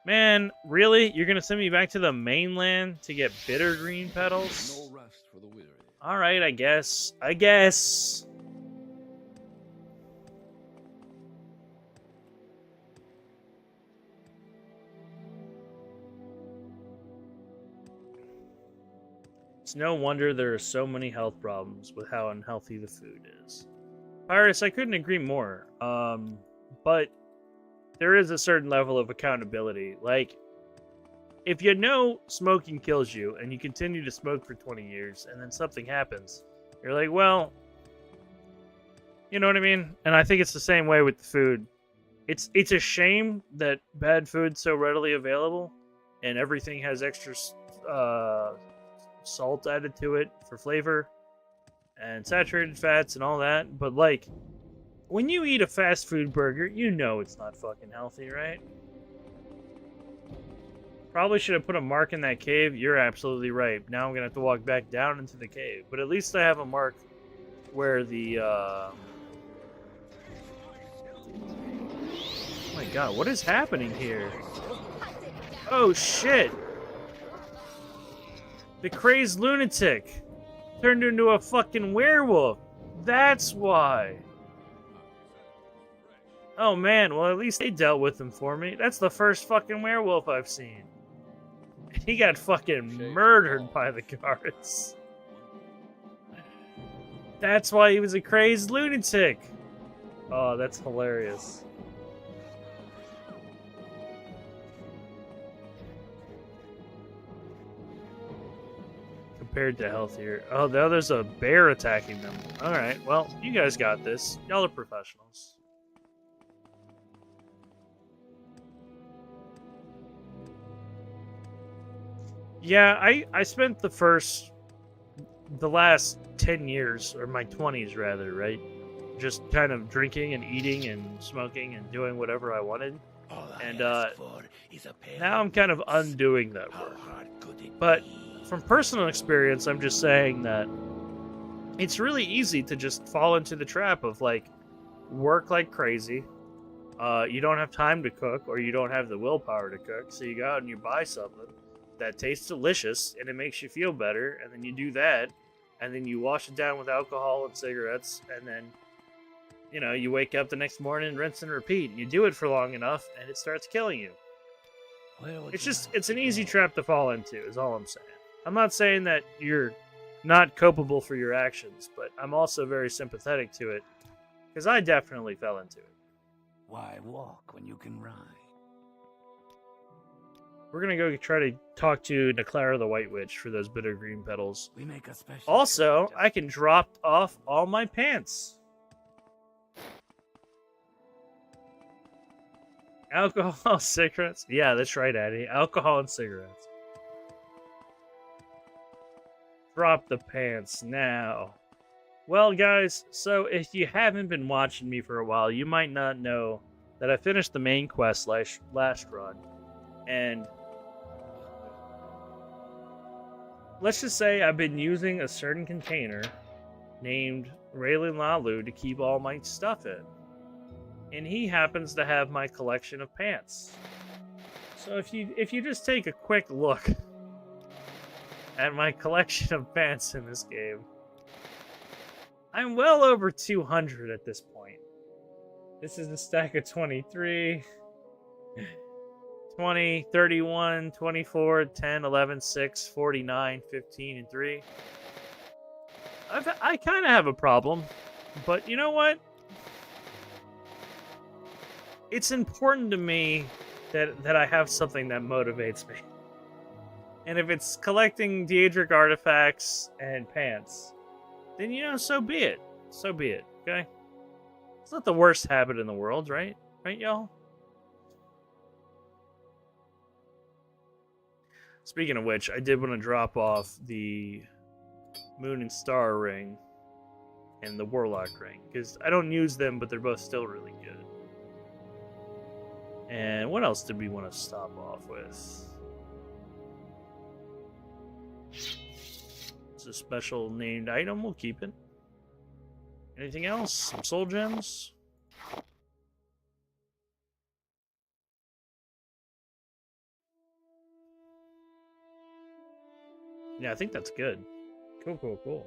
Man, really? You're gonna send me back to the mainland to get bittergreen petals? No rest for the weary. Alright, I guess. I guess. It's no wonder there are so many health problems with how unhealthy the food is. Pyrus, I couldn't agree more. But there is a certain level of accountability. Like, if you know smoking kills you and you continue to smoke for 20 years and then something happens, you're like, well, you know what I mean? And I think it's the same way with the food. It's a shame that bad food's so readily available and everything has extra salt added to it for flavor and saturated fats and all that. But like, when you eat a fast food burger, you know it's not fucking healthy, right? Probably should have put a mark in that cave. You're absolutely right. Now I'm gonna have to walk back down into the cave. But at least I have a mark where the oh my god, what is happening here? Oh shit! The crazed lunatic turned into a fucking werewolf. That's why. Oh man, well at least they dealt with him for me. That's the first fucking werewolf I've seen. He got fucking murdered by the guards. That's why he was a crazed lunatic. Oh, that's hilarious. Compared to healthier. Oh, now there's a bear attacking them. Alright, well, you guys got this. Y'all are professionals. Yeah, I spent the last 10 years, or my 20s rather, right? Just kind of drinking and eating and smoking and doing whatever I wanted. And now I'm kind of undoing that work. But from personal experience, I'm just saying that it's really easy to just fall into the trap of like work like crazy. You don't have time to cook, or you don't have the willpower to cook, so you go out and you buy something that tastes delicious and it makes you feel better, and then you do that, and then you wash it down with alcohol and cigarettes, and then you wake up the next morning and rinse and repeat, and you do it for long enough and it starts killing you. It's an easy trap to fall into is all I'm saying. I'm not saying that you're not culpable for your actions, but I'm also very sympathetic to it because I definitely fell into it. Why walk when you can ride? We're gonna go try to talk to Neclara the White Witch for those bitter green petals. We make a special. Also, I can drop off all my pants. Alcohol, cigarettes. Yeah, that's right, Addy. Alcohol and cigarettes. Drop the pants now. Well, guys, so if you haven't been watching me for a while, you might not know that I finished the main quest last run. And let's just say I've been using a certain container named Raylan Lalu to keep all my stuff in. And he happens to have my collection of pants. So if you just take a quick look at my collection of pants in this game, I'm well over 200 at this point. This is a stack of 23, 20, 31, 24, 10, 11, 6, 49, 15, and 3. I kind of have a problem, but you know what? It's important to me that I have something that motivates me. And if it's collecting Daedric artifacts and pants, then, so be it. So be it, okay? It's not the worst habit in the world, right? Right, y'all? Speaking of which, I did want to drop off the Moon and Star ring and the Warlock ring, because I don't use them, but they're both still really good. And what else did we want to stop off with? It's a special named item. We'll keep it. Anything else? Some soul gems? Yeah, I think that's good. Cool.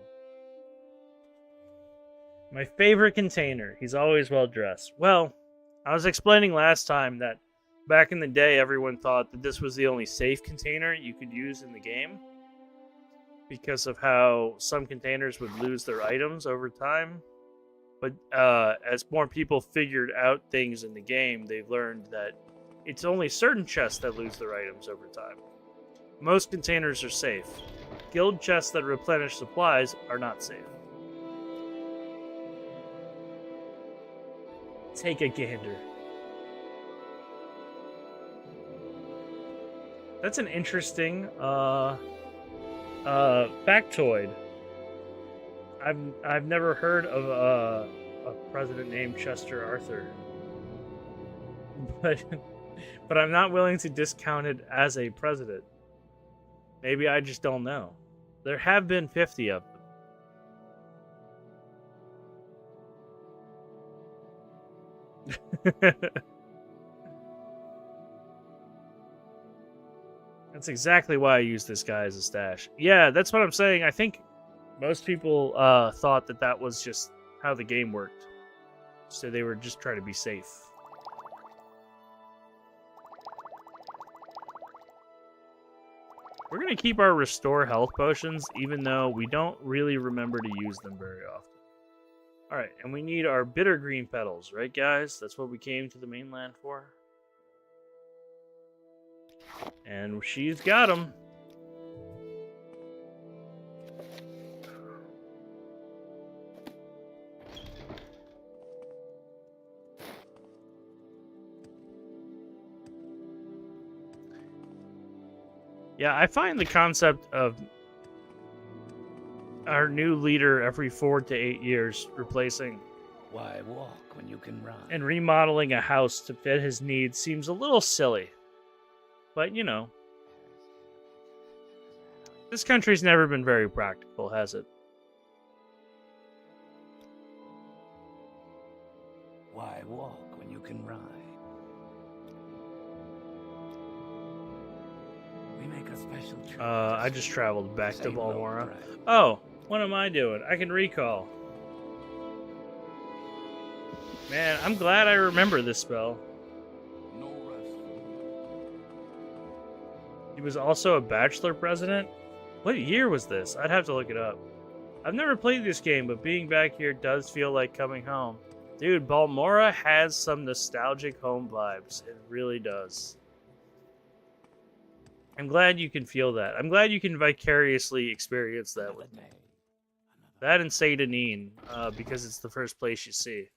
My favorite container. He's always well dressed. Well, I was explaining last time that back in the day, everyone thought that this was the only safe container you could use in the game because of how some containers would lose their items over time. But as more people figured out things in the game, they've learned that it's only certain chests that lose their items over time. Most containers are safe. Guild chests that replenish supplies are not safe. Take a gander. That's an interesting factoid. I've never heard of a president named Chester Arthur, but I'm not willing to discount it as a president. Maybe I just don't know. There have been 50 of them. That's exactly why I use this guy as a stash. Yeah, that's what I'm saying. I think most people thought that was just how the game worked. So they were just trying to be safe. We're going to keep our restore health potions, even though we don't really remember to use them very often. Alright, and we need our bitter green petals, right guys? That's what we came to the mainland for. And she's got them. Yeah, I find the concept of our new leader every 4 to 8 years replacing Why walk when you can run? and remodeling a house to fit his needs seems a little silly. But, you know, this country's never been very practical, has it? Why walk when you can ride? We make a special trip. I just traveled back to Same road, Valmora. right? Oh, what am I doing? I can recall. Man, I'm glad I remember this spell. No rest. He was also a bachelor president? What year was this? I'd have to look it up. I've never played this game, but being back here does feel like coming home. Dude, Balmora has some nostalgic home vibes. It really does. I'm glad you can feel that. I'm glad you can vicariously experience that with me. That and Seydanine, because it's the first place you see.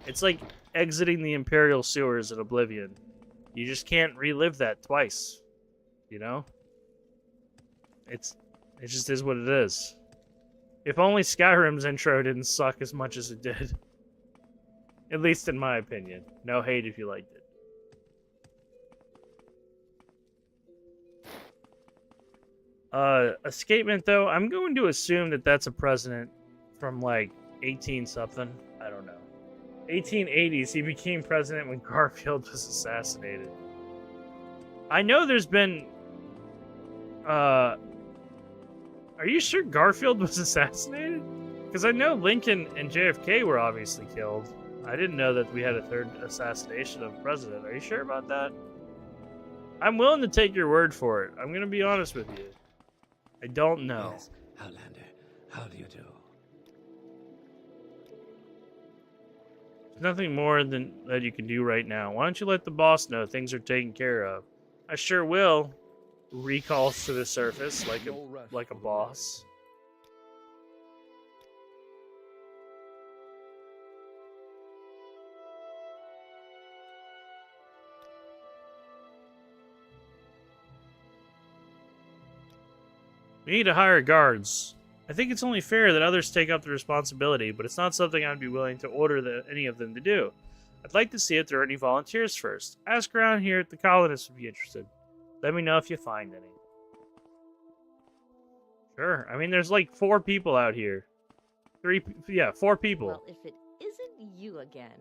It's like exiting the Imperial sewers in Oblivion. You just can't relive that twice. You know? It just is what it is. If only Skyrim's intro didn't suck as much as it did. At least in my opinion. No hate if you liked it. Escapement though, I'm going to assume that that's a president from like 18 something. I don't know. 1880s, he became president when Garfield was assassinated. I know there's been are you sure Garfield was assassinated? Because I know Lincoln and JFK were obviously killed. I didn't know that we had a third assassination of president. Are you sure about that? I'm willing to take your word for it. I'm going to be honest with you. I don't know. Yes, Outlander, how do you do? There's nothing more than that you can do right now. Why don't you let the boss know things are taken care of? I sure will. Recalls to the surface like a boss. We need to hire guards. I think it's only fair that others take up the responsibility, but it's not something I'd be willing to order any of them to do. I'd like to see if there are any volunteers first. Ask around here if the colonists would be interested. Let me know if you find any. Sure. I mean, there's like 4 people out here. 4 people. Well, if it isn't you again,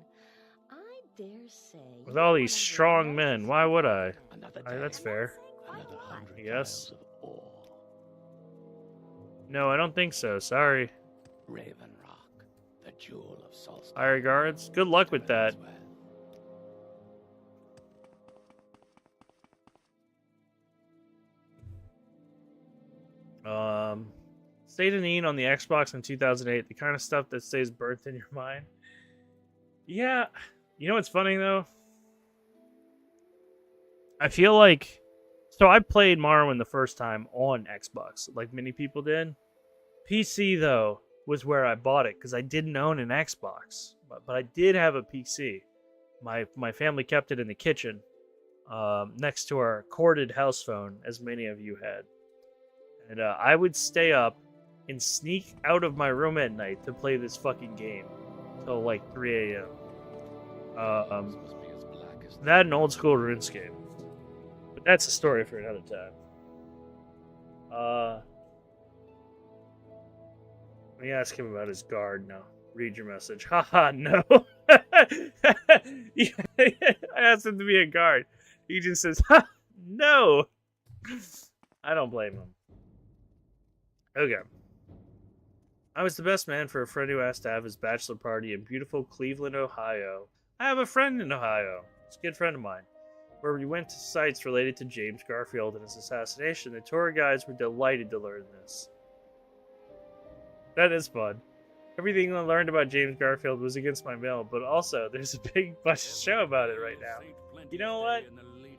I dare say. With all these strong men, why would I? Another That's day, fair. another 100 I guess. miles of ore. No, I don't think so. Sorry. Raven Rock, the jewel of Solstice. Hire guards. Good luck with that. Seydanine on the Xbox in 2008, the kind of stuff that stays burnt in your mind. Yeah, you know what's funny though? I feel like, so I played Morrowind the first time on Xbox, like many people did. PC though was where I bought it because I didn't own an Xbox, but I did have a PC. My family kept it in the kitchen, next to our corded house phone, as many of you had. And I would stay up and sneak out of my room at night to play this fucking game till like 3 a.m. That and old school RuneScape. But that's a story for another time. Let me ask him about his guard now. Read your message. Haha, no. I asked him to be a guard. He just says, ha, no. I don't blame him. Okay. I was the best man for a friend who asked to have his bachelor party in beautiful Cleveland, Ohio. I have a friend in Ohio. It's a good friend of mine. where we went to sites related to James Garfield and his assassination. The tour guides were delighted to learn this. That is fun. Everything I learned about James Garfield was against my will, but also there's a big bunch of show about it right now. You know what?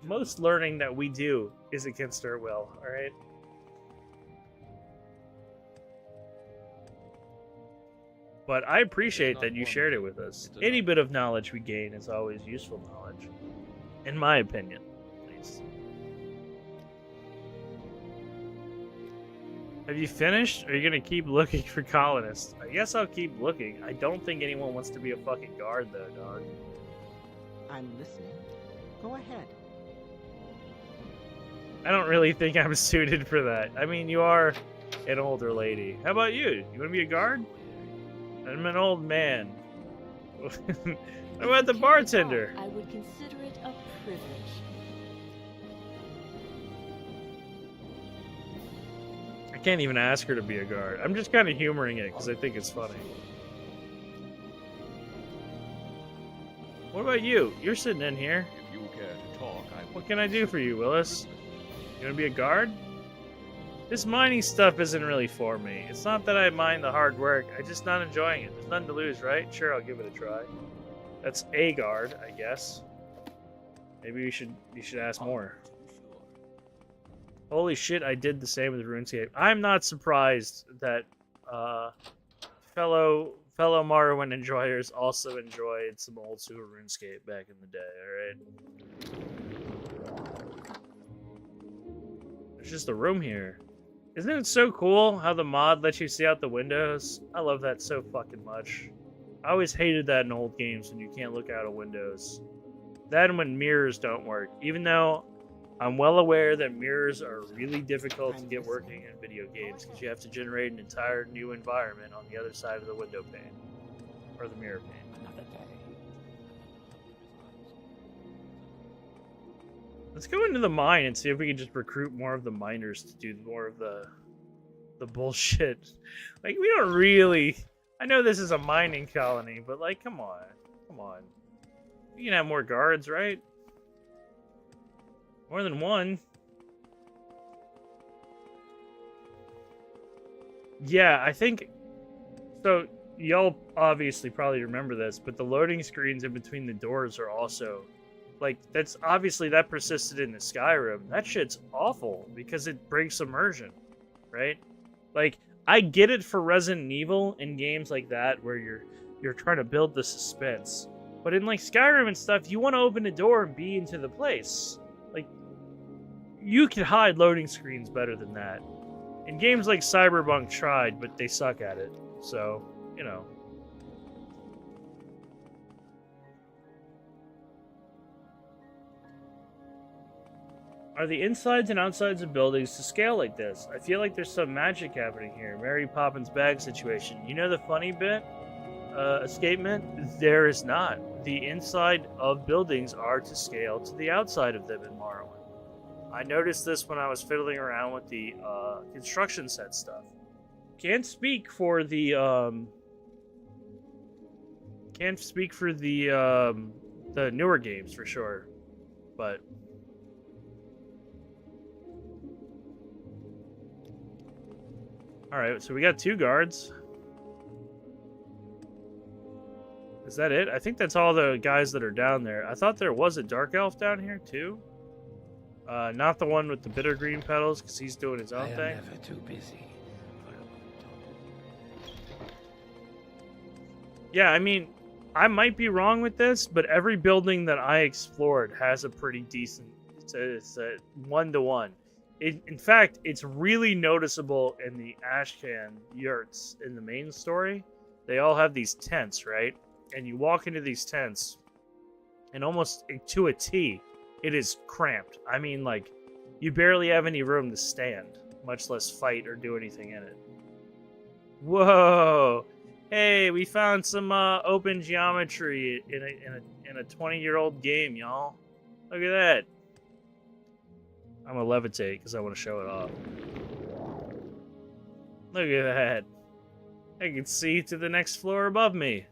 Most learning that we do is against our will, alright? But I appreciate that you shared it with us. Any bit of knowledge we gain is always useful knowledge. In my opinion, at least. Have you finished? Or are you gonna keep looking for colonists? I guess I'll keep looking. I don't think anyone wants to be a fucking guard though, dog. I'm listening. Go ahead. I don't really think I'm suited for that. I mean, you are an older lady. How about you? You wanna be a guard? I'm an old man. What about the bartender? I would consider it a privilege. I can't even ask her to be a guard. I'm just kind of humoring it because I think it's funny. What about you? You're sitting in here. If you care to talk, What can I do for you, Willis? You want to be a guard? This mining stuff isn't really for me. It's not that I mind the hard work. I'm just not enjoying it. There's nothing to lose, right? Sure, I'll give it a try. That's a guard, I guess. Maybe you should ask more. Holy shit, I did the same with RuneScape. I'm not surprised that fellow Morrowind enjoyers also enjoyed some old school RuneScape back in the day, alright? There's just a room here. Isn't it so cool how the mod lets you see out the windows? I love that so fucking much. I always hated that in old games when you can't look out of windows. That and when mirrors don't work. Even though I'm well aware that mirrors are really difficult to get working in video games because you have to generate an entire new environment on the other side of the window pane. Or the mirror pane. Another day. Let's go into the mine and see if we can just recruit more of the miners to do more of the bullshit. Like, we don't really... I know this is a mining colony, but like, come on. Come on. We can have more guards, right? More than one. Yeah, I think... So, y'all obviously probably remember this, but the loading screens in between the doors are also... Like, that's obviously that persisted in the Skyrim. That shit's awful because it breaks immersion, right? Like, I get it for Resident Evil in games like that where you're trying to build the suspense. But in, like, Skyrim and stuff, you want to open the door and be into the place. Like, you can hide loading screens better than that. And games like Cyberpunk tried, but they suck at it. So, you know. Are the insides and outsides of buildings to scale like this? I feel like there's some magic happening here. Mary Poppins bag situation. You know the funny bit? Escapement? There is not. The inside of buildings are to scale to the outside of them in Morrowind. I noticed this when I was fiddling around with the construction set stuff. Can't speak for the newer games for sure, but. Alright, so we got 2 guards. Is that it? I think that's all the guys that are down there. I thought there was a dark elf down here, too. Not the one with the bitter green petals, because he's doing his own thing. I am never too busy. Yeah, I mean, I might be wrong with this, but every building that I explored has a pretty decent... It's a 1-to-1. In fact, it's really noticeable in the Ashcan yurts in the main story. They all have these tents, right? And you walk into these tents, and almost to a T, it is cramped. I mean, like, you barely have any room to stand, much less fight or do anything in it. Whoa! Hey, we found some open geometry in a 20-year-old game, y'all. Look at that. I'm gonna levitate because I want to show it off. Look at that. I can see to the next floor above me.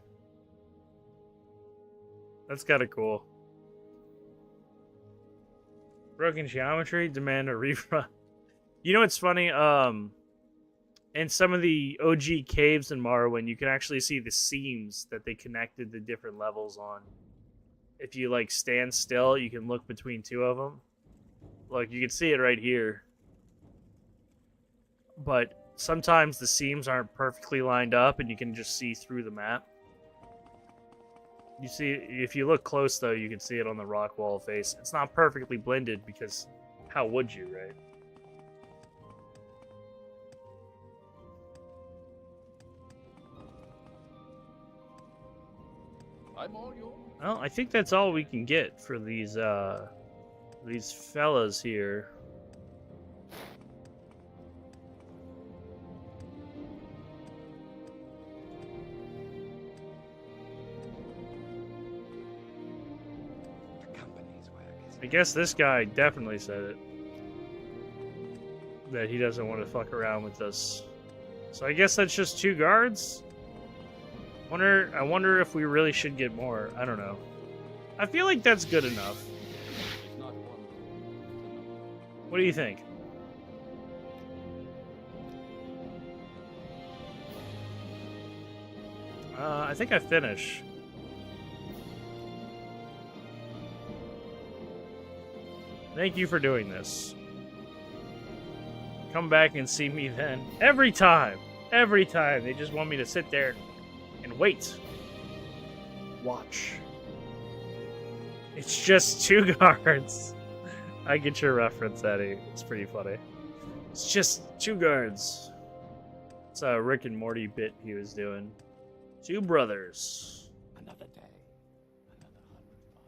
That's kind of cool. Broken geometry, demand a refund. You know what's funny? In some of the OG caves in Morrowind, you can actually see the seams that they connected the different levels on. If you, like, stand still, you can look between two of them. Look, you can see it right here. But sometimes the seams aren't perfectly lined up, and you can just see through the map. You see, if you look close, though, you can see it on the rock wall face. It's not perfectly blended, because how would you, right? I'm all yours. Well, I think that's all we can get for these fellas here. I guess this guy definitely said it. That he doesn't want to fuck around with us. So I guess that's just 2 guards? I wonder if we really should get more. I don't know. I feel like that's good enough. What do you think? I think I finished. Thank you for doing this. Come back and see me then. Every time. Every time. They just want me to sit there and wait. Watch. It's just 2 guards. I get your reference, Eddie. It's pretty funny. It's just 2 guards. It's a Rick and Morty bit he was doing. 2 brothers. Another day.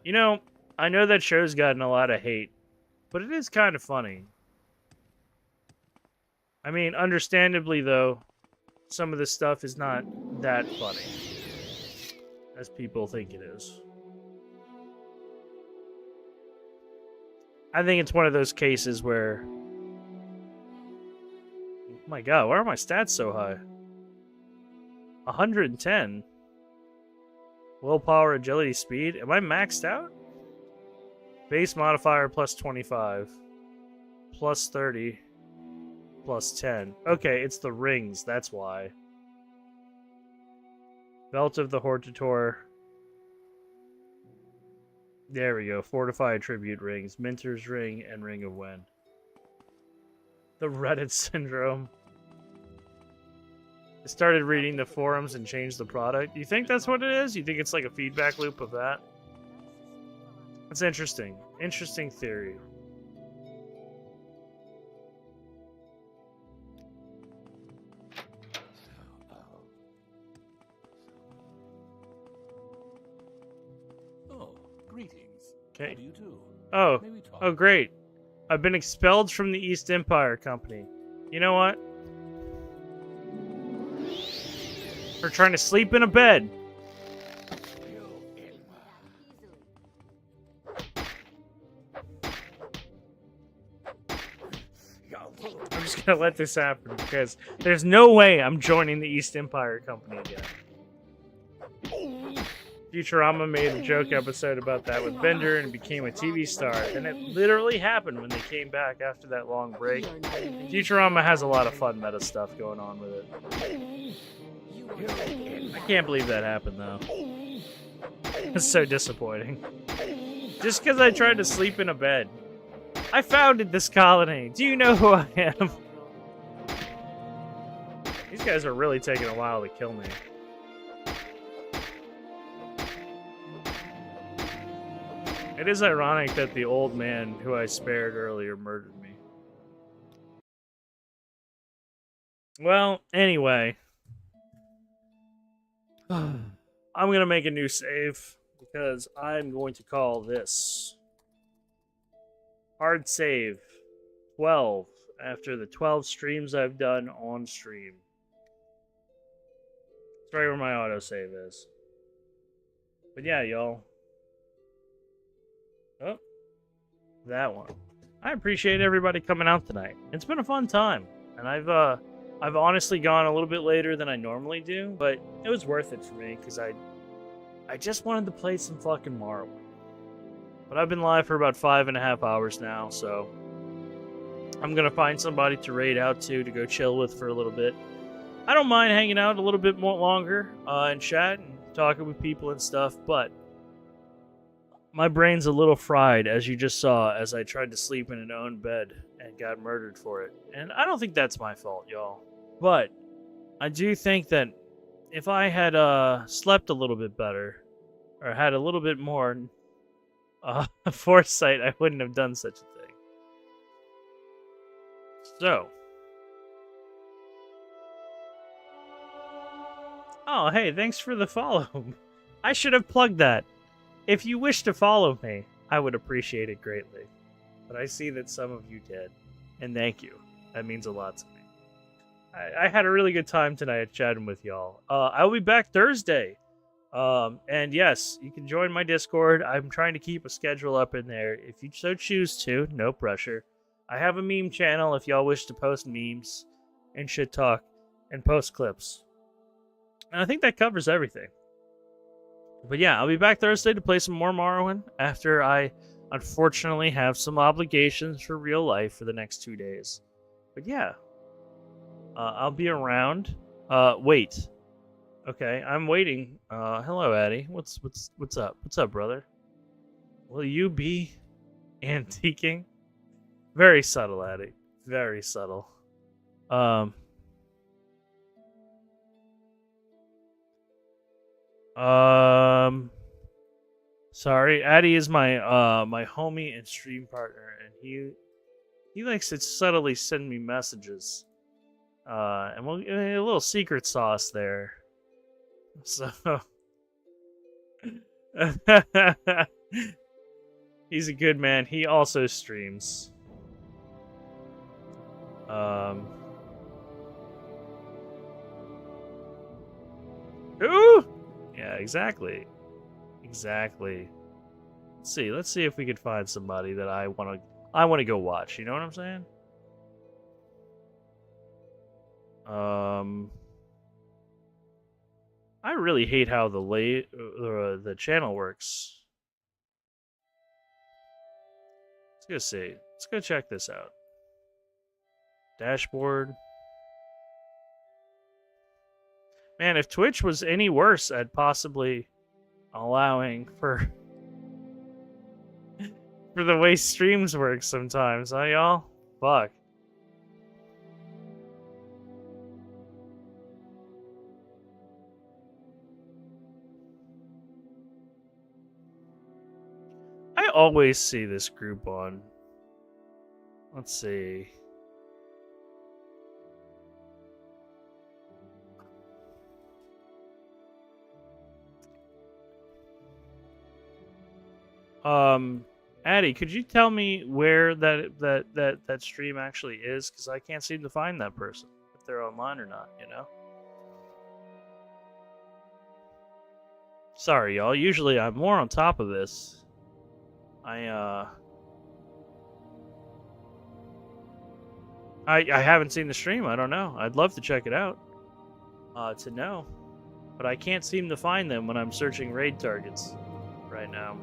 You know, I know that show's gotten a lot of hate, but it is kind of funny. I mean, understandably, though, some of the stuff is not that funny as people think it is. I think it's one of those cases where... Oh my god, why are my stats so high? 110. Willpower, agility, speed. Am I maxed out? Base modifier plus 25. Plus 30. Plus 10. Okay, it's the rings, that's why. Belt of the Hortator. There we go. Fortify attribute rings. Minter's ring and Ring of Wind. The Reddit syndrome. I started reading the forums and changed the product. You think that's what it is? You think it's like a feedback loop of that? That's interesting. Interesting theory. Greetings. Okay. How do you do? Oh. May we talk? Oh, great. I've been expelled from the East Empire Company. You know what? For trying to sleep in a bed. I'm just gonna let this happen because there's no way I'm joining the East Empire Company again. Futurama made a joke episode about that with Bender and became a TV star, and it literally happened when they came back after that long break. Futurama has a lot of fun meta stuff going on with it. I can't believe that happened, though. It's so disappointing. Just because I tried to sleep in a bed. I founded this colony. Do you know who I am? These guys are really taking a while to kill me. It is ironic that the old man who I spared earlier murdered me. Well, anyway. I'm going to make a new save because I'm going to call this Hard Save 12 after the 12 streams I've done on stream. It's right where my autosave is. But yeah, y'all. Oh, that one. I appreciate everybody coming out tonight. It's been a fun time, and I've honestly gone a little bit later than I normally do, but it was worth it for me because I just wanted to play some fucking Morrowind. But I've been live for about 5.5 hours now, so I'm gonna find somebody to raid out to go chill with for a little bit. I don't mind hanging out a little bit more longer and chat and talking with people and stuff, but my brain's a little fried, as you just saw, as I tried to sleep in an own bed and got murdered for it. And I don't think that's my fault, y'all. But I do think that if I had slept a little bit better, or had a little bit more foresight, I wouldn't have done such a thing. So. Oh, hey, thanks for the follow. I should have plugged that. If you wish to follow me, I would appreciate it greatly. But I see that some of you did. And thank you. That means a lot to me. I had a really good time tonight chatting with y'all. I'll be back Thursday. And yes, you can join my Discord. I'm trying to keep a schedule up in there. If you so choose to, no pressure. I have a meme channel if y'all wish to post memes and shit talk and post clips. And I think that covers everything. But yeah, I'll be back Thursday to play some more Morrowind after I unfortunately have some obligations for real life for the next 2 days. But yeah, I'll be around. Wait. Okay, I'm waiting. Hello, Addy. What's up? What's up, brother? Will you be antiquing? Very subtle, Addy. Very subtle. Sorry, Addy is my my homie and stream partner, and he likes to subtly send me messages. And we'll a little secret sauce there. So he's a good man. He also streams. Who? Yeah, exactly. Exactly. Let's see if we could find somebody that I want to go watch. You know what I'm saying? I really hate how the channel works. Let's go see. Let's go check this out. Dashboard. Man, if Twitch was any worse at possibly allowing for the way streams work sometimes, huh, y'all? Fuck. I always see this group on. Let's see. Addy, could you tell me where that stream actually is? Because I can't seem to find that person, if they're online or not, you know? Sorry, y'all. Usually I'm more on top of this. I haven't seen the stream. I don't know. I'd love to check it out. To know. But I can't seem to find them when I'm searching raid targets right now.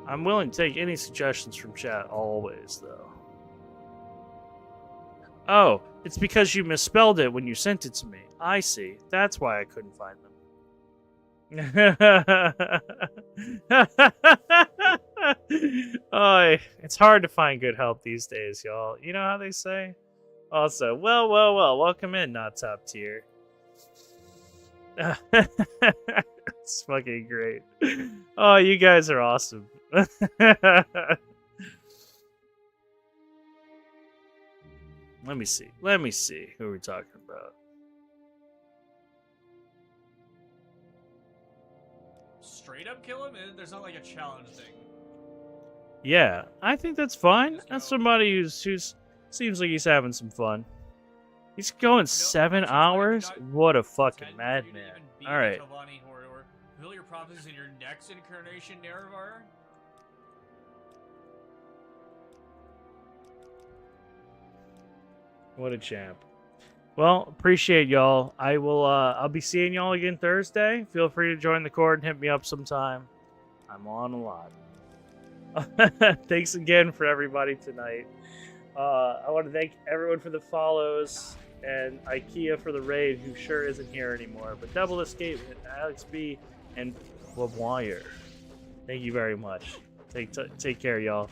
I'm willing to take any suggestions from chat always, though. Oh, it's because you misspelled it when you sent it to me. I see. That's why I couldn't find them. Oh, it's hard to find good help these days, y'all. You know how they say? Also, well, welcome in, not top tier. It's fucking great. Oh, you guys are awesome. Let me see. Who are we talking about? Straight up kill him? There's not like a challenge thing. Yeah, I think that's fine. That's somebody who's seems like he's having some fun. He's going 7 hours? What a fucking madman. Alright. Fulfill your prophecies in your next incarnation, Nerevar? What a champ. Well, appreciate y'all. I'll be seeing y'all again Thursday. Feel free to join the Court and hit me up sometime. I'm on a lot. Thanks again for everybody tonight. I want to thank everyone for the follows, and IKEA for the raid, who sure isn't here anymore. But Double Escape, Alex B, and Wire. Thank you very much. Take care, y'all.